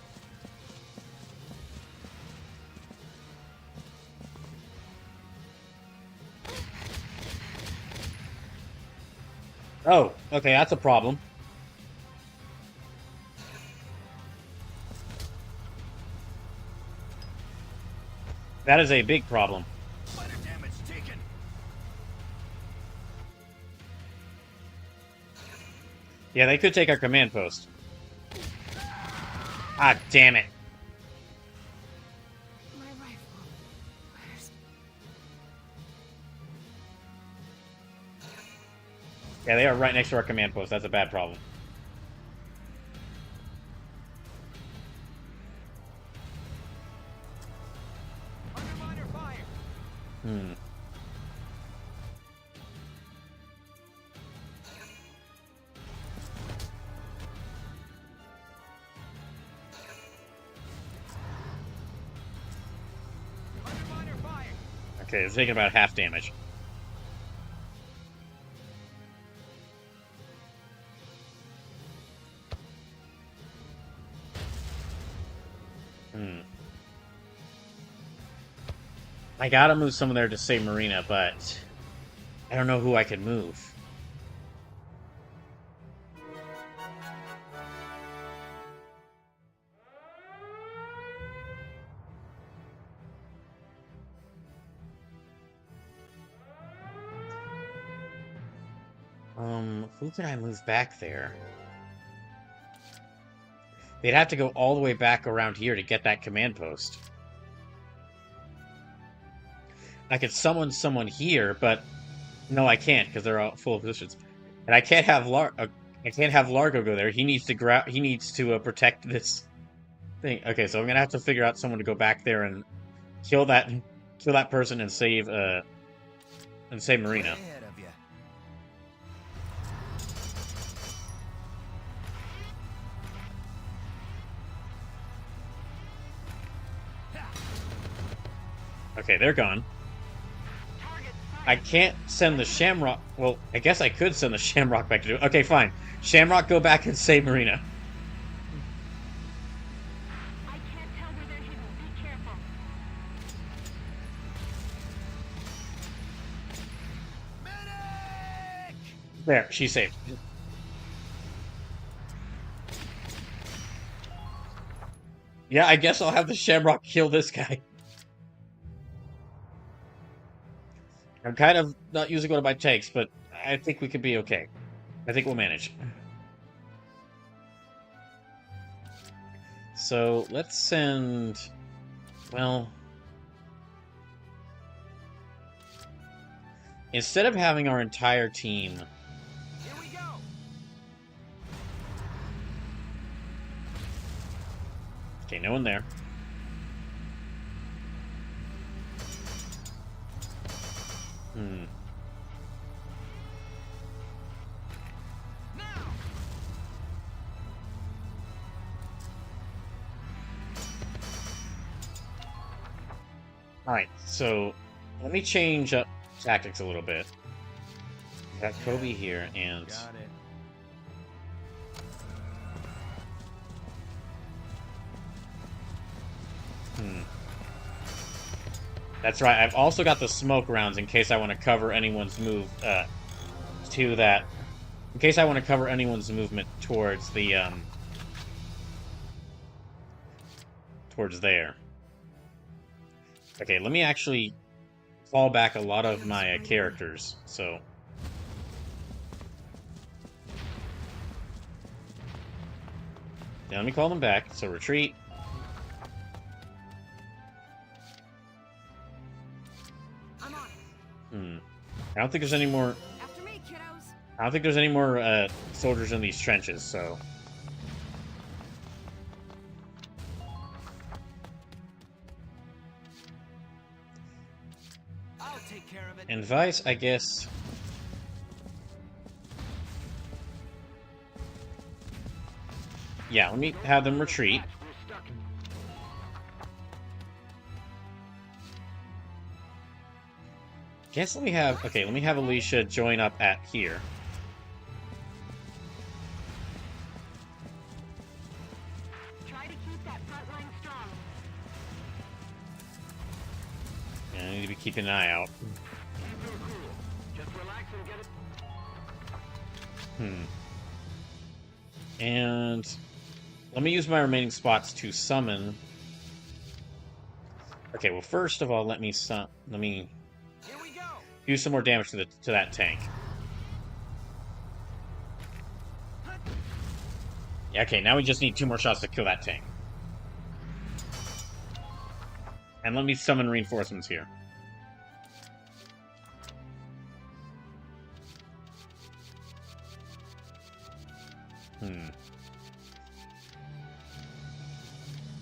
Oh, okay, that's a problem. That is a big problem. Minor damage taken. Yeah, they could take our command post. Ah, damn it. My rifle. Where's... Yeah, they are right next to our command post. That's a bad problem. Under fire. Hmm. Under fire. Okay, it's taking about half damage. I gotta move someone there to save Marina, but I don't know who I can move. Who can I move back there? They'd have to go all the way back around here to get that command post. I could summon someone here, but no, I can't because they're all full of positions, and I can't have Largo go there. He needs to protect this thing. Okay, so I'm gonna have to figure out someone to go back there and kill that person and save Marina. Ahead of you. Okay, they're gone. I can't send the Shamrock... Well, I guess I could send the Shamrock back to do it. Okay, fine. Shamrock, go back and save Marina. I can't tell where they're hidden. Be careful. Medic! There, she's saved. Yeah, I guess I'll have the Shamrock kill this guy. I'm kind of not using one of my tanks, but I think we could be okay. I think we'll manage. So, let's send... Well... Instead of having our entire team... Here we go. Okay, no one there. Alright, so let me change up tactics a little bit. Got Kobe here, and... Got it. That's right, I've also got the smoke rounds in case I want to cover anyone's move, to that... In case I want to cover anyone's movement towards the, towards there. Okay, let me actually call back a lot of my characters, so... Now let me call them back, so retreat. I'm on it. I don't think there's any more... After me, kiddos. I don't think there's any more soldiers in these trenches, so... I'll take care of it. And Vice, I guess... Yeah, let me have them retreat. Guess let me have... Okay, let me have Alicia join up at here. Try to keep that front line strong. Yeah, I need to be keeping an eye out. Just relax and get it. And... Let me use my remaining spots to summon... Okay, well, first of all, let me do some more damage to that tank. Yeah, okay, now we just need 2 more shots to kill that tank. And let me summon reinforcements here.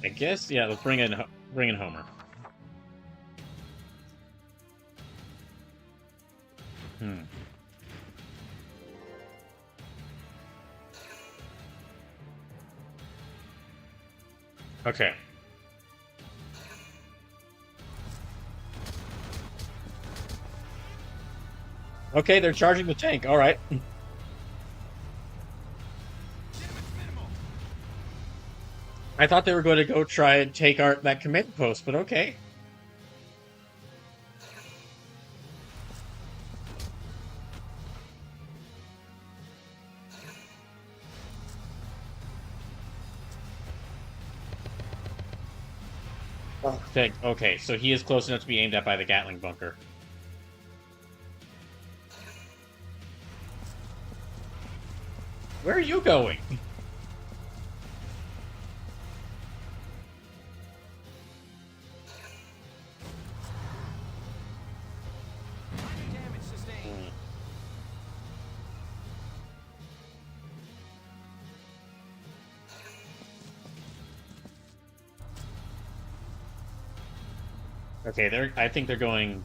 I guess, yeah, let's bring in Homer. Okay. Okay, they're charging the tank. All right. I thought they were going to go try and take that command post, but okay. Okay, so he is close enough to be aimed at by the Gatling bunker. Where are you going? Okay, I think they're going...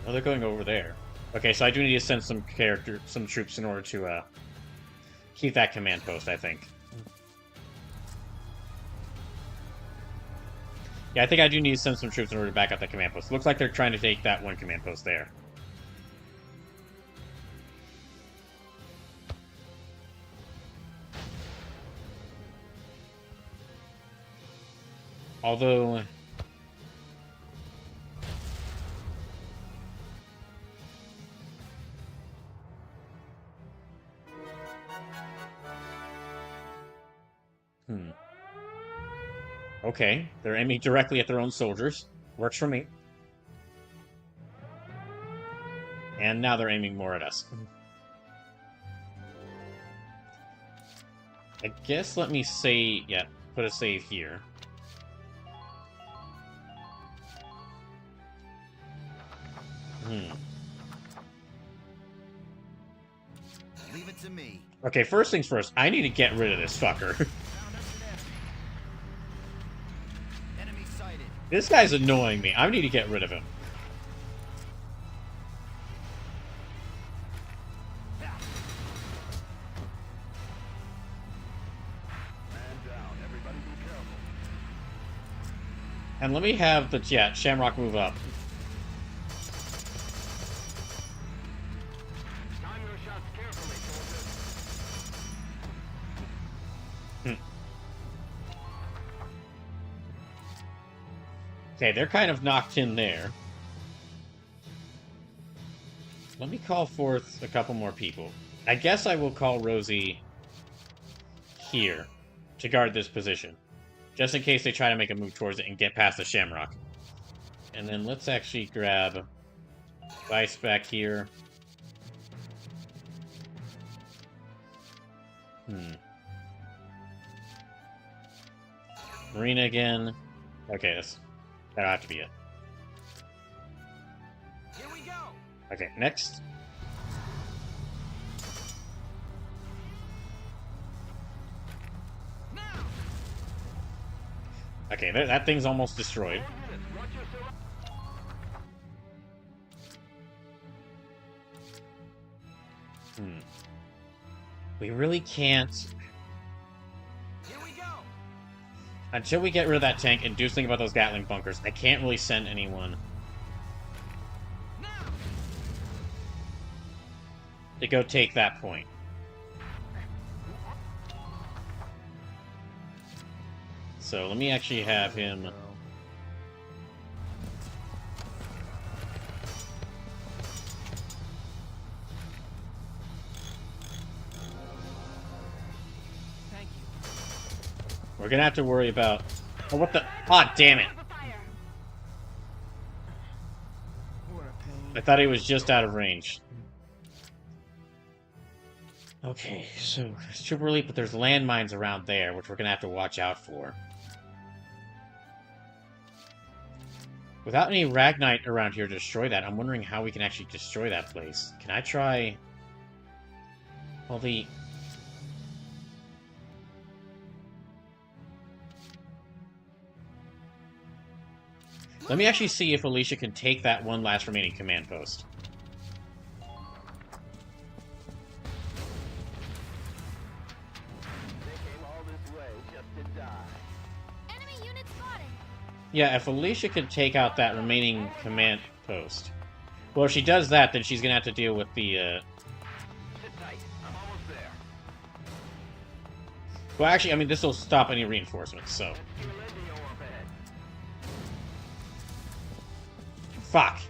Oh, they're going over there. Okay, so I do need to send some troops in order to, keep that command post, I think. Yeah, I think I do need to send some troops in order to back up that command post. Looks like they're trying to take that one command post there. Although... Okay, they're aiming directly at their own soldiers. Works for me. And now they're aiming more at us. I guess let me say... Yeah, put a save here. Leave it to me. Okay, first things first, I need to get rid of this fucker. This guy's annoying me. I need to get rid of him. And let me have the Shamrock move up. Okay, they're kind of knocked in there. Let me call forth a couple more people. I guess I will call Rosie here to guard this position. Just in case they try to make a move towards it and get past the Shamrock. And then let's actually grab Vice back here. Marina again. Okay, that'll have to be it. Here we go. Okay, next. Okay, that thing's almost destroyed. We really can't... Here we go. Until we get rid of that tank and do something about those Gatling bunkers, I can't really send anyone to go take that point. So let me actually have him... Thank you. We're gonna have to worry about... Oh, what the... Ah, damn it! I thought he was just out of range. Okay, so it's Trooper Elite, but there's landmines around there, which we're gonna have to watch out for. Without any Ragnite around here to destroy that, I'm wondering how we can actually destroy that place. Can I try... Well, the... Let me actually see if Alicia can take that one last remaining command post. Enemy unit spotted. Yeah, if Alicia could take out that remaining command post. Well, if she does that, then she's gonna have to deal with the, Sit tight. I'm almost there. Well, actually, I mean, this will stop any reinforcements, so... Fuck!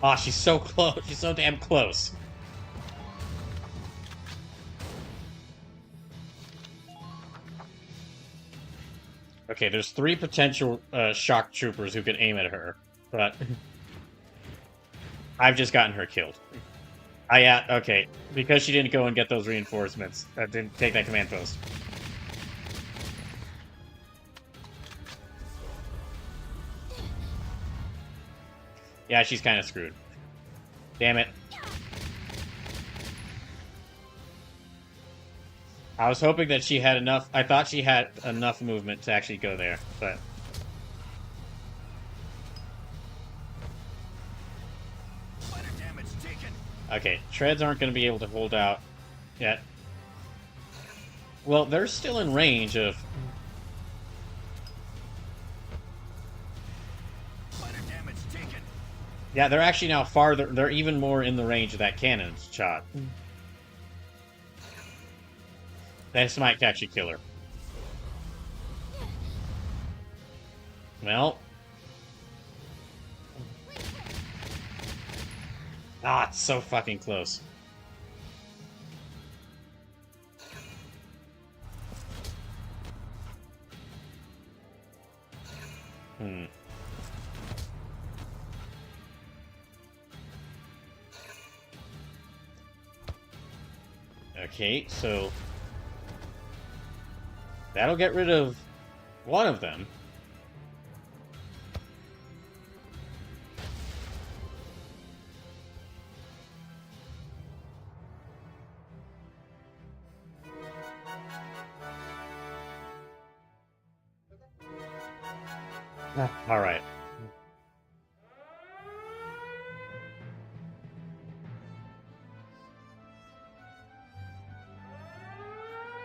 Aw, she's so close. She's so damn close. Okay, there's 3 potential shock troopers who can aim at her, but... I've just gotten her killed. Okay, because she didn't go and get those reinforcements. Didn't take that command post. Yeah, she's kind of screwed. Damn it. I was hoping that she had enough... I thought she had enough movement to actually go there, but... Okay, treads aren't going to be able to hold out yet. Well, they're still in range of... Yeah, they're actually now farther... They're even more in the range of that cannon shot. This might actually kill her. Well... Ah, it's so fucking close. Okay, so... That'll get rid of one of them. Alright.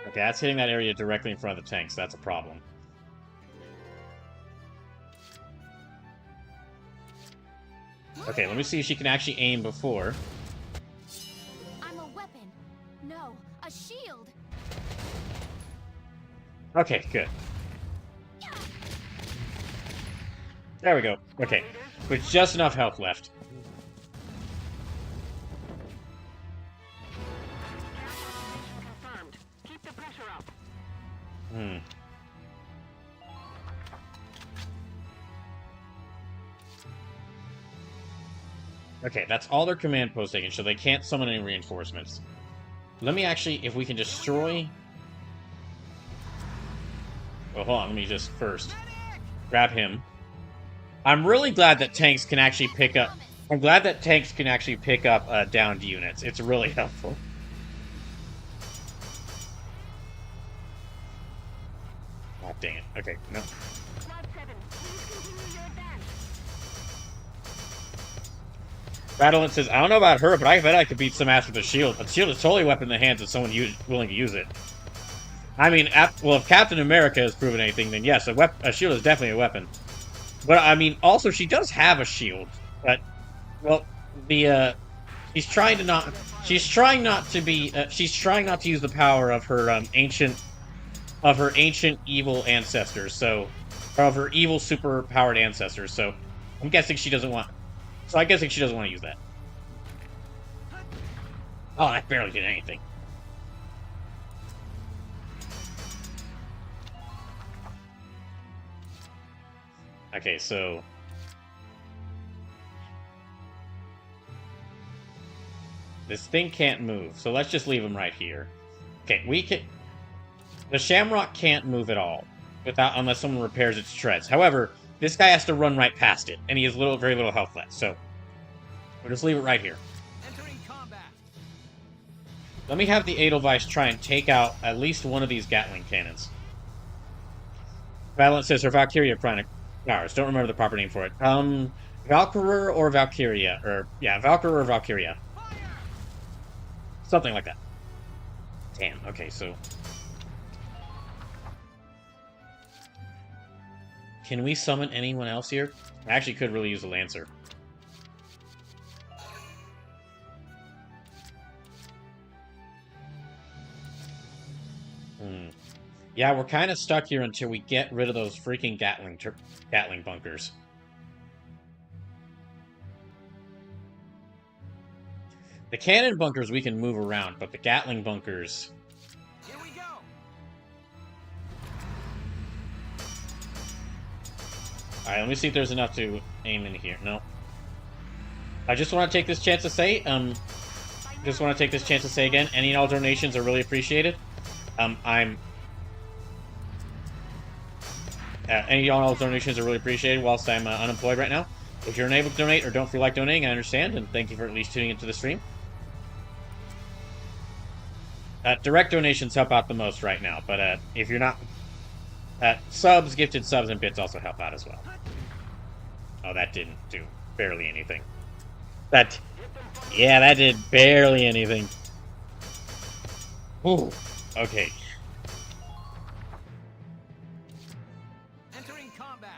Okay, that's hitting that area directly in front of the tanks. That's a problem. Okay, let me see if she can actually aim before. I'm a weapon. No, a shield. Okay, good. There we go. Okay, with just enough health left. Keep the pressure up. Okay, that's all their command post taken, so they can't summon any reinforcements. Let me actually, if we can destroy... Well, hold on, let me just first grab him. I'm really glad that tanks can actually pick up... I'm glad that tanks can actually pick up downed units. It's really helpful. God dang it. Okay, no. Blood set Battleant says, I don't know about her, but I bet I could beat some ass with a shield. A shield is totally a weapon in the hands of someone willing to use it. I mean, well, if Captain America has proven anything, then yes, a shield is definitely a weapon. But, I mean, also, she does have a shield. But, well, she's trying not to use the power of her, ancient evil ancestors, so, of her evil super-powered ancestors, so, I'm guessing she doesn't want to use that. Oh, that barely did anything. Okay, so... this thing can't move, so let's just leave him right here. Okay, we can... the Shamrock can't move at all, unless someone repairs its treads. However, this guy has to run right past it, and he has very little health left, so... we'll just leave it right here. Let me have the Edelweiss try and take out at least one of these Gatling cannons. Valent says her Valkyria Chronicles. Don't remember the proper name for it. Valkyria or Valkyria. Valkyria or Valkyria. Something like that. Damn, okay, so... can we summon anyone else here? I actually could really use a Lancer. Yeah, we're kind of stuck here until we get rid of those freaking Gatling bunkers. The cannon bunkers we can move around, but the Gatling bunkers... Here we go. Alright, let me see if there's enough to aim in here. No. I just want to take this chance to say, any and all donations are really appreciated. Any and all donations are really appreciated whilst I'm unemployed right now. If you're unable to donate or don't feel like donating, I understand, and thank you for at least tuning into the stream. Direct donations help out the most right now, but if you're not... subs, gifted subs, and bits also help out as well. Oh, that didn't do barely anything. That did barely anything. Ooh, okay. Entering combat.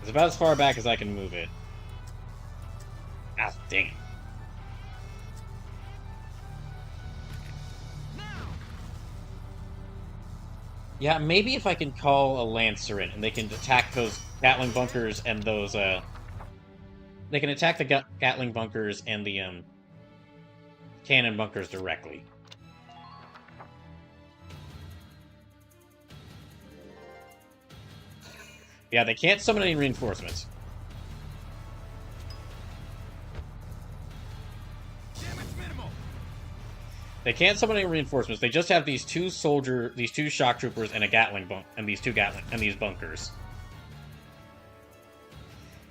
It's about as far back as I can move it. Ah, dang it. Yeah, maybe if I can call a Lancer in, and they can attack those Gatling bunkers and those, they can attack the Gatling bunkers and the, cannon bunkers directly. Yeah, they can't summon any reinforcements. They can't summon any reinforcements. They just have these two shock troopers, and a Gatling and these bunkers.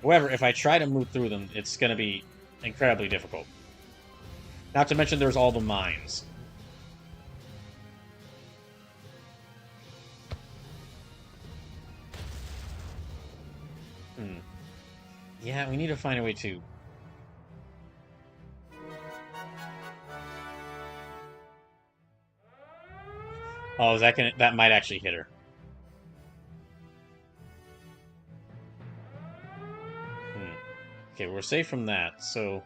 However, if I try to move through them, it's going to be incredibly difficult. Not to mention there's all the mines. Yeah, we need to find a way to... oh, that might actually hit her. Okay, we're safe from that, so...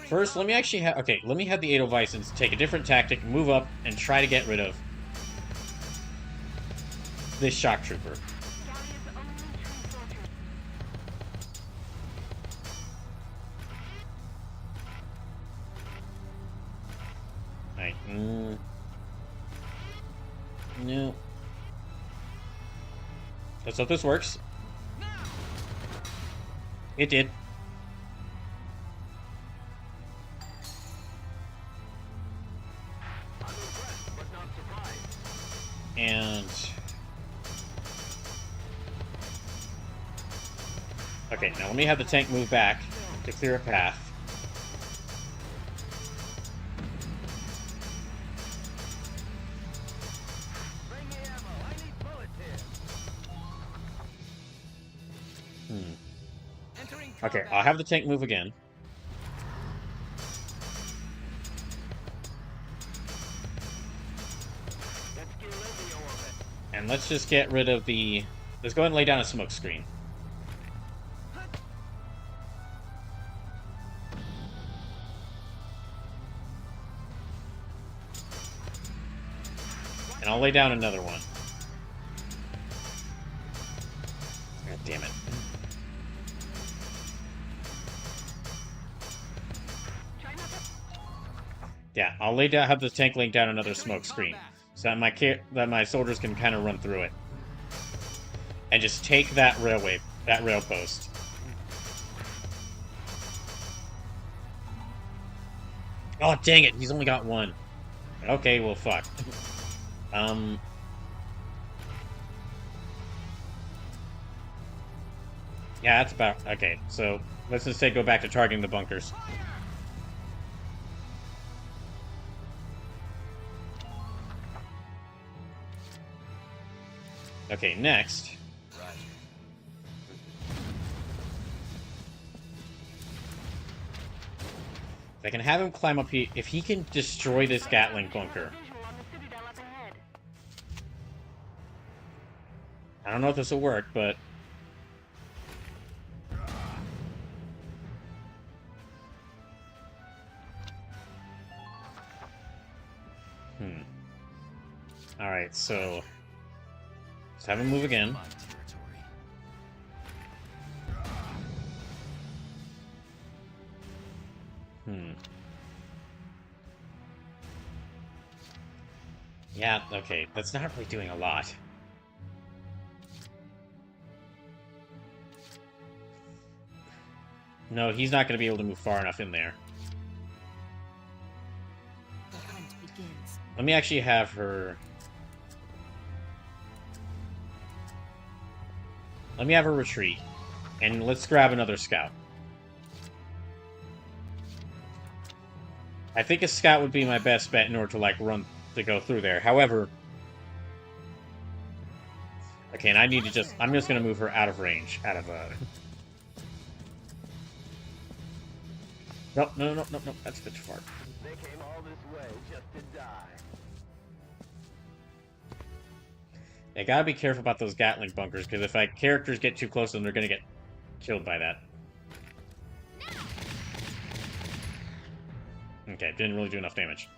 first, let me actually have... okay, let me have the Edelweiss take a different tactic, move up, and try to get rid of this shock trooper. Alright, no. Let's hope this works. It did. And... okay, now let me have the tank move back to clear a path. Okay, I'll have the tank move again. And let's just get rid of the... Let's go ahead and lay down a smoke screen. And I'll lay down another one. God damn it. Yeah, I'll lay down, have the tank laying down another smoke screen, so that my soldiers can kind of run through it, and just take that rail post. Oh dang it! He's only got one. Okay, well fuck. Yeah, that's about okay. So let's just say go back to targeting the bunkers. Okay, next. If I can have him climb up here, if he can destroy this Gatling bunker. I don't know if this will work, but... Alright, so... Let's have him move again. Yeah, okay, that's not really doing a lot. No, he's not going to be able to move far enough in there. The hunt begins. Let me actually have her... Let me have her retreat. And let's grab another scout. I think a scout would be my best bet in order to, like, to go through there. However... Okay, and I need to just... I'm just going to move her out of range. Out of, Nope, no, that's a bit too far. They came all this way just to die. I gotta be careful about those Gatling bunkers, because if characters get too close to them, they're gonna get killed by that. Okay, didn't really do enough damage.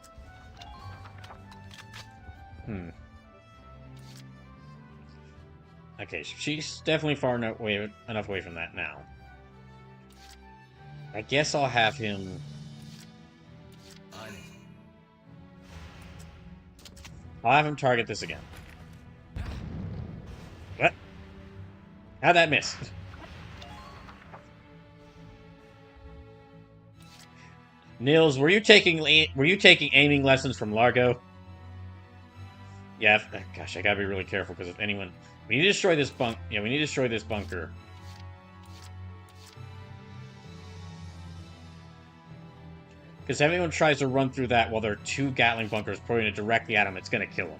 Okay, she's definitely far enough away from that now. I guess I'll have him... I'll have him target this again. What? How'd that miss? Nils, were you taking aiming lessons from Largo? Yeah, gosh, I gotta be really careful because if anyone... We need to destroy this we need to destroy this bunker. Because if anyone tries to run through that while there are two Gatling bunkers pointing it directly at him, it's gonna kill him.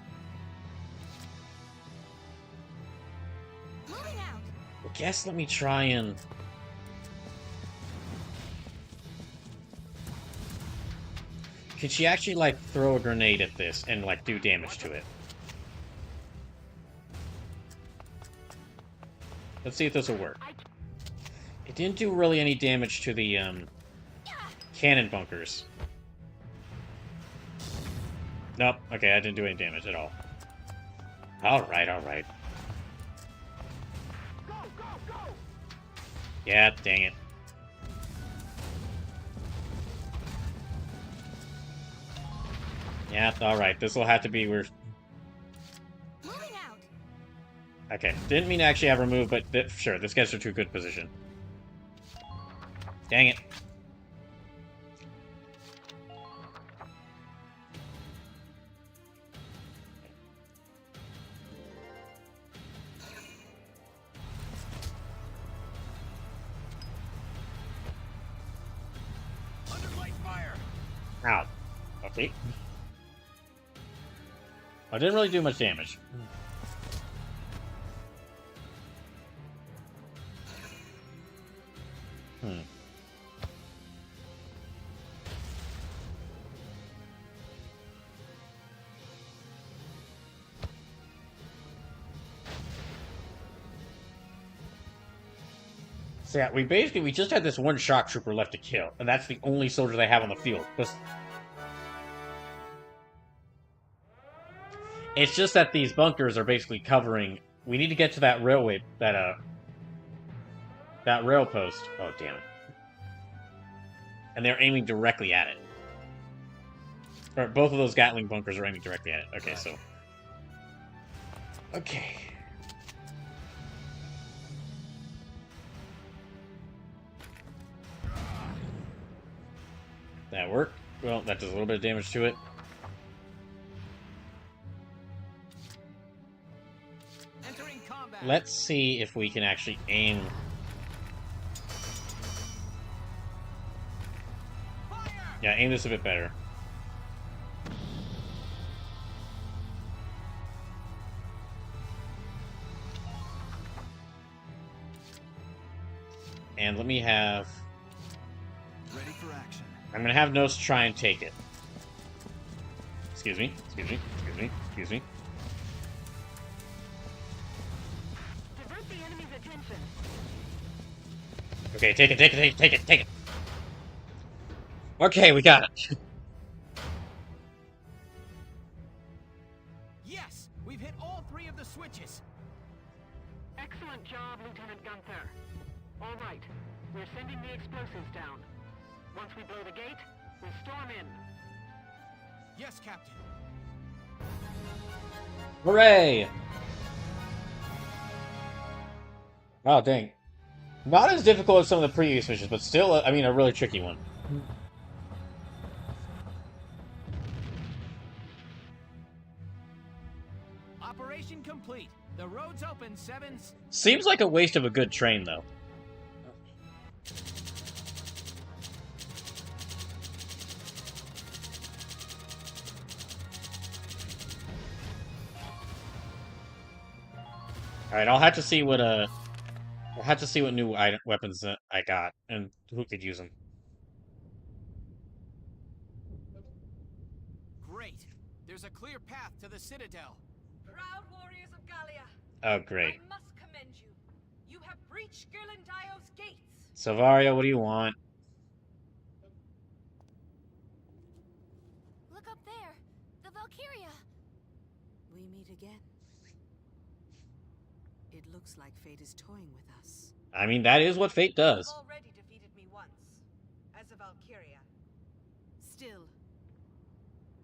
I guess let me try and... Could she actually, like, throw a grenade at this and, like, do damage to it? Let's see if this will work. It didn't do really any damage to the, cannon bunkers. Nope. Okay, I didn't do any damage at all. Alright, alright. Yeah, dang it. Yeah, alright. This will have to be where... Okay, didn't mean to actually have her move, but sure, this gets her to a good position. Dang it. Ow. Okay. I didn't really do much damage. Hmm. So yeah, we just had this one shock trooper left to kill, and that's the only soldier they have on the field. It's just that these bunkers are basically covering. We need to get to that railway, that rail post. Oh damn it! And they're aiming directly at it. Or both of those Gatling bunkers are aiming directly at it. Okay, so. Okay. That worked. Well, that does a little bit of damage to it. Entering combat. Let's see if we can actually aim. Fire! Yeah, aim this a bit better. And let me have... Ready for action. I'm gonna have Nos try and take it. Excuse me, excuse me, excuse me, excuse me. Divert the enemy's attention. Okay, take it, take it, take it, take it, take it. Okay, we got it. Yes, we've hit all 3 of the switches. Excellent job, Lieutenant Gunther. All right, we're sending the explosives down. Once we blow the gate, we storm in. Yes, Captain. Hooray! Oh, dang. Not as difficult as some of the previous missions, but still, I mean, a really tricky one. Operation complete. The road's open, Sevens. Seems like a waste of a good train, though. Alright, I'll have to see what new weapons I got and who could use them. Great. There's a clear path to the Citadel. Proud warriors of Gallia, Oh, great. I must commend you. You have breached Ghirlandio's gates. Salvario, what do you want? Look up there. The Valkyria. We meet again. It looks like fate is toying with us. I mean, that is what fate does. You've already defeated me once, as a Valkyria. Still,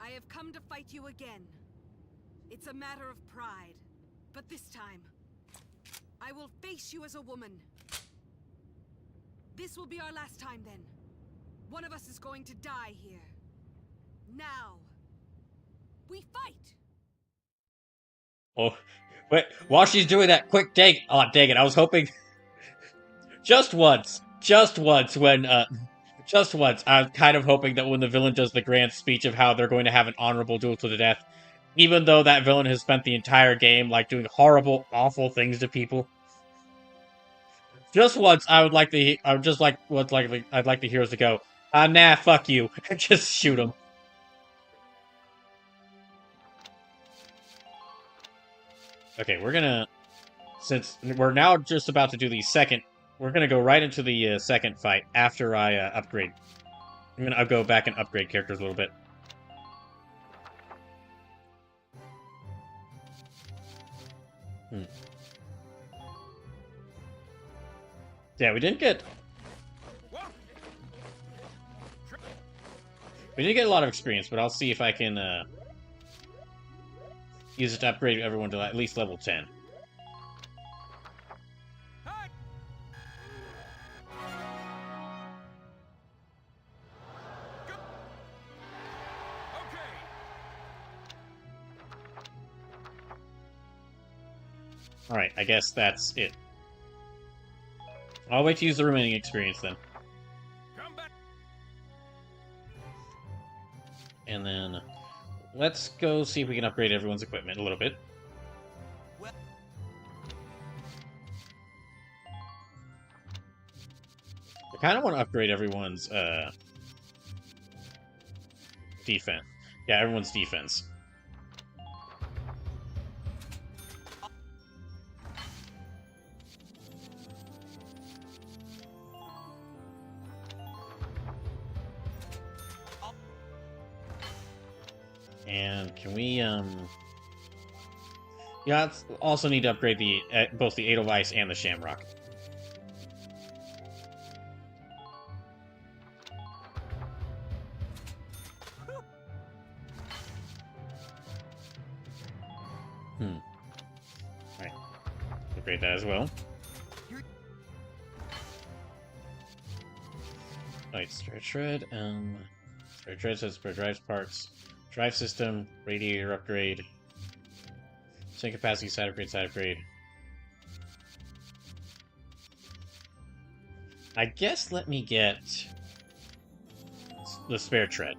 I have come to fight you again. It's a matter of pride. But this time, I will face you as a woman. This will be our last time then. One of us is going to die here. Now, we fight! Oh, wait, while she's doing that, quick take. Oh, dang it, I was hoping... just once, when, just once, I was kind of hoping that when the villain does the grand speech of how they're going to have an honorable duel to the death, even though that villain has spent the entire game, like, doing horrible, awful things to people. Just once, I'd like the heroes to go, nah, fuck you, and just shoot them. Okay, we're gonna, since we're now just about to do the second, we're gonna go right into the second fight after I upgrade. I'll go back and upgrade characters a little bit. Yeah, we didn't get a lot of experience, but I'll see if I can use it to upgrade everyone to at least level 10. Alright, I guess that's it. I'll wait to use the remaining experience then. And then let's go see if we can upgrade everyone's equipment a little bit. I kind of want to upgrade everyone's defense. Yeah, everyone's defense. And can we, yeah, also need to upgrade the both the Edelweiss and the Shamrock. Alright. Upgrade that as well. Alright, spare tread, spare tread says spare drives parts. Drive system, radiator upgrade. Tank capacity, side upgrade. I guess let me get the spare tread.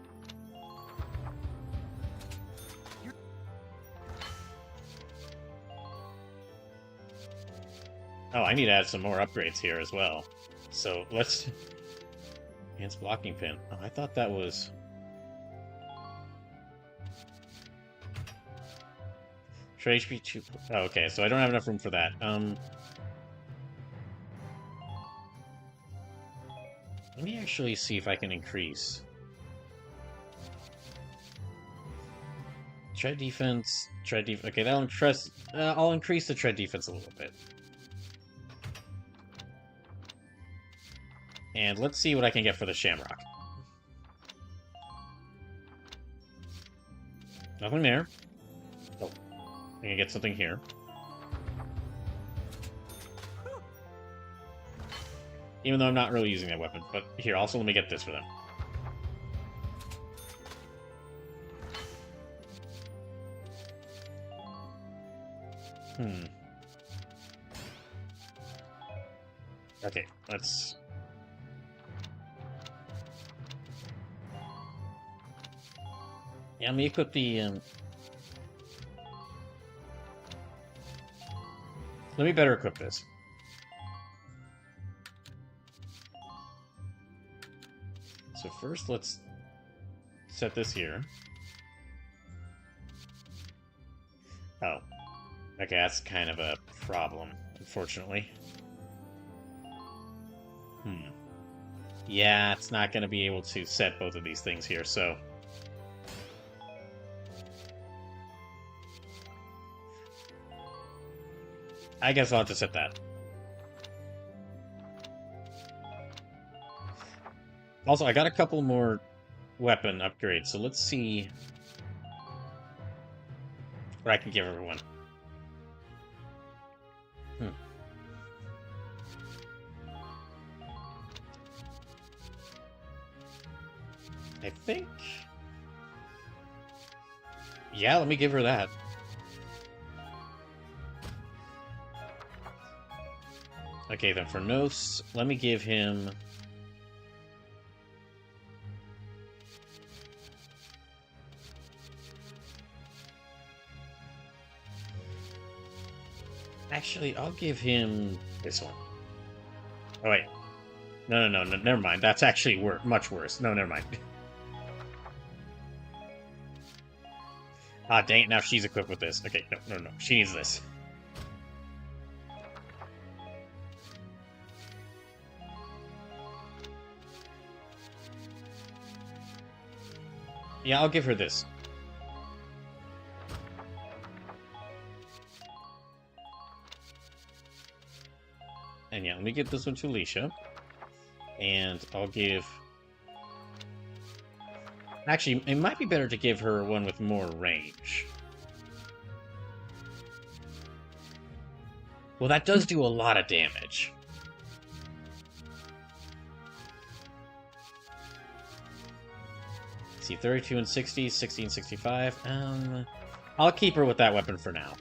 Oh, I need to add some more upgrades here as well. So let's... Enhanced blocking pin. Oh, I thought that was... Trade HP 2... Oh, okay, so I don't have enough room for that. Let me actually see if I can increase. Tread defense... Okay, that'll increase... I'll increase the tread defense a little bit. And let's see what I can get for the Shamrock. Nothing there. Oh, I can get something here. Even though I'm not really using that weapon. But here, also let me get this for them. Okay, let's... Yeah, let me equip the, Let me better equip this. So first, let's set this here. Oh. Okay, that's kind of a problem, unfortunately. Yeah, it's not going to be able to set both of these things here, so... I guess I'll have to set that. Also, I got a couple more weapon upgrades, so let's see what I can give everyone. I think... Yeah, let me give her that. Okay, then for Nos, let me give him... Actually, I'll give him this one. Oh, wait. No, never mind. That's actually much worse. No, never mind. Ah, dang it, now she's equipped with this. Okay, no. She needs this. Yeah, I'll give her this. And yeah, let me give this one to Alicia. And I'll give... Actually, it might be better to give her one with more range. Well, that does do a lot of damage. Let's see, 32 and 60, 60 and 65. I'll keep her with that weapon for now.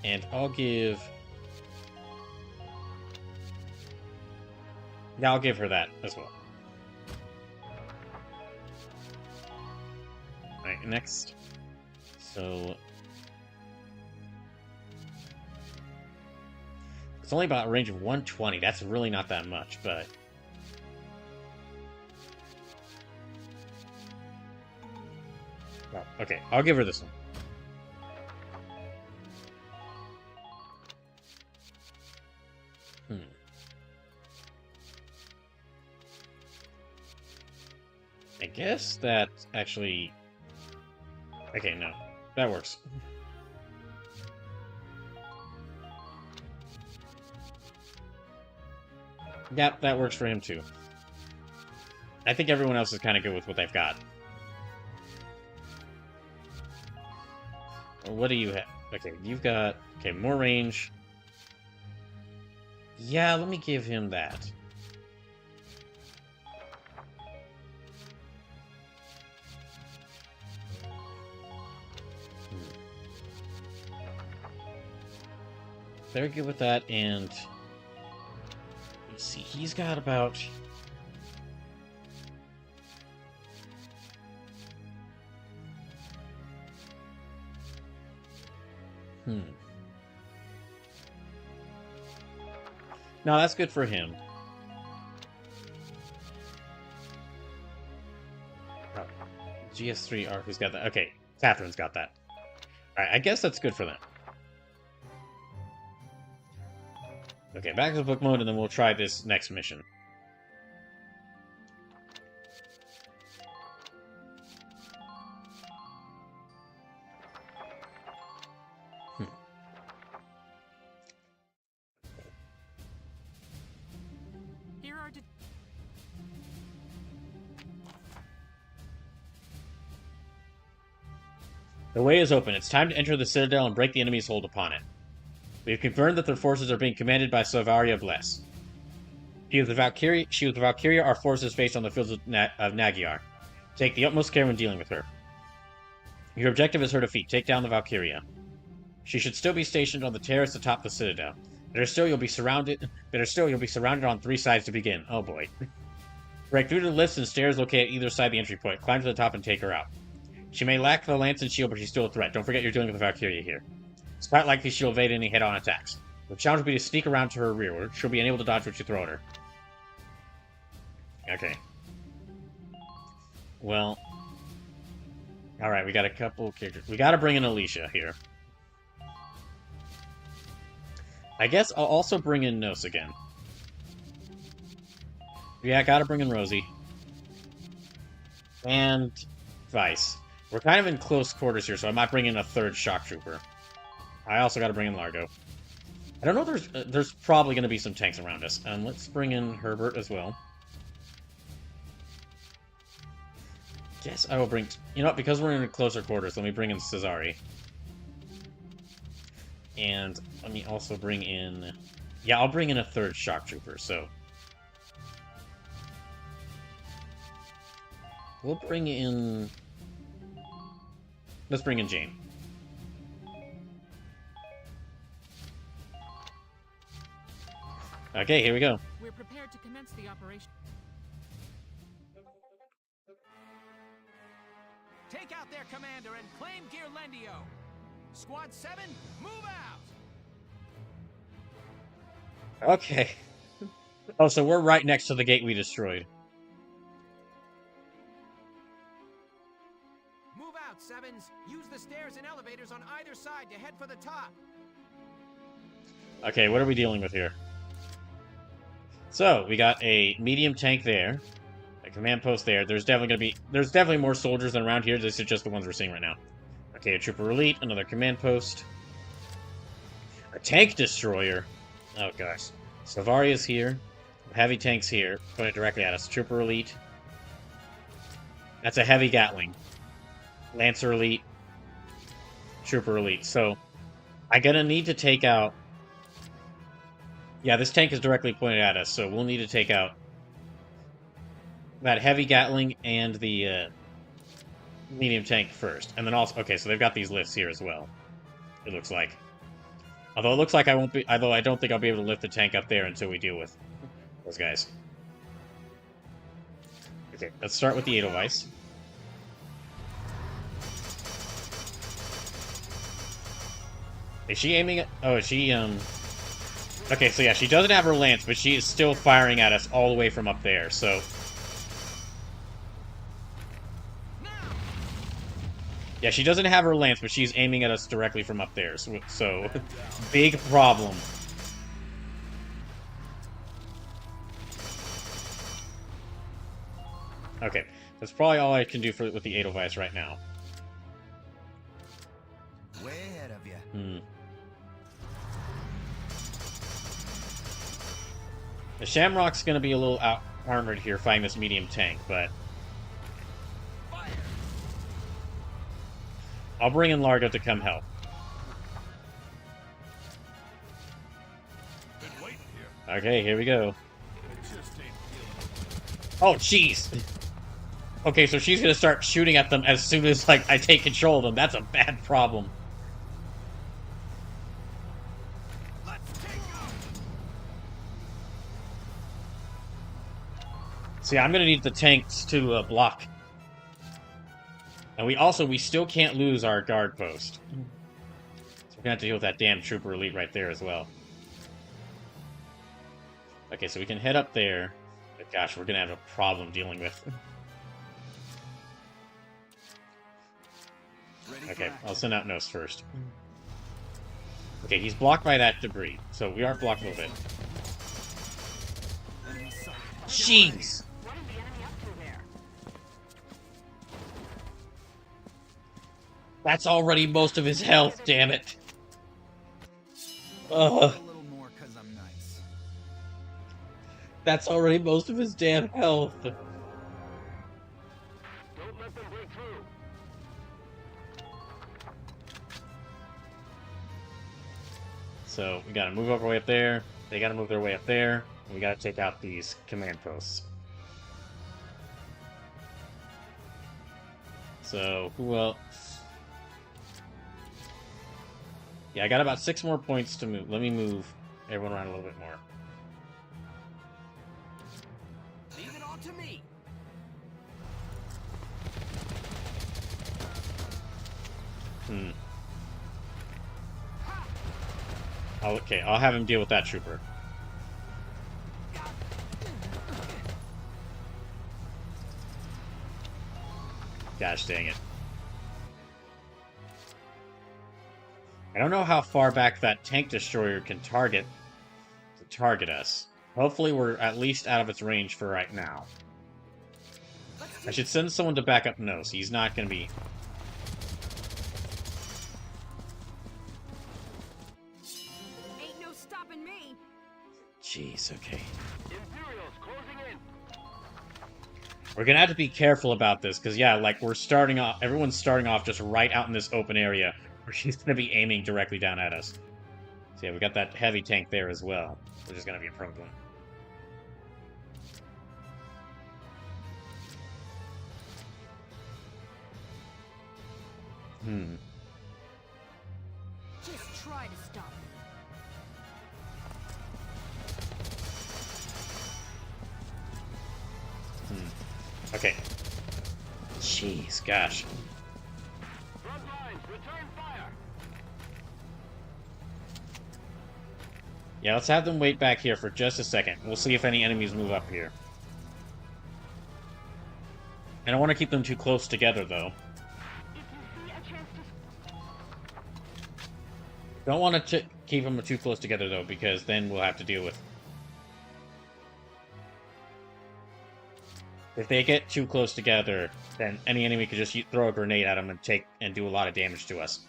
And I'll give... Yeah, I'll give her that as well. Alright, next. So it's only about a range of 120. That's really not that much, but oh, okay, I'll give her this one. I guess that actually... Okay, no. That works. Yep, that works for him too. I think everyone else is kind of good with what they've got. What do you have? Okay, you've got... Okay, more range. Yeah, let me give him that. Very good with that, and let's see, he's got about... No, that's good for him. Oh, GS3 Arc, who's got that? Okay, Catherine's got that. Alright, I guess that's good for them. Okay, back to the book mode, and then we'll try this next mission. Here are the way is open. It's time to enter the Citadel and break the enemy's hold upon it. We have confirmed that their forces are being commanded by Valkyria Bless. She with the Valkyria our forces faced on the fields of Nagyar. Take the utmost care when dealing with her. Your objective is her defeat. Take down the Valkyria. She should still be stationed on the terrace atop the Citadel. Better still, you'll be surrounded on 3 sides to begin. Oh boy. Break through to the lifts and stairs located at either side of the entry point. Climb to the top and take her out. She may lack the lance and shield, but she's still a threat. Don't forget you're dealing with the Valkyria here. It's quite likely she'll evade any head-on attacks. The challenge will be to sneak around to her rear, where she'll be unable to dodge what you throw at her. Okay. Well... Alright, we got a couple characters. We gotta bring in Alicia here. I guess I'll also bring in Nos again. Yeah, I gotta bring in Rosie. And... Vice. We're kind of in close quarters here, so I might bring in a 3rd shock trooper. I also got to bring in Largo. I don't know if there's probably going to be some tanks around us. Let's bring in Herbert as well. Guess I will bring... You know what? Because we're in closer quarters, let me bring in Cesari. And let me also bring in... Yeah, I'll bring in a 3rd shock trooper, so... We'll bring in... Let's bring in Jane. Okay, here we go. We're prepared to commence the operation. Take out their commander and claim Gearlendio. Squad 7, move out! Okay. Oh, so we're right next to the gate we destroyed. Move out, Sevens. Use the stairs and elevators on either side to head for the top. Okay, what are we dealing with here? So, we got a medium tank there. A command post there. There's definitely more soldiers than around here. This is just the ones we're seeing right now. Okay, a trooper elite, another command post. A tank destroyer. Oh gosh. Savaria's here. Heavy tanks here. Pointed directly at us. Trooper elite. That's a heavy Gatling. Lancer elite. Trooper elite. So, I'm gonna need to take out... Yeah, this tank is directly pointed at us, so we'll need to take out that heavy Gatling and the medium tank first. And then also... Okay, so they've got these lifts here as well. It looks like. Although it looks like I won't be... Although I don't think I'll be able to lift the tank up there until we deal with those guys. Okay, let's start with the Edelweiss. Is she aiming at... Oh, is she, Okay, so yeah, she doesn't have her lance, but she is still firing at us all the way from up there, so... Yeah, she doesn't have her lance, but she's aiming at us directly from up there, so big problem. Okay, that's probably all I can do with the Edelweiss right now. Way ahead of you. The Shamrock's gonna be a little out-armored here fighting this medium tank, but... I'll bring in Largo to come help. Okay, here we go. Oh, jeez! Okay, so she's gonna start shooting at them as soon as, like, I take control of them. That's a bad problem. See, I'm gonna need the tanks to block. And we still can't lose our guard post. So we're gonna have to deal with that damn trooper elite right there as well. Okay, so we can head up there. But gosh, we're gonna have a problem dealing with. Okay, I'll send out Nos first. Okay, he's blocked by that debris, so we are blocked a little bit. Jeez! That's already most of his health, damn it. Ugh. That's already most of his damn health. Don't let them break through. So we gotta move our way up there. They gotta move their way up there. And we gotta take out these command posts. So who else? Yeah, I got about 6 more points to move. Let me move everyone around a little bit more. Leave it all to me. Okay, I'll have him deal with that trooper. Gosh dang it. I don't know how far back that tank destroyer can target us. Hopefully we're at least out of its range for right now. I should send someone to back up Nos. He's not going to be... Ain't no stopping me. Jeez, okay. Imperials closing in. We're going to have to be careful about this, because yeah, like we're starting off... Everyone's starting off just right out in this open area, where she's going to be aiming directly down at us. So yeah, we got that heavy tank there as well, which is going to be a problem. Just try to stop me. Okay. Jeez, gosh. Front lines, return fire. Yeah, let's have them wait back here for just a second. We'll see if any enemies move up here. I don't want to keep them too close together, though. Don't want to keep them too close together, though, because then we'll have to deal with... If they get too close together, then any enemy could just throw a grenade at them and do a lot of damage to us.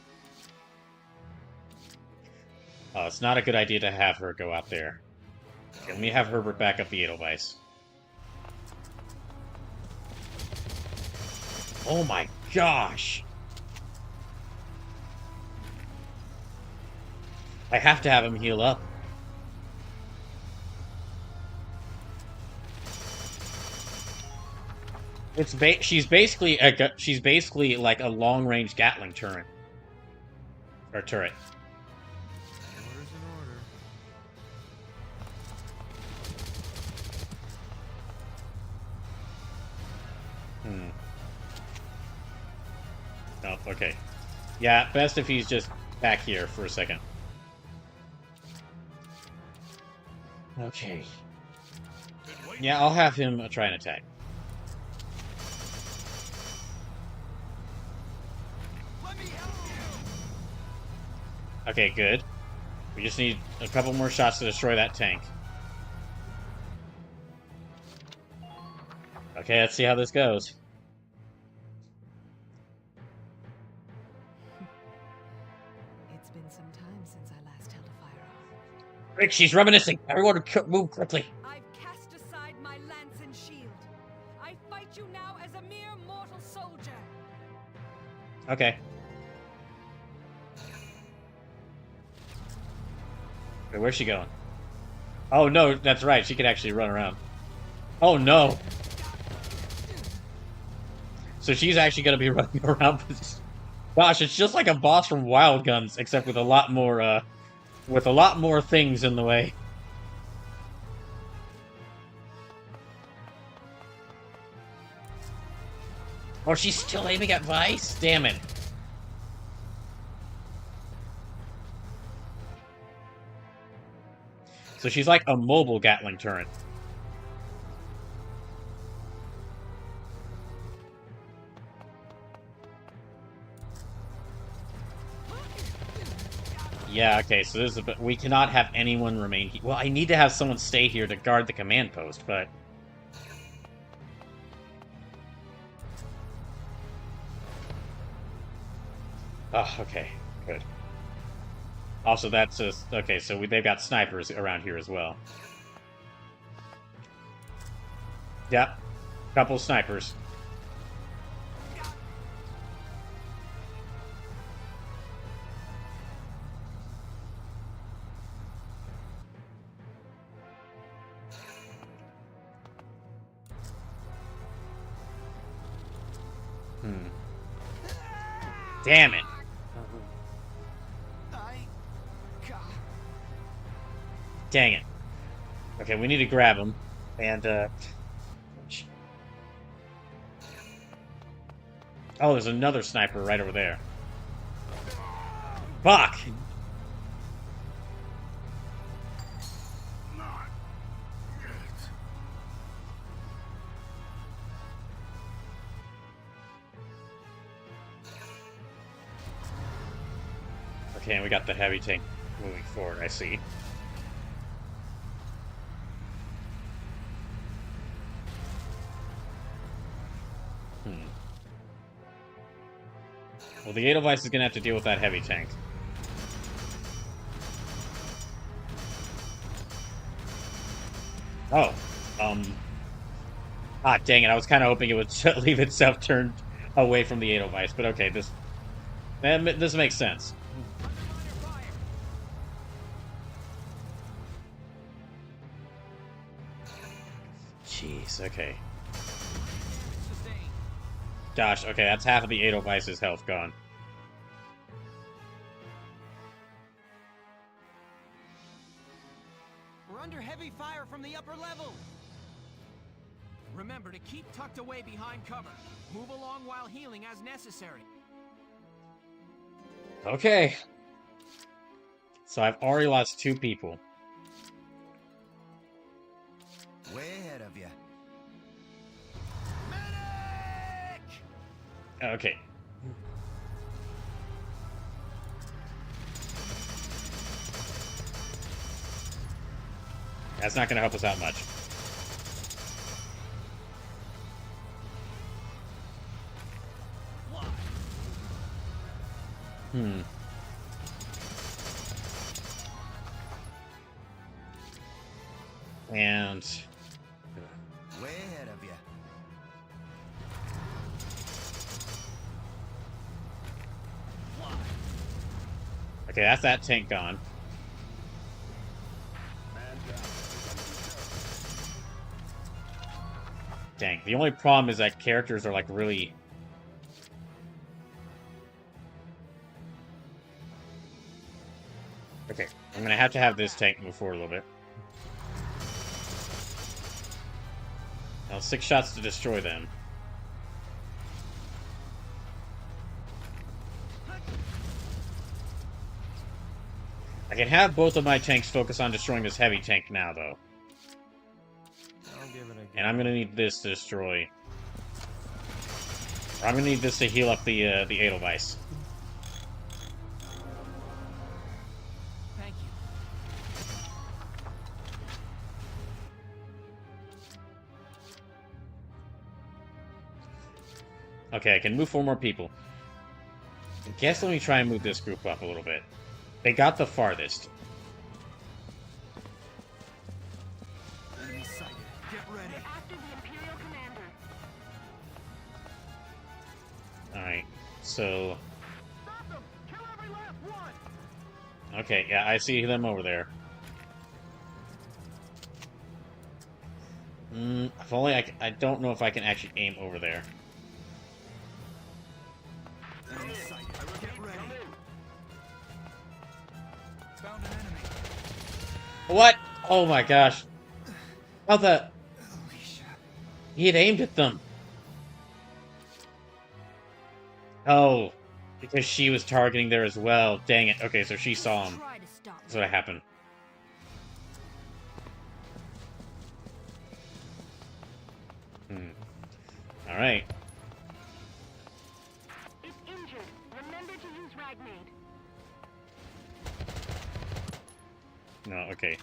It's not a good idea to have her go out there. Okay, let me have Herbert back up the Edelweiss. Oh my gosh! I have to have him heal up. She's basically like a long-range Gatling turret. Or turret. Orders in order. Oh, okay. Yeah, best if he's just back here for a second. Okay. Yeah, I'll have him try and attack. Okay, good. We just need a couple more shots to destroy that tank. Okay, let's see how this goes. It's been some time since I last held a firearm. Rick, she's reminiscing. Everyone move quickly. I've cast aside my lance and shield. I fight you now as a mere mortal soldier. Okay. Wait, where's she going? Oh, no, that's right. She can actually run around. Oh, no. So she's actually going to be running around. Gosh, it's just like a boss from Wild Guns, except with a lot more things in the way. Oh, she's still aiming at Vice? Damn it. So she's like a mobile Gatling turret. Yeah, okay, so this is we cannot have anyone remain here. Well, I need to have someone stay here to guard the command post, but... Oh, okay, good. Also, that's just... Okay, so they've got snipers around here as well. Yep. Couple snipers. Damn it. Dang it. Okay, we need to grab him. And, oh, there's another sniper right over there. Fuck! Okay, and we got the heavy tank moving forward, I see. Well, the Edelweiss is gonna have to deal with that heavy tank. Oh, ah, dang it! I was kind of hoping it would leave itself turned away from the Edelweiss, but okay, this makes sense. Jeez, okay. Gosh, okay, that's half of the Edelweiss's health gone. We're under heavy fire from the upper level. Remember to keep tucked away behind cover. Move along while healing as necessary. Okay. So I've already lost 2 people. Way ahead of you. Okay. That's not going to help us out much. And... way ahead of you. Okay, that's that tank gone. Dang, the only problem is that characters are like really... Okay, I'm gonna have to have this tank move forward a little bit. Now 6 shots to destroy them. I can have both of my tanks focus on destroying this heavy tank now, though. I'll give it a go. And I'm gonna need this to destroy... Or I'm gonna need this to heal up the Edelweiss. Thank you. Okay, I can move 4 more people. I guess let me try and move this group up a little bit. They got the farthest. Enemy sighted. Get ready. They're after the Imperial commander. Alright, so... Stop them! Kill every last one! Okay, yeah, I see them over there. If only I don't know if I can actually aim over there. Enemy sighted. Get ready. Found an enemy. What? Oh my gosh. How the... He had aimed at them. Oh, because she was targeting there as well. Dang it. Okay, so she saw him. That's what happened. Alright. It's injured. Remember to use Ragmaid. No, okay.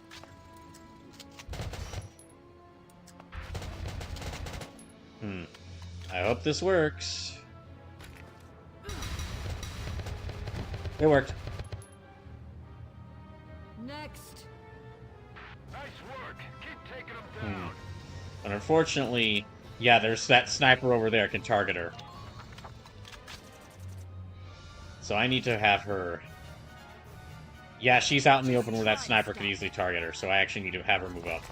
I hope this works. It worked. Next. Nice work. Keep taking them down. But unfortunately, yeah, there's that sniper over there can target her. So I need to have her... Yeah, she's out in the open where that sniper could easily target her, so I actually need to have her move up.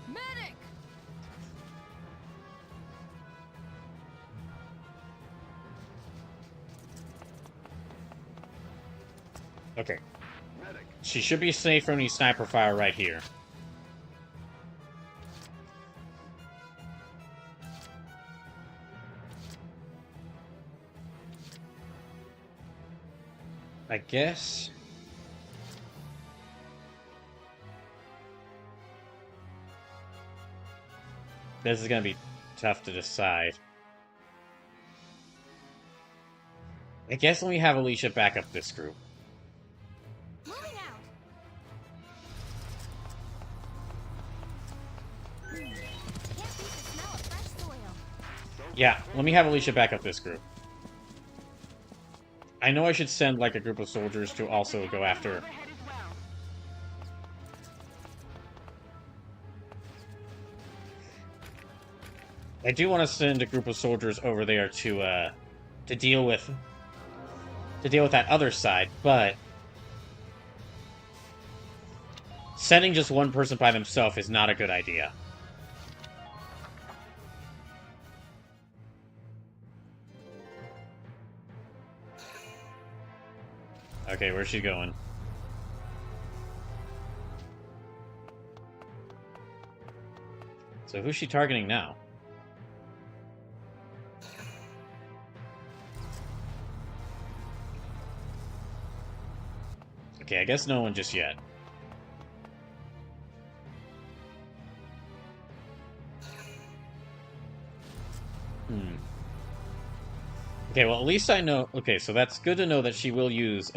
Medic. Okay. She should be safe from any sniper fire right here. I guess... This is gonna be tough to decide. I guess let me have Alicia back up this group. Moving out. Can't beat the smell of fresh soil. Yeah, let me have Alicia back up this group. I know I should send, like, a group of soldiers to also go after... I do want to send a group of soldiers over there to deal with that other side, but sending just one person by themselves is not a good idea. Okay, where's she going? So who's she targeting now? Okay, I guess no one just yet. Okay, well, at least I know... Okay, so that's good to know that she will use...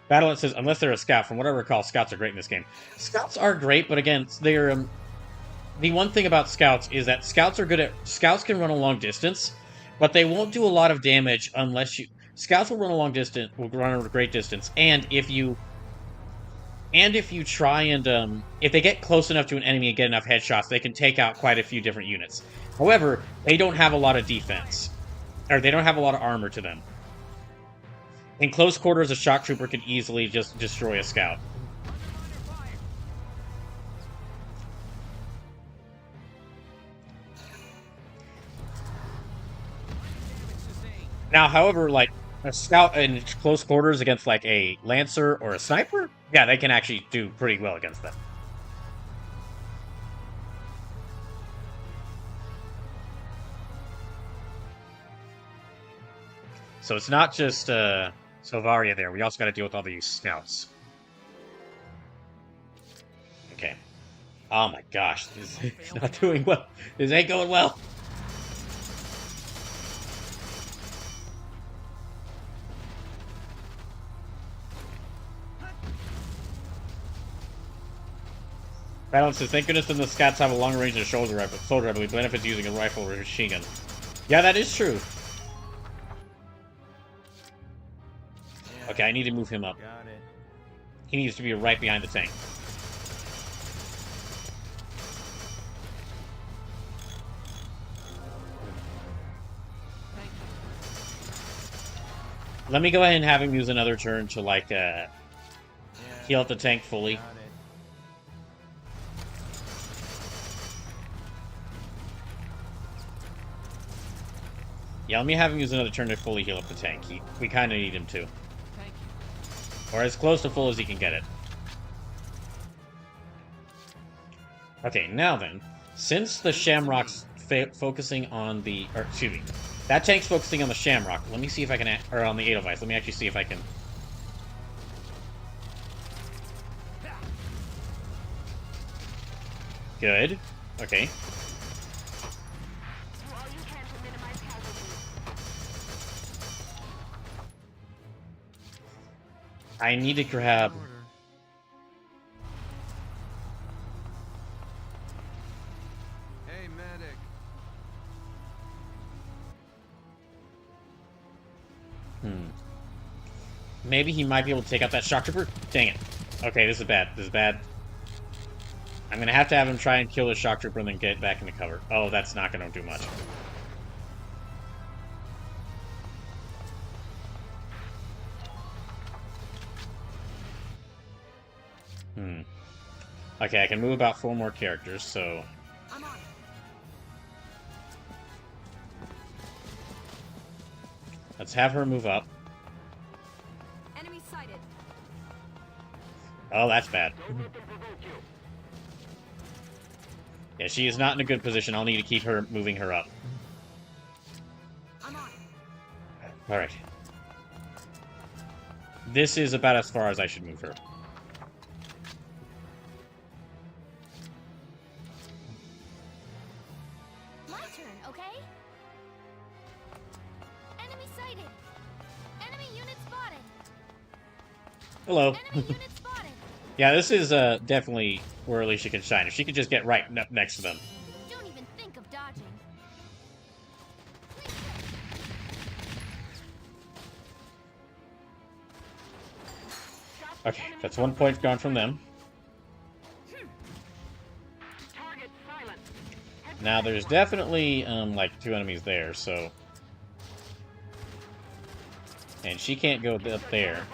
Battle, it says, unless they're a scout. From what I recall, scouts are great in this game. Scouts are great, but again, they're... the one thing about scouts is that scouts are good at... Scouts can run a long distance, but they won't do a lot of damage unless you... Scouts will run a long distance, will run a great distance, and if you try and, if they get close enough to an enemy and get enough headshots, they can take out quite a few different units. However, they don't have a lot of defense. Or they don't have a lot of armor to them. In close quarters, a shock trooper could easily just destroy a scout. Now, however, like, a scout in close quarters against, like, a lancer or a sniper, yeah, they can actually do pretty well against them. So it's not just, So Varia there. We also got to deal with all these scouts. Okay. Oh my gosh, this is not doing well. This ain't going well. Balance says, thank goodness the scouts have a long range of shoulder rifle. Soldier, I believe, benefits using a rifle or a machine gun. Yeah, that is true. Okay, I need to move him up. Got it. He needs to be right behind the tank. Let me go ahead and have him use another turn to, like, heal up the tank fully. Yeah, let me have him use another turn to fully heal up the tank. We kind of need him to. Or as close to full as he can get it. Okay, now then. Since the Shamrock's focusing on the... Or, excuse me. That tank's focusing on the Shamrock. Let me see if I can... Or on the Edelweiss. Let me actually see if I can... Good. Okay. I need to grab... Hey, medic. Maybe he might be able to take out that shock trooper? Dang it. Okay, this is bad. This is bad. I'm gonna have to have him try and kill the shock trooper and then get back into cover. Oh, that's not gonna do much. Okay, I can move about 4 more characters, so... Let's have her move up. Enemy sighted. Oh, that's bad. Yeah, she is not in a good position. I'll need to keep her moving her up. Alright. This is about as far as I should move her. My turn, okay? Enemy sighted. Enemy unit spotted. Hello. Enemy unit spotted. Yeah, this is definitely where Alicia can shine. If she could just get right next to them. Don't even think of dodging. Okay, that's 1 point gone from them. Now, there's definitely, like, 2 enemies there, so... And she can't go up there.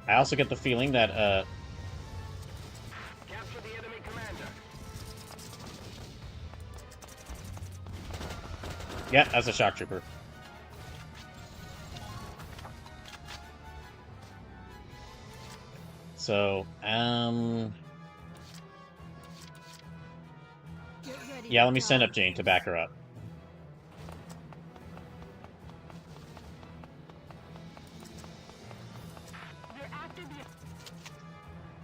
I also get the feeling that, yeah, that's a shock trooper. So, yeah, let me send up Jane to back her up.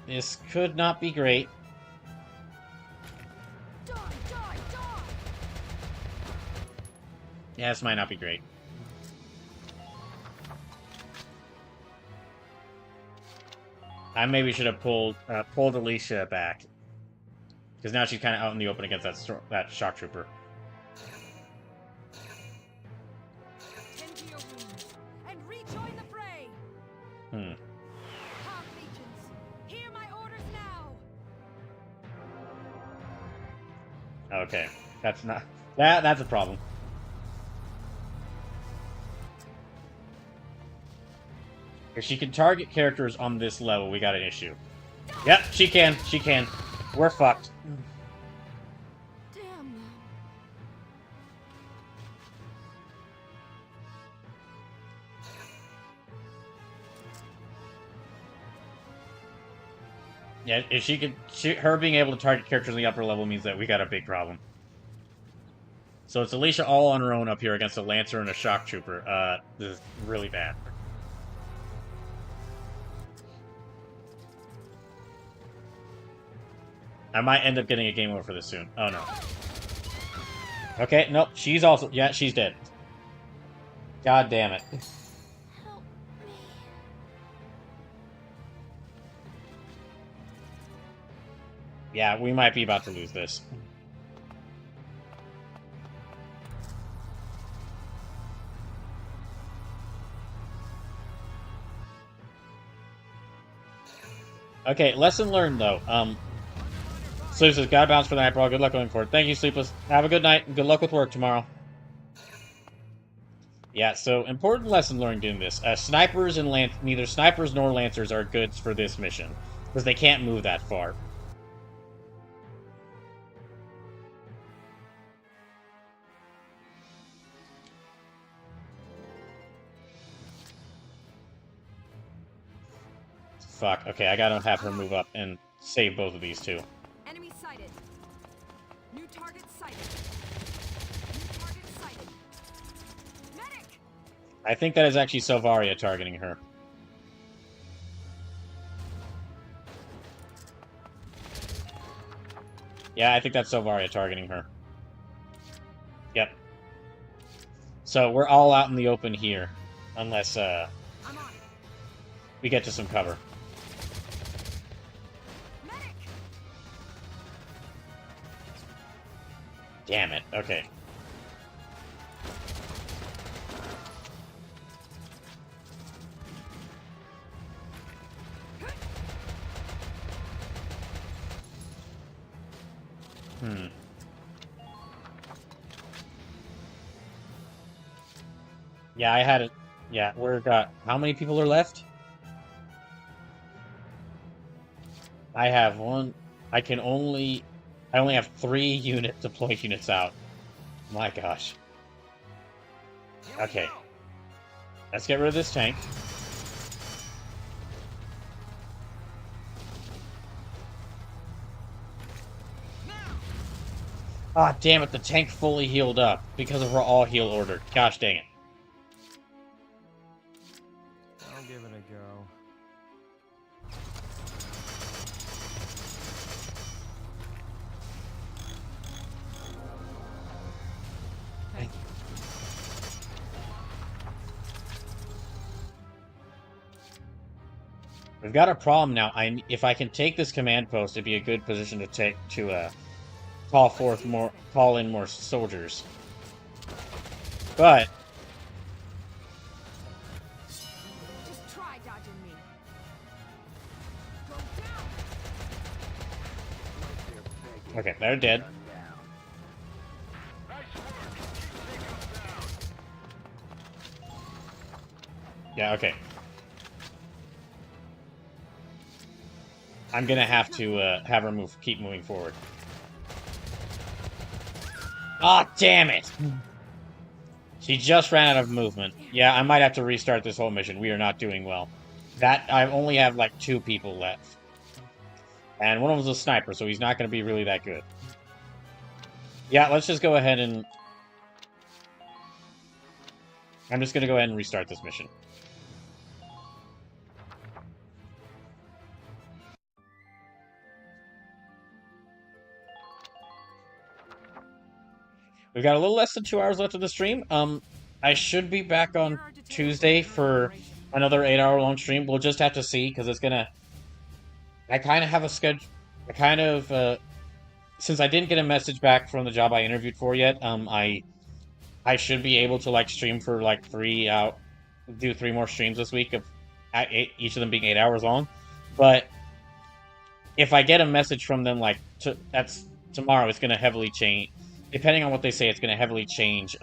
This could not be great. Yeah, this might not be great. I maybe should have pulled Alicia back. Because now she's kind of out in the open against that shock trooper. Tend to your wounds and rejoin the fray. Half legions, hear my orders now. Okay, that's not that's a problem. If she can target characters on this level, we got an issue. Yep, she can. She can. We're fucked. Damn them. Yeah, if she could, her being able to target characters on the upper level means that we got a big problem. So So it's Alicia all on her own up here against a Lancer and a Shock Trooper. This is really bad. I might end up getting a game over for this soon. Oh, no. Okay, nope. She's also... Yeah, she's dead. God damn it. Help me. Yeah, we might be about to lose this. Okay, lesson learned, though. Sleepless says, gotta bounce for the night, bro. Good luck going forward. Thank you, Sleepless. Have a good night, and good luck with work tomorrow. Yeah, so important lesson learned in this. Snipers and neither snipers nor lancers are good for this mission, because they can't move that far. Fuck. Okay, I gotta have her move up and save both of these two. Enemy sighted. New target sighted. New target sighted. Medic! I think that is actually Selvaria targeting her. Yeah, I think that's Selvaria targeting her. Yep. So we're all out in the open here, unless we get to some cover. Damn it. Okay. Yeah, I had it. Yeah, we're got... How many people are left? I have one... I only have 3 deploy units out. My gosh. Okay. Let's get rid of this tank. Ah, damn it, the tank fully healed up because of her all-heal order. Gosh dang it. I'll give it a go. Thank you. We've got a problem now. If I can take this command post, it'd be a good position to call in more soldiers. But Just try dodging me. Go down. okay, they're dead. Yeah, okay. I'm gonna have to have her keep moving forward. Ah, damn it! She just ran out of movement. Yeah, I might have to restart this whole mission. We are not doing well. I only have like 2 people left. And one of them's a sniper, so he's not gonna be really that good. Yeah, let's just go ahead and... I'm just gonna go ahead and restart this mission. We've got a little less than 2 hours left of the stream. I should be back on Tuesday for another 8-hour-long stream. We'll just have to see, because it's gonna... I kind of have a schedule... since I didn't get a message back from the job I interviewed for yet, I should be able to, like, stream for, like, do 3 more streams this week, each of them being 8 hours long. But if I get a message from them, like, that's tomorrow, it's gonna heavily change... Depending on what they say, it's going to heavily change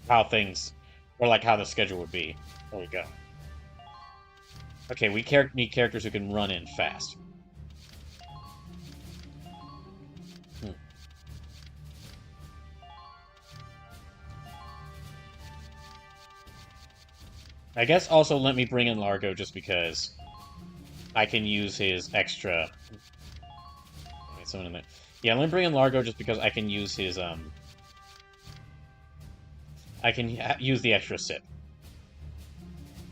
how things, or like how the schedule would be. There we go. Okay, we need characters who can run in fast. I guess also let me bring in Largo just because I can use his extra... Wait, someone in there. Yeah, let me bring in Largo just because I can use his I can use the extra sip.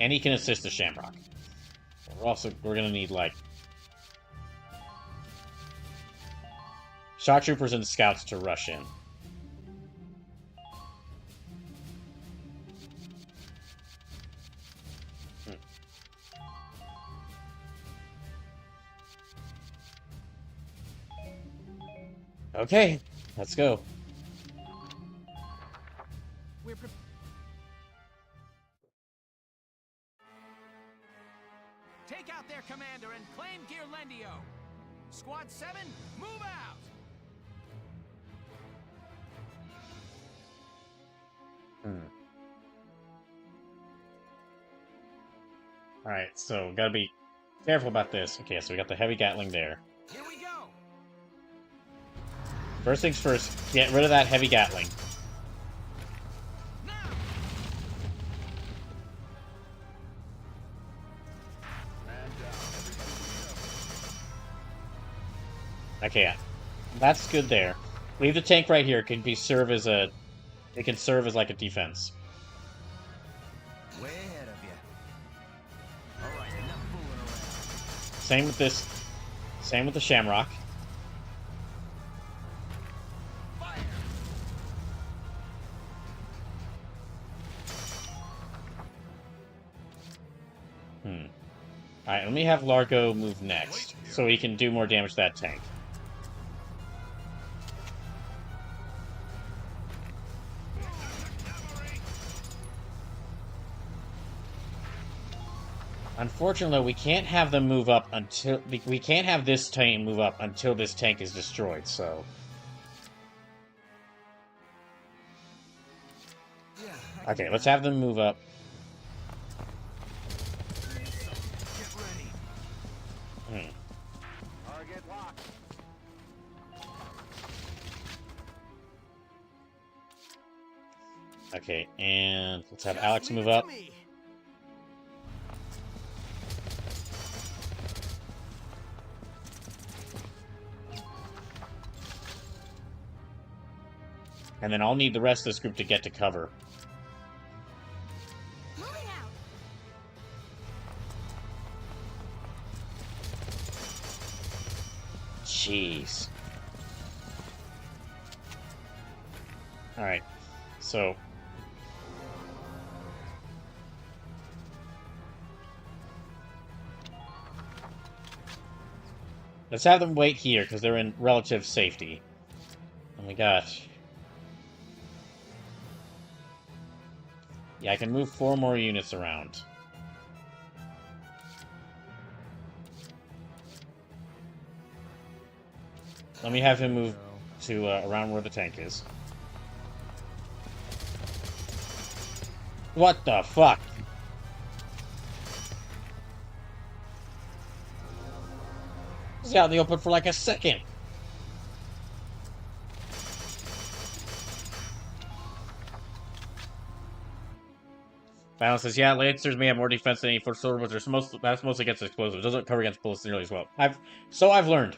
And he can assist the Shamrock. We're gonna need, like, shock troopers and scouts to rush in. Okay, let's go. Take out their commander and claim Gearlendio. Squad 7, move out! Alright, so gotta be careful about this. Okay, so we got the heavy Gatling there. Here we go! First things first, get rid of that heavy Gatling. Okay, that's good there. Leave the tank right here. It can serve as a. It can serve as like a defense. Way ahead of you. All right, enough fooling around. Same with this. Same with the Shamrock. Fire. Alright, let me have Largo move next, so he can do more damage to that tank. Unfortunately, we can't have them move up until... We can't have this tank move up until this tank is destroyed, so... Okay, let's have them move up. Target locked. Okay, and let's have Alex move up. And then I'll need the rest of this group to get to cover. Jeez. Alright, so... let's have them wait here, because they're in relative safety. Oh my gosh. Yeah, I can move 4 more units around. Let me have him move to around where the tank is. What the fuck? He's out in the open for like a second. Fallon says, yeah, Lancers may have more defense than any foot soldier, but that's mostly against explosives. It doesn't cover against bullets nearly as well. I've learned.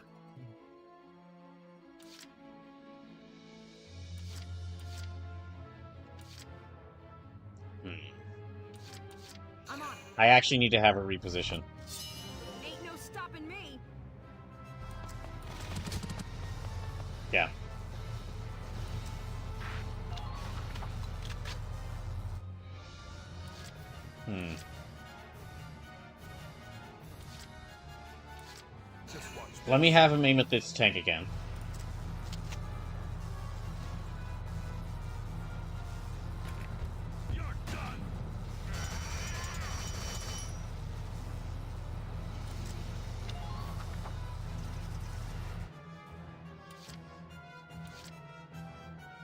I actually need to have her reposition. Ain't no stopping me. Yeah. Let me have him aim at this tank again.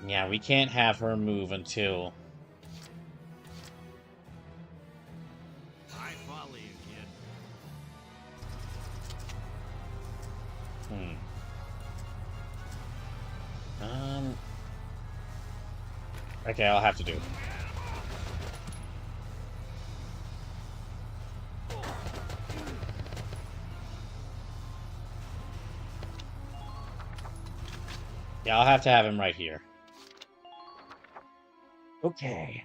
Yeah, we can't have her move until... I follow you, kid. Okay, I'll have to do it. Yeah, I'll have to have him right here. Okay.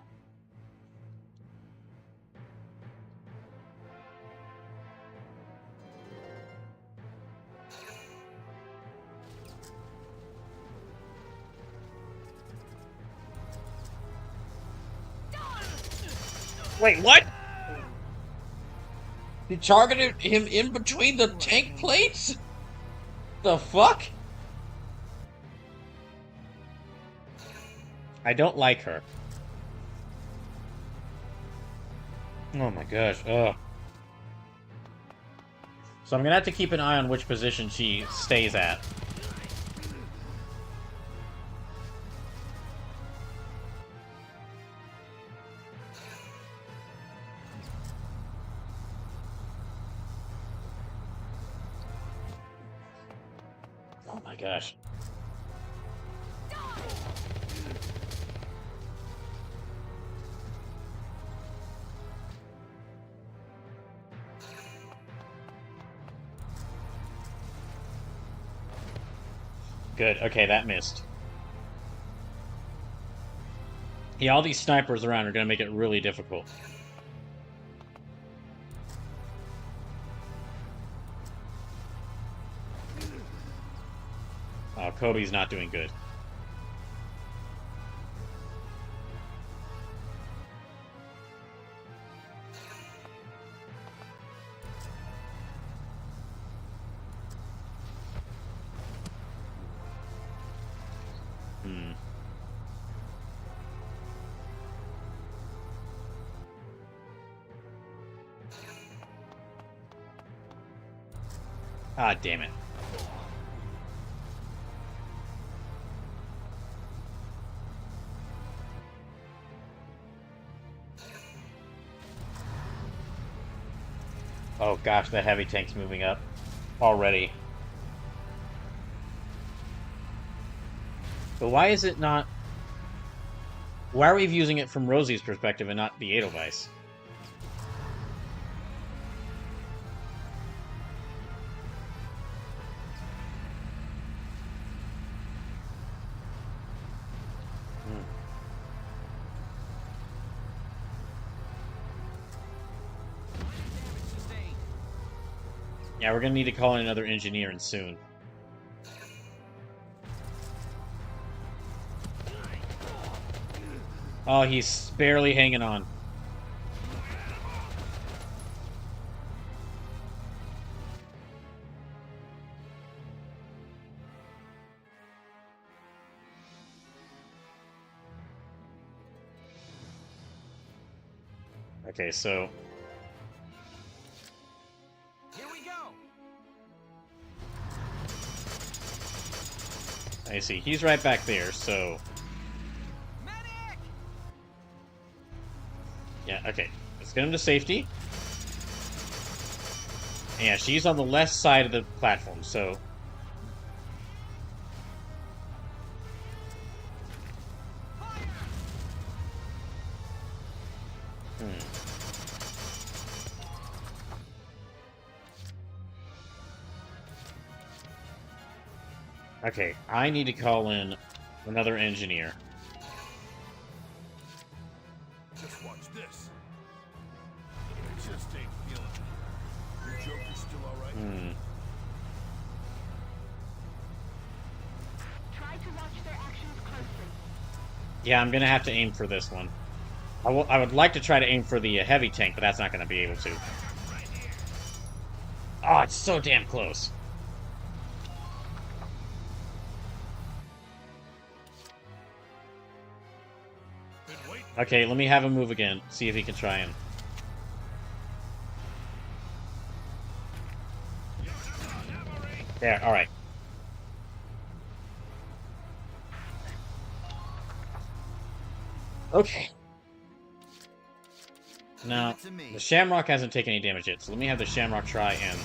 Wait, what? He targeted him in between the tank plates? The fuck? I don't like her. Oh my gosh, ugh. So I'm gonna have to keep an eye on which position she stays at. Oh my gosh. Good, okay, that missed. Yeah, all these snipers around are gonna make it really difficult. Oh, Kobe's not doing good. Ah, damn it. Oh gosh, the heavy tank's moving up already. But why is it not... Why are we using it from Rosie's perspective and not the Edelweiss? Yeah, we're gonna need to call in another engineer and soon. Oh, he's barely hanging on. Okay, so... Here we go. I see. He's right back there, so... Medic! Yeah, okay. Let's get him to safety. Yeah, she's on the left side of the platform, so... Okay, I need to call in another engineer. Just watch this. I just ain't feeling it. Your Joker's still alright? Try to watch their actions closely. Yeah, I'm gonna have to aim for this one. I would like to try to aim for the heavy tank, but that's not gonna be able to. Oh, it's so damn close. Okay, let me have him move again. See if he can try and... There, alright. Okay. Now, the Shamrock hasn't taken any damage yet, so let me have the Shamrock try and...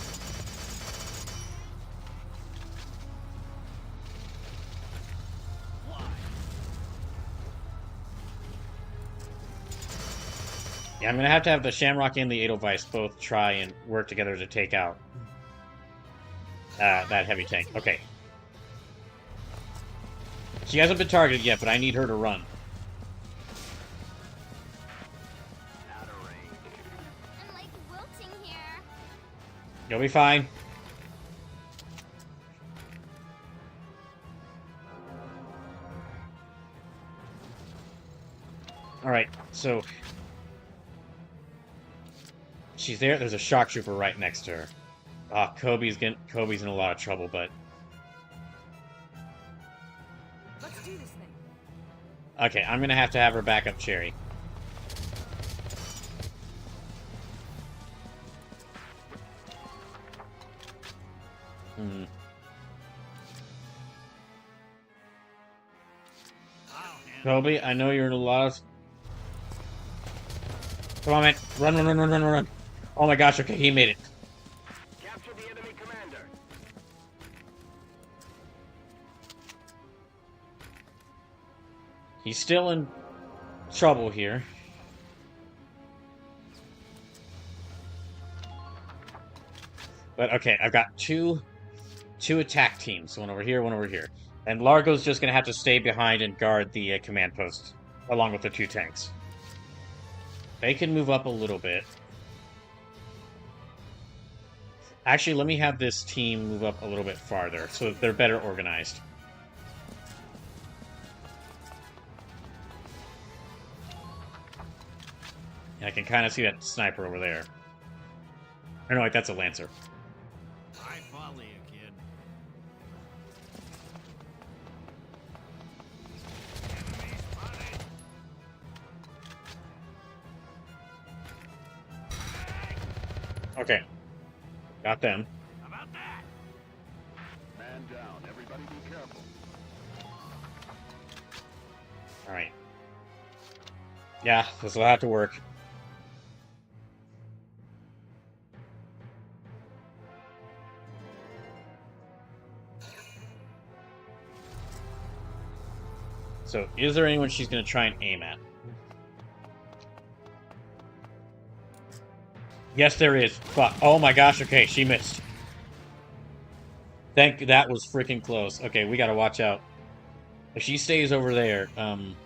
Yeah, I'm gonna have to have the Shamrock and the Edelweiss both try and work together to take out that heavy tank. Okay. She hasn't been targeted yet, but I need her to run. You'll be fine. Alright, so... she's there. There's a shock trooper right next to her. Ah, Kobe's in a lot of trouble, but... Let's do this thing. okay, I'm gonna have to have her back up Cherry. Kobe, I know you're in a lot of... come on, man. Run, run, run, run, run, run. Oh my gosh, okay, he made it. Capture the enemy commander. He's still in trouble here. But okay, I've got two attack teams. One over here, one over here. And Largo's just gonna have to stay behind and guard the command post, along with the 2 tanks. They can move up a little bit. Actually, let me have this team move up a little bit farther, so that they're better organized. And I can kind of see that sniper over there. Or no, wait, that's a Lancer. I follow you, kid. Enemy spotted. Okay. Got them. How about that? Man down. Everybody be careful. Alright. Yeah, this will have to work. So, is there anyone she's going to try and aim at? Yes, there is. Fuck. Oh my gosh, okay, she missed. That was freaking close. Okay, we gotta watch out. If she stays over there, and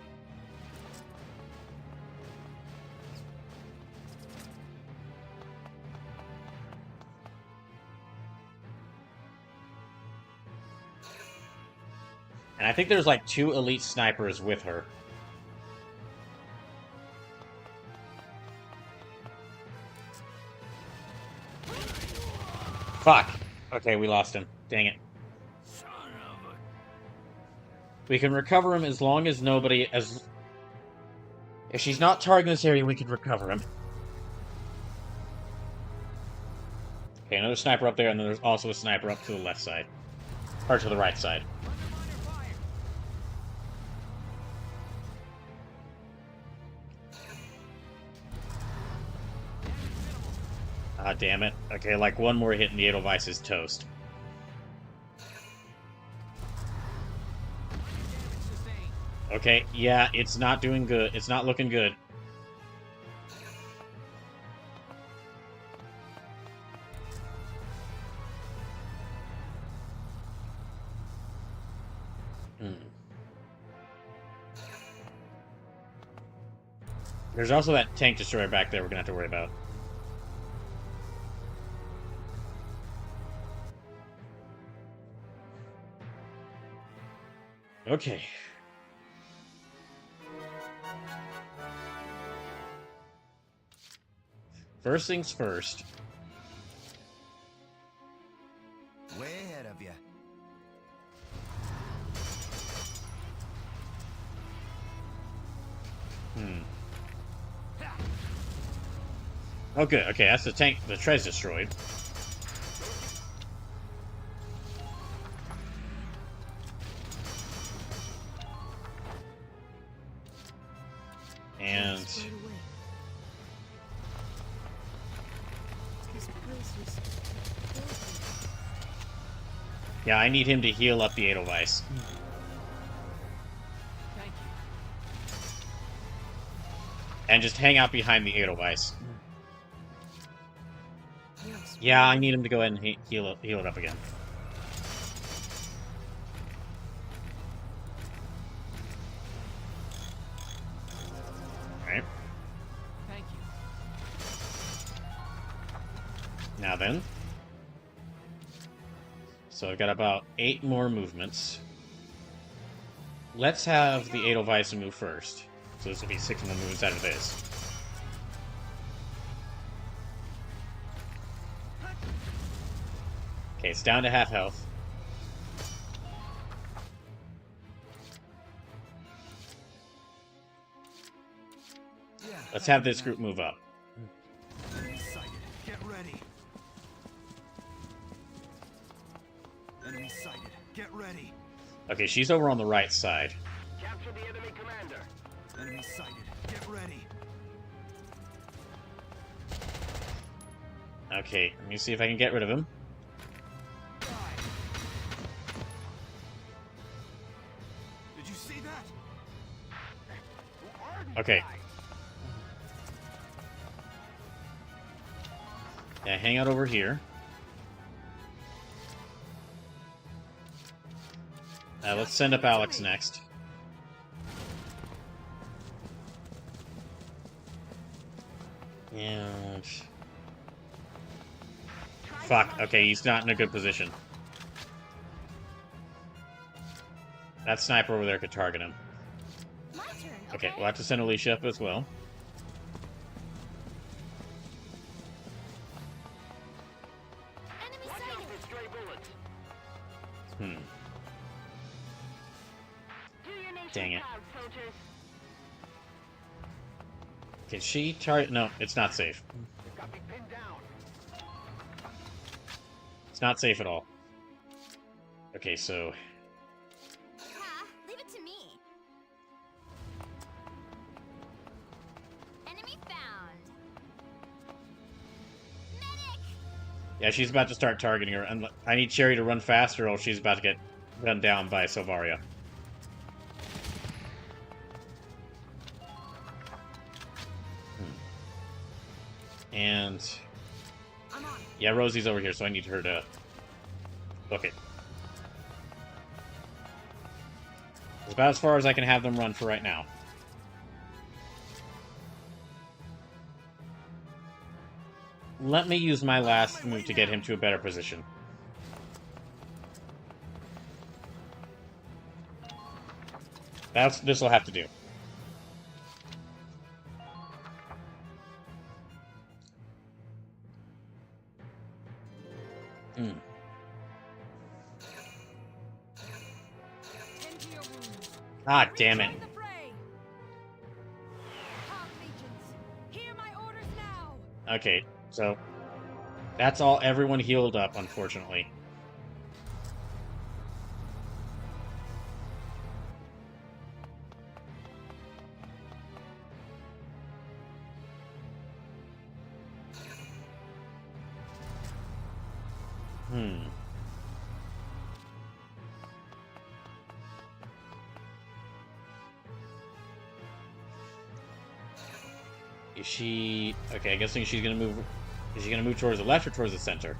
I think there's like 2 elite snipers with her. Fuck. Okay, we lost him. Dang it. Son of a... We can recover him as long as nobody... if she's not targeting this area, we can recover him. Okay, another sniper up there, and then there's also a sniper up to the left side. Or to the right side. Ah, damn it. Okay, like one more hit and the Edelweiss is toast. Okay, yeah, it's not doing good. It's not looking good. There's also that tank destroyer back there we're gonna have to worry about. Okay. First things first. Way ahead of you. Oh, good. Okay, that's the tank. The tread's destroyed. And... yeah, I need him to heal up the Edelweiss. Thank you. And just hang out behind the Edelweiss. Yeah, I need him to go ahead and heal it up again. Alright. Thank you. Now then. So I've got about 8 more movements. Let's have the Edelweiss move first. So this will be 6 more movements out of this. Okay, it's down to half health. Let's have this group move up. Enemy sighted. Get ready. Enemy sighted. Get ready. Okay, she's over on the right side. Capture the enemy commander. Enemy sighted. Get ready. Okay, let me see if I can get rid of him. Did you see that? Okay. Yeah, hang out over here. Let's send up Alex next. And... fuck, okay, he's not in a good position. That sniper over there could target him. Okay, we'll have to send Alicia up as well. Dang it. Can she target? No, it's not safe. It's not safe at all. Okay, so... leave it to me. Enemy found. Medic! yeah, she's about to start targeting her. And I need Cherry to run faster or she's about to get gunned down by Silvaria. And... yeah, Rosie's over here, so I need her to... okay. It's about as far as I can have them run for right now. Let me use my last move to get him to a better position. This will have to do. Ah, damn it. Okay, so that's all. Everyone healed up, unfortunately. Is she... okay, I'm guessing she's gonna move... is she gonna move towards the left or towards the center?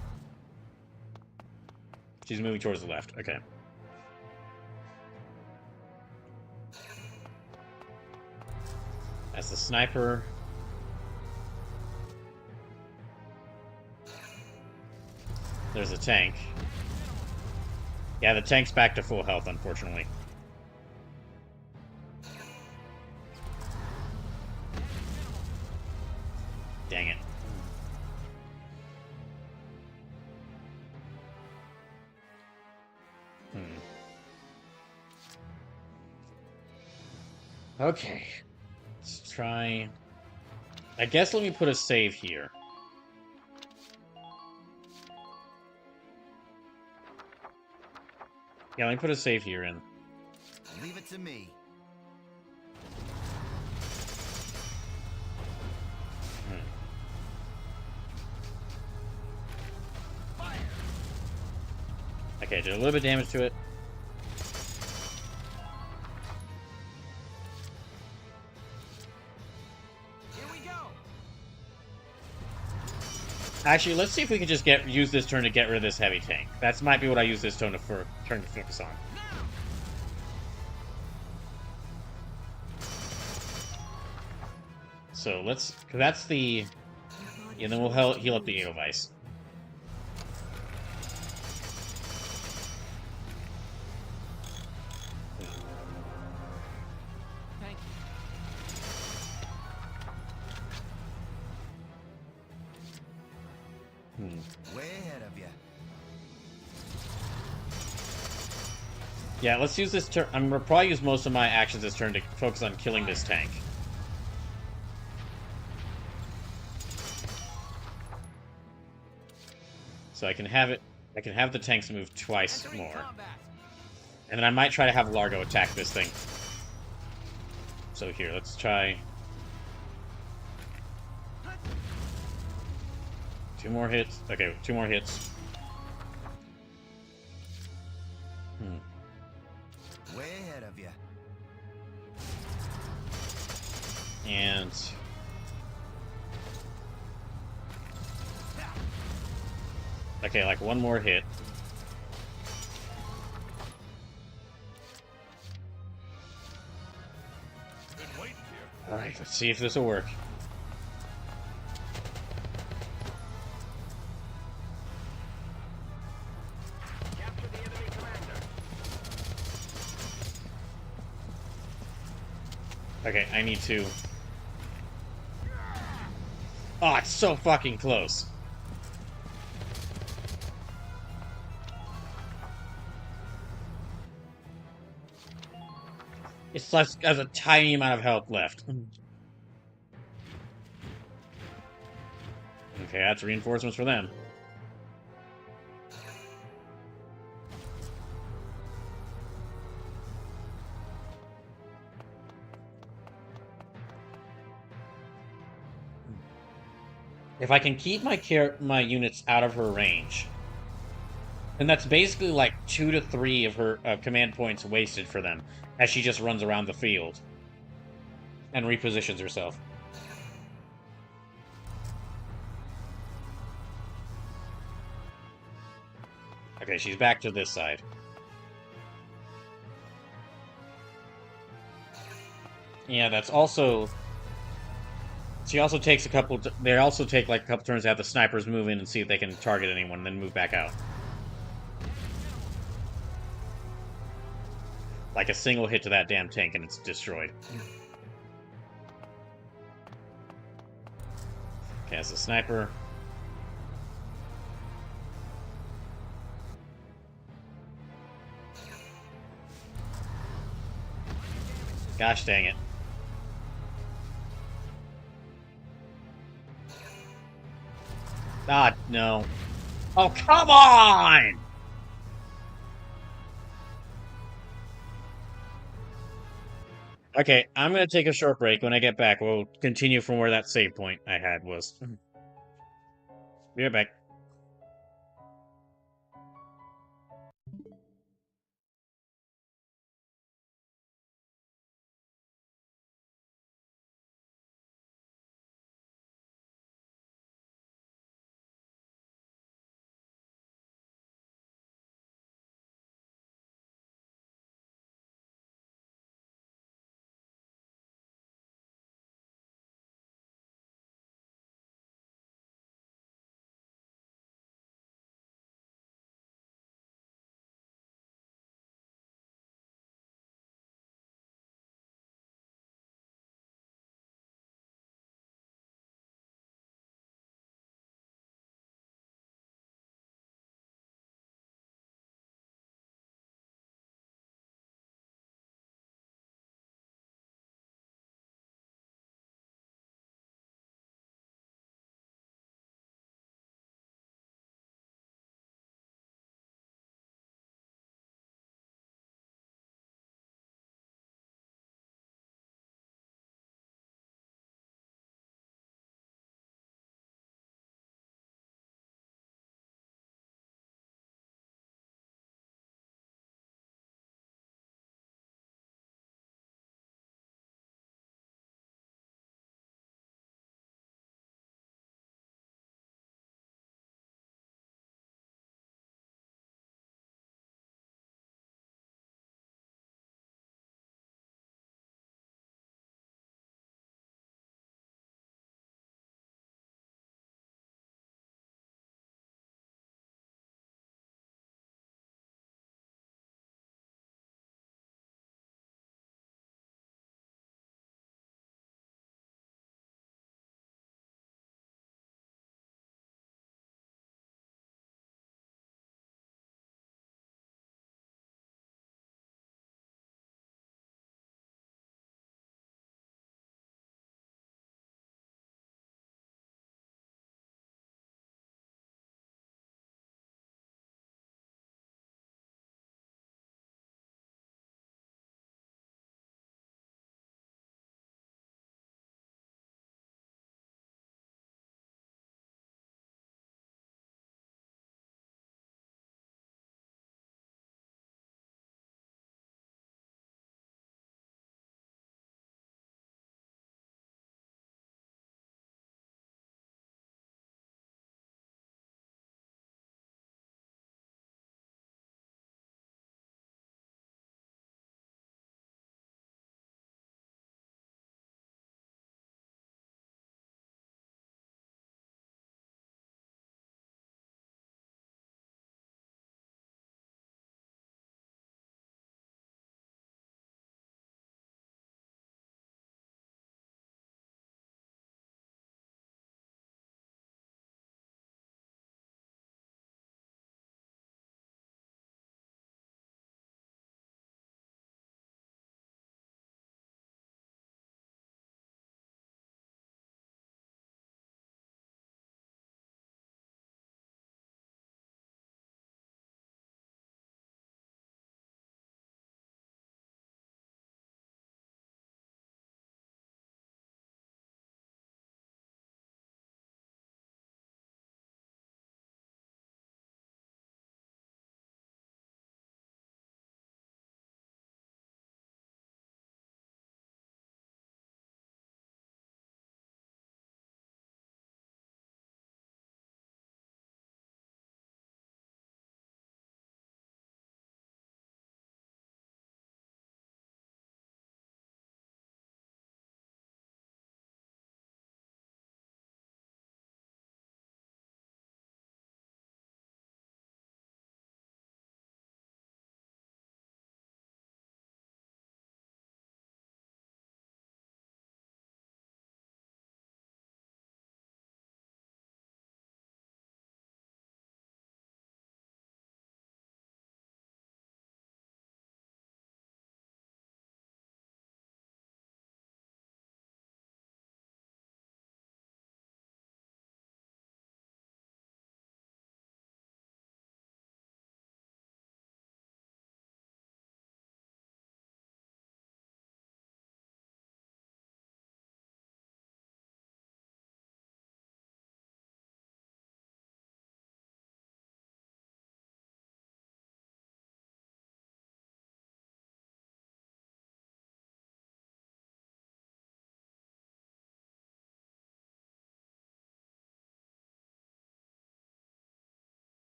She's moving towards the left, okay. That's the sniper. There's a tank. Yeah, the tank's back to full health, unfortunately. Dang it. Okay. Let's try... I guess let me put a save here. Yeah, let me put a save here in. Leave it to me. Okay, did a little bit of damage to it. Here we go. Actually, let's see if we can just use this turn to get rid of this heavy tank. That might be what I use this turn to focus on. So let's... cause that's the... and then we'll heal up the Edelweiss. Way ahead of you. Yeah, let's use this turn. I'm gonna probably use most of my actions this turn to focus on killing this tank. So I can have it. I can have the tanks move twice more. And then I might try to have Largo attack this thing. So here, let's try... 2 more hits. Okay, 2 more hits. Way ahead of you. And... okay, like 1 more hit. Alright, let's see if this will work. Okay, I need to... oh, it's so fucking close. It's less, has a tiny amount of health left. Okay, that's reinforcements for them. If I can keep my units out of her range, and that's basically like 2 to 3 of her command points wasted for them, as she just runs around the field and repositions herself. Okay, she's back to this side. Yeah, that's also... she also takes a couple... they also take like a couple turns to have the snipers move in and see if they can target anyone, and then move back out. Like a single hit to that damn tank and it's destroyed. Okay, that's a sniper. Gosh dang it. Ah, no. Oh, come on! Okay, I'm gonna take a short break. When I get back, we'll continue from where that save point I had was. Be right back.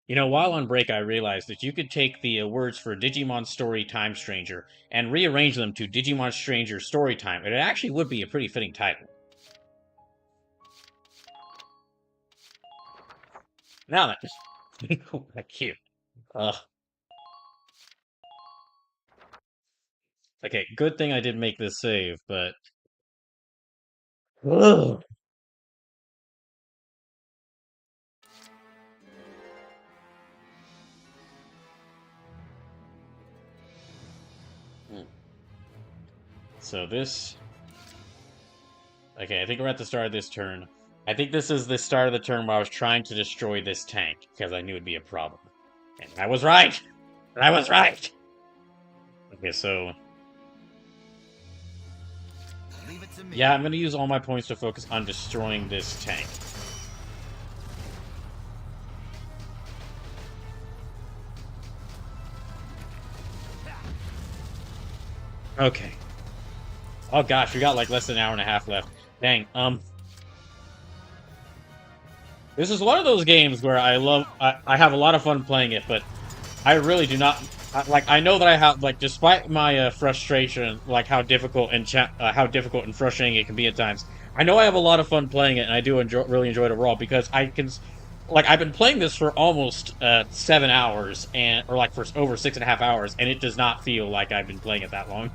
You know, while on break, I realized that you could take the words for Digimon Story Time Stranger and rearrange them to Digimon Stranger Story Time, and it actually would be a pretty fitting title. Now then, oh, that's cute. Okay, good thing I didn't make this save, but ugh. So this... Okay, I think we're at the start of this turn. I think this is the start of the turn where I was trying to destroy this tank, because I knew it'd be a problem. And I was right! And I was right! Okay, so... Yeah, I'm gonna use all my points to focus on destroying this tank. Okay. Oh gosh, we got like less than an hour and a half left. Dang, this is one of those games where I have a lot of fun playing it, but I really do not, I know that I have, like, despite my frustration, like how difficult and frustrating it can be at times, I know I have a lot of fun playing it, and I do really enjoy it overall, because I can, like, I've been playing this for almost 7 hours, or like for over 6.5 hours, and it does not feel like I've been playing it that long.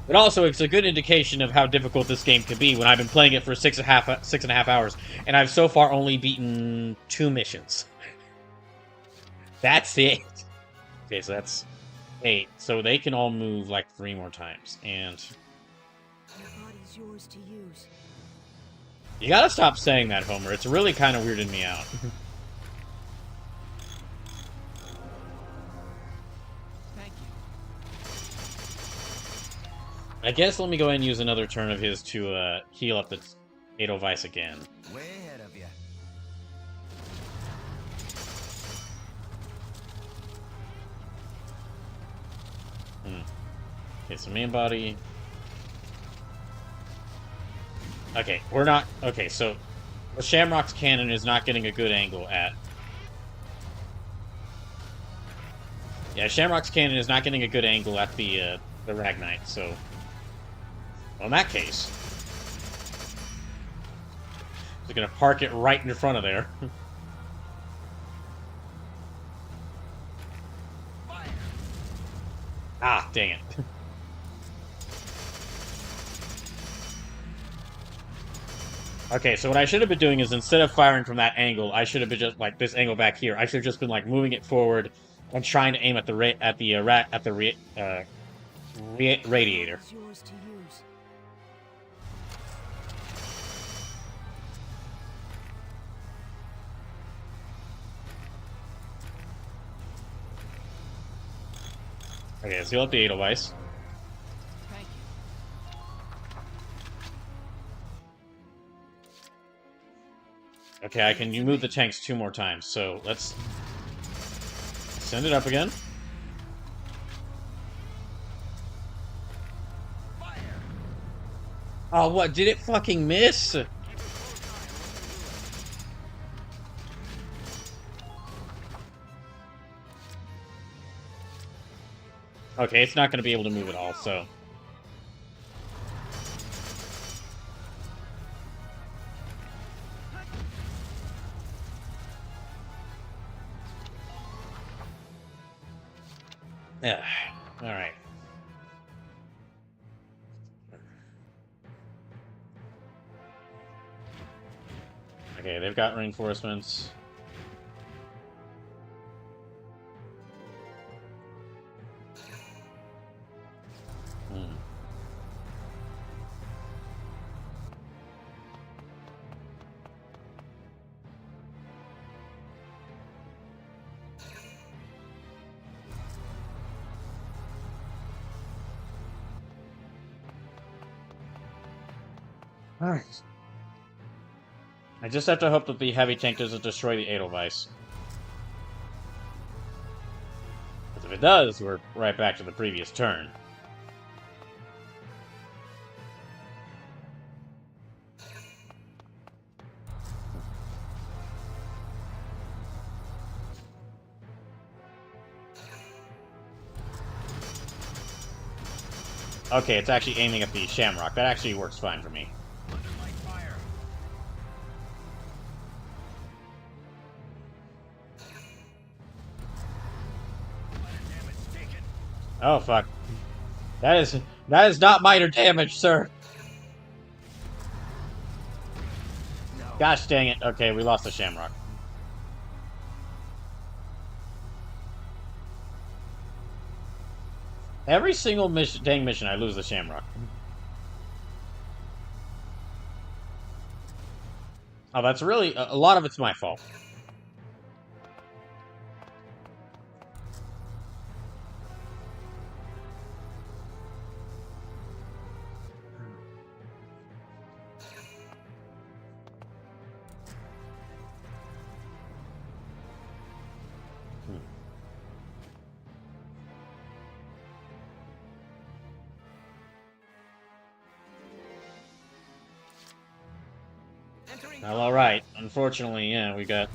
But also, it's a good indication of how difficult this game can be when I've been playing it for 6.5 hours, and I've so far only beaten 2 missions. That's it. Okay, so that's 8. So they can all move like 3 more times, and Your body's yours to use. You gotta stop saying that, Homer. It's really kind of weirding me out. I guess let me go ahead and use another turn of his to heal up the Edelweiss again. Way ahead of you. Okay, so main body. Okay, we're not... Okay, so the Shamrock's cannon is not getting a good angle at... Yeah, Shamrock's cannon is not getting a good angle at the Ragnite, so... Well, in that case... They're gonna park it right in front of there. Ah, dang it. Okay, so what I should have been doing is instead of firing from that angle, I should have been just like this angle back here. I should have just been like moving it forward and trying to aim at the radiator. Okay, let's heal up the Edelweiss. Okay, I can move the tanks 2 more times, so let's send it up again. Oh, what? Did it fucking miss? Okay, it's not going to be able to move at all, so... Yeah, alright. Okay, they've got reinforcements. Alright. I just have to hope that the heavy tank doesn't destroy the Edelweiss. Because if it does, we're right back to the previous turn. Okay, it's actually aiming at the Shamrock. That actually works fine for me. Oh fuck. That is not minor damage, sir. Gosh dang it. Okay, we lost the Shamrock. Every single dang mission, I lose the Shamrock. Oh, that's really... a lot of it's my fault. Well, alright. Unfortunately, yeah, we got...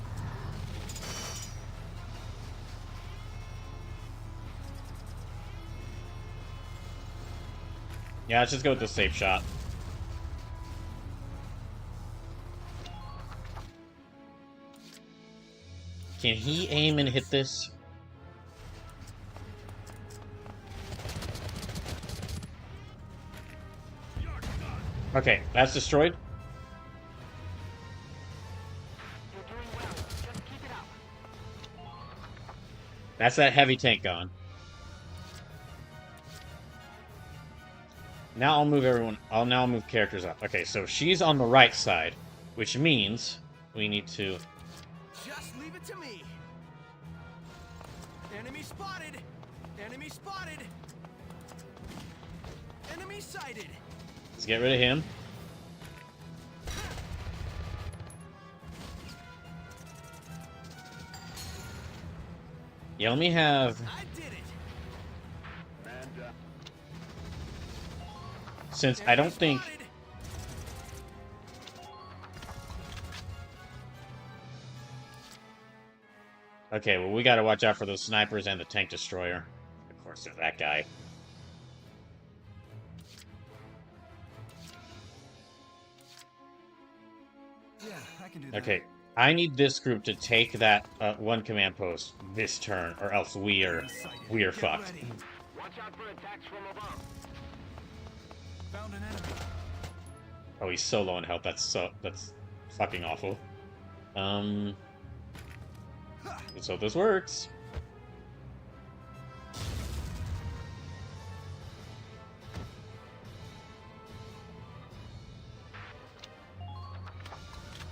Yeah, let's just go with the safe shot. Can he aim and hit this? Okay, that's destroyed. That's that heavy tank gone. Now I'll move everyone. I'll move characters up. Okay, so she's on the right side, which means we need to. Just leave it to me. Enemy spotted. Enemy spotted. Enemy sighted. Let's get rid of him. Yeah, let me have. Since I don't think. Okay, well, we gotta watch out for those snipers and the tank destroyer. Of course, there's that guy. Yeah, I can do that. Okay, I need this group to take that one command post this turn, or else we are fucked. Watch out for attacks from above. Found an enemy. Oh, he's so low in health. That's fucking awful. Let's hope this works.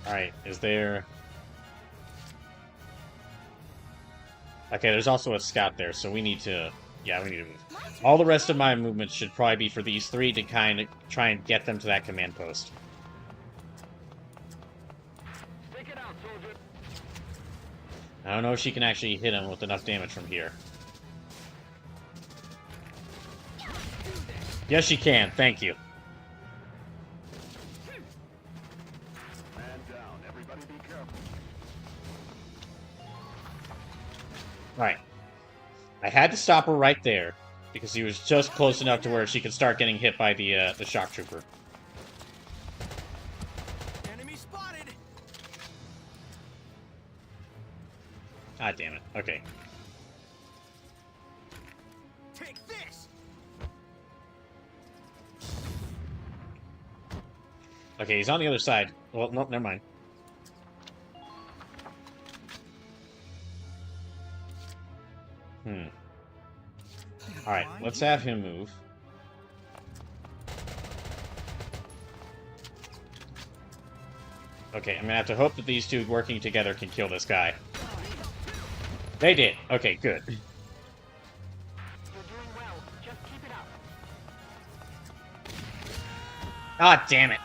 Alright, is there... Okay, there's also a scout there, so we need to... Yeah, we need to move. All the rest of my movements should probably be for these three to kind of try and get them to that command post. Stick it out, soldier. I don't know if she can actually hit him with enough damage from here. Yes, she can. Thank you. Man down. Everybody be careful. Right. I had to stop her right there because he was just close enough to where she could start getting hit by the shock trooper. Enemy spotted. God damn it. Okay. Take this. Okay, he's on the other side. Well, nope, never mind. Alright, let's have him move. Okay, I'm gonna have to hope that these two working together can kill this guy. They did. Okay, good. You're doing well. Just keep it up. Ah, damn it.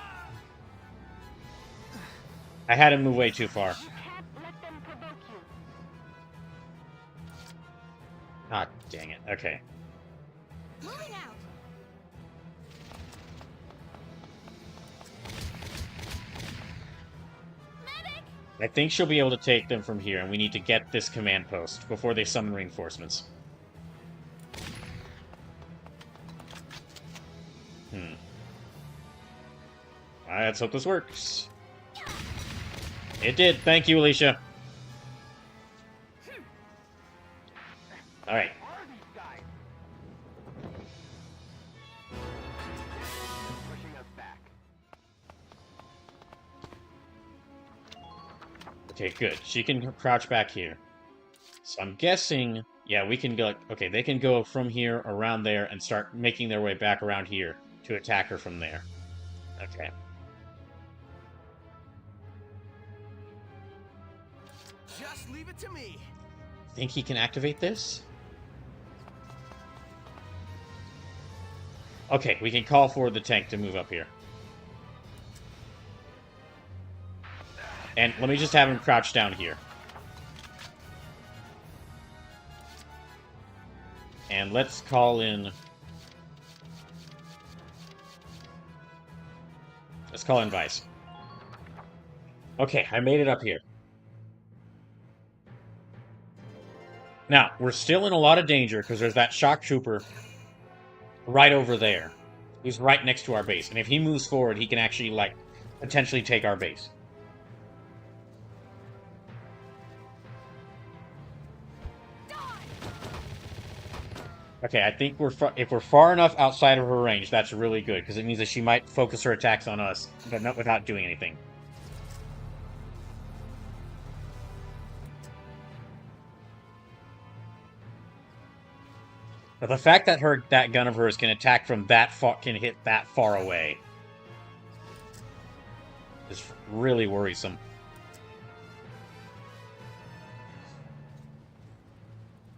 I had him move way too far. You can't let them provoke you. Ah, dang it. Okay. Moving out. Medic! I think she'll be able to take them from here, and we need to get this command post before they summon reinforcements. Alright, let's hope this works. It did. Thank you, Alicia. Alright. Okay, good. She can crouch back here. So I'm guessing, yeah, we can go, like, okay, they can go from here around there and start making their way back around here to attack her from there. Okay. Just leave it to me. Think he can activate this? Okay, we can call for the tank to move up here. And let me just have him crouch down here. And let's call in... Let's call in Vice. Okay, I made it up here. Now, we're still in a lot of danger because there's that shock trooper right over there. He's right next to our base. And if he moves forward, he can actually, like, potentially take our base. Okay, I think if we're far enough outside of her range, that's really good, because it means that she might focus her attacks on us, but not without doing anything. But the fact that that gun of hers can attack from that far, can hit that far away, is really worrisome.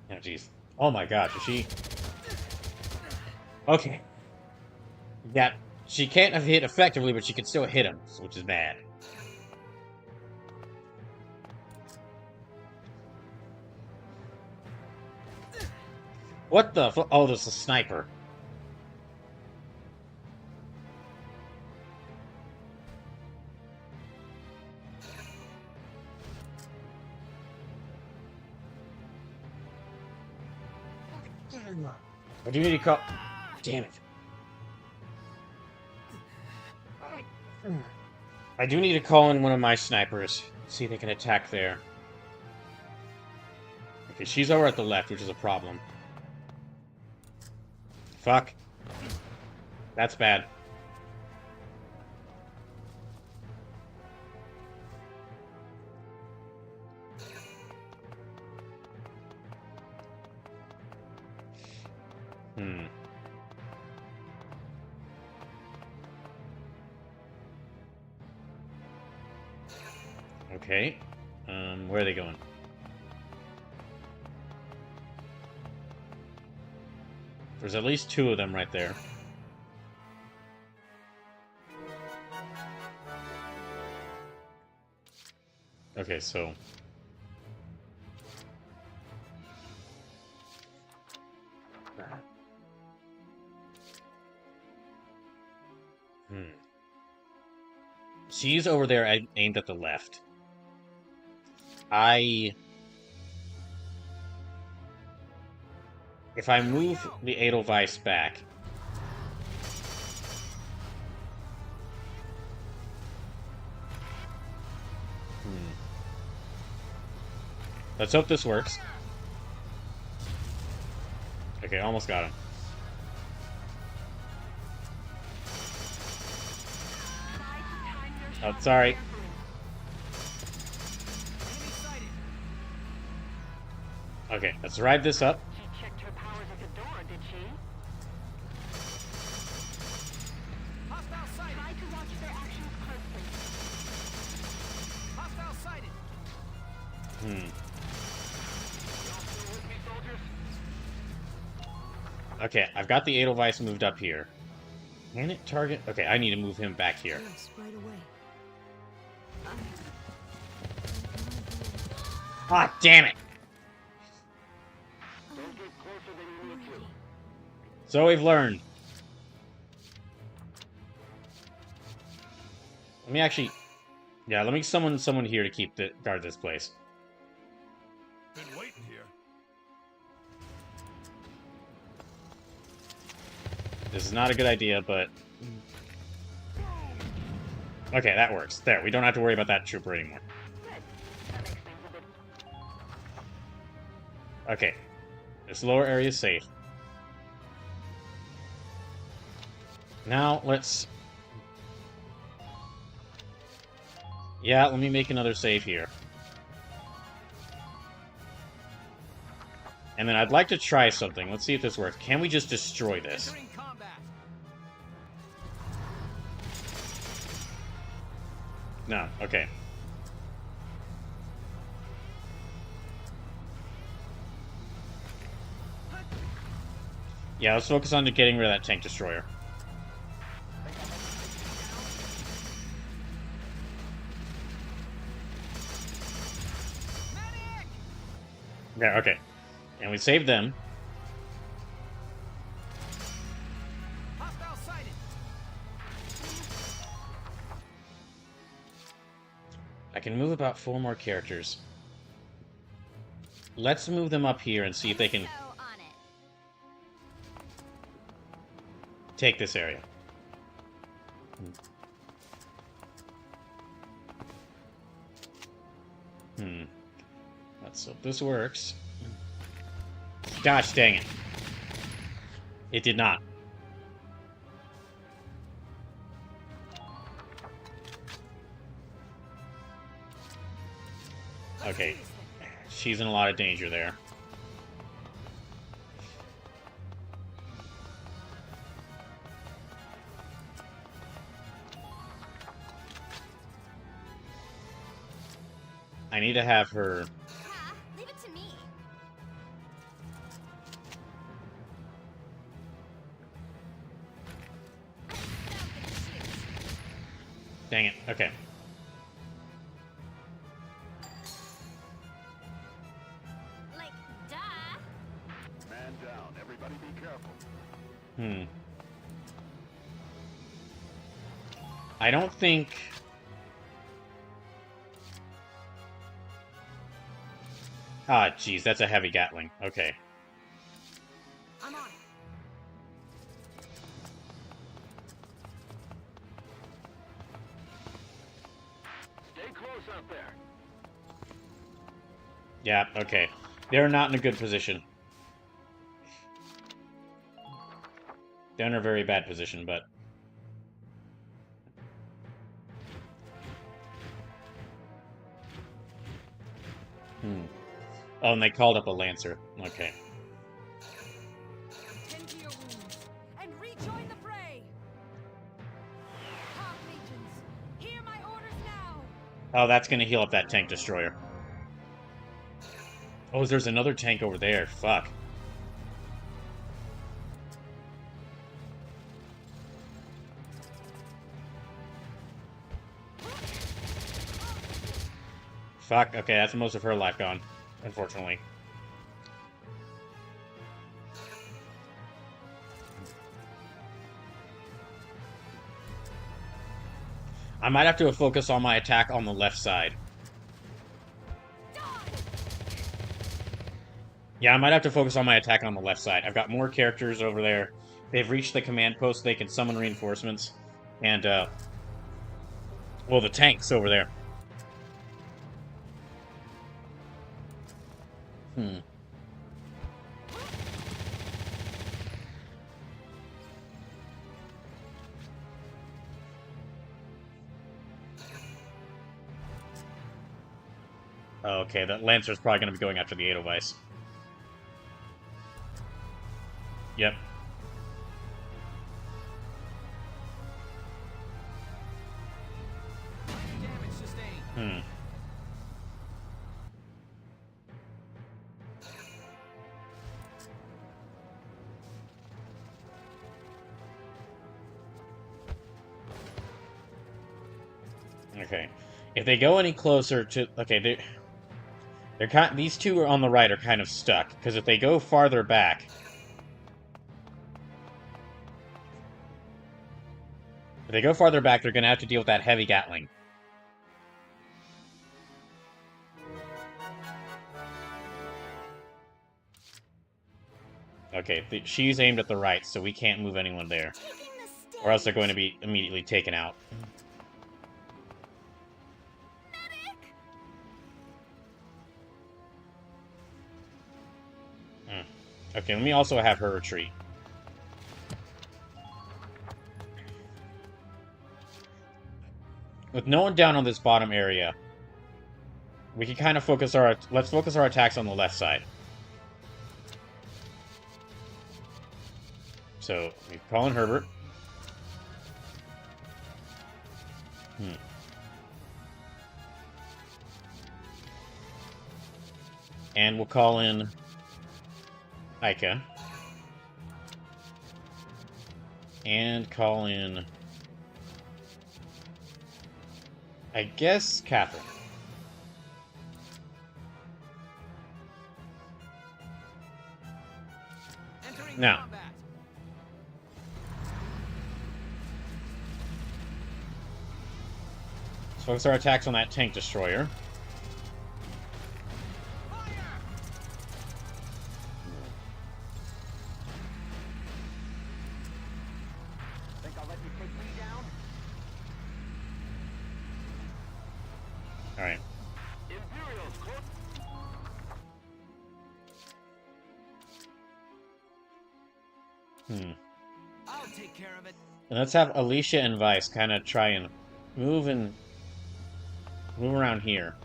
Oh, jeez. Oh my gosh, is she... Okay. Yeah, she can't have hit effectively, but she can still hit him, which is bad. What the fu- Oh, there's a sniper. I do need to call... Damn it. I do need to call in one of my snipers. See if they can attack there. Okay, she's over at the left, which is a problem. Fuck. That's bad. Okay. Where are they going? There's at least two of them right there. Okay, so... She's over there aimed at the left. If I move the Edelweiss back... Let's hope this works. Okay, almost got him. Oh, sorry. Okay, let's ride this up. She checked her powers at the door, did she? Hostile sighted. Try to watch their actions closely. Hostile sighted. Okay, I've got the Edelweiss moved up here. Can it target? Okay, I need to move him back here. Yes, right away. Ah, damn it! Don't get closer than you need to. So we've learned. Let me actually... Yeah, let me summon someone here to guard this place. Been waiting here. This is not a good idea, but... Okay, that works. There, we don't have to worry about that trooper anymore. Okay. This lower area is safe. Now, let's... Yeah, let me make another save here. And then I'd like to try something. Let's see if this works. Can we just destroy this? No, okay. Yeah, let's focus on getting rid of that tank destroyer. Yeah, okay. And we saved them. I can move about 4 more characters. Let's move them up here and see if they can take this area. Let's hope this works. Gosh dang it. It did not. Okay. She's in a lot of danger there. I need to have her... Leave it to me. Dang it. Okay. Like, duh. Man down. Everybody be careful. I don't think... Ah, jeez, that's a heavy Gatling. Okay. I'm on. Stay close out there. Yeah, okay. They're not in a good position. They're in a very bad position, but... Oh, and they called up a Lancer. Okay. Tend to your wounds and rejoin the fray. Half legions, hear my orders now. Oh, that's gonna heal up that tank destroyer. Oh, there's another tank over there. Fuck. Fuck. Okay, that's most of her life gone. Unfortunately. I might have to focus on my attack on the left side. Yeah, I might have to focus on my attack on the left side. I've got more characters over there. They've reached the command post. They can summon reinforcements. And, well, the tank's over there. Okay, that Lancer's probably going to be going after the Edelweiss. Yep. Damage sustained. Okay. If they go any closer to... Okay, they're kind... These two are on the right are kind of stuck, because if they go farther back... If they go farther back, they're going to have to deal with that heavy Gatling. Okay, she's aimed at the right, so we can't move anyone there. Or else they're going to be immediately taken out. Okay, let me also have her retreat. With no one down on this bottom area, we can kind of focus our... Let's focus our attacks on the left side. So, we call in Herbert. And we'll call in Aika. And call in... I guess Catherine. Now. Let's focus our attacks on that tank destroyer. Think I'll let you take me down? Alright. Imperials close. I'll take care of it. And let's have Alicia and Vice kind of try and move around here.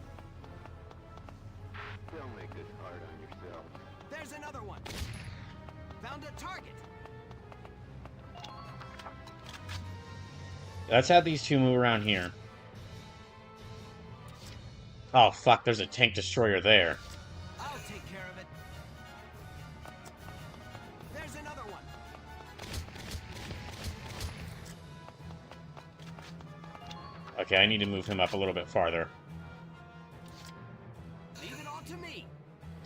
Don't make this hard on yourself. There's another one. Found a target. Let's have these two move around here. Oh, fuck, there's a tank destroyer there. I'll take care of it. There's another one. Okay, I need to move him up a little bit farther. Leave it all to me.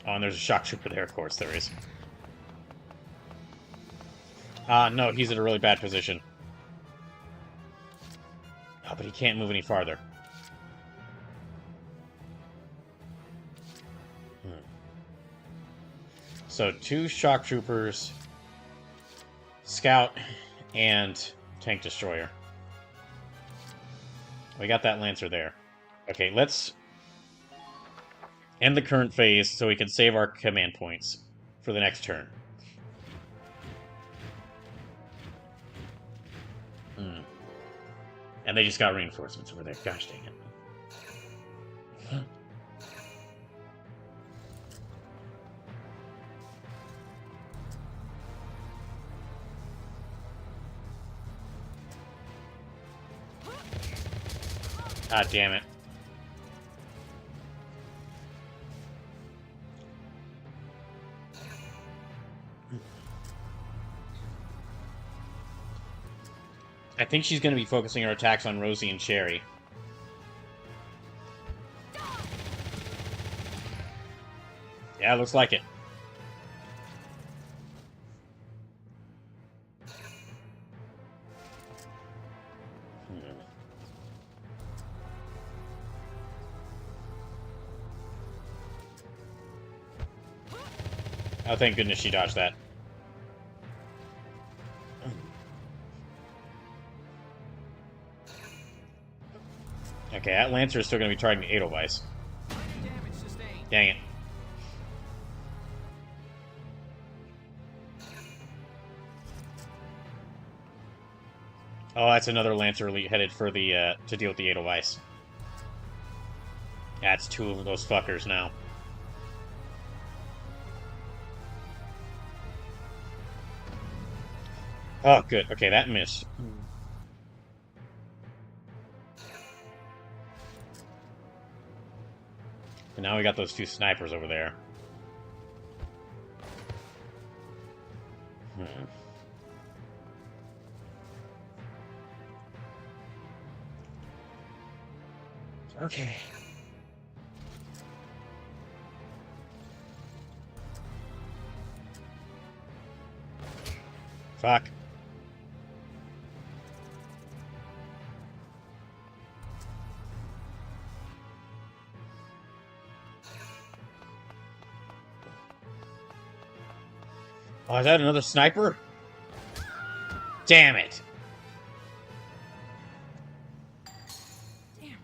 Oh, and there's a shock trooper there, of course there is. No, he's in a really bad position. Oh, but he can't move any farther. So, 2 shock troopers, scout, and tank destroyer. We got that Lancer there. Okay, let's end the current phase so we can save our command points for the next turn. And they just got reinforcements over there. Gosh dang it. Ah, damn it. I think she's going to be focusing her attacks on Rosie and Cherry. Yeah, looks like it. Oh, thank goodness she dodged that. Okay, that Lancer is still going to be targeting Edelweiss. Dang it. Oh, that's another Lancer elite headed for the, to deal with the Edelweiss. That's 2 of those fuckers now. Oh, good. Okay, that missed. And now we got those 2 snipers over there. Okay. Fuck. Oh, is that another sniper? Damn it. Damn it.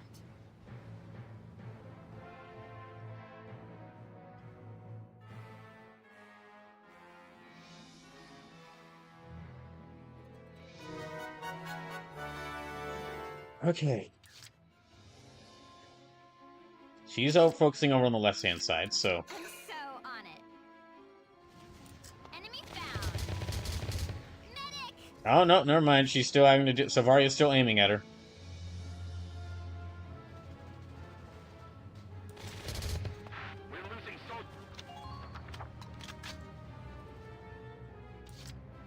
Okay. She's out focusing over on the left-hand side, so... I'm so on it. Enemy found. Medic! Oh, no, never mind. She's still having to do... Savaria's still aiming at her. We're losing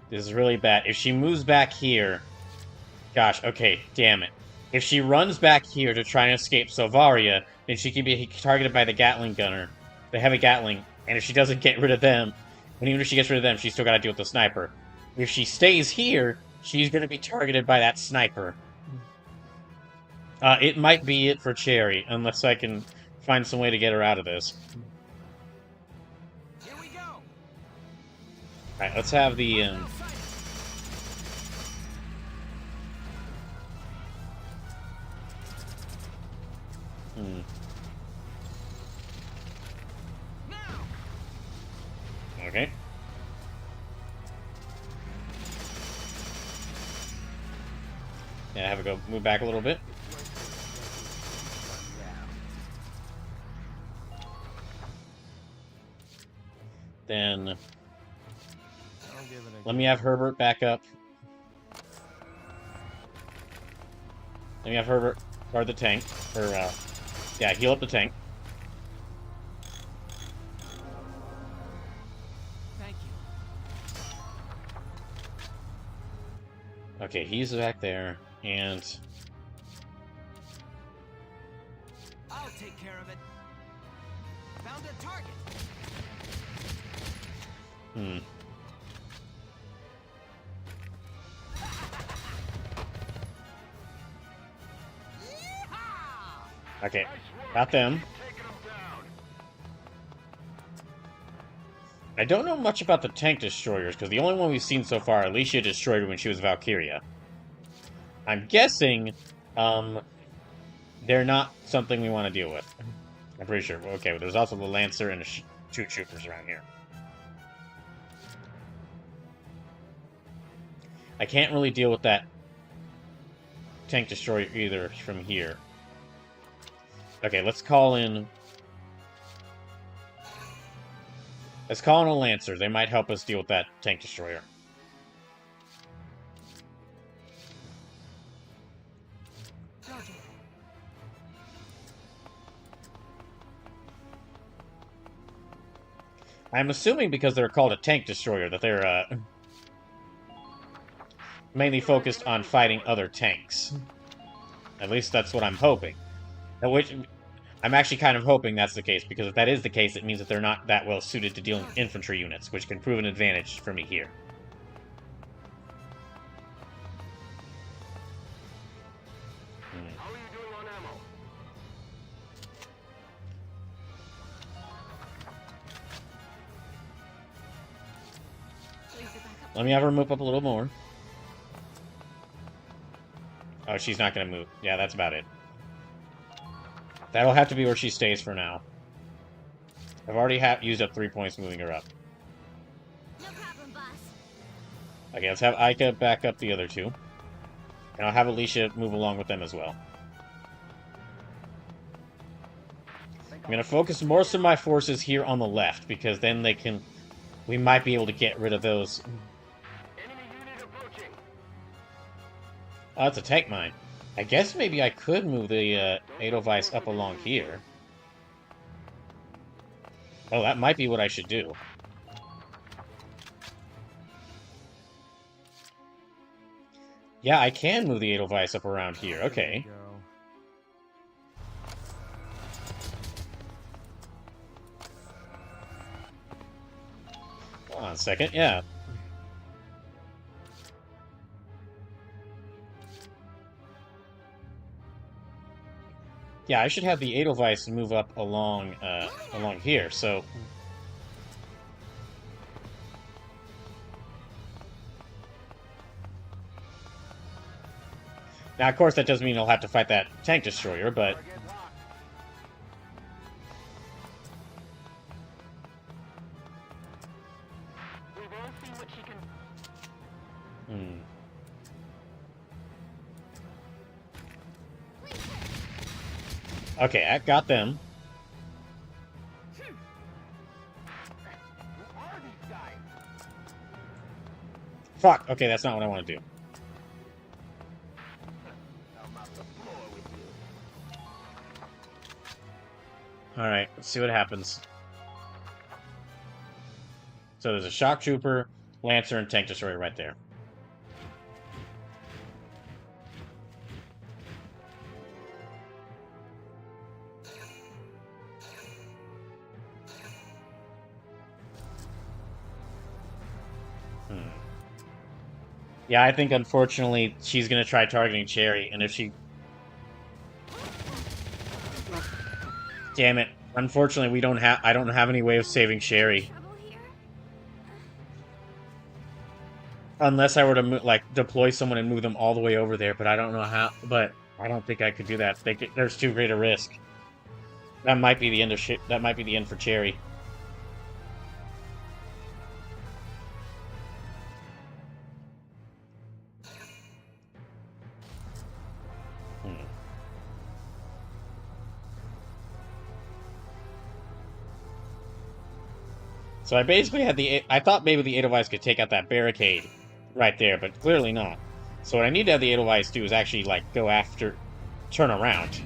This is really bad. If she moves back here... Gosh, okay, damn it. If she runs back here to try and escape Savaria, then she can be targeted by the Gatling gunner. The heavy Gatling. And if she doesn't get rid of them... And even if she gets rid of them, she's still got to deal with the sniper. If she stays here, she's going to be targeted by that sniper. It might be it for Cherry, unless I can find some way to get her out of this. Here we go. Alright, let's have the... Okay. Yeah, have it go move back a little bit. Then let me have Herbert back up. Let me have Herbert guard the tank. Or, yeah, heal up the tank. Thank you. Okay, he's back there, and... I'll take care of it. Found a target. Okay, got them. I don't know much about the tank destroyers, because the only one we've seen so far, Alicia destroyed when she was Valkyria. I'm guessing, they're not something we want to deal with. I'm pretty sure. Okay, but there's also the Lancer and the two troopers around here. I can't really deal with that tank destroyer either from here. Okay, let's call in... Let's call in a Lancer. They might help us deal with that tank destroyer. I'm assuming because they're called a tank destroyer that they're mainly focused on fighting other tanks. At least that's what I'm hoping. Which I'm actually kind of hoping that's the case, because if that is the case, it means that they're not that well suited to dealing with infantry units, which can prove an advantage for me here. How are you doing on ammo? Let me have her move up a little more. Oh, she's not going to move. Yeah, that's about it. That'll have to be where she stays for now. I've already used up 3 points moving her up. No problem, boss. Okay, let's have Aika back up the other two. And I'll have Alicia move along with them as well. I'm going to focus most of my forces here on the left, because then they can... We might be able to get rid of those. Oh, that's a tank mine. I guess maybe I could move the Edelweiss up along here. Oh, that might be what I should do. Yeah, I can move the Edelweiss up around here. Okay. Hold on a second. Yeah. Yeah, I should have the Edelweiss move up along here, so... Now, of course, that doesn't mean I'll have to fight that tank destroyer, but... Okay, I got them. Fuck. Okay, that's not what I want to do. Alright, let's see what happens. So there's a shock trooper, lancer, and tank destroyer right there. Yeah, I think unfortunately she's gonna try targeting Cherry, and if she... Damn it. Unfortunately, I don't have any way of saving Cherry. Unless I were to, like, deploy someone and move them all the way over there, but I don't know how... But I don't think I could do that. There's too great a risk. That might be the end of shit. That might be the end for Cherry. So I basically had I thought maybe the Edelweiss could take out that barricade right there, but clearly not. So what I need to have the Edelweiss do is actually, like, go after... Turn around.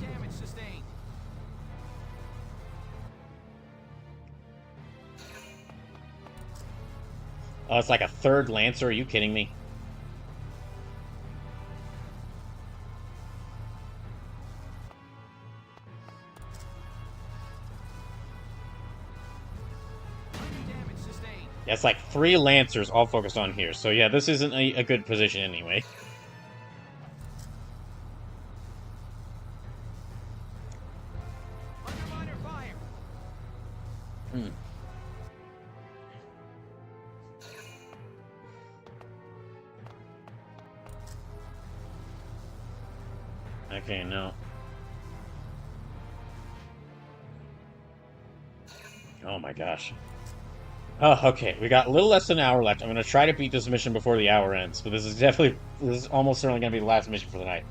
Oh, it's like a third Lancer? Are you kidding me? Yeah, it's like 3 Lancers all focused on here. So yeah, this isn't a good position anyway. Okay, no. Oh my gosh. Oh, okay. We got a little less than an hour left. I'm going to try to beat this mission before the hour ends, but this is almost certainly going to be the last mission for the night.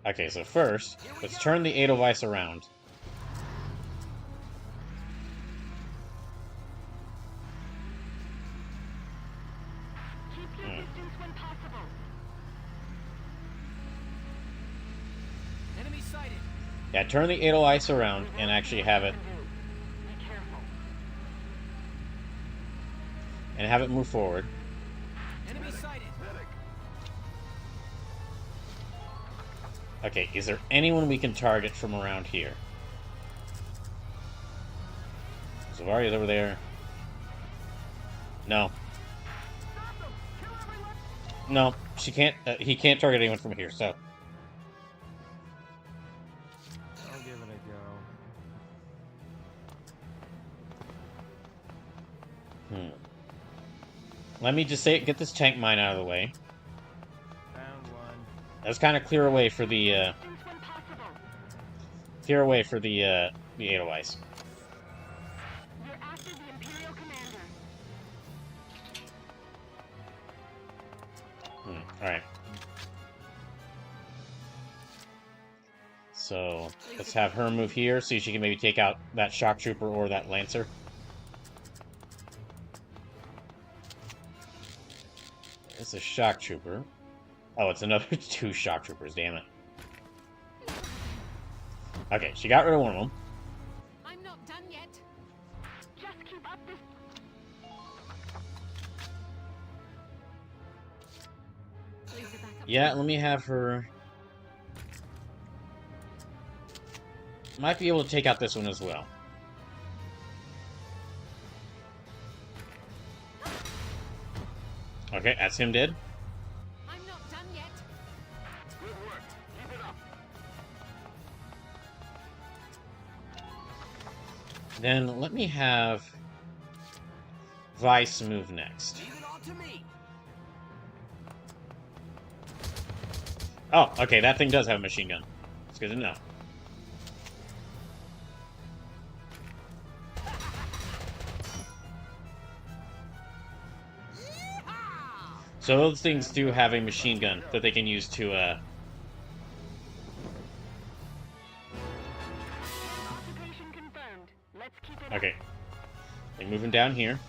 Okay, so first, let's turn the Edelweiss around. Yeah, turn the Edelweiss around and actually have it... And have it move forward. Okay, is there anyone we can target from around here? Zavaria's over there. No. No, she can't. He can't target anyone from here, so... I'll give it a go. Let me just get this tank mine out of the way. Found one. Let's kind of clear away for the, the Edelweiss. You're after the Imperial Commander. Alright. So, let's have her move here, see if she can maybe take out that shock trooper or that Lancer. It's a shock trooper. Oh, it's another 2 shock troopers, damn it. Okay, she got rid of one of them. I'm not done yet. Just keep up this. Yeah, let me have her... Might be able to take out this one as well. Okay, that's him dead. I'm not done yet. Good work. Keep it up. Then let me have Vice move next. Leave it all to me. Oh, okay, that thing does have a machine gun. It's good to know. So those things do have a machine gun that they can use to, Occupation confirmed. Let's keep it Okay. They're moving down here.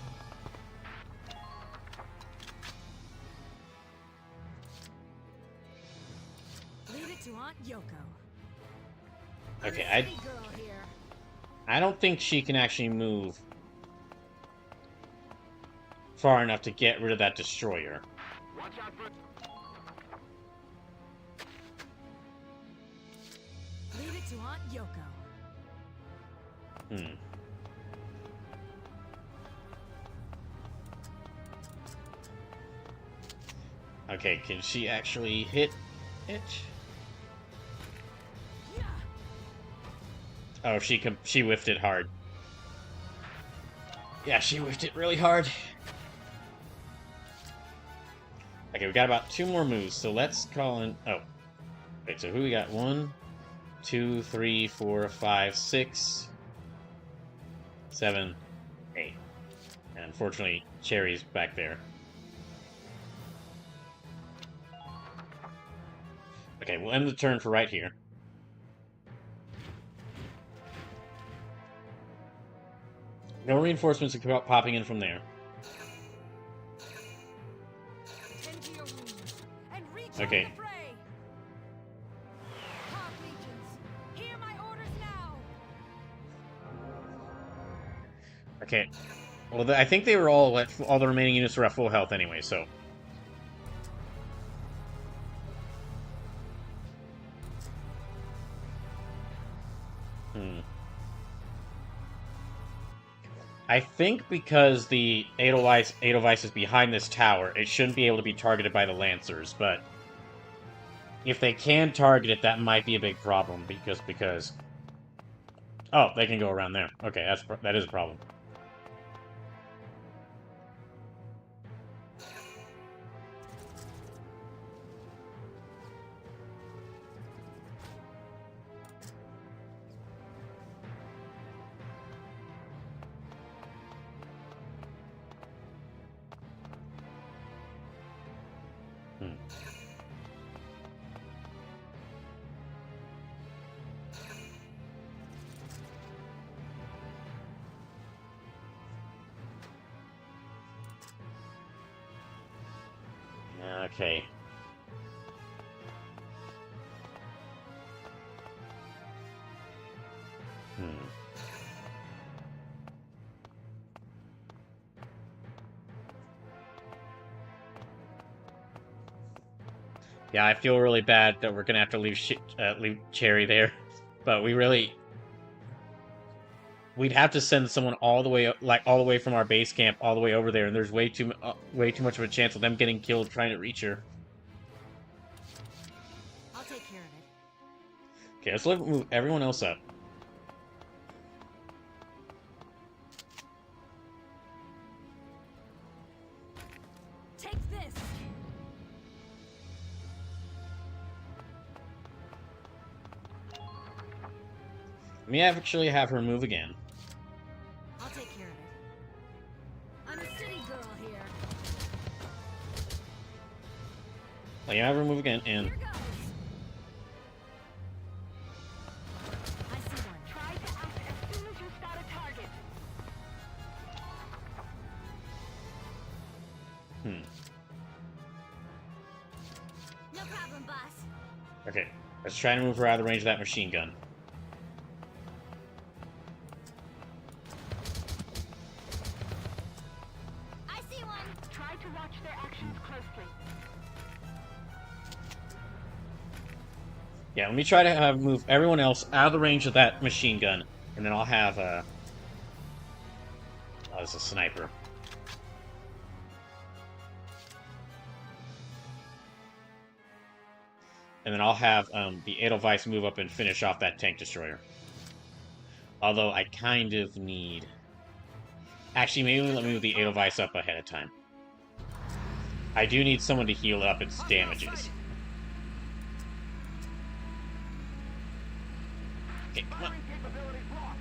Leave it to Aunt Yoko. Okay, City girl here. I don't think she can actually move far enough to get rid of that destroyer. Watch out for... Leave it to Aunt Yoko. Hmm. Okay, can she actually hit it? Oh, she whiffed it hard. Yeah, she whiffed it really hard. Okay, we got about 2 more moves, so let's call in... Oh. Wait, so who we got? 1, 2, 3, 4, 5, 6, 7, 8. And unfortunately, Cherry's back there. Okay, we'll end the turn for right here. No reinforcements are popping in from there. Tend to your wounds and reach Okay. out the fray. Hog legions, hear my orders now. Okay. Well, I think they were all the remaining units were at full health anyway, so. I think because the Edelweiss is behind this tower, it shouldn't be able to be targeted by the Lancers, but if they can target it, that might be a big problem, because... Oh, they can go around there. Okay, that is a problem. Okay. Yeah, I feel really bad that we're gonna have to leave Cherry there, but we'd have to send someone all the way from our base camp all the way over there, and there's way too much of a chance of them getting killed trying to reach her. I'll take care of it. Okay, let's move everyone else up. Take this. Let me actually have her move again. I'll take care of it. I'm a city girl here. Let me have her move again, and... Here goes. I see one. Try to act as soon as you spot a target. No problem, boss. Okay, let's try to move her out of the range of that machine gun. I see one. Try to watch their actions closely. Yeah, let me try to move everyone else out of the range of that machine gun, and then I'll have, oh, it's a sniper. And then I'll have the Edelweiss move up and finish off that tank destroyer. Although I kind of need... Actually, maybe let me move the Edelweiss up ahead of time. I do need someone to heal up its damages. Okay, come on. Firing capability blocked.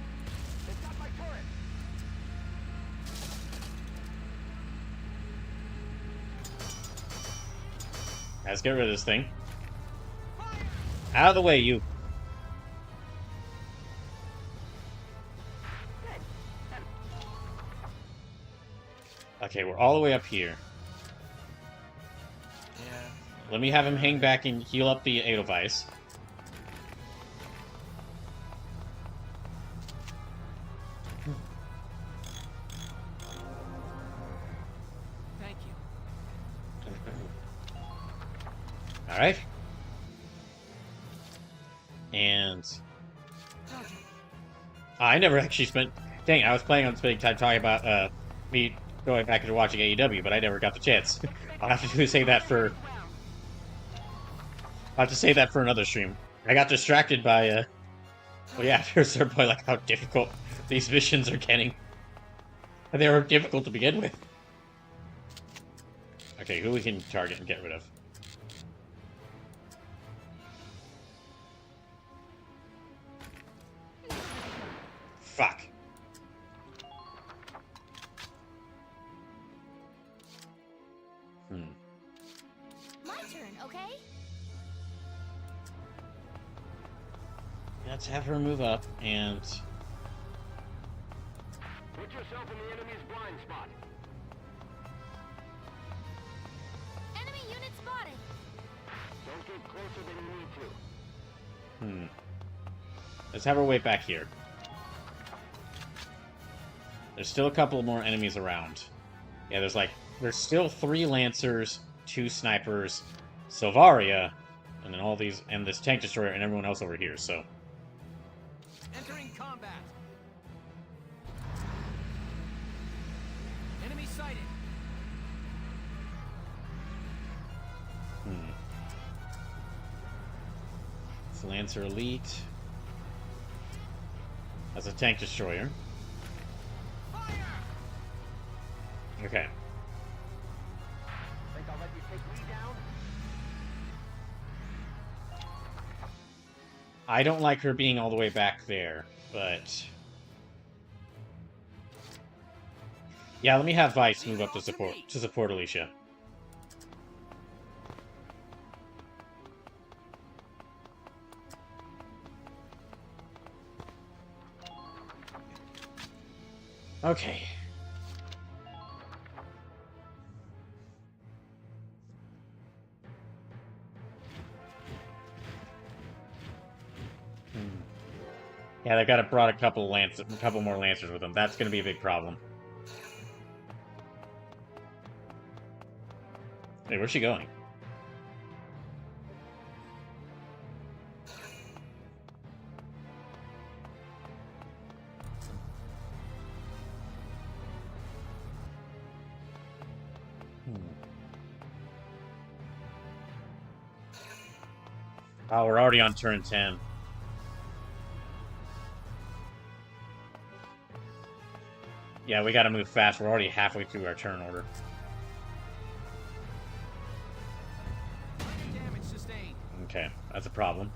They've got my turret. Let's get rid of this thing. Out of the way, you. Okay, we're all the way up here. Yeah. Let me have him hang back and heal up the Edelweiss. Thank you. Alright. And... I never actually spent... Dang, I was planning on spending time talking about me going back and watching AEW, but I never got the chance. I'll have to save that for... I'll have to save that for another stream. I got distracted by, well, yeah, after a certain point, like, how difficult these missions are getting. They were difficult to begin with. Okay, who we can target and get rid of? Fuck. My turn, okay? Let's have her move up and... Put yourself in the enemy's blind spot. Enemy unit spotted. Don't get closer than you need to. Let's have her wait back here. There's still a couple more enemies around. Yeah, there's still 3 Lancers, 2 Snipers, Silvaria, and then all these, and this Tank Destroyer, and everyone else over here, so... Entering combat. Enemy sighted. It's Lancer Elite. That's a Tank Destroyer. Okay. Think I'll let you take me down? I don't like her being all the way back there, but... Yeah, let me have Vice move up to support Alicia. Okay. Yeah, they've got to brought a couple more Lancers with them. That's going to be a big problem. Hey, where's she going? Oh, we're already on turn 10. Yeah, we gotta move fast. We're already halfway through our turn order. Damage sustained. Okay, that's a problem.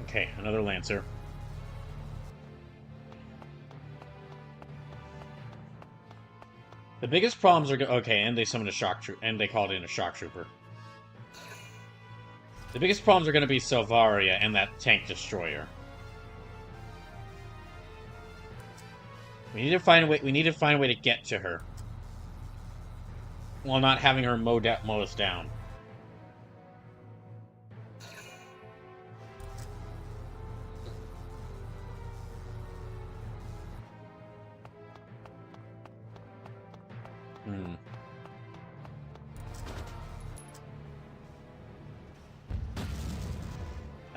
Okay, another Lancer. The biggest problems are okay, and they summoned a shock troop, and they called in a shock trooper. The biggest problems are going to be Silvaria and that Tank Destroyer. We need to find a way. We need to find a way to get to her while not having her mow us down.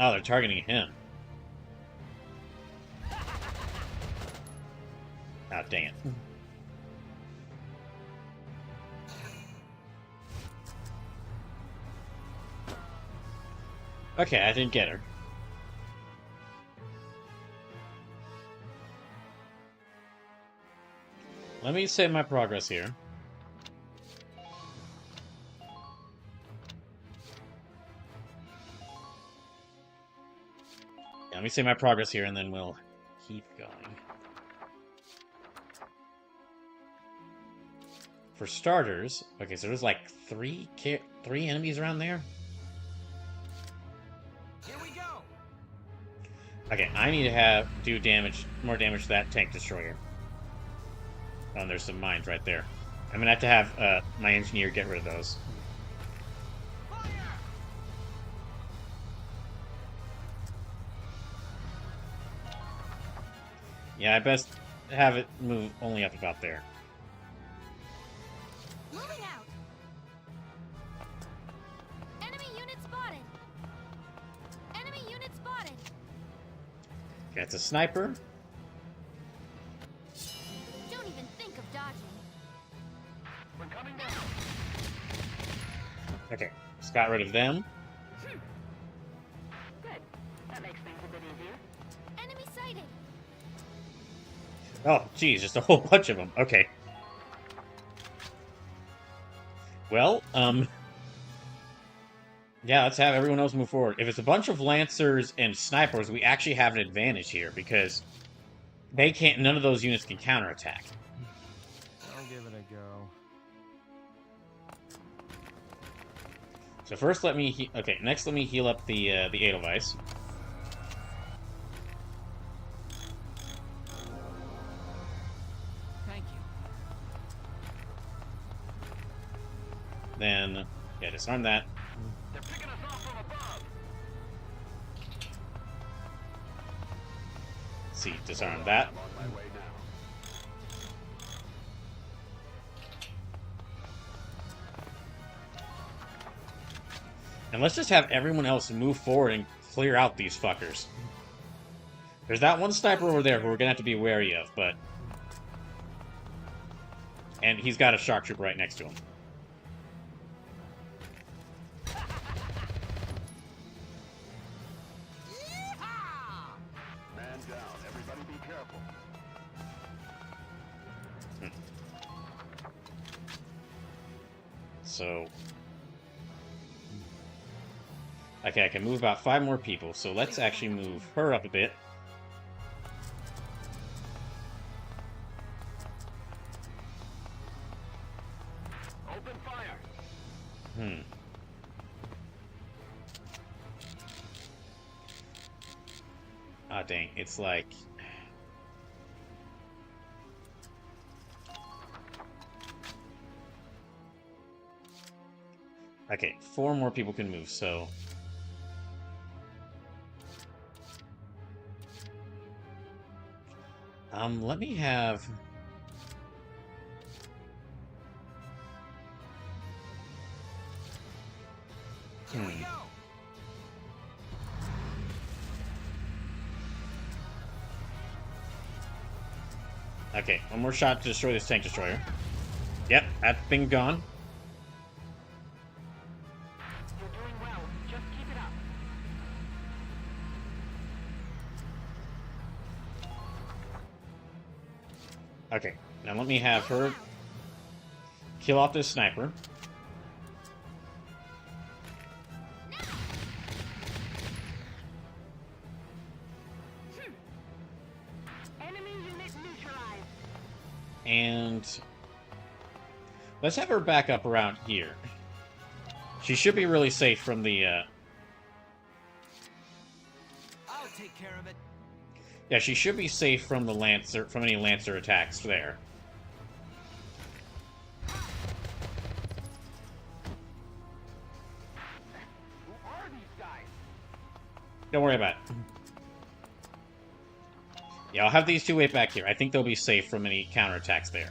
Oh, they're targeting him. Ah, dang it. Okay, I didn't get her. let me save my progress here. Yeah, let me save my progress here, and then we'll keep going. For starters, okay, so there's like three enemies around there. Here we go. Okay, I need to do more damage to that tank destroyer. Oh, and there's some mines right there. I'm gonna have to have my engineer get rid of those. Yeah, I best have it move only up about there. Moving out. Enemy unit spotted. Enemy unit spotted. Okay, it's a sniper. Don't even think of dodging. We're coming down. Okay, just got rid of them. Good. That makes things a bit easier. Enemy sighted. Oh, geez, just a whole bunch of them. Okay. Well, yeah, let's have everyone else move forward. If it's a bunch of Lancers and Snipers, we actually have an advantage here, because none of those units can counterattack. I'll give it a go. So first next let me heal up the Edelweiss. Thank you. Then, yeah, disarm that. They're picking us off from above. See, disarm that. I'm on my way now. And let's just have everyone else move forward and clear out these fuckers. There's that one sniper over there who we're gonna have to be wary of, but... And he's got a shock trooper right next to him. Man down. Everybody be careful. So... Okay, I can move about 5 more people, so let's actually move her up a bit. Open fire. Ah, dang, it's like... Okay, 4 more people can move, so... let me have... Okay, one more shot to destroy this tank destroyer. Yep, that thing gone. You're doing well. Just keep it up. Okay, now let me have her kill off this sniper. Enemy unit neutralized. And let's have her back up around here. She should be really safe from the, I'll take care of it. Yeah, she should be safe from the Lancer, from any Lancer attacks there. Who are these guys? Don't worry about it. Yeah, I'll have these two wait back here. I think they'll be safe from any counterattacks there.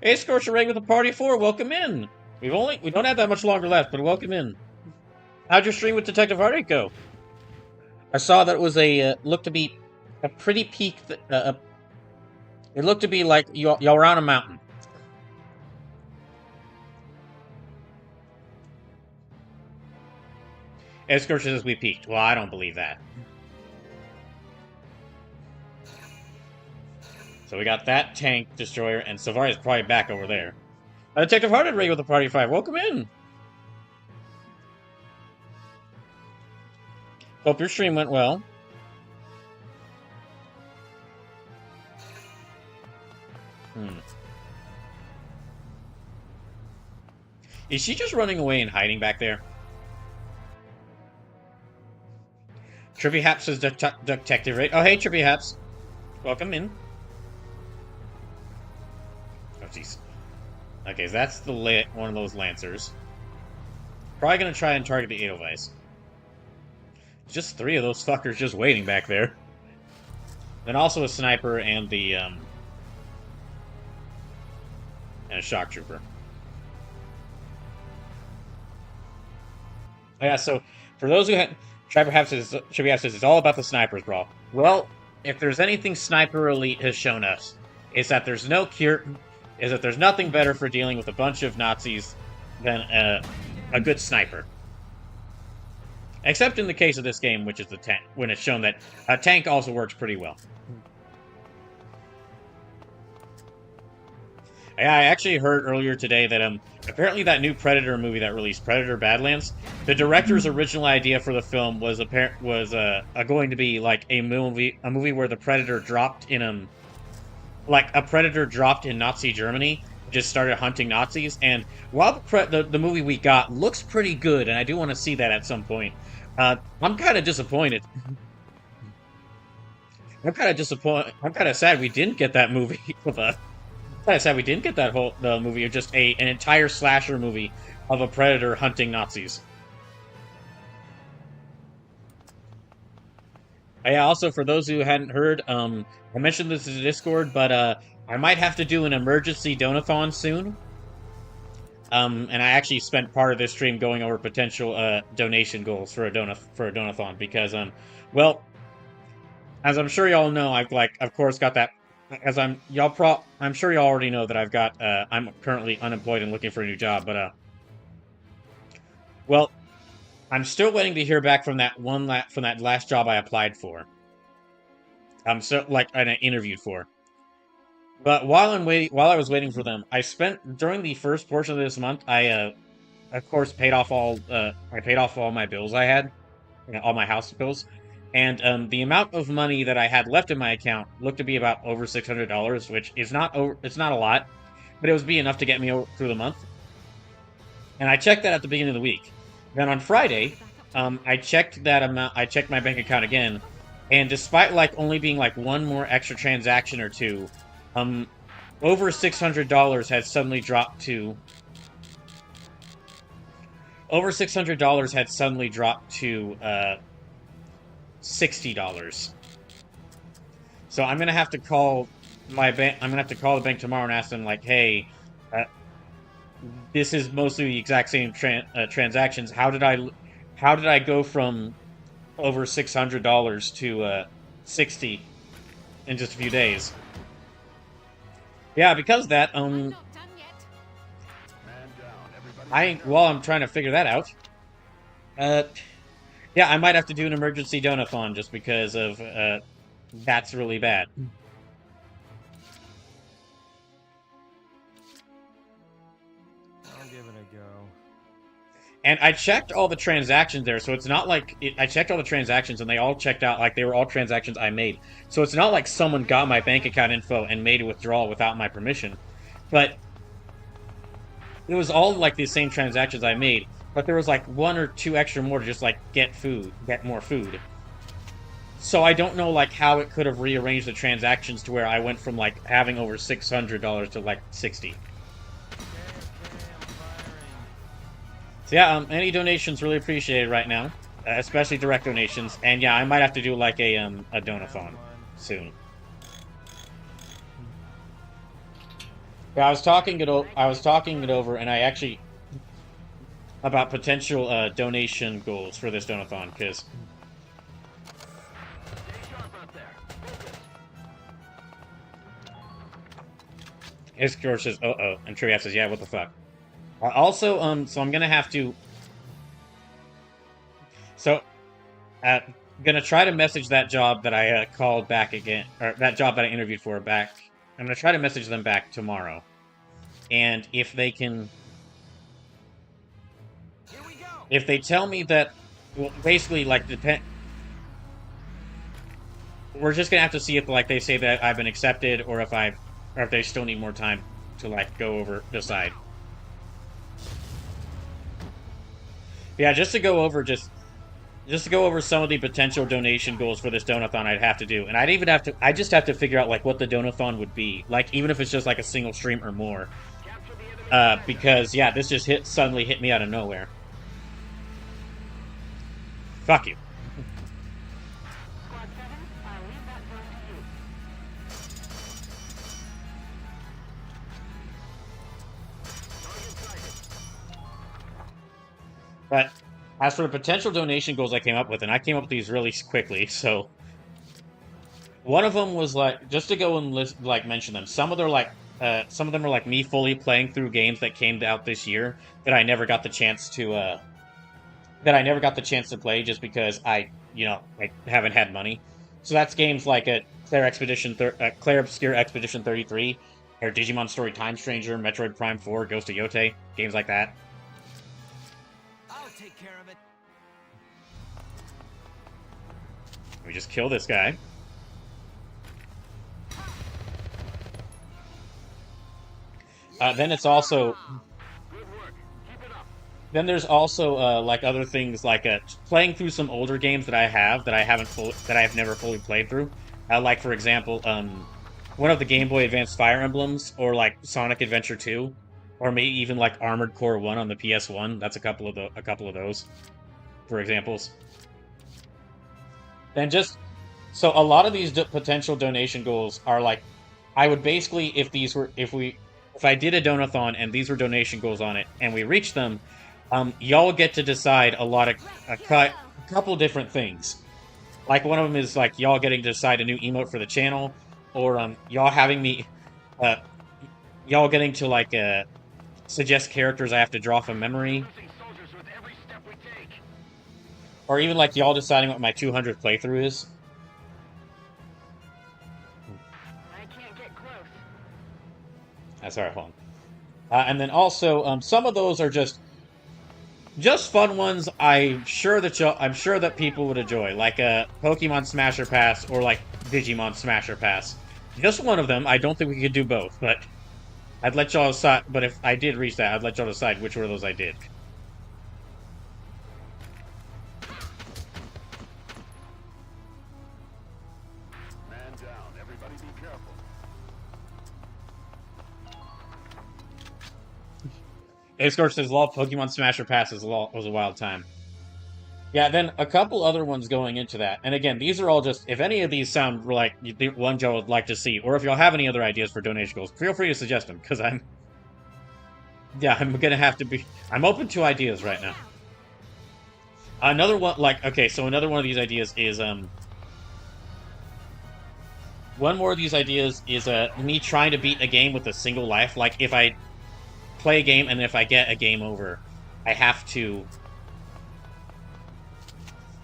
Hey, Scorcher Ray with the party 4, welcome in. We don't have that much longer left, but welcome in. How'd your stream with Detective Heartache go? I saw that it was looked to be a pretty peak. It looked to be like y'all were on a mountain. Scorcher says we peaked. Well, I don't believe that. So we got that tank destroyer, and Savari's probably back over there. Detective Hearted Ray with the Party 5. Welcome in! Hope your stream went well. Is she just running away and hiding back there? Trippy Haps is Detective Ray. Oh, hey, Trippy Haps. Welcome in. Oh, jeez. Okay, so that's the one of those Lancers. Probably gonna try and target the Edelweiss. Just 3 of those fuckers just waiting back there. Then also a sniper and the, and a shock trooper. Yeah, so, for those who had... Trapper says it's all about the snipers, bro. Well, if there's anything Sniper Elite has shown us, is that there's no cure... is that there's nothing better for dealing with a bunch of Nazis than a good sniper. Except in the case of this game, which is the tank, when it's shown that a tank also works pretty well. Yeah, I actually heard earlier today that apparently that new Predator movie that released, Predator Badlands, the director's original idea for the film was going to be like a movie where the Predator dropped in like a Predator dropped in Nazi Germany, just started hunting Nazis, and while the movie we got looks pretty good, and I do want to see that at some point, I'm kind of disappointed. I'm kind of sad we didn't get that movie with a... I'm kind of sad we didn't get that whole movie of just an entire slasher movie of a Predator hunting Nazis. Yeah, also, for those who hadn't heard, I mentioned this in Discord, but I might have to do an emergency donathon soon. And I actually spent part of this stream going over potential donation goals for a donathon because, well, as I'm sure y'all know, I've of course got that. As I'm sure y'all already know that I've got I'm currently unemployed and looking for a new job, but well, I'm still waiting to hear back from that last job I applied for. And I interviewed for. But while I was waiting for them, I spent during the first portion of this month, I of course paid off all my bills I had, all my house bills. And the amount of money that I had left in my account looked to be about over $600, which is it's not a lot, but it would be enough to get me through the month. And I checked that at the beginning of the week. Then on Friday, I checked that amount. I checked my bank account again, and despite only being one more extra transaction or two, over $600 had suddenly dropped to. Over $600 had suddenly dropped to $60. So I'm gonna have to call my bank. I'm gonna have to call the bank tomorrow and ask them hey, this is mostly the exact same transactions. How did I go from over $600 to $60 in just a few days? Yeah, because of that while I'm trying to figure that out, yeah, I might have to do an emergency donathon just because of, that's really bad. I'll give it a go. And I checked all the transactions there, so it's not I checked all the transactions and they all checked out they were all transactions I made. So it's not like someone got my bank account info and made a withdrawal without my permission. But it was all the same transactions I made. But there was 1 or 2 extra more to just get more food. So I don't know how it could have rearranged the transactions to where I went from having over $600 to 60. So yeah, any donations really appreciated right now, especially direct donations. And yeah, I might have to do a donathon soon. Yeah, I was talking it over, and I actually about potential donation goals for this donathon, because Iskor says, "Uh-oh," and Triaf says, "Yeah, what the fuck?" Also, so I'm gonna have to. So, gonna try to message that job that I called back again, or that job that I interviewed for back gonna try to message them back tomorrow, and if they can, if they tell me that, well, basically, like, we're just gonna have to see if, like, they say that I've been accepted, or if they still need more time to, like, decide. Yeah, just to go over some of the potential donation goals for this donathon I'd have to do. And I just have to figure out, like, what the donathon would be. Like, even if it's just, like, a single stream or more. Because, yeah, this just suddenly hit me out of nowhere. Fuck you. But as for the potential donation goals I came up with, and I came up with these really quickly, so one of them was, like, just to go and mention them. Some of them are like me fully playing through games that came out this year that I never got the chance to play just because I haven't had money. So that's games like Claire Obscure Expedition 33, or Digimon Story Time Stranger, Metroid Prime 4, Ghost of Yote, games like that. Take care of it. Let me just kill this guy. Then it's also... Then there's also like other things like playing through some older games that I have never fully played through. Like, for example, one of the Game Boy Advance Fire Emblems, or like Sonic Adventure 2. Or maybe even like Armored Core 1 on the PS1. That's a couple of those, for examples. And so a lot of these potential donation goals are like, I would basically, if I did a donathon and these were donation goals on it, and we reached them, y'all get to decide a couple different things. Like, one of them is like y'all getting to decide a new emote for the channel, or y'all getting to like suggest characters I have to draw from memory. Or even, like, y'all deciding what my 200th playthrough is. I can't get close. That's alright, hold on. And then also, some of those are just fun ones. I'm sure that people would enjoy. Like a Pokemon Smasher Pass, or like Digimon Smasher Pass. Just one of them. I don't think we could do both, but I'd let y'all decide. But if I did reach that, I'd let y'all decide which one of those I did. Man down. Everybody be careful. Scorch says, "Lol, Pokemon Smasher Pass was a wild time." Yeah, then a couple other ones going into that. And again, these are all just, if any of these sound like the ones y'all would like to see, or if y'all have any other ideas for donation goals, feel free to suggest them, because I'm open to ideas right now. Another one, another one of these ideas is, one more of these ideas is, me trying to beat a game with a single life. Like, if I play a game, and if I get a game over, I have to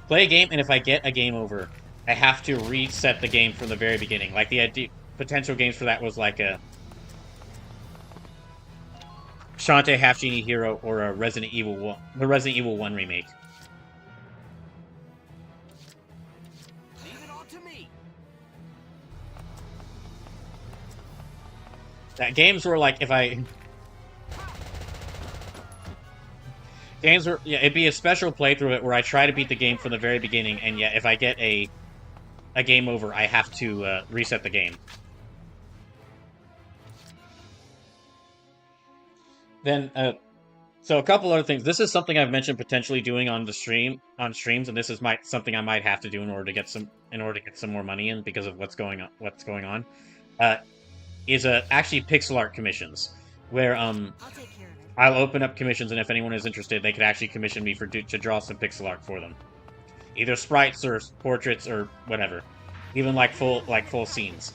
play a game, and if I get a game over, I have to reset the game from the very beginning. Like, the potential games for that was like a Shantae Half Genie Hero, or a Resident Evil 1, the Resident Evil 1 remake. Leave it all to me. That games were like, it'd be a special playthrough of it where I try to beat the game from the very beginning, and yet if I get a game over, I have to reset the game. Then, so a couple other things. This is something I've mentioned potentially doing on streams, and this is something I might have to do in order to get some more money in because of what's going on. Is actually pixel art commissions, where I'll open up commissions, and if anyone is interested, they could actually commission me to draw some pixel art for them, either sprites or portraits or whatever, even like full scenes.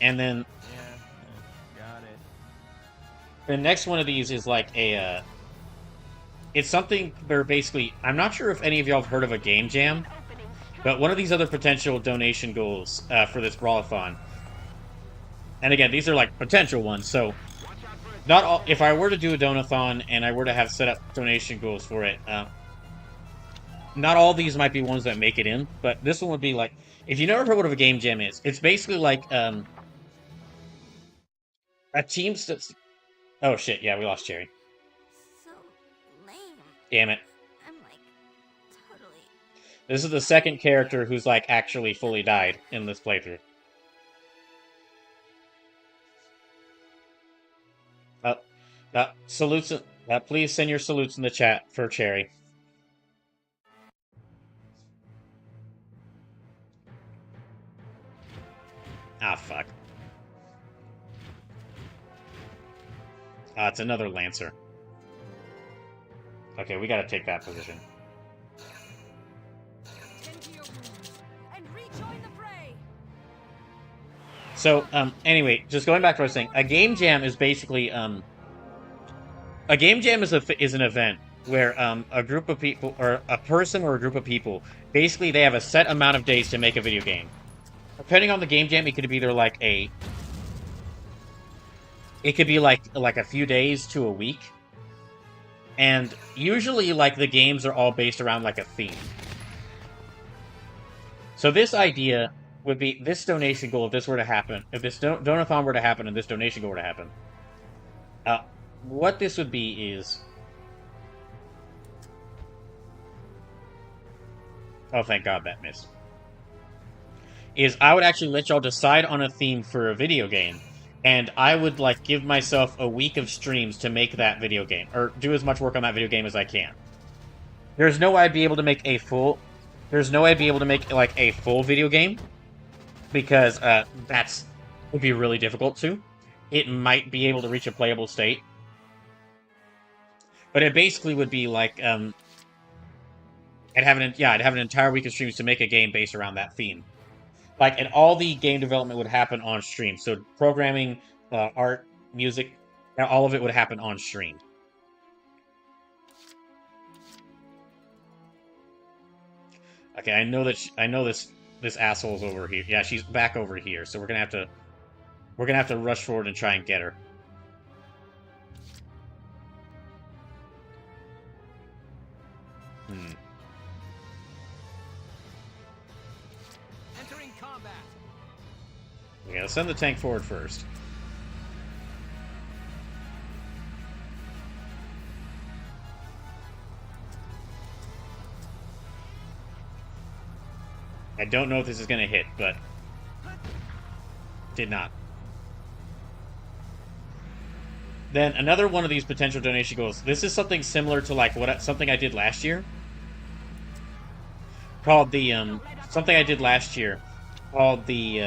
And then got it. the next one of these is like a it's something where basically, I'm not sure if any of y'all have heard of a game jam, but one of these other potential donation goals for this Brawlathon, and again, these are like potential ones, so not all, if I were to do a donathon and I were to have set up donation goals for it, not all these might be ones that make it in, but this one would be like, if you never heard what a game jam is, it's basically like a team. Oh shit! Yeah, we lost Cherry. So lame. Damn it. I'm like totally. This is the second character who's like actually fully died in this playthrough. Salutes. Please send your salutes in the chat for Cherry. Ah, fuck. It's another Lancer. Okay, we gotta take that position. So, anyway, just going back to what I was saying, a game jam is basically, a game jam is an event where, a group of people, or a person or a group of people, basically they have a set amount of days to make a video game. Depending on the game jam, it could be either like a few days to a week. And usually, like, the games are all based around, like, a theme. So this idea would be, this donation goal, if this were to happen, if this donathon were to happen and this donation goal were to happen, what this would be is... Oh, thank God that missed. Is I would actually let y'all decide on a theme for a video game, and I would, like, give myself a week of streams to make that video game, or do as much work on that video game as I can. There's no way I'd be able to make a full... There's no way I'd be able to make, like, a full video game, because, would be really difficult to. It might be able to reach a playable state. But it basically would be, like, I'd have an entire week of streams to make a game based around that theme. Like, and all the game development would happen on stream. So programming, art, music, all of it would happen on stream. Okay, I know this asshole's over here. Yeah, she's back over here. So we're gonna have to rush forward and try and get her. Okay, let's send the tank forward first. I don't know if this is going to hit, but... did not. Then another one of these potential donation goals. This is something similar to like something I did last year. Called the something I did last year called the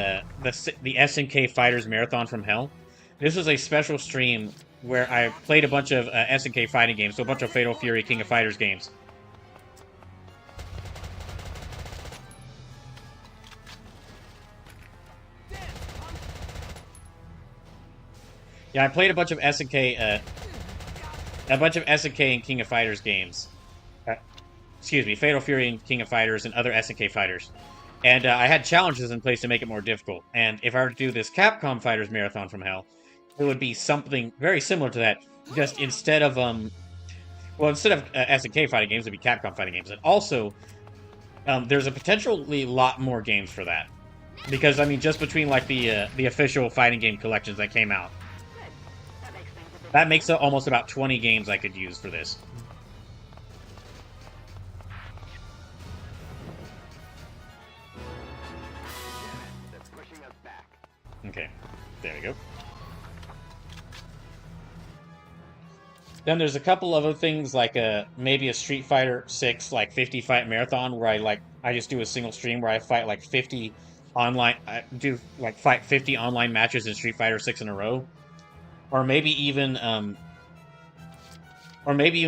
SNK Fighters Marathon from Hell. This was a special stream where I played a bunch of SNK fighting games, so a bunch of Fatal Fury, King of Fighters games. Yeah, I played a bunch of SNK and King of Fighters games. Excuse me, Fatal Fury and King of Fighters and other SNK fighters. And I had challenges in place to make it more difficult. And if I were to do this Capcom Fighters Marathon from Hell, it would be something very similar to that. Just instead of SNK fighting games, it'd be Capcom fighting games. And also, there's a potentially lot more games for that. Because, I mean, just between, like, the official fighting game collections that came out, that makes it almost about 20 games I could use for this. Okay, there we go. Then there's a couple other things, like maybe a Street Fighter 6 like 50 fight marathon where I just do a single stream where I fight like 50 online. I do like fight 50 online matches in Street Fighter 6 in a row. Or maybe even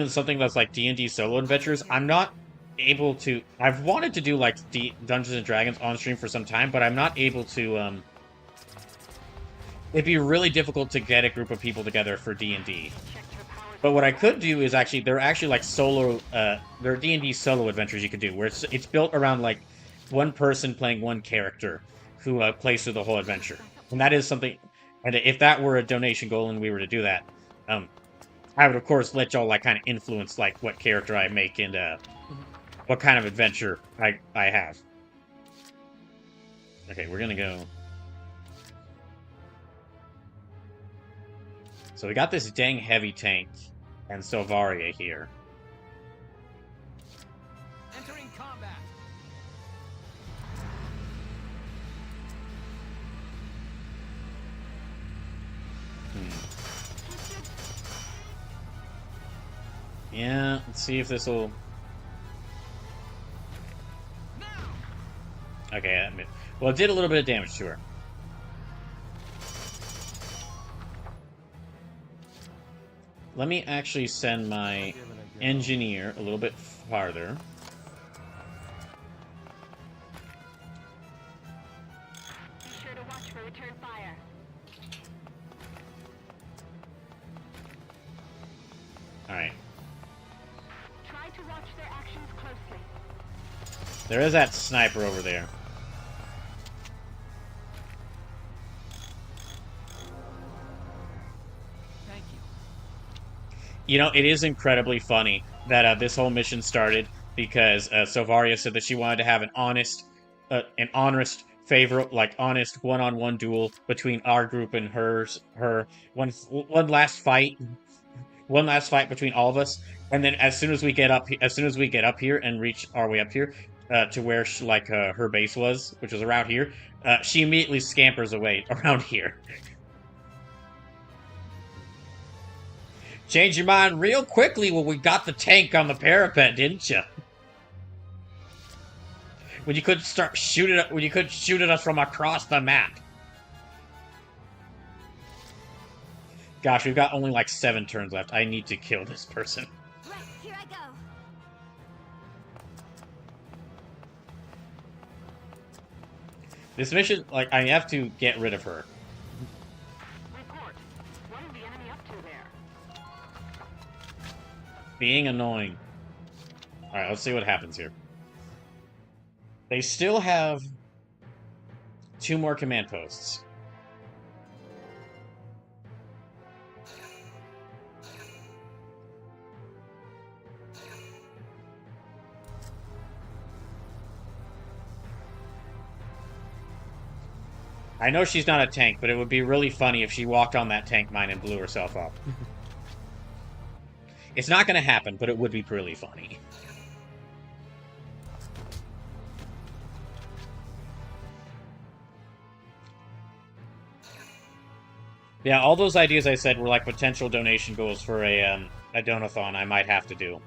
something that's like D&D solo adventures. I'm not able to... I've wanted to do like Dungeons and Dragons on stream for some time, but I'm not able to... It'd be really difficult to get a group of people together for D&D. But what I could do is actually, they're actually like solo, they're D&D solo adventures you could do, where it's built around like one person playing one character who plays through the whole adventure. And that is something, and if that were a donation goal and we were to do that, I would of course let y'all like kind of influence like what character I make and what kind of adventure I have. Okay, we're gonna go. So we got this dang heavy tank and Silvaria here. Entering combat. Yeah, let's see if this will. Okay, well, it did a little bit of damage to her. Let me actually send my engineer a little bit farther. Be sure to watch for return fire. Alright. Try to watch their actions closely. There is that sniper over there. Thank you. You know, it is incredibly funny that this whole mission started because Silvaria said that she wanted to have an honest favorite, like honest one-on-one duel between our group and hers. One last fight between all of us, and then as soon as we get up here and reach our way up here to where her base was, which was around here, she immediately scampers away around here. Changed your mind real quickly when we got the tank on the parapet, didn't you? When you could shoot at us from across the map. Gosh, we've got only like 7 turns left. I need to kill this person. Right, here I go. This mission, like, I have to get rid of her. Report. What is the enemy up to there? Being annoying. Alright, let's see what happens here. They still have 2 more command posts. I know she's not a tank, but it would be really funny if she walked on that tank mine and blew herself up. It's not going to happen, but it would be really funny. Yeah, all those ideas I said were like potential donation goals for a donathon I might have to do.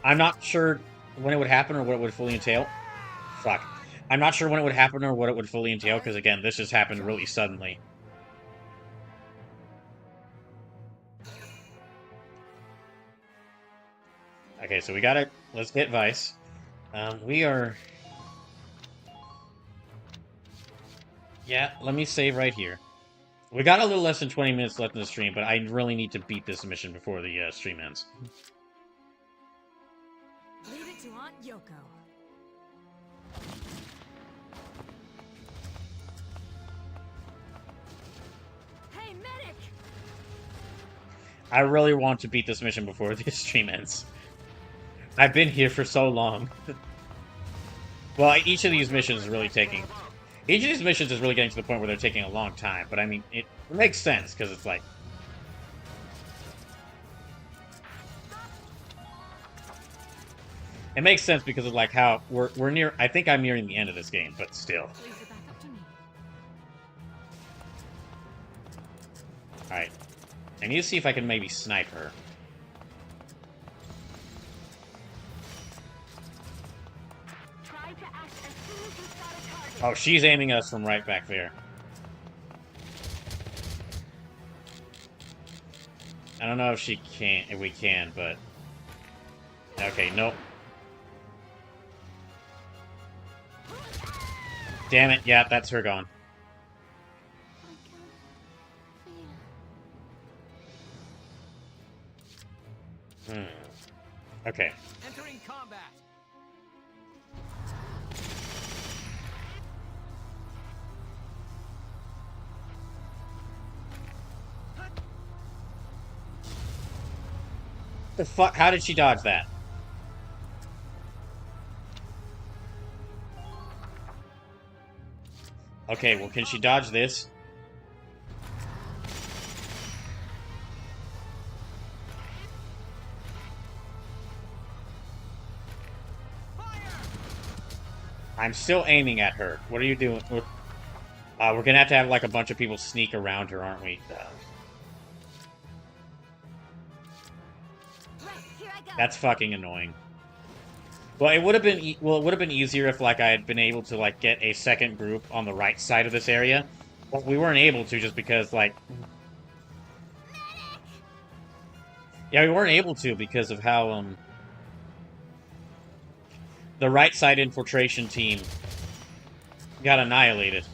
I'm not sure when it would happen or what it would fully entail. Fuck. I'm not sure when it would happen or what it would fully entail, because again, this just happened really suddenly. Okay, so we gotta... Let's get Vice. We are... Yeah, let me save right here. We got a little less than 20 minutes left in the stream, but I really need to beat this mission before the stream ends. Leave it to Aunt Yoko. Hey, medic! I really want to beat this mission before the stream ends. I've been here for so long. Well, each of these missions is really taking... Each of these missions is really getting to the point where they're taking a long time, but I mean, it makes sense, because it's like... It makes sense because of like how we're near... I think I'm nearing the end of this game, but still. Alright. I need to see if I can maybe snipe her. Oh, she's aiming us from right back there. I don't know if she can, if we can, but... Okay, nope. Damn it, yeah, that's her gone. Okay. Entering combat. The fuck? How did she dodge that? Okay, well, can she dodge this? I'm still aiming at her. What are you doing? We're gonna have to have, like, a bunch of people sneak around her, aren't we? That's fucking annoying. Well, it would have been it would have been easier if, like, I had been able to, like, get a second group on the right side of this area. But we weren't able to just because, like... Yeah, we weren't able to because of how, the right side infiltration team got annihilated.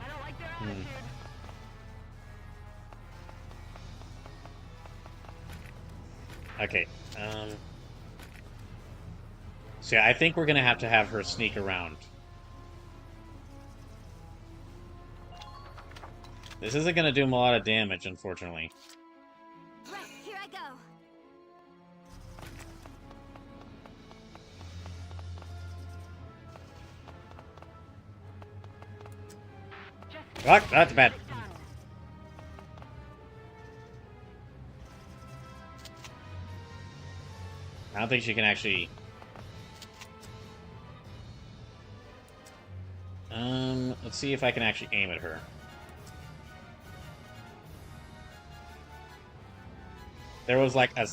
I don't like their attitude. Okay, so yeah, I think we're gonna have to have her sneak around. This isn't gonna do him a lot of damage, unfortunately. Right, here I go. Fuck, that's bad. I don't think she can actually... let's see if I can actually aim at her. There was like a...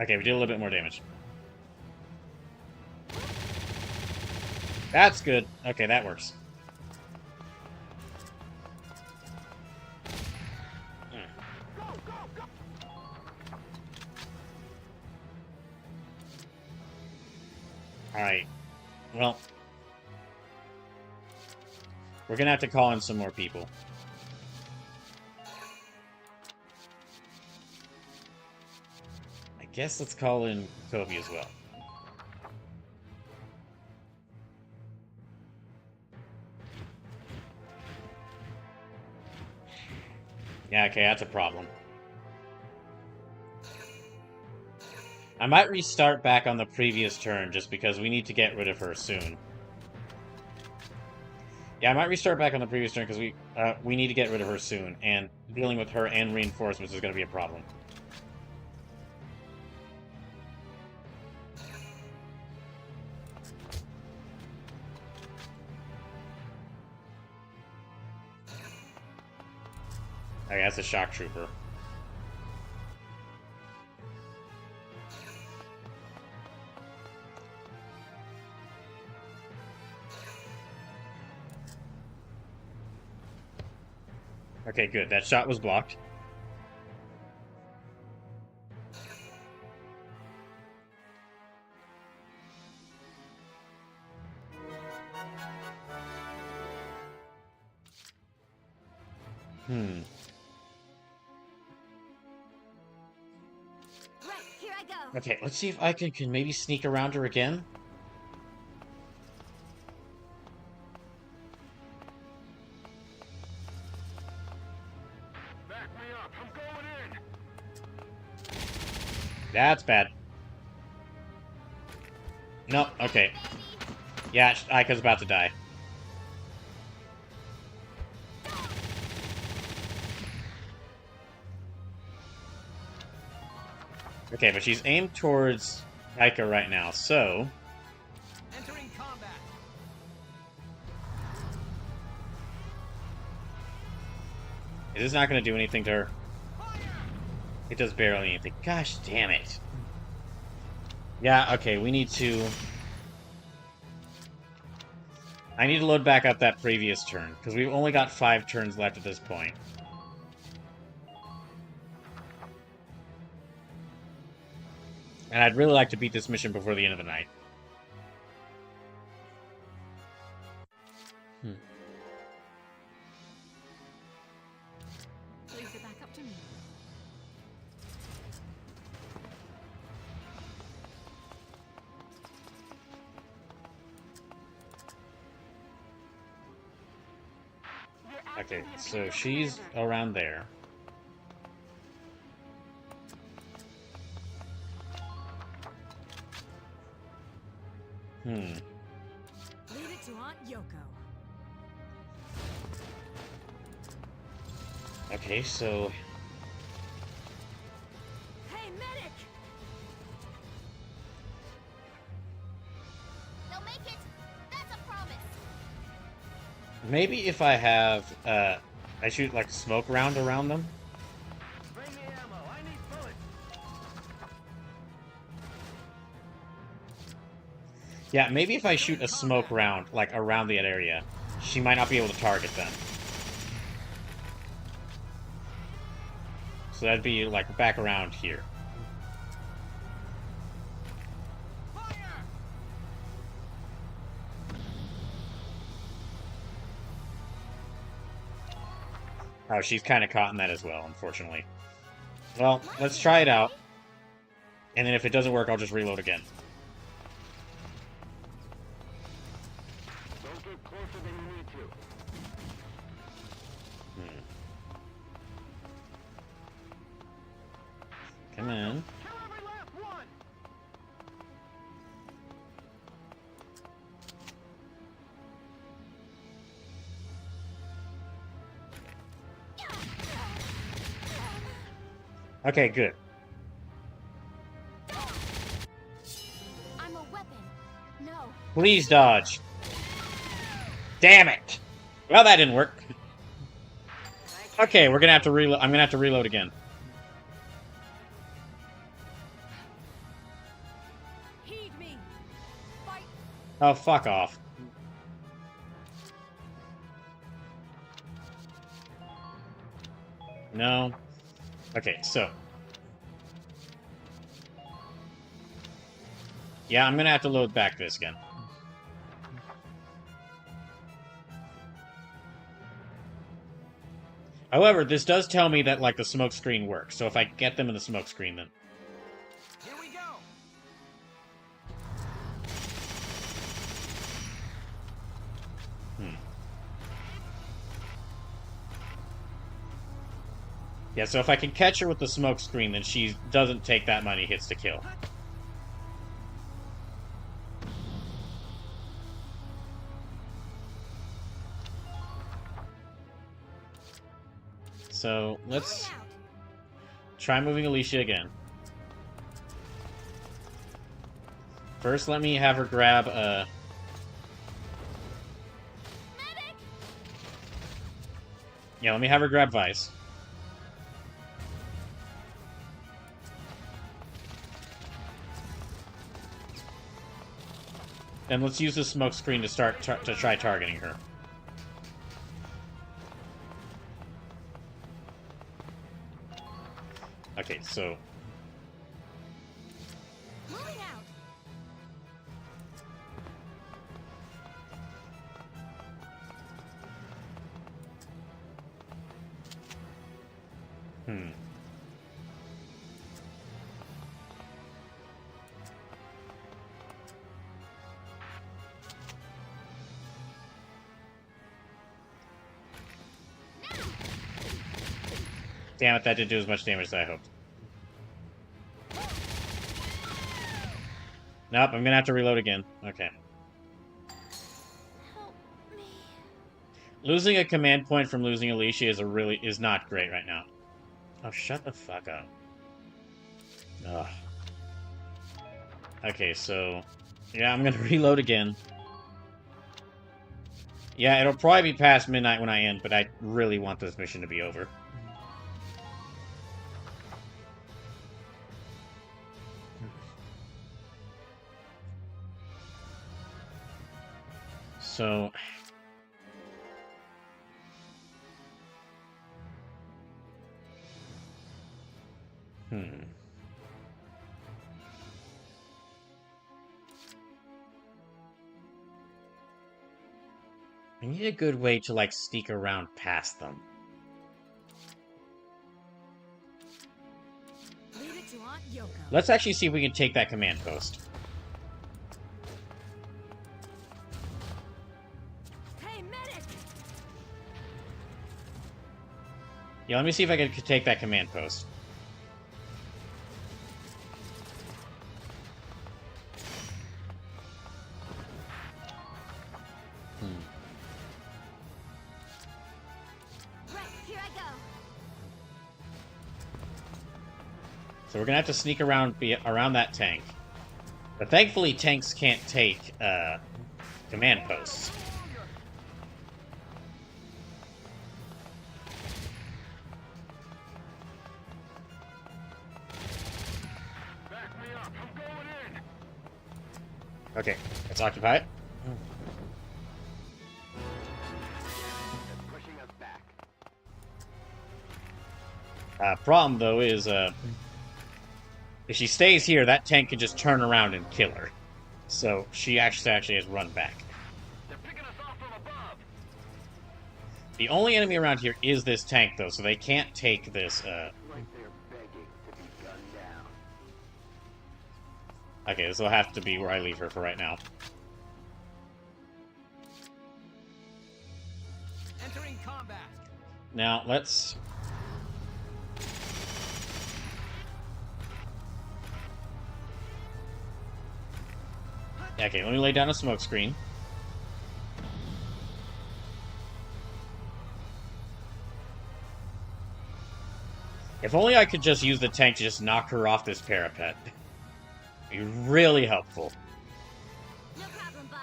Okay, we did a little bit more damage. That's good. Okay, that works. Alright. Well. We're gonna have to call in some more people. I guess let's call in Kobe as well. Yeah, okay, that's a problem. I might restart back on the previous turn just because we need to get rid of her soon. Yeah, I might restart back on the previous turn because we need to get rid of her soon, and dealing with her and reinforcements is going to be a problem. Okay, that's a shock trooper. Okay, good. That shot was blocked. Right, here I go. Okay, let's see if I can maybe sneak around her again. Back me up. I'm going in. That's bad. Nope, okay. Yeah, Aika's about to die. Okay, but she's aimed towards Aika right now, so... Entering combat. It is not going to do anything to her. It does barely anything. Gosh damn it. Yeah, okay, we need to... I need to load back up that previous turn, because we've only got 5 turns left at this point. And I'd really like to beat this mission before the end of the night. Okay, so she's around there. Leave it to Aunt Yoko. Okay, so... Hey, medic! They'll make it. That's a promise. Maybe if I have, I shoot, like, smoke round around them? Bring me ammo. I need bullets. Yeah, maybe if I shoot a smoke round, like, around the area, she might not be able to target them. So that'd be, like, back around here. Oh, she's kind of caught in that as well, unfortunately. Well, let's try it out. And then if it doesn't work, I'll just reload again. Don't get closer than you need to. Come on. Kill every last one. Okay, good. I'm a weapon. No. Please dodge. Damn it! Well, that didn't work. Okay, we're gonna have to reload. I'm gonna have to reload again. Heed me. Fight. Oh, fuck off. No. Okay, so. Yeah, I'm gonna have to load back this again. However, this does tell me that, like, the smoke screen works. So if I get them in the smoke screen, then... Here we go. Yeah, so if I can catch her with the smoke screen, then she doesn't take that many hits to kill. So, let's try moving Alicia again. First, let me have her grab a... Yeah, let me have her grab Vice. And let's use the smoke screen to start to try targeting her. Okay, so... Moving out. Damn it, that didn't do as much damage as I hoped. Nope, I'm gonna have to reload again. Okay. Help me. Losing a command point from losing Alicia is not great right now. Oh, shut the fuck up. Ugh. Okay, so... Yeah, I'm gonna reload again. Yeah, it'll probably be past midnight when I end, but I really want this mission to be over. So... I need a good way to, like, sneak around past them. Leave it to Aunt Yoko. Let's actually see if we can take that command post. Hey, medic! Yeah, let me see if I can take that command post. Right, here I go. So we're gonna have to sneak around around that tank. But thankfully, tanks can't take command posts. Back me up. I'm going in. Okay, let's occupy it. They're pushing us back. Problem, though, is if she stays here, that tank can just turn around and kill her. So she actually has run back. They're picking us off from above. The only enemy around here is this tank, though, so they can't take this. Like they're begging to be gunned down. Okay, this will have to be where I leave her for right now. Entering combat. Now, let's... Okay, let me lay down a smoke screen. If only I could just use the tank to just knock her off this parapet. It'd be really helpful. No problem, boss.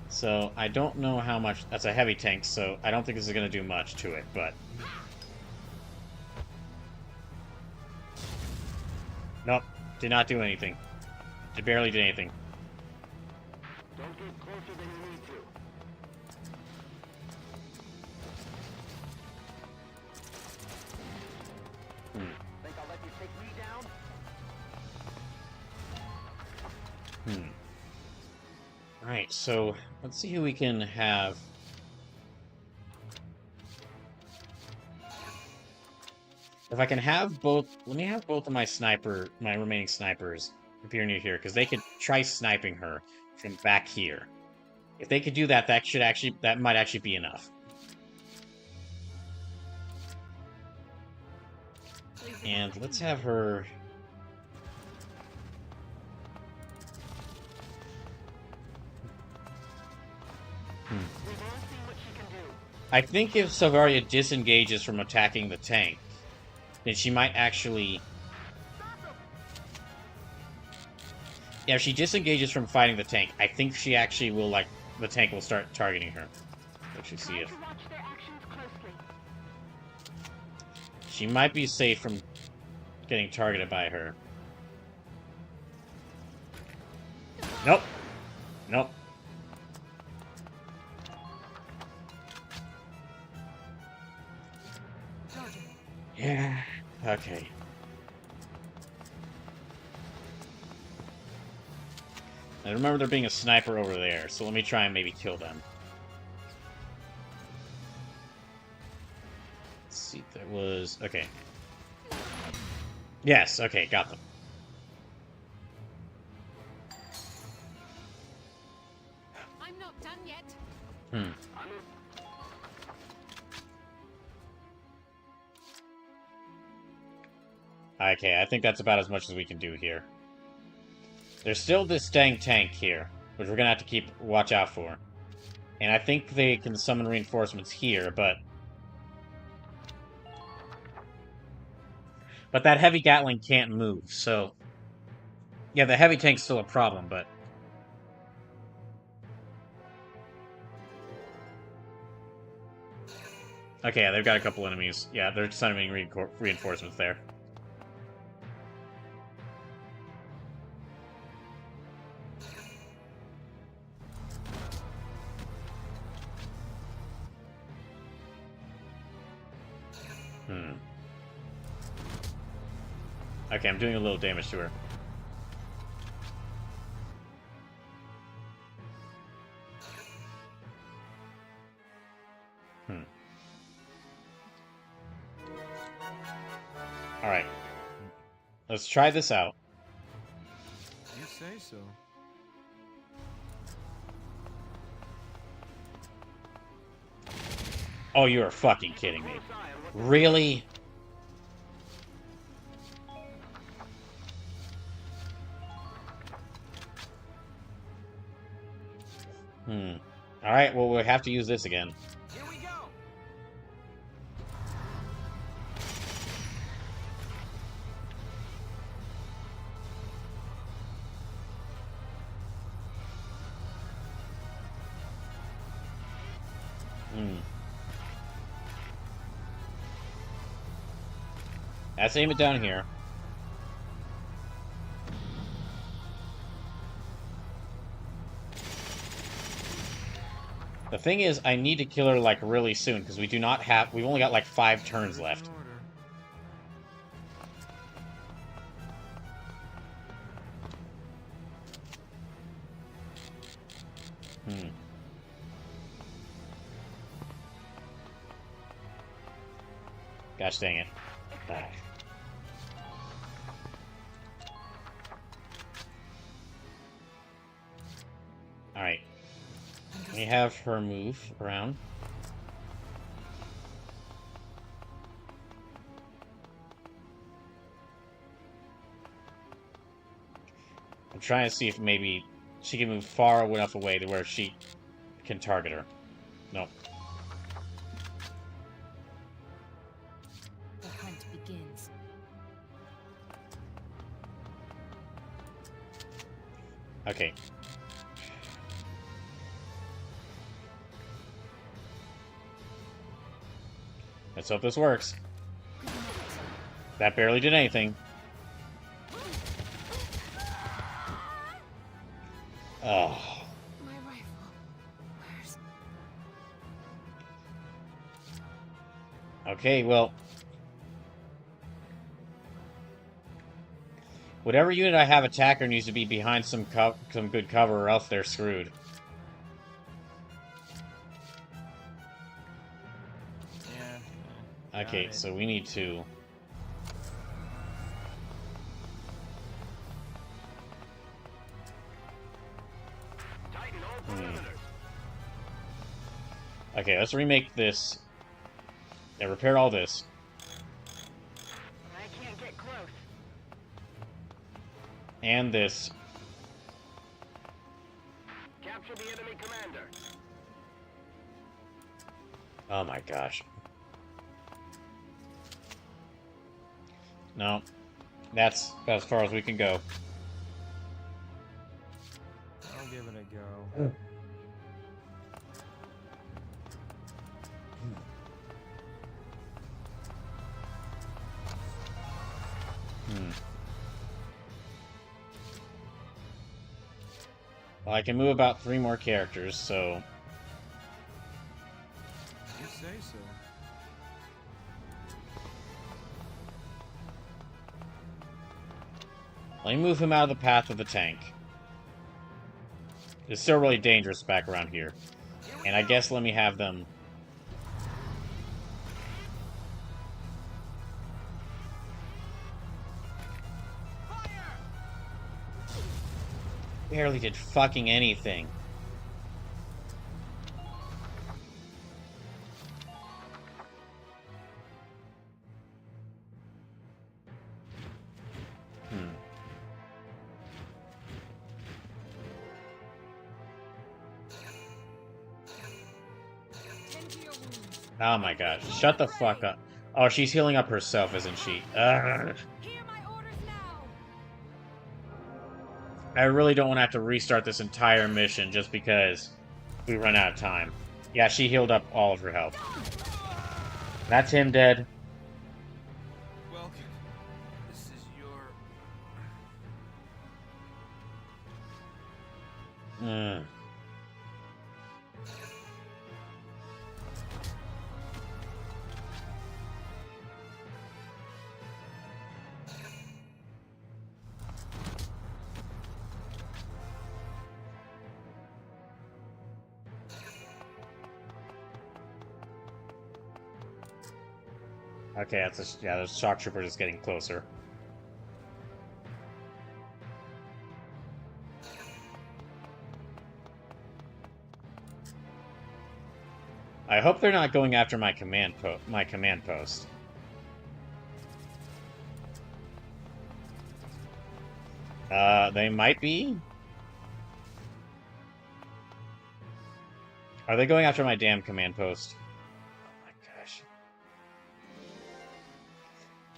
So, I don't know how much... That's a heavy tank, so I don't think this is going to do much to it, but... Nope, did not do anything. It barely did anything. Don't get closer than you need to. Think I'll let you take me down? Alright, so let's see who we can have. If I can have both, let me have both of my remaining snipers appear near here, because they could try sniping her from back here. If they could do that, that might actually be enough. And let's have her... I think if Salvaria disengages from attacking the tank, then she might actually... Yeah, if she disengages from fighting the tank, I think she actually will, like, the tank will start targeting her. Let's just see if... She might be safe from getting targeted by her. Nope. Nope. Yeah, okay. I remember there being a sniper over there, so let me try and maybe kill them. Let's see if there was... Okay. Yes, okay, got them. I'm not done yet. Okay, I think that's about as much as we can do here. There's still this dang tank here, which we're gonna have to keep watch out for. And I think they can summon reinforcements here, but that heavy Gatling can't move, so... Yeah, the heavy tank's still a problem, but... Okay, yeah, they've got a couple enemies. Yeah, they're summoning reinforcements there. Okay, I'm doing a little damage to her. Alright. Let's try this out. You say so. Oh, you are fucking kidding me. Really? Alright, well, we'll have to use this again. Here we go. Let's aim it down here. The thing is, I need to kill her, like, really soon, because we do not have... We've only got, like, 5 turns left. Gosh dang it. Alright. Let me have her move around. I'm trying to see if maybe she can move far enough away to where she can target her. Nope. The hunt begins. Okay. Let's hope this works. That barely did anything. Oh. My rifle. Where's... Okay, well. Whatever unit I have attacker needs to be behind some good cover, or else they're screwed. Okay, so we need to... Okay, let's remake this. Yeah, repair all this. I can't get close. And this. Capture the enemy commander. Oh my gosh. No. That's about as far as we can go. I'll give it a go. Well, I can move about 3 more characters, so... You say so. Let me move him out of the path of the tank. It's still really dangerous back around here. And I guess let me have them... Barely did fucking anything. Oh my gosh. Shut the fuck up. Oh, she's healing up herself, isn't she? Ugh. I really don't want to have to restart this entire mission just because we run out of time. Yeah, she healed up all of her health. That's him dead. Welcome. This is your... Okay, that's a, yeah, the shock trooper is getting closer. I hope they're not going after my command post. They might be. Are they going after my damn command post? Oh my gosh.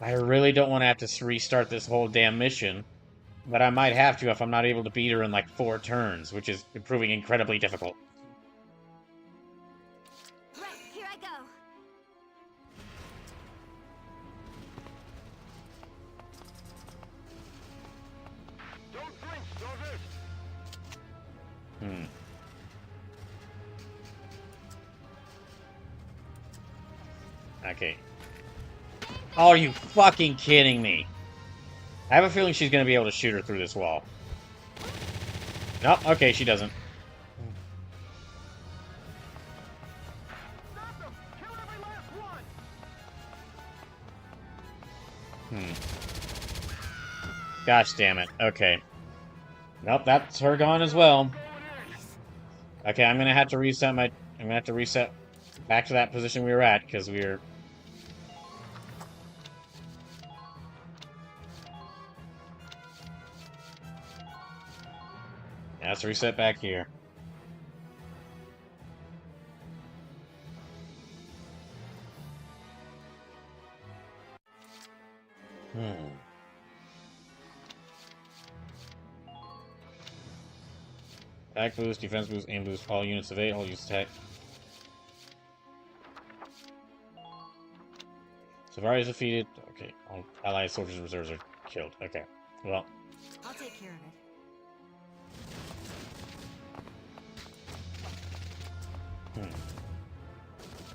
I really don't want to have to restart this whole damn mission, but I might have to if I'm not able to beat her in like 4 turns, which is proving incredibly difficult. Right, here I go. Don't flinch, soldiers! Okay. Oh, are you fucking kidding me? I have a feeling she's going to be able to shoot her through this wall. Nope, okay, she doesn't. Stop them! Kill every last one! Gosh damn it. Okay. Nope, that's her gone as well. Okay, I'm gonna have to reset my... I'm gonna have to reset back to that position we were at, because we were... Yeah, let's reset back here. Attack boost, defense boost, aim boost, all units of 8, all use attack. Savari is defeated. Okay, all allied soldiers and reserves are killed. Okay, well. I'll take care of it.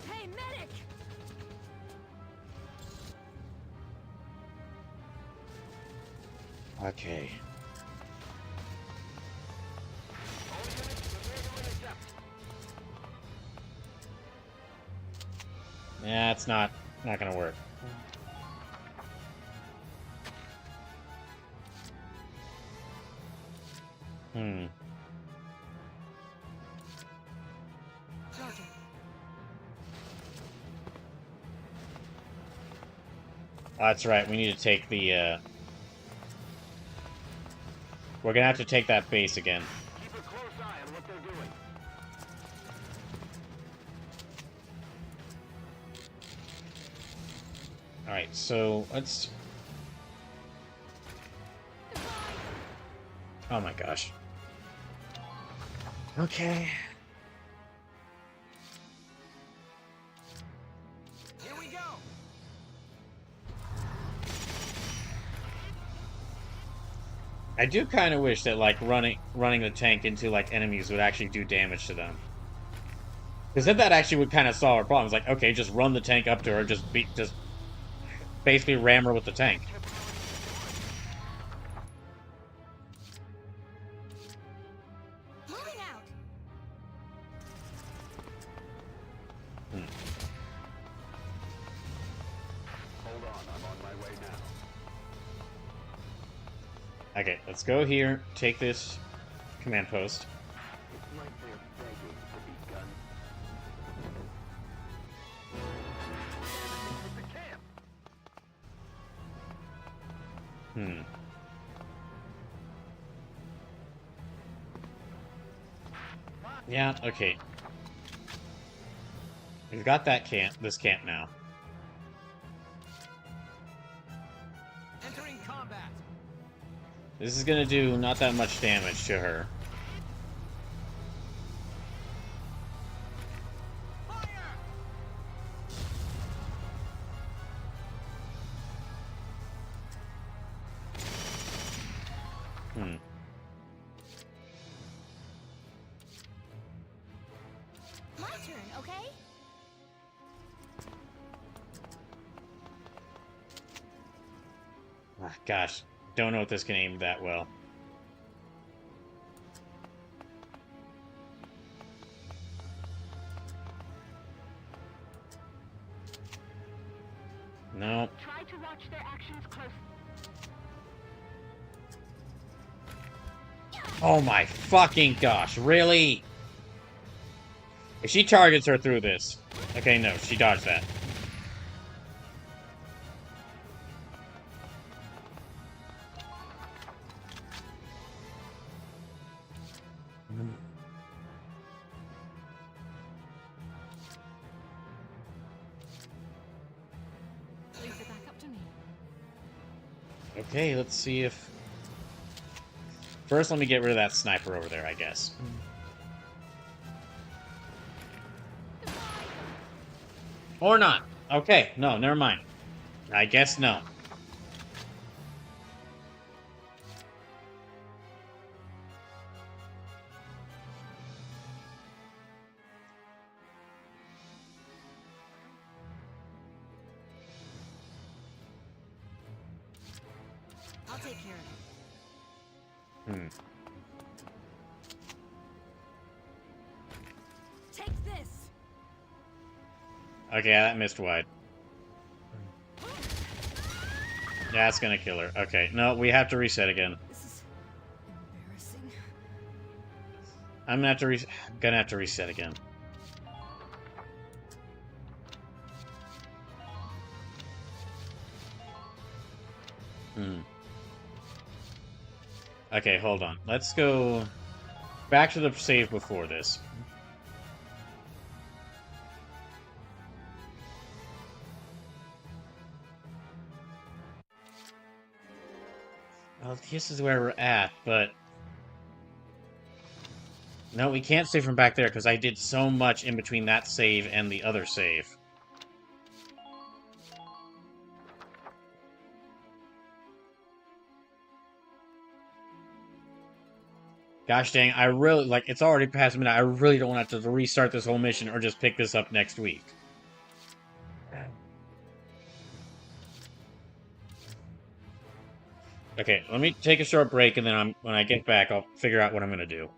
Hey, medic! Okay. Yeah, it's not gonna work. Roger. Oh, that's right, we need to take the, we're gonna have to take that base again. Keep a close eye on what they're doing. Alright, so let's... Oh my gosh. Okay. Here we go. I do kind of wish that, like, running the tank into, like, enemies would actually do damage to them. Because then that actually would kind of solve our problems. Like, okay, just run the tank up to her, just basically ram her with the tank. Moving out. Hold on, I'm on my way now. Okay, let's go here, take this command post. It's like they're begging to be gunned. With the camp! Yeah, okay. We've got that this camp now. Entering combat. This is gonna do not that much damage to her. My turn, okay? Ah, gosh, don't know if this can aim that well. No. Try to watch their actions closely. Oh my fucking gosh, really? If she targets her through this... Okay, no, she dodged that. Leave it back up to me. Okay, let's see if... First, let me get rid of that sniper over there, I guess. Or not. Okay, no, never mind. I guess no. I'll take care of it. Take this. Okay, that missed wide. That's gonna kill her. Okay, no, we have to reset again. This is embarrassing. I'm gonna have to reset again. Okay, hold on. Let's go back to the save before this. Well, this is where we're at, but... No, we can't save from back there, because I did so much in between that save and the other save. Gosh dang, I really, like, it's already past midnight. I really don't want to have to restart this whole mission or just pick this up next week. Okay, let me take a short break, and then when I get back, I'll figure out what I'm going to do.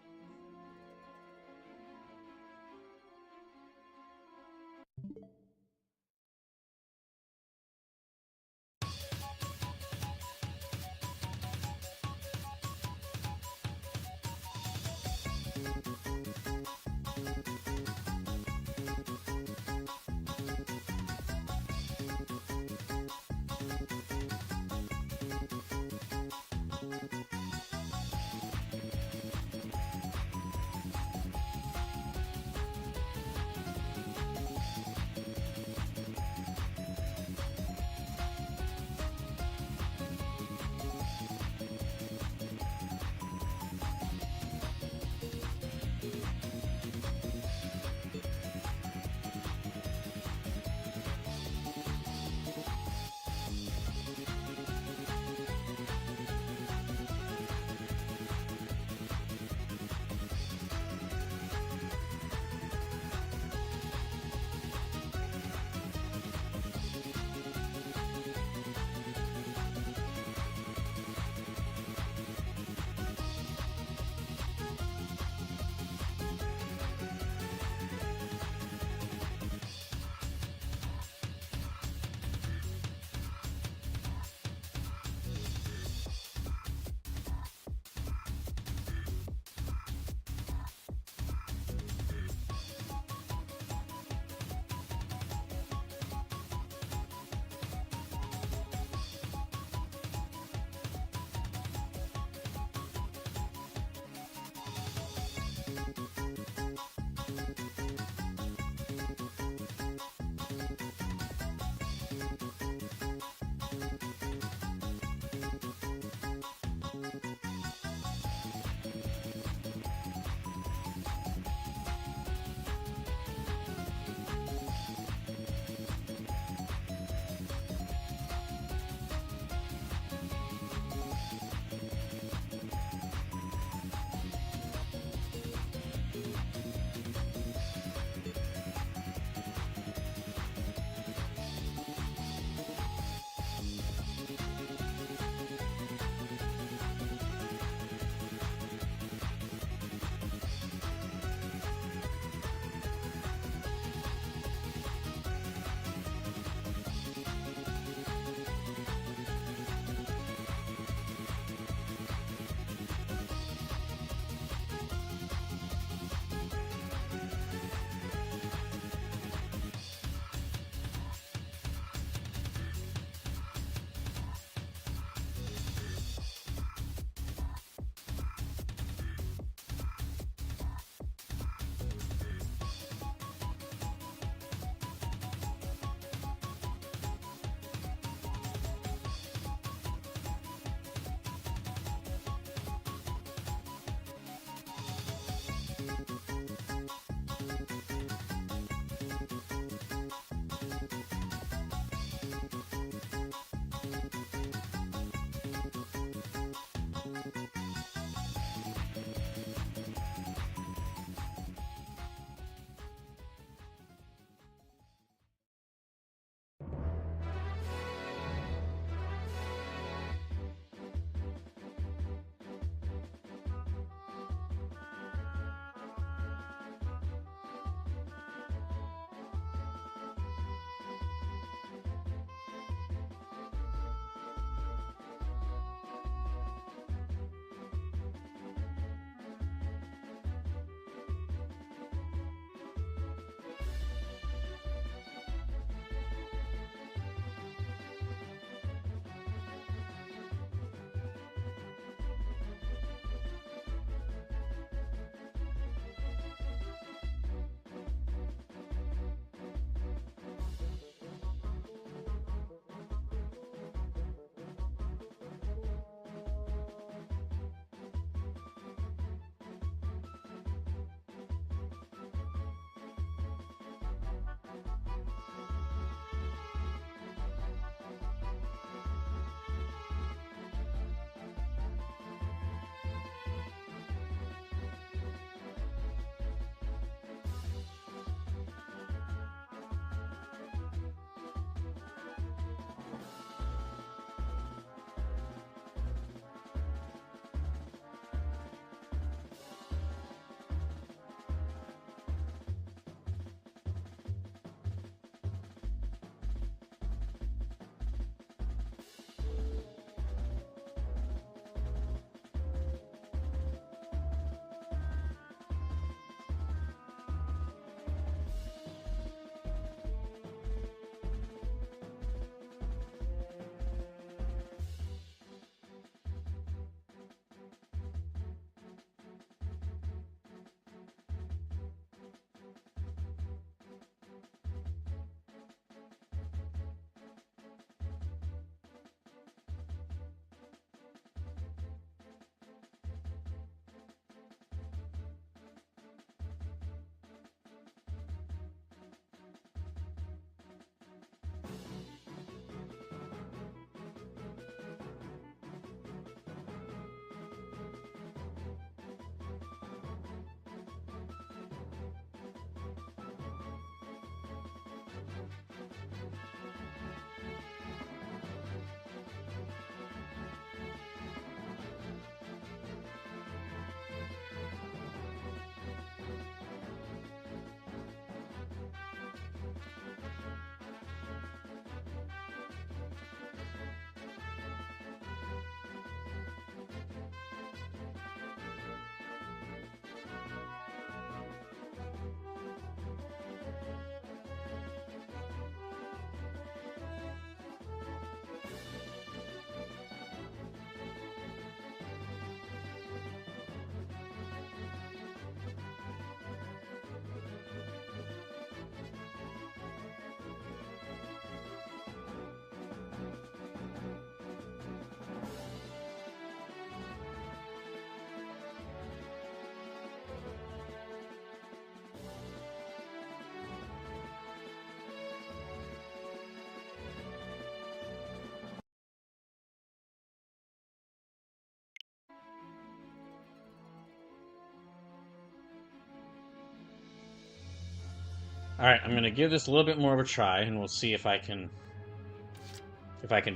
Alright, I'm gonna give this a little bit more of a try, and we'll see if I can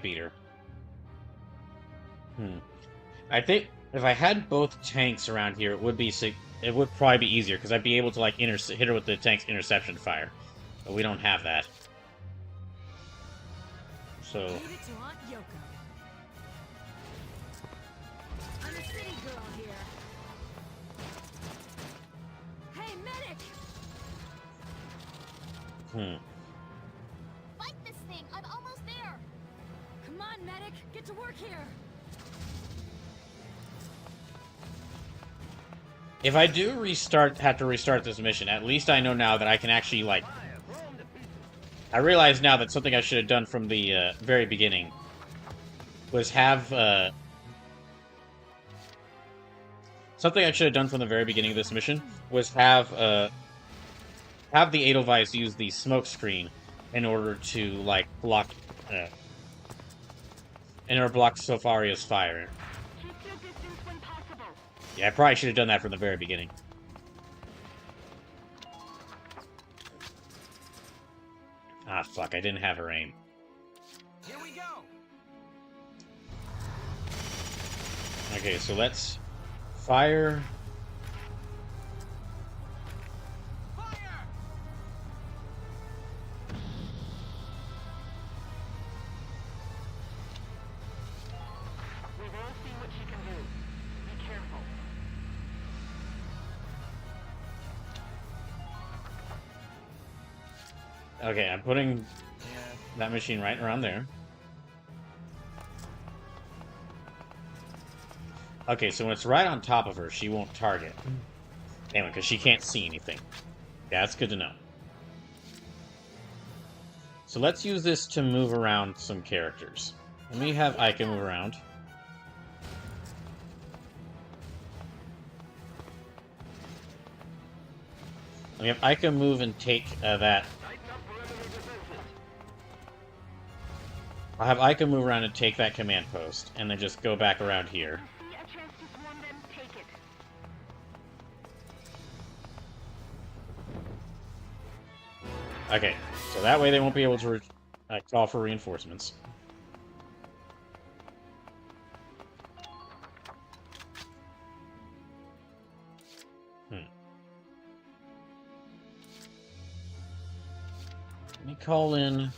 beat her. I think if I had both tanks around here, it would probably be easier, because I'd be able to, like, hit her with the tank's interception fire. But we don't have that. So... Leave it to Aunt Yoko. I'm a city girl here. Hey, medic! Fight this thing! I'm almost there! Come on, medic! Get to work here! If I do have to restart this mission, at least I know now that I can actually, like... I realize now that something I should have done from the very beginning was have... something I should have done from the very beginning of this mission was have the Edelweiss use the smoke screen in order to, like, block... in order to block Sofaria's fire. Yeah, I probably should have done that from the very beginning. Ah, fuck, I didn't have her aim. Here we go. Okay, so let's fire. We've all seen what she can do. Be careful. Okay, I'm putting that machine right around there. Okay, so when it's right on top of her, she won't target. Anyway, because she can't see anything. Yeah, that's good to know. So let's use this to move around some characters. Let me have Ica move around. Let me have Ica move and take that. I'll have Ica move around and take that command post, and then just go back around here. Okay, so that way they won't be able to call for reinforcements. Let me call in...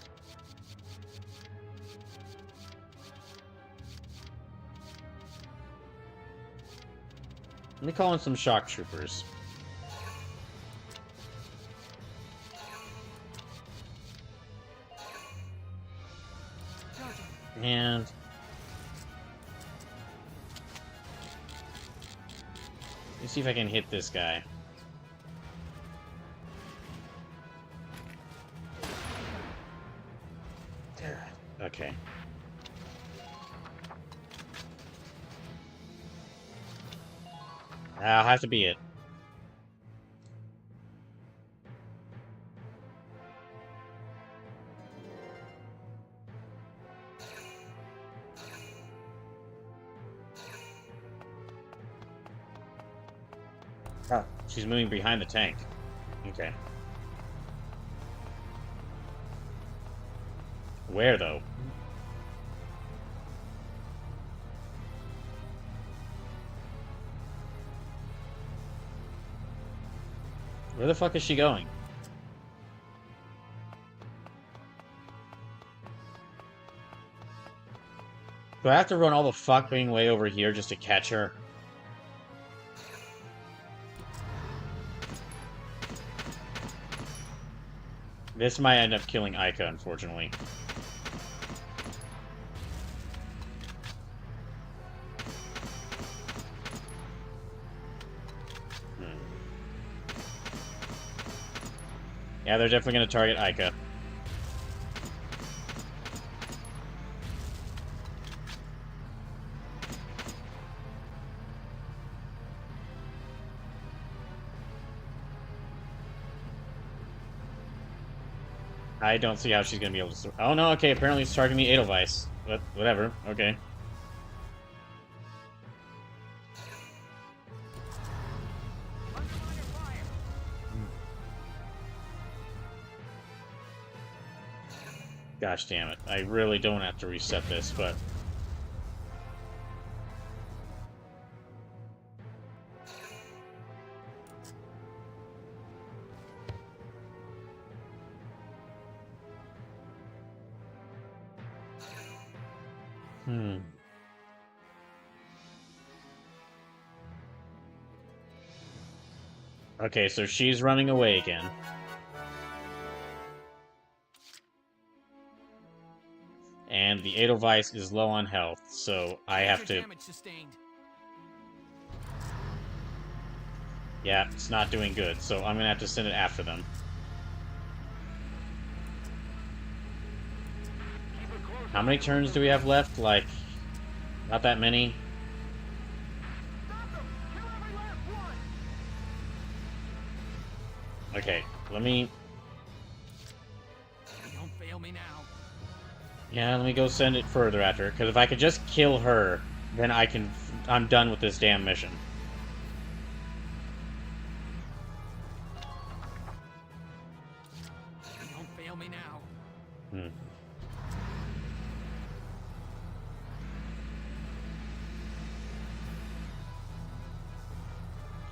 Let me call in some shock troopers. And... let's see if I can hit this guy. Okay. That'll have to be it. Oh, she's moving behind the tank. Okay. Where, though? Where the fuck is she going? Do I have to run all the fucking way over here just to catch her? This might end up killing Ica, unfortunately. Yeah, they're definitely going to target Ica. I don't see how she's going to be able to... Oh no, okay, apparently it's targeting the Edelweiss. But, whatever, okay. Gosh damn it. I really don't have to reset this, but... Okay, so she's running away again. And the Edelweiss is low on health, so I have to... Yeah, it's not doing good, so I'm gonna have to send it after them. How many turns do we have left? Like, not that many. Okay, let me... Don't fail me now. Yeah, let me go send it further after her, because if I could just kill her, then I'm done with this damn mission. Don't fail me now.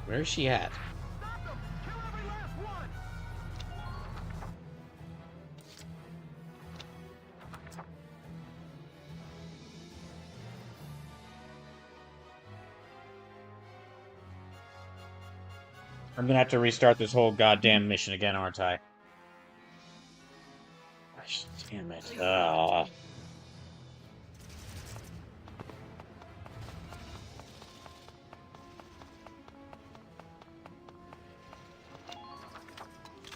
Where is she at? I'm gonna have to restart this whole goddamn mission again, aren't I? Gosh, damn it. Ugh.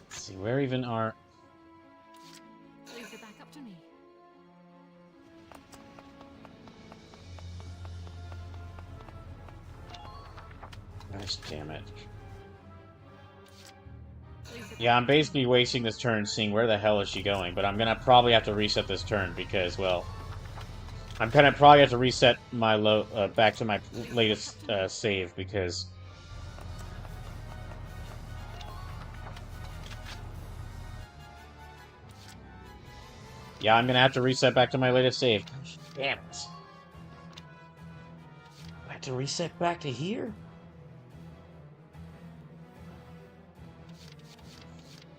Let's see, where even are... Leave it back up to me. Gosh damn it. Yeah, I'm basically wasting this turn seeing where the hell is she going, but I'm gonna probably have to reset this turn because, well... I'm gonna probably have to reset my back to my latest save because... Yeah, I'm gonna have to reset back to my latest save. Gosh, damn it. I have to reset back to here?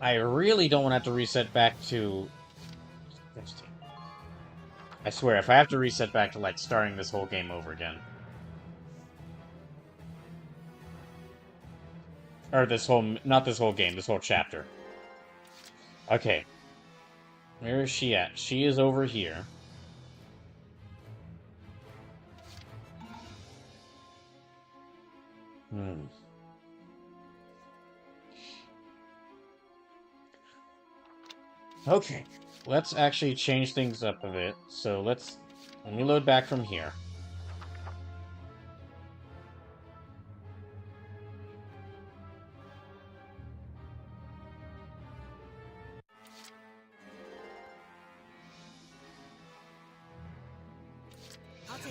I really don't want to have to reset back to... I swear, if I have to reset back to, like, starting this whole game over again. Or this whole... Not this whole game, this whole chapter. Okay. Where is she at? She is over here. Okay, let's actually change things up a bit. So let me load back from here.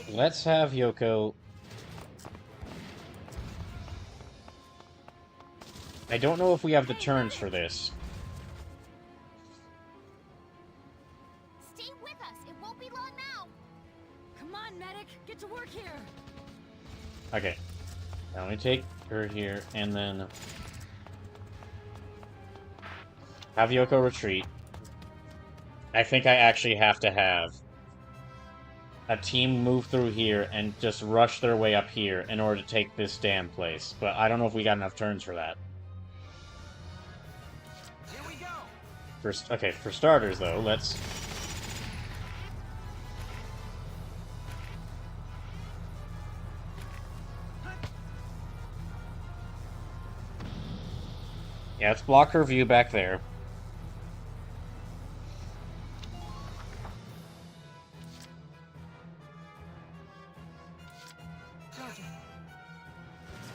Let's have Yoko... I don't know if we have the turns for this. Stay with us. It won't be long now. Come on, medic. Get to work here. Okay. Now let me take her here, and then... have Yoko retreat. I think I actually have to have a team move through here and just rush their way up here in order to take this damn place. But I don't know if we got enough turns for that. Here we go. Okay, for starters, though, let's... Yeah, let's block her view back there.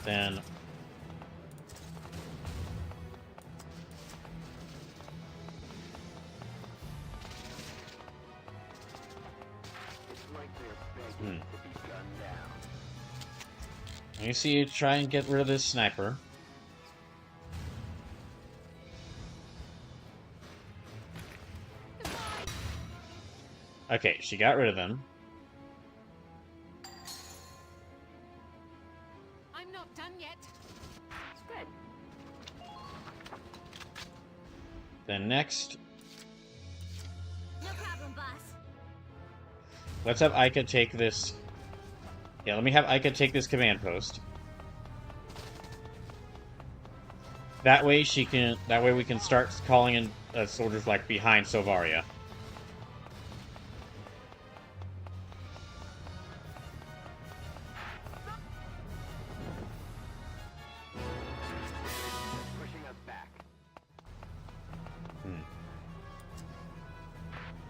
Then... You see you try and get rid of this sniper. Okay, she got rid of them. I'm not done yet. It's good. Then next, No problem, boss. let's have Ica take this. Yeah, let me have Ica take this command post. That way she can. That way we can start calling in soldiers like behind Sovaria. Pushing us back.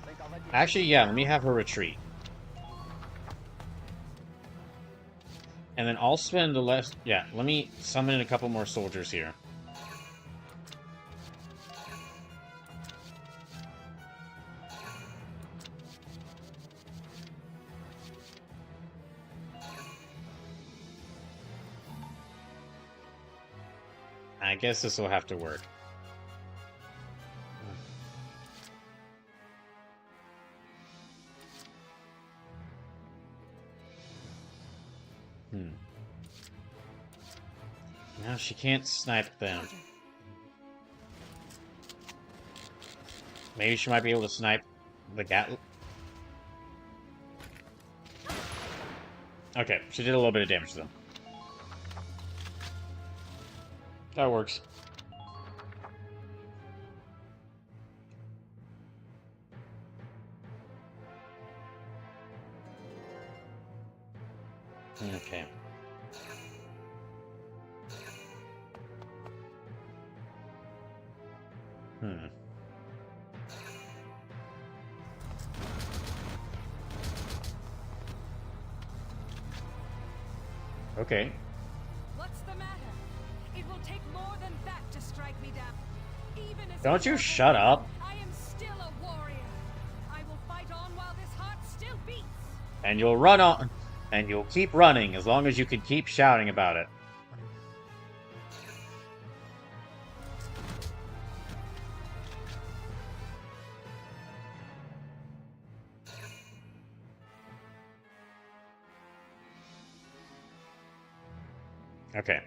Think I'll let you Actually, yeah, let me have her retreat. And then I'll spend the less... Yeah, let me summon in a couple more soldiers here. I guess this will have to work. Now she can't snipe them. Maybe she might be able to snipe the Gatling. Okay, she did a little bit of damage to them. That works. Okay. Okay. What's the matter? It will take more than that to strike me down. Even as Don't you shut up. I am still a warrior. I will fight on while this heart still beats. And you'll run on, and you'll keep running as long as you can keep shouting about it. Okay.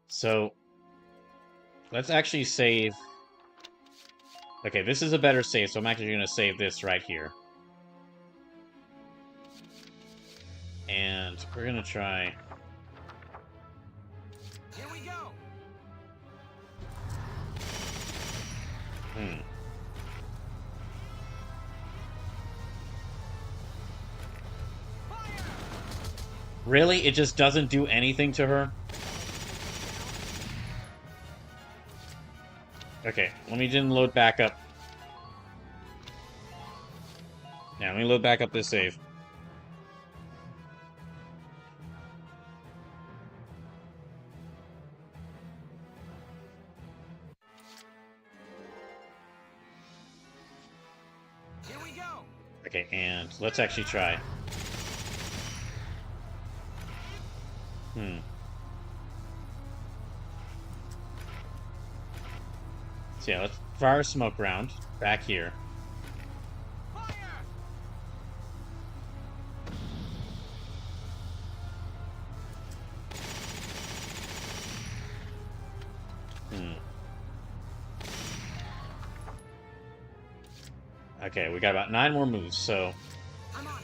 So, let's actually save... Okay, this is a better save, so I'm actually going to save this right here. And we're going to try... Here we go. Really? It just doesn't do anything to her? Okay, let me then load back up. Yeah, let me load back up this save. Here we go. Okay, and let's actually try. So yeah, let's fire a smoke round back here. Fire! Okay, we got about 9 more moves, so... I'm on.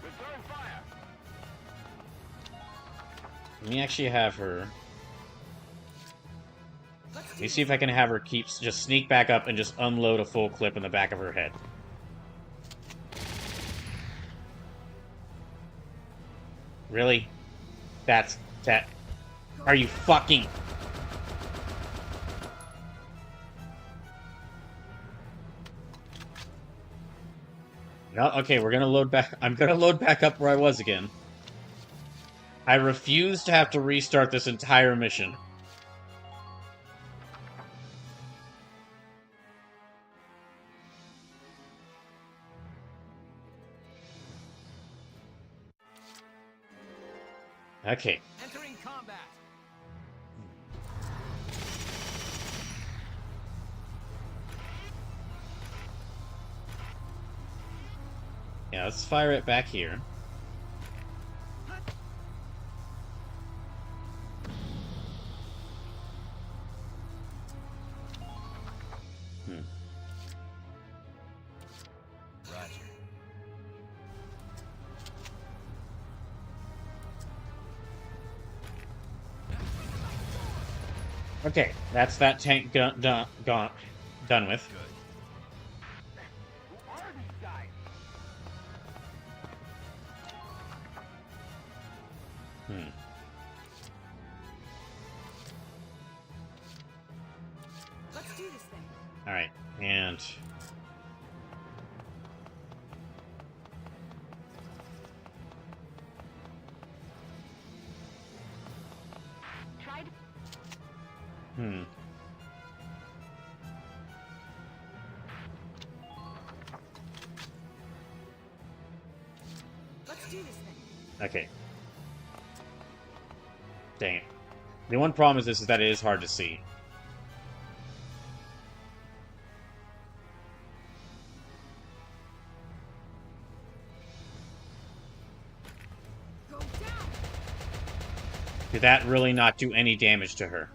return fire. Let me actually have her... Let me see if I can have her just sneak back up and just unload a full clip in the back of her head. Really? That... Are you fucking... No, okay, we're gonna load back... I'm gonna load back up where I was again. I refuse to have to restart this entire mission. Okay. Entering combat. Yeah, let's fire it back here. Roger. Okay, that's that tank done with. Who are these guys? Let's do this thing. All right, and Tried. Let's do this thing. Okay. Dang it. The one problem is this is that it is hard to see. Go down. Did that really not do any damage to her?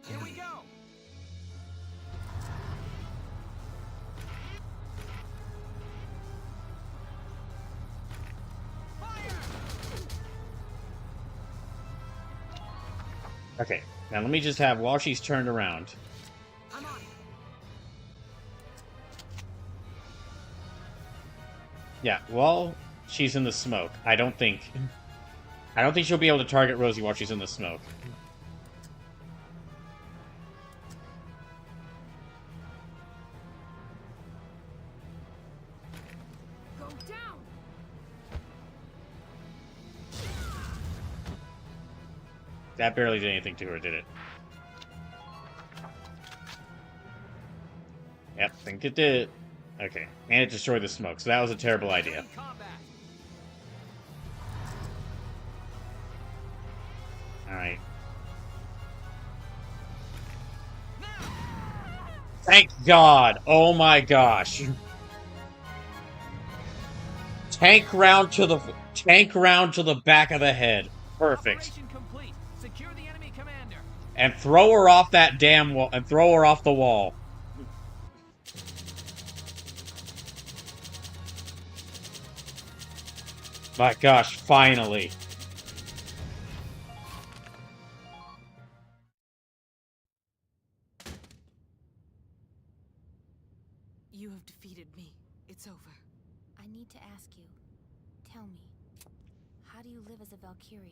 Here we go. Okay, now let me just have, while she's turned around. I'm on it. Yeah, while she's in the smoke, I don't think she'll be able to target Rosie while she's in the smoke. Go down. That barely did anything to her, did it? Yep, think it did. Okay, and it destroyed the smoke, so that was a terrible idea. Alright. Thank God! Oh my gosh! Tank round to the back of the head. Perfect. Operation complete. Secure the enemy commander. And throw her off that damn wall, and throw her off the wall. My gosh, finally. You have defeated me. It's over. I need to ask you. Tell me. How do you live as a Valkyria?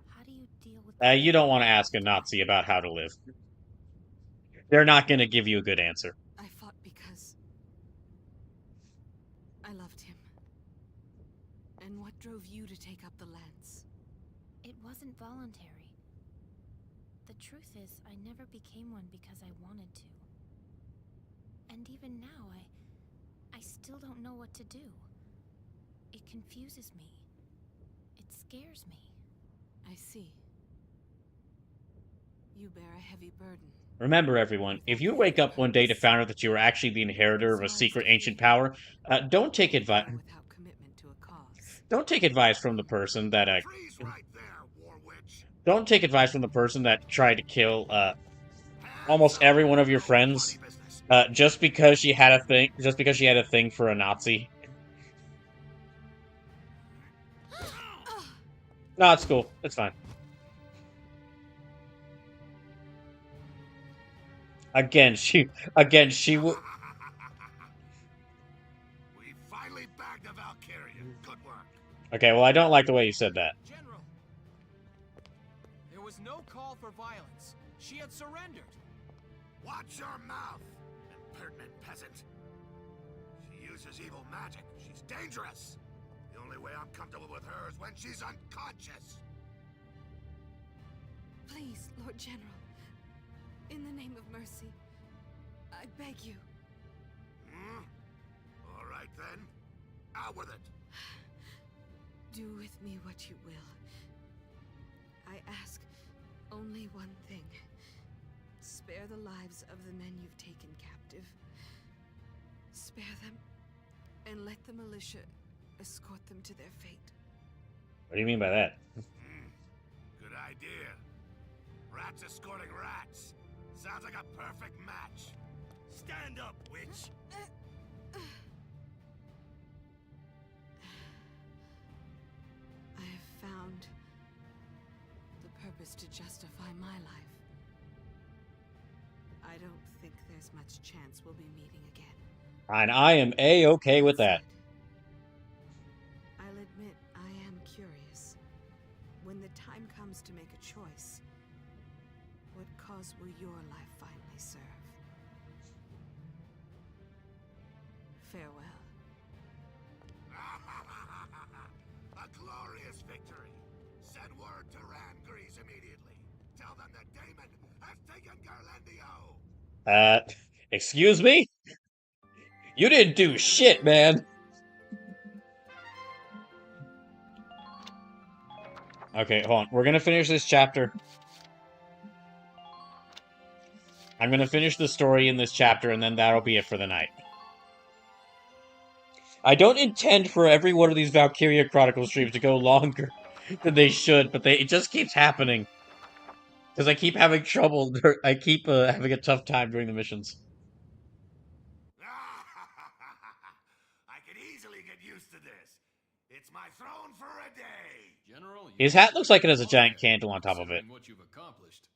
How do you deal with... You don't want to ask a Nazi about how to live. They're not going to give you a good answer. I fought because I loved him. And what drove you to take up the lance? It wasn't voluntary. The truth is, I never became one because I wanted to. And even now, I still don't know what to do. It confuses me. It scares me. I see. You bear a heavy burden. Remember, everyone, if you wake up one day to find out that you are actually the inheritor of a secret ancient power, don't take advice. Don't take advice from the person that don't take advice from the person that tried to kill almost every one of your friends just because she had a thing for a Nazi. No, it's cool. It's fine. Again, she would. We finally bagged a Valkyria. Good work. Okay, well, I don't like the way you said that. General, there was no call for violence. She had surrendered. Watch your mouth, impertinent peasant. She uses evil magic. She's dangerous. The only way I'm comfortable with her is when she's unconscious. Please, Lord General, in the name of mercy, I beg you. Hmm? All right then. Out with it. Do with me what you will. I ask only one thing. Spare the lives of the men you've taken captive. Spare them, and let the militia escort them to their fate. What do you mean by that? Good idea. Rats escorting rats. Sounds like a perfect match. Stand up, witch! I have found the purpose to justify my life. I don't think there's much chance we'll be meeting again. And I am A-okay with that. I'll admit I am curious. When the time comes to make a choice, what cause will your life finally serve? Farewell. A glorious victory! Send word to Randgrease immediately. Tell them that Damon has taken Garlandio! Excuse me? You didn't do shit, man! Okay, hold on. We're gonna finish this chapter. I'm gonna finish the story in this chapter, and then that'll be it for the night. I don't intend for every one of these Valkyria Chronicles streams to go longer than they should, but it just keeps happening. Because I keep having trouble, I keep having a tough time during the missions. I could easily get used to this. It's my throne for a day. General, His hat looks like it has a giant candle on top of it. What you've accomplished.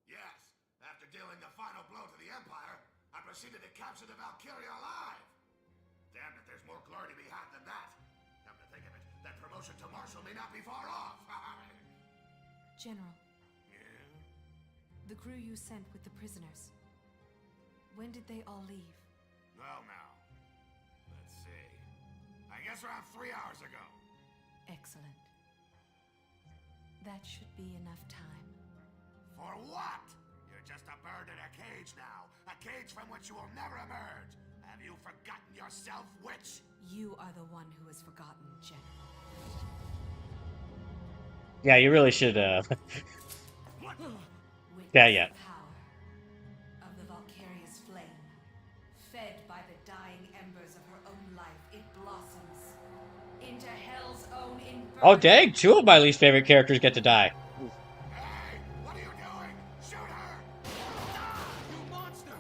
Yes, after dealing the final blow to the Empire, I proceeded to capture the Valkyria alive. Damn it, there's more glory to be had than that. Come to think of it, that promotion to Marshal may not be far off. General, Yeah? the crew you sent with the prisoners. When did they all leave? Well now, let's see. I guess around 3 hours ago. Excellent. That should be enough time. For what? You're just a bird in a cage now. A cage from which you will never emerge. Have you forgotten yourself, witch? You are the one who has forgotten, General. Yeah, you really should, Yeah. Power of the Valkyria's flame. Fed by the dying embers of her own life, it blossoms into hell's own inferno. Oh, dang! 2 of my least favorite characters get to die. Hey! What are you doing? Shoot her! You monster!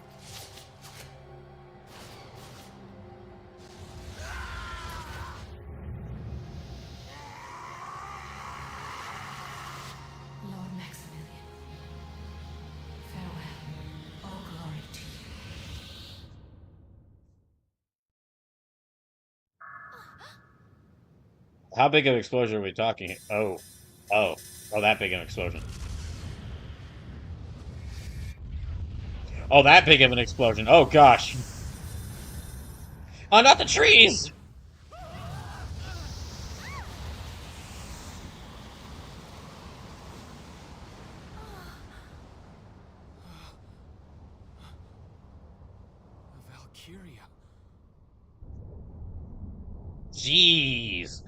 Lord Maximilian, farewell. All glory to you. How big of an explosion are we talking? Oh, that big of an explosion. Oh, that big of an explosion. Oh, gosh. Oh, not the trees! Valkyria. Jeez.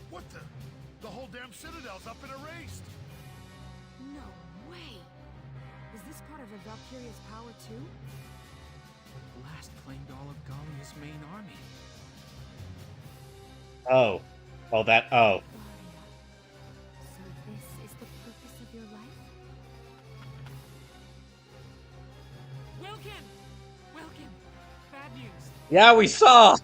What the? The whole damn Citadel's up and erased. No way! Is this part of a Valkyria's power too? Last claimed all of Gallia's main army. Oh. Oh, that. Oh. So this is the purpose of your life? Wilkin! Wilkin! Bad news. Yeah, we saw!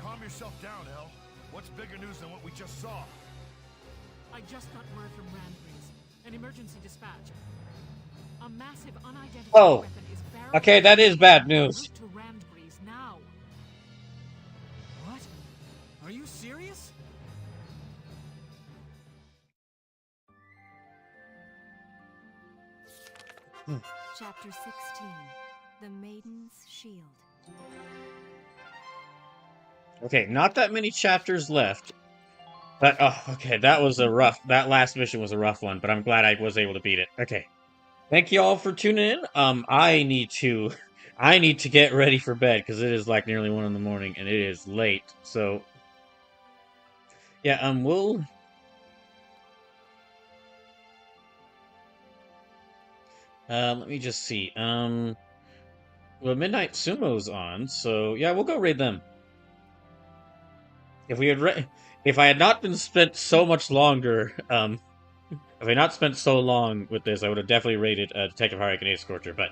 Calm yourself down, El. What's bigger news than what we just saw? I just got word from Randgrease. An emergency dispatch. A massive unidentified Oh. weapon is barreling Okay, that is bad news. to Randgrease now. What? Are you serious? Chapter 16. The Maiden's Shield. Okay, not that many chapters left. But, oh, okay, that last mission was a rough one, but I'm glad I was able to beat it. Okay. Thank you all for tuning in. I need to get ready for bed, because it is like nearly 1 in the morning, and it is late. So, yeah, let me just see. Well, Midnight Sumo's on, so yeah, we'll go raid them. If I had not been spent so much longer, if I had not spent so long with this, I would have definitely rated Detective Haruka and Ace Scorcher. But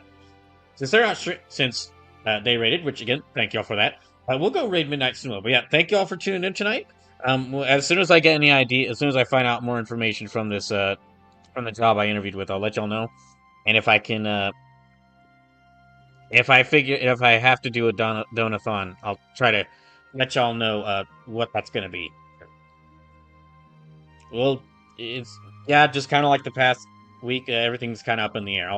since they're not since they rated, which again, thank y'all for that. We'll go raid Midnight Sumo. But yeah, thank y'all for tuning in tonight. As soon as I get any idea, as soon as I find out more information from this from the job I interviewed with, I'll let y'all know. And if I can, if I have to do a donathon, I'll try to let y'all know what that's gonna be. Well, it's just kind of like the past week. Everything's kind of up in the air.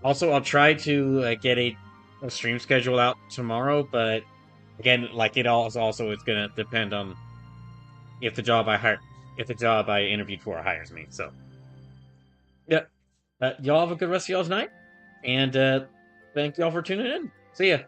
I'll try to get a stream schedule out tomorrow, but again, like it also it's gonna depend on if the job I interviewed for hires me. So, yeah, y'all have a good rest of y'all's night, and thank y'all for tuning in. See ya.